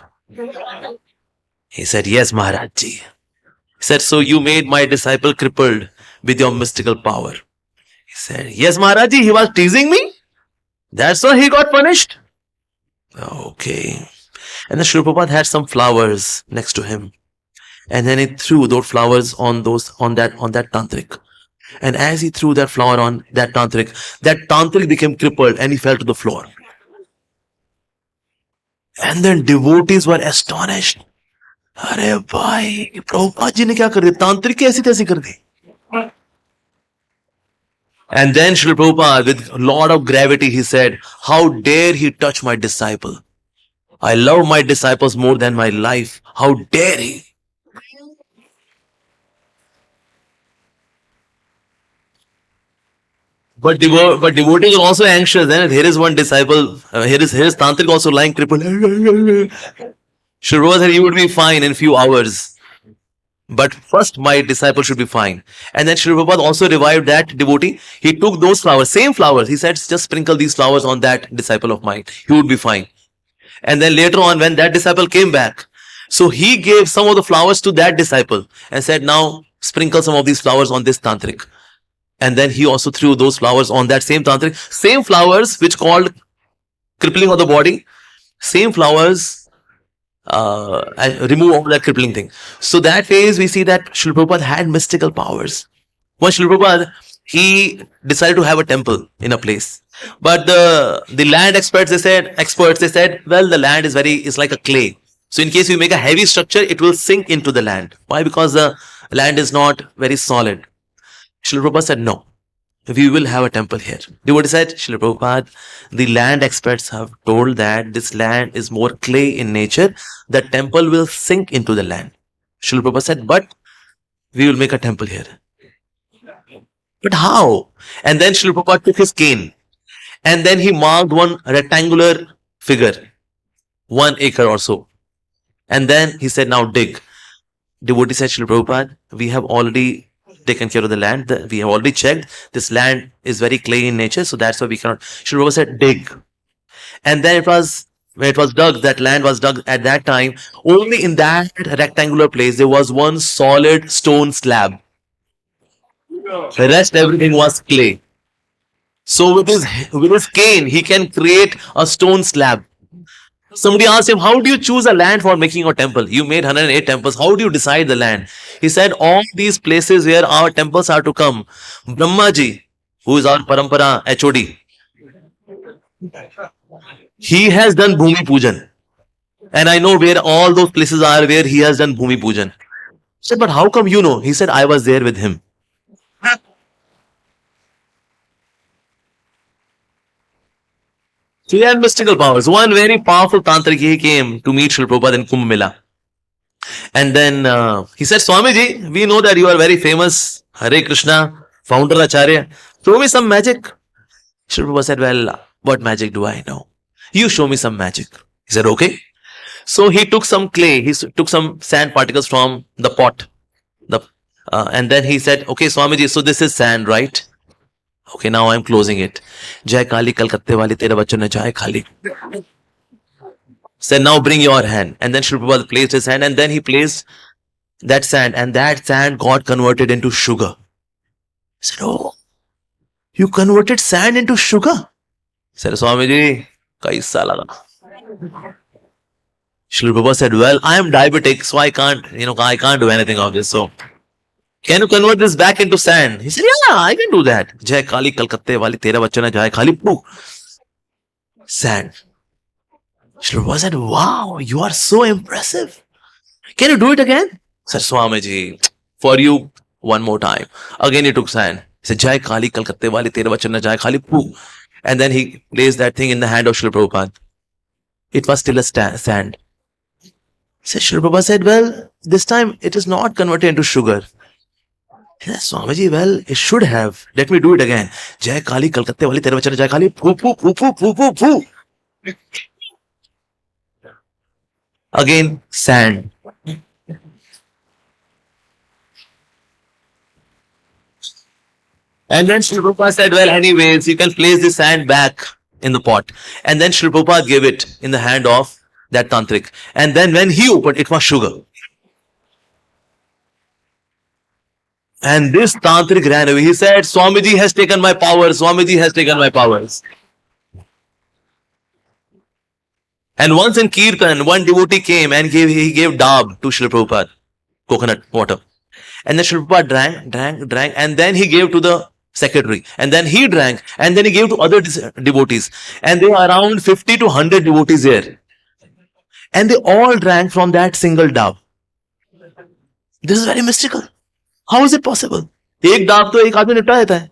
He said, "Yes, Maharaj ji." He said, "So you made my disciple crippled with your mystical power?" He said, "Yes, Maharaj ji, he was teasing me. That's why he got punished." Okay. And then Srila Prabhupada had some flowers next to him. And then he threw those flowers on that tantric. And as he threw that flower on that tantric became crippled and he fell to the floor. And then devotees were astonished. अरे भाई प्रभुपाद जी ने क्या कर दिया, तांत्रिक की ऐसी तैसी कर दी. And then Srila Prabhupada, with a lot of gravity, he said, "How dare he touch my disciple? I love my disciples more than my life. How dare he?" But devotees are also anxious. And here is one disciple, here is tantric also lying crippled. Srila Prabhupada said, "You would be fine in few hours. But first my disciple should be fine." And then Srila Prabhupada also revived that devotee. He took those flowers, same flowers. He said, "Just sprinkle these flowers on that disciple of mine. He would be fine." And then later on, when that disciple came back, so he gave some of the flowers to that disciple and said, "Now sprinkle some of these flowers on this tantric." And then he also threw those flowers on that same tantric. Same flowers which called crippling of the body. Same flowers remove all that crippling thing. So that phase we see that Srila Prabhupada had mystical powers. Once Srila Prabhupada, he decided to have a temple in a place. But the land experts, they said, well, the land is like a clay. So in case you make a heavy structure, it will sink into the land. Why? Because the land is not very solid. Srila Prabhupada said, "No, we will have a temple here." Devotee said, "Srila Prabhupada, the land experts have told that this land is more clay in nature. The temple will sink into the land." Srila Prabhupada said, "But we will make a temple here." "But how?" And then Srila Prabhupada took his cane and then he marked one rectangular figure, 1 acre or so. And then he said, "Now dig." Devotee said, "Srila Prabhupada, we have already taken care of the land. We have already checked. This land is very clay in nature, so that's why we cannot." Srila Prabhupada said, "Dig." And then when it was dug, that land was dug at that time, only in that rectangular place there was one solid stone slab. The rest everything was clay. So with his cane, he can create a stone slab. Somebody asked him, "How do you choose a land for making a temple? You made 108 temples. How do you decide the land?" He said, "All these places where our temples are to come, Brahma ji, who is our parampara HOD, he has done Bhumi Pujan. And I know where all those places are where he has done Bhumi Pujan." He said, "But how come you know?" He said, "I was there with him." So he had mystical powers. One very powerful tantric, he came to meet Srila Prabhupada in Kumbh Mela. And then he said, "Swami ji, we know that you are very famous, Hare Krishna, founder Acharya. Show me some magic." Srila Prabhupada said, "Well, what magic do I know? You show me some magic." He said, "Okay." So he took some clay, he took some sand particles from the pot. And then he said, "Okay, Swami ji, so this is sand, right? Okay, now I'm closing it. Jai Kali Kalkatte wali tera bachon ne jai khali." Said, "Now bring your hand." And then Srila Prabhupada placed his hand and then he placed that sand and that sand got converted into sugar. He said, "Oh, you converted sand into sugar?" Said, "Swami ji, kaisa laga?" Srila Prabhupada said, "Well, I am diabetic, so I can't do anything of this. So can you convert this back into sand?" He said, "Yeah, I can do that. Jai Kali Kalkatte wali tera bachon ne jai khali." Pooh. Sand. Srila Prabhupada said, "Wow, you are so impressive. Can you do it again?" Said, "Swami ji, for you one more time." Again he took sand. He said, "Jai Kali Kalkatte wali tera bachon ne jai khali." Pooh. And then he placed that thing in the hand of Srila Prabhupada. it was still a sand. So Srila Prabhupada said, well, this time it is not converted into sugar. He said, Swamiji, well, it should have. Let me do it again. Jai Kali, Kalkatte wali tere bachane Jai Kali, poo, poo, poo, poo, poo, poo, poo. Again, sand. And then Srila Prabhupada said, well, anyways, you can place the sand back in the pot. And then Srila Prabhupada gave it in the hand of that tantric. And then when he opened, it was sugar. And this tantric ran away. He said, Swamiji has taken my powers. Swamiji has taken my powers. And once in Kirtan, one devotee came and he gave dab to Srila Prabhupada, coconut water. And then Srila Prabhupada drank, and then he gave to the secretary. And then he drank, and then he gave to other devotees. And there were around 50 to 100 devotees there. And they all drank from that single dab. This is very mystical. How is it possible? एक दाब तो एक आदमी निपटा देता है,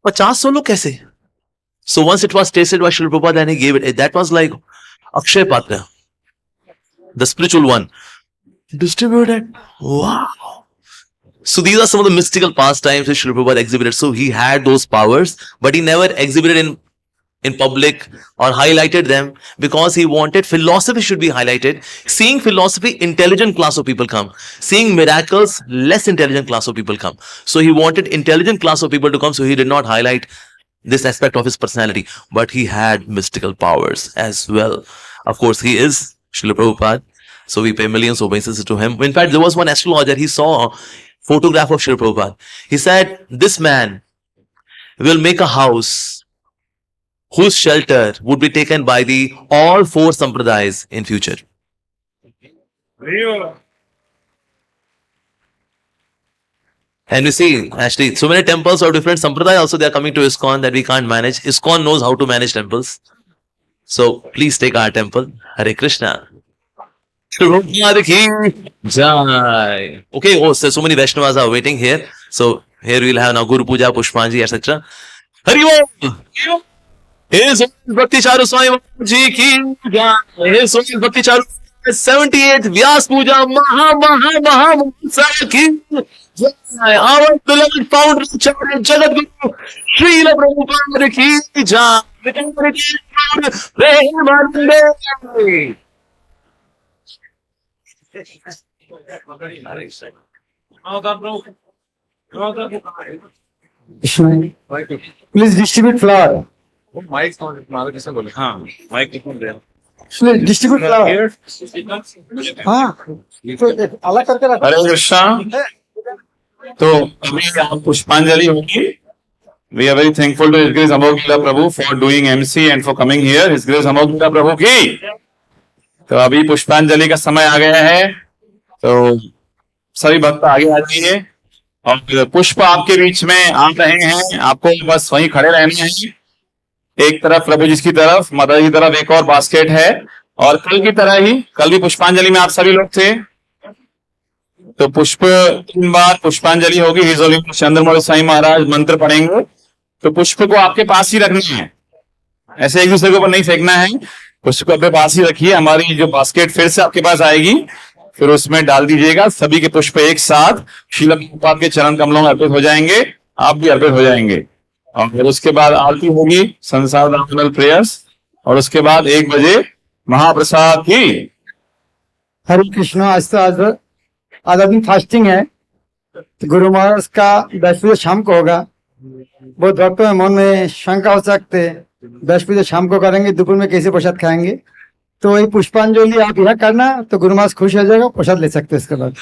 50-100 लोग कैसे? So once it was tasted by Srila Prabhupada and he gave it, that was like Akshay Patra, the spiritual one, distributed. Wow. So these are some of the mystical pastimes that Srila Prabhupada exhibited. So he had those powers, but he never exhibited in public or highlighted them because he wanted philosophy should be highlighted. Seeing philosophy, intelligent class of people come. Seeing miracles, less intelligent class of people come. So he wanted intelligent class of people to come, so he did not highlight this aspect of his personality. But he had mystical powers as well. Of course, he is Srila Prabhupada. So we pay millions of obeisances to him. In fact, there was one astrologer, he saw a photograph of Srila Prabhupada. He said, this man will make a house whose shelter would be taken by the all 4 sampradayas in future. And we see actually so many temples of different sampradayas also they are coming to ISKCON that we can't manage. ISKCON knows how to manage temples. So please take our temple. Hare Krishna. Okay, oh, so many Vaishnavas are waiting here. So here we'll have now Guru Puja, Pushpanji, etc. Hari Om! His Bhakti Charu Swami Ji ki His Bhakti Charu 78th Vyas Puja Maha ki our beloved founder Charan Jagat Guru Srila Prabhupada ki jai. Please distribute flower. Mic हाँ mic distribute हाँ अलग करके रखो। हरे कृष्णा। तो अभी आप पुष्पांजलि होगी। We are very thankful to His Grace Abhay Prabhu for doing MC and for coming here. His Grace Abhay Prabhu की। तो अभी पुष्पांजलि का समय आ गया है। तो सभी भक्त आगे आ जाइए और पुष्प आपके बीच में आ रहे हैं। आपको बस वहीं खड़े रहना है। एक तरफ प्रभु जी की तरफ, माता जी की तरफ एक और बास्केट है। और कल की तरह ही, कल भी पुष्पांजलि में आप सभी लोग थे। तो पुष्प 3 बार पुष्पांजलि होगी। हिज होलीनेस चंद्रमौली साईं महाराज मंत्र पढ़ेंगे। तो पुष्प को आपके पास ही रखना है, ऐसे एक दूसरे के ऊपर नहीं फेंकना है। पुष्प को अपने पास ही रखिए। हमारी जो बास्केट फिर से आपके पास आएगी, फिर उसमें डाल दीजिएगा। सभी के पुष्प एक साथ श्रील प्रभुपाद के चरण कमलों में अर्पित हो जाएंगे। आप भी अर्पित हो जाएंगे और फिर उसके बाद आरती होगी, संसार दामोदर प्रेयर्स, और उसके बाद 1 बजे महाप्रसाद की। हरे कृष्ण। आज आदमी फास्टिंग है, तो गुरु महाराज का 10 बजे शाम को होगा। बहुत भक्तों में मन में शंका हो सकते, 10 बजे शाम को करेंगे, दोपहर में कैसे प्रसाद खाएंगे। तो वही पुष्पांजलि आप यहाँ करना, तो गुरु महाराज खुश हो जाएगा, प्रसाद ले सकते हैं इसके बाद।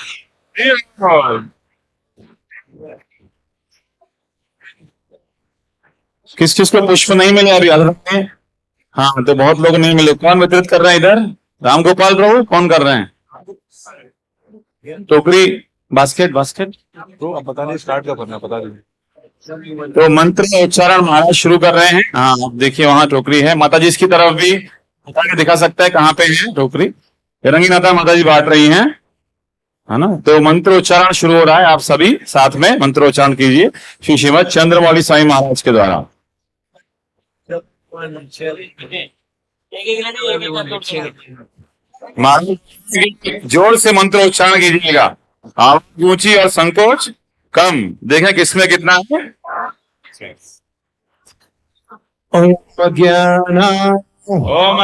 किस किस को पुष्प नहीं मिले अभी याद रखते हैं। हाँ, तो बहुत लोग नहीं मिले। कौन वितरित कर रहे हैं इधर? राम गोपाल प्रभु कौन कर रहे हैं? टोकरी, बास्केट तो अब बता दीजिए, स्टार्ट कब करना बता दीजिए। तो मंत्र उच्चारण महाराज शुरू कर रहे हैं। हाँ, आप देखिए वहां टोकरी है। माता जी की तरफ भी बता के दिखा सकता है कहाँ पे है टोकरी। रंगी नाता माता जी बांट रही हैं, है ना। तो मंत्र उच्चारण शुरू हो रहा है। आप सभी साथ में मंत्रोच्चारण कीजिए श्री श्रीमद चंद्रमौली साईं महाराज के द्वारा। महाराज जोर से मंत्रोच्चारण कीजिएगा, आवाज ऊंची और संकोच कम, देखें किसमें कितना है। ओम ज्ञाना ओम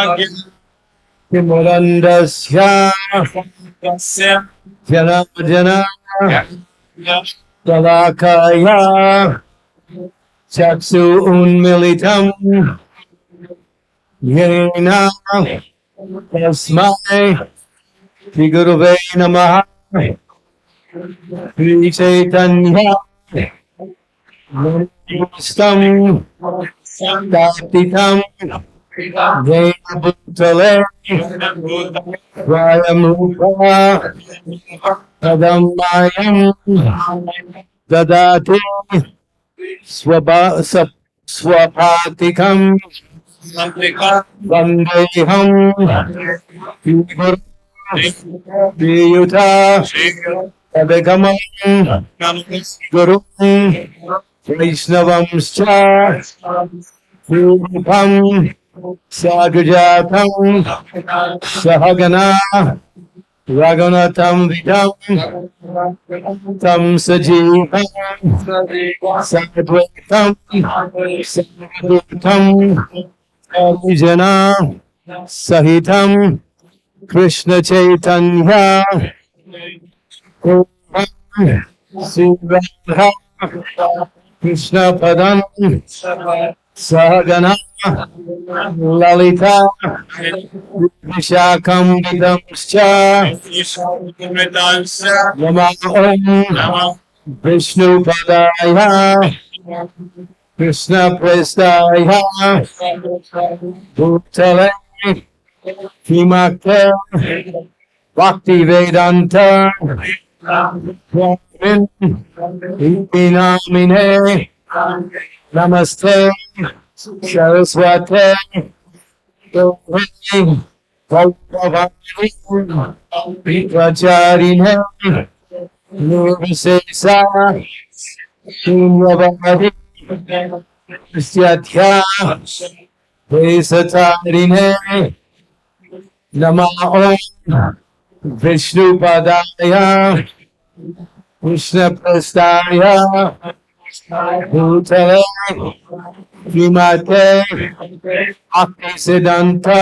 तिमिरन्धस्य जनार्दना शलाकया चक्षु उन्मीलितं येन तस्मै श्रीगुरुवे नमः। श्रीचैतन्य मनोस्थं स्थापितं येन भूतले स्वयंरूपा तदन्मयं ददाति स्वभातिकं वन्देऽहं श्रीयुता तदगमं गुरुं वैष्णवंश्च रूपं सागजातं सहगना रघुनाथं विदं तं सजीवं साद्वैतं सावधूतं हरिजना सहितं कृष्ण चैतन्य सुराधा कृष्ण पदं सहगना ललिता विशाखं विदंश्च नमः ॐ विष्णुपदाय कृष्णप्रेष्ठाय भूतले श्रीमते Bhakti Vedanta Swami Namine Namaste Saraswati Gauri Vaibhavani Pracharine Nirvisesa Shunyavadi Sathya Vesatarine Namah Om Vishnupadaya Krishnaprasthaya Bhutale Vimate Bhakti Siddhanta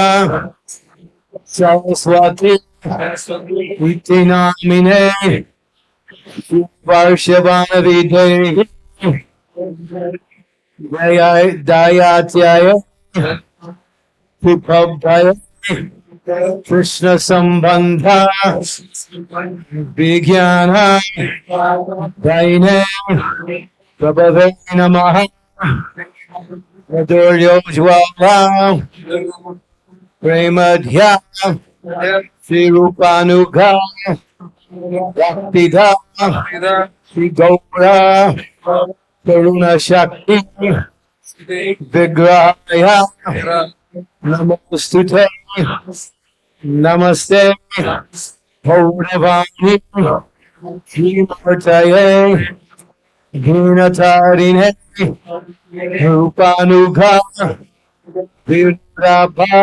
Saraswati Iti Namine Varshavana Vidhe Dayatyaya Prabhaya Krishna Sambandha Vijnana Daine Prabhave Namaha Madhuryo Jwala Premadhya Sri Rupanuga Bhaktidha Sri Gaura Karuna Shakti Vigrahaya Namostute Namaste Bhauravani Srimurtaye Gunatarine Rupanugha Virabha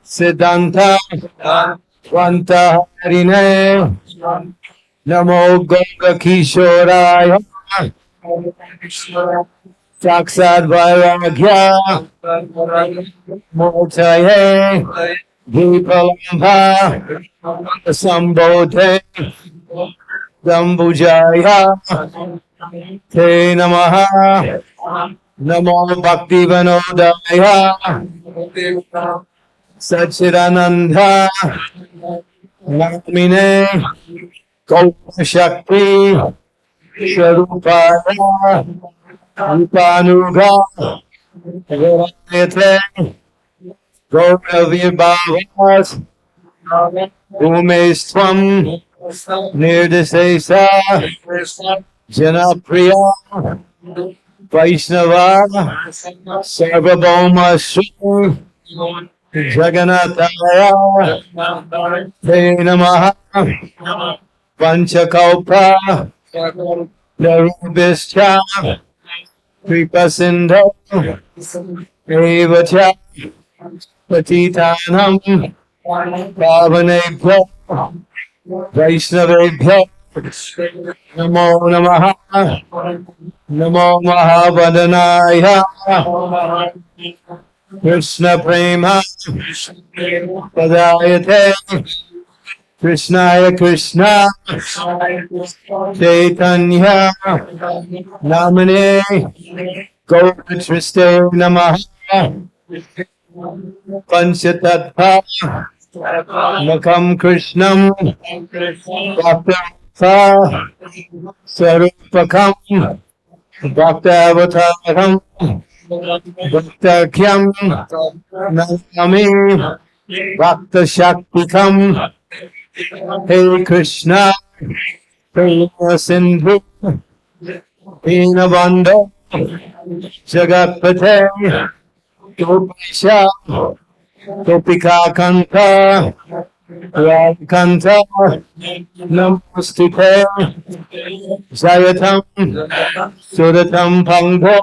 Siddhanta Svantaharine Namo Ganga Kishoraya Saksad Vairagya Murtaye Vipalambha Sambodhe Dambujaya Te Namaha Namo Bhakti Vanodaya Sachidananda Namine Kaupa Shakti Sharupaya Rupanuga Varayate Gauravirbhavas Umestvam Nirdesesa Janapriya Vaishnava Sarvabhauma Shri Jagannataya Te Namaha Panchakalpa Narubhischa Kripa Sindhu Evacha Patitanam Pavanebhyo Vaishnavebhyo Namo Namaha Namo Mahabadanaya Krishna Prema Padayate Krishnaya Krishna Chaitanya Namane Gauratriste Namaha Panchatattva Makam Krishnam Bhakta Sarupakam Bhakta Avataram Bhaktakyam Nami Bhakta Shaktikam Hey Krishna Karuna Sindhu Dinabandha Jagatpate Gopesha Gopika Kanta Radhikanta Namostite Jayatam Suratam Pangho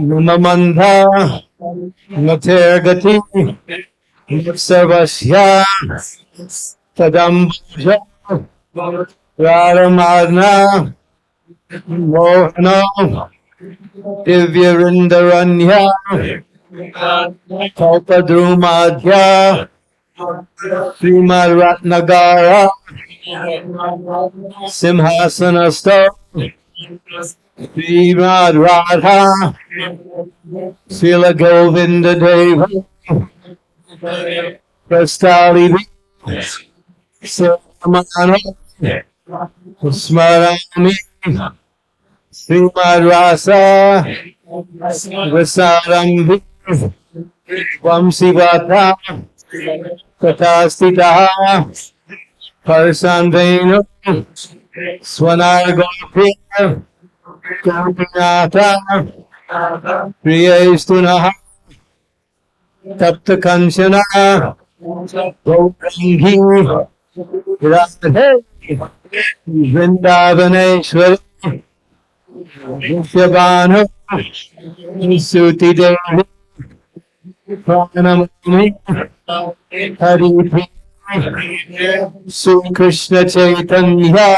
Namamandha Natergati Sarvasya Tadam Raramadna Mohana Divyarindaranya Kalpadrumadhya Srimad Ratnagara Simhasanasta Srimad Radha Srila Govinda Deva Prastali Samana Smarami Srimad Rasa Vasarambi Vamsivata Katastita Parsanvenu Swanargopi Kampinata Priyastunaha Tapta Kanchana Gaurangi Radhe Vrindavaneshwari Vishyabhanu Suti Devi Pranamani Hari Sri Krishna Chaitanya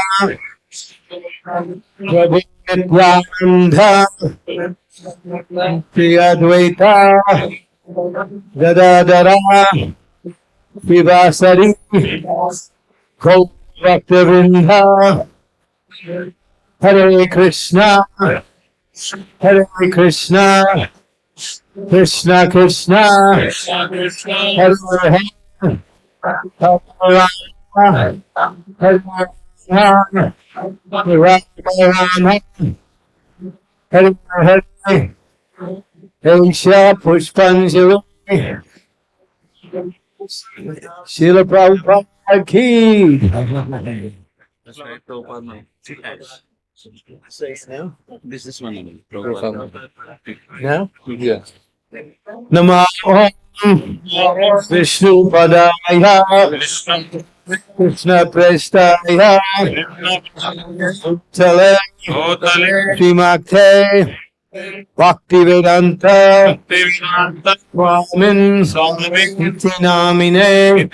Prabhu Nityananda Priyadvaita Gadadara Vivasari Gaurabhaktavrinda Hare Krishna Hare Krishna Krishna Krishna Hare Hare Hare Rama Rama Hare Hare Aisha Pushpanjali Srila Prabhupada ki. This is one. Now? Yeah. Namo Vishnu Padaya Krishna Prestaya Utale Srimakte Bhakti Vedanta Swamin Iti Namine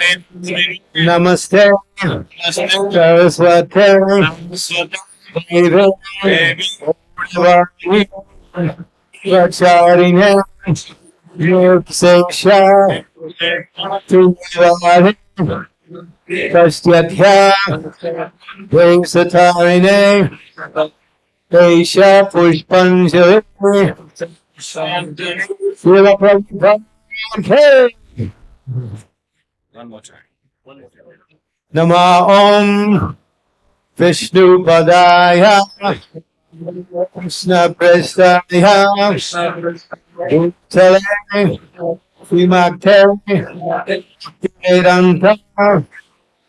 Namaste Saraswate Deve Vani Vacharine Yogsesha Tunyavare Kastyatya Vesatarine Desha Pushpanjali Srila Prabhupada. One more time. Nama Om Vishnu Padaya Krishna Prestaya Uttale Srimakte Vedanta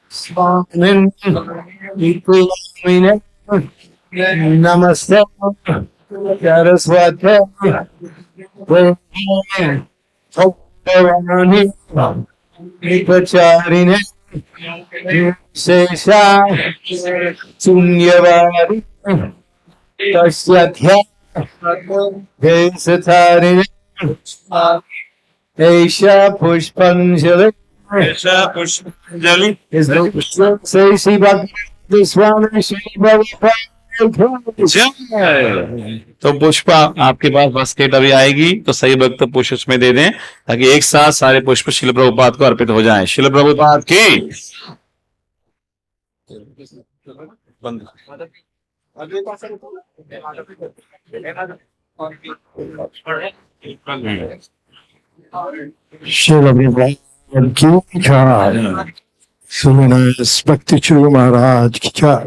Swamin Iti Namaste Saraswate Bhavani Nipacharine Sesha Sunyavari Kasyatya Vesatarine Aisha Pushpanjali. Aisha Pushpanjali. Say Shri Bhakti Swami Shri Prabhupada. तो पुष्पा आपके पास basket अभी आएगी तो सही वक्त पुष्प उसमें दे दें ताकि एक साथ सारे पुष्प शिल प्रभुपाद को अर्पित हो जाएं। शिल प्रभुपाद की Srila Prabhupada ki jai. Sannyas Bhakti Charu Maharaj ki jai.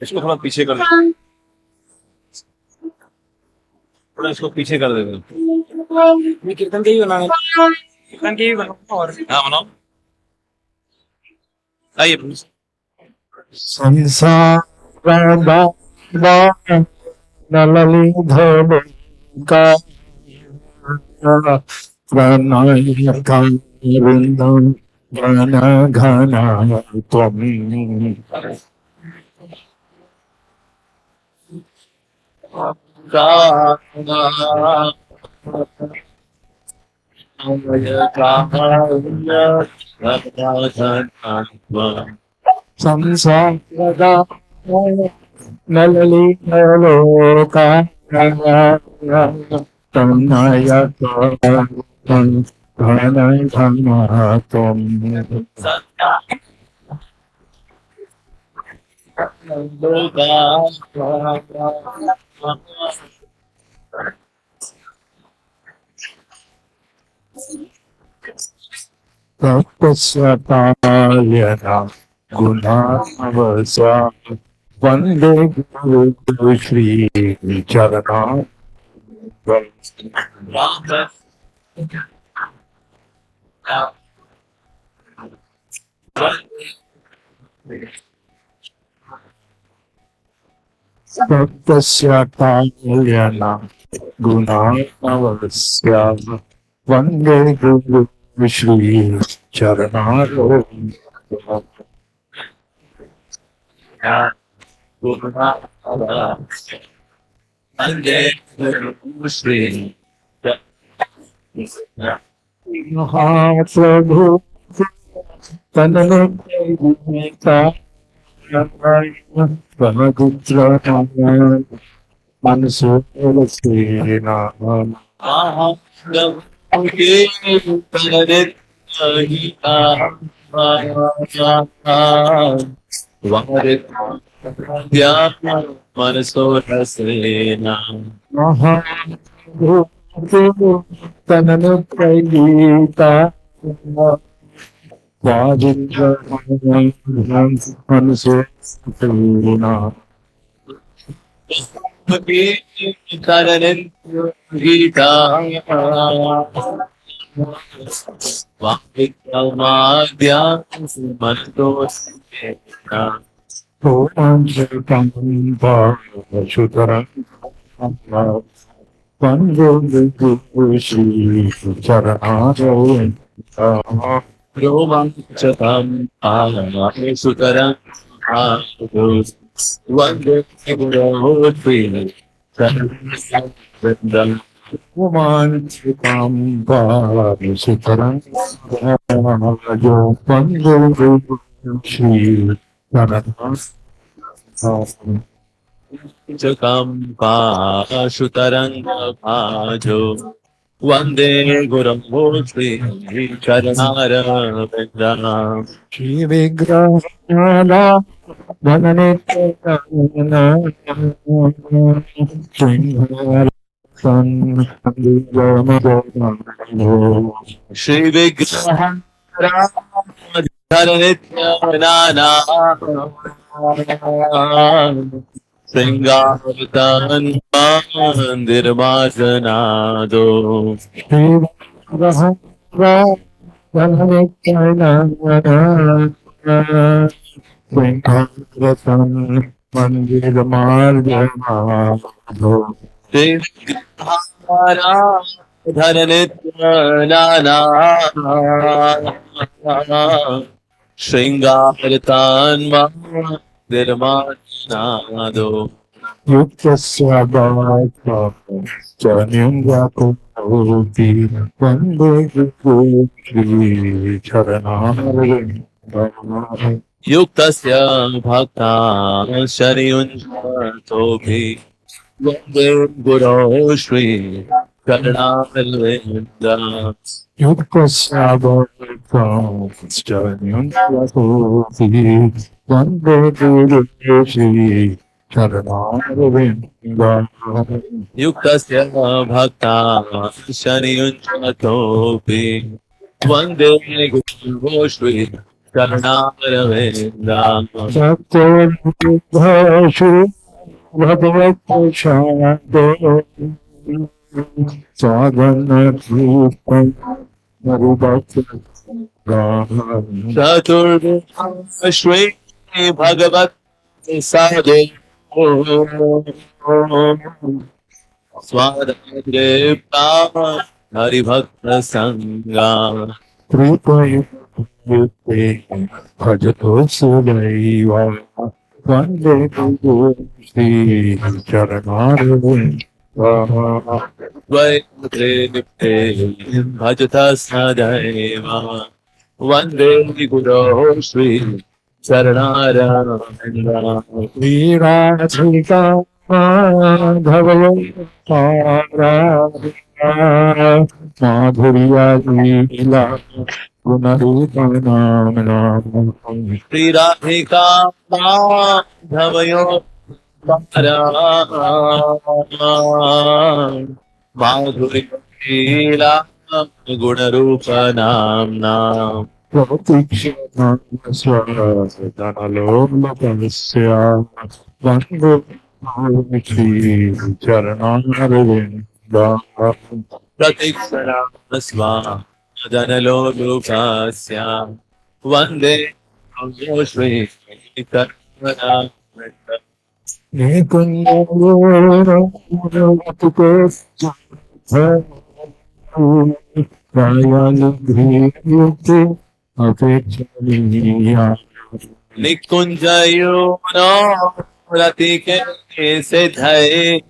इसको थोड़ा पीछे कर दे, थोड़ा इसको पीछे कर दे। कीर्तन के ही बनाना, कीर्तन के ही बनाओ और हाँ बनाओ, आइए Samsara Bhava Nalalidha Ka Pranaya Karuna Ghana Ghana Twam. Samsara Nalali Loka Tanaya Tan Dhana Dhana Tom. Tapasya Gunavasa Vande Guru Shri Charan. Tapasya Talyana Gunavasya Vande Guru Shri Charan. Mahaprabhu Tananu Gita Brahmagutra Mansu Sena Mahaprabhu Tananu Gita Vajitra Mansu Sena Shutara Vande Guru Shri Charan. Romanchatam Sutaram Vande Guru Shri Charan. Romanchikam Sutaram Vande Guru Shri Charan. Chakam Sutaram Bhajo Vande Guru Shri Charanara Vedana. Shri Vigrahana Dhananitana Shri Vigrahana Dhananitana Singhartan Mandir Bhajanado. Shri Vigrahana Dhananitana Singhartan Mandir Bhajanado. Dharanityanana Shringartanma Nirmanado Yuktasya bhakta Janindrakoti Vande Guru Shri Charanam Yuktasya Bhakta Shariyunjatopi Vande Guru Shri Karunarvinda Yuktasya bhakta Janindrakoti Vande Guru Shri Charanam Yuktasya Bhakta Shariyunjatopi Vande Guru Shri Karunarvinda Satyavibhashu Bhagavat Prashado Sagana Kripa Marubhakta Chatur Shri Bhagavat Sadhu Swadripa Haribhakta Sangha Kripa Yutte Bhajato Sudaiva Vande Guru Shri Charanarvinda Vaidripte Bhajata Sadaiva Vande Guru Shri Charanarvinda Viradhika Madhavaya Madhurya Lila Gunarupanam Shri Radhika Madhavayo Madhurila Gunarupa Namna Pratikshanasvadhanalobhasya Vande Shri Charanarvinda Pratikshana Sva Dhanalobhasya Vande Guru Shri Karunarvinda Nikunjayo no Ratike Sedhaye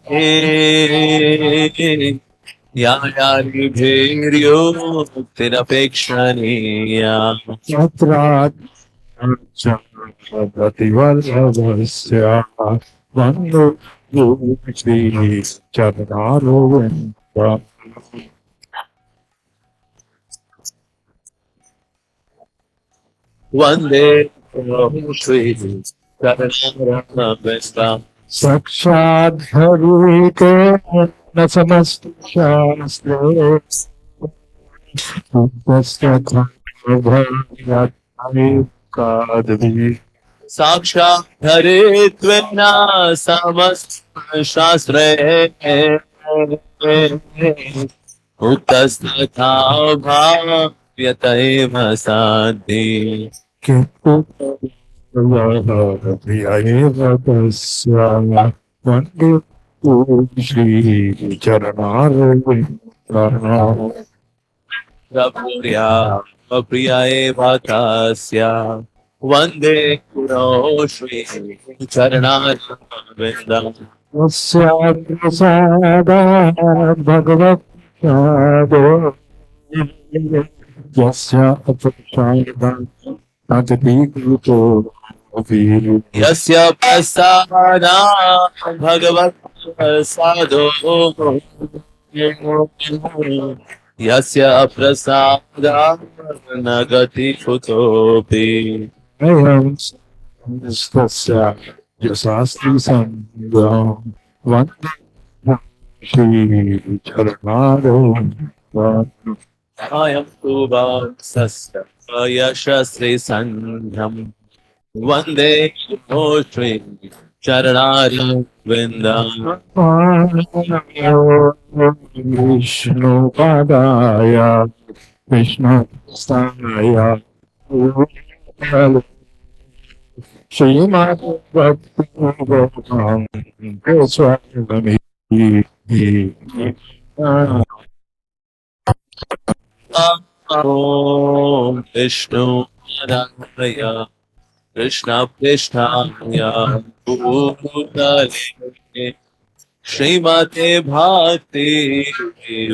Yayari Bhiryo Tirapekshaniya Prativallavasya Vande Guru Shri Charanarvinda Vande Guru Shri Charanarvinda Sakshat Harike Nasamast Shastre Kadvi Saksha Haritvinna Samast Shastre Uttastakha Bhavyataiva Sadhi Priyayevakasya Vande Guru Shri Charanarvinda Prabhurya Priyayeva Tasya Vande Guru Shri Charanarvinda Prasada Bhagavat Prasado Yasya Prasada Natati Kuto Yasya Prasada Bhagavat Prasado Yasya Prasada Nagati Kutopi Ayam Stasya Jasastri Sangam Vande Shri Charanarvinda Ayam Tuba Sasya Yashasri Sangam Vande Shri Charanarvinda Vishnu Padaya Vishnu Staya Srimad Bhakti Gopam Swami Om Vishnu Radhaya Krishna Krishnaya Bhutale Srimate Bhakti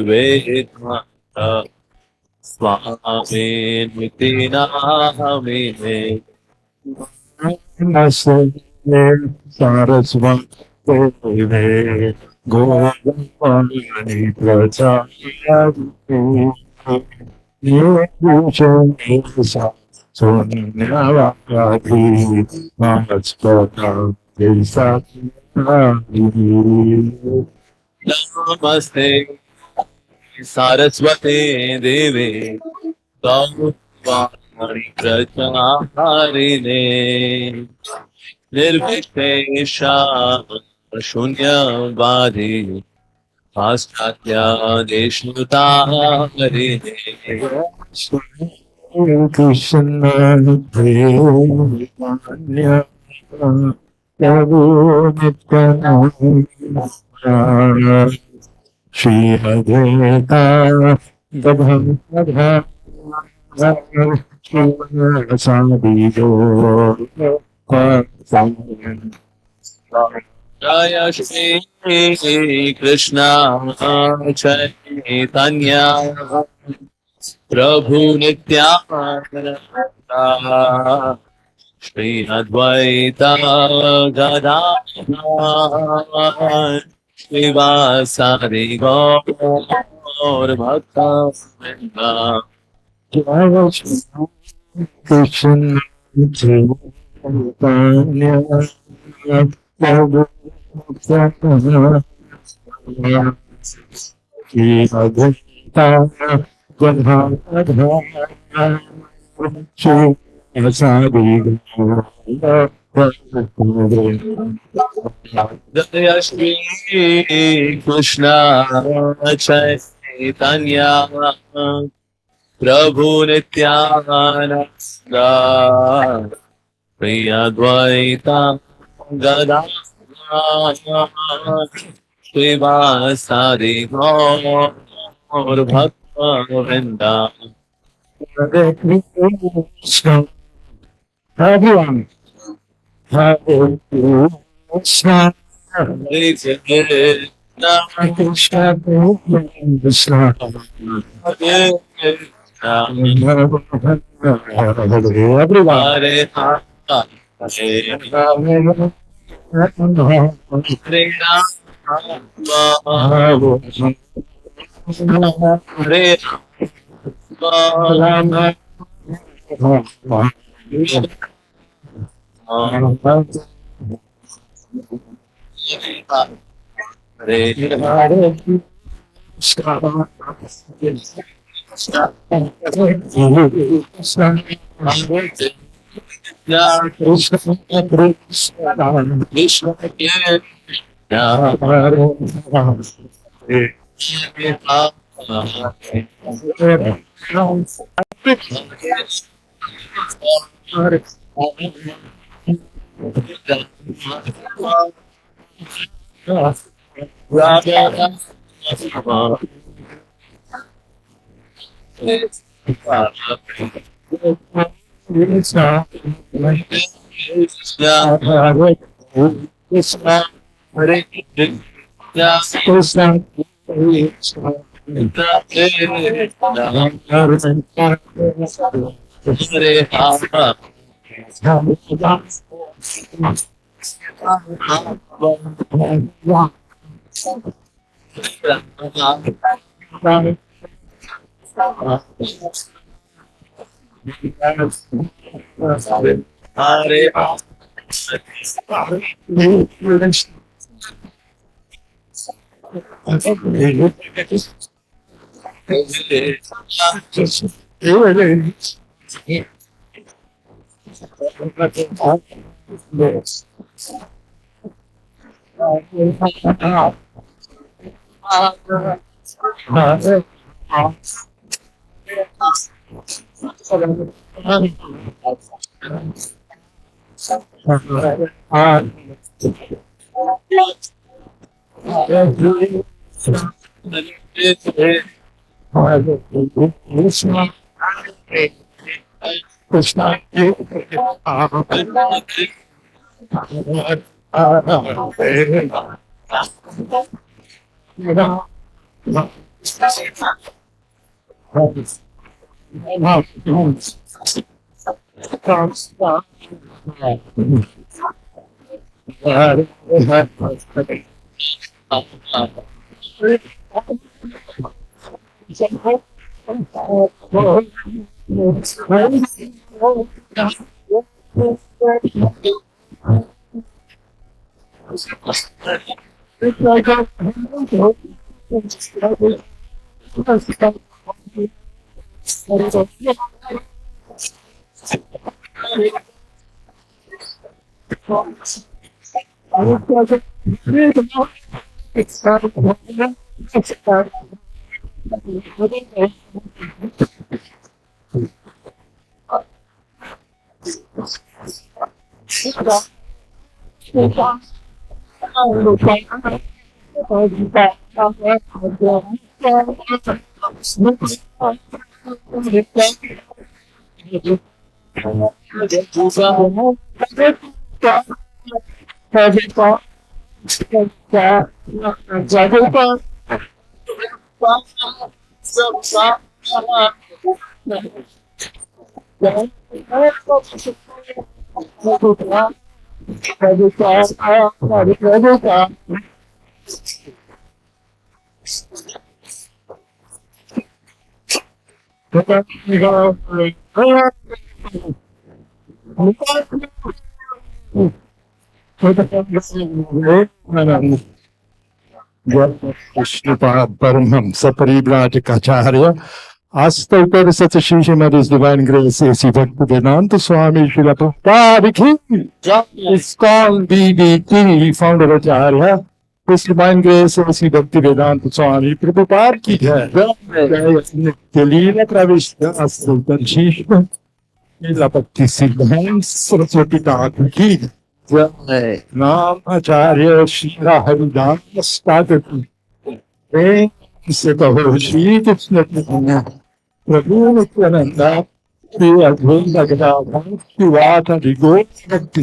Vedanta Swami Niti Namine Saraswati Govardhani Prachayati Yusha Sunyavadi Mahatspata Desati Namaste Saraswati Devi Gaurvani Pracharine Nirvishesha Shunyavadi Paschatya Deshnutarine Krishna Devanya Prabhu Nityananda Shri Advaita Gadadhara Sadigo Jaya Shri Krishna Chaitanya Prabhu Nityananda Shri Advaita Gadadhara Shivasari Gaur Bhakta Vrinda Jaya Shri Krishna Chaitanya Prabhu Nityananda Shri Advaita Gadadhara Shri Asadi Jaya Shri Krishna Chaitanya Prabhu Nityananda Shri Advaita Gadadhara Shivasari Gaur Bhakta Vrinda Hare Krishna Everyone Hare Krishna Hare Krishna Krishna Everyone Hare Krishna. Paramham Saparibrajacharya. Astaukar Satsashishima His Divine Grace A.C. Bhaktivedanta Swami Srila Prabhupada ki ISKCON BBT Founder Acharya. His Divine Grace A.C. Bhaktivedanta Swami Prabhupada ki jai. Kelila Pravishta Astaukar Shishma Ila Bhakti Siddhant Saraswati Thakur ki jai. Nam Acharya Srila Haridas Thakur se कहो श्री कृष्ण प्रभु नित्यानंद श्री अद्वैत गदाधर शिवात हरिगोर भक्ति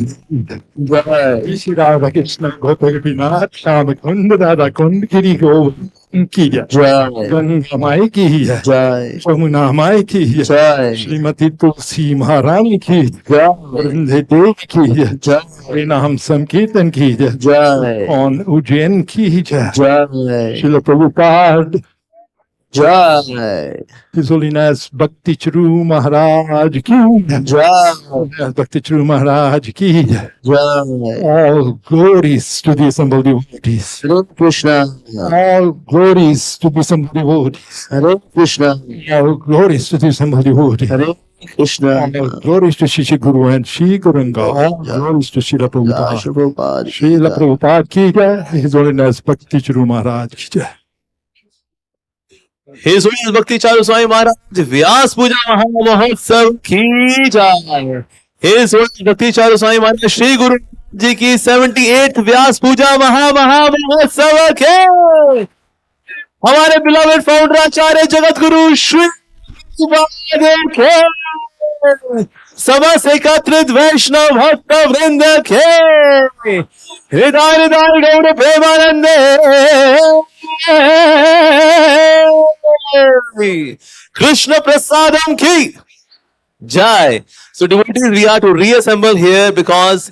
जय श्री राधा कृष्ण गोपीनाथ श्याम कुंड राधा कुंड गिरी गोविंद की जय गंगा माई की जय यमुना माई की जय श्रीमती तुलसी महारानी की जय वृंदे देव की जय नाम संकीर्तन की जय ऑन उज्जैन की जय श्रील प्रभुपाद जय His Holiness Bhakti Charu Maharaj ki jai. Bhakti Charu Maharaj ki jai. All glories to the assembled devotees. Hare Krishna. All glories to the assembled devotees. Hare Krishna. All glories to the assembled devotees. Hare Krishna. All glories to Shri Guru and Shri Guranga. All glories to Srila Prabhupada. Srila Prabhupada ki jai. His Holiness Bhakti Charu Maharaj ki jai. His Holiness Bhakti Charu Swami Maharaj Vyas Puja Mahamahotsav ki jai. His Holiness Bhakti Charu Swami Maharaj Shri Guru Ji ki 78th Vyas Puja Mahamahotsav ke हमारे beloved founder आचार्य जगत गुरु श्री प्रभुपाद के सभा से एकत्रित वैष्णव भक्त वृंद के हृदय हृदय Gaur Premanand Krishna Prasadam ki jai. So devotees, we are to reassemble here because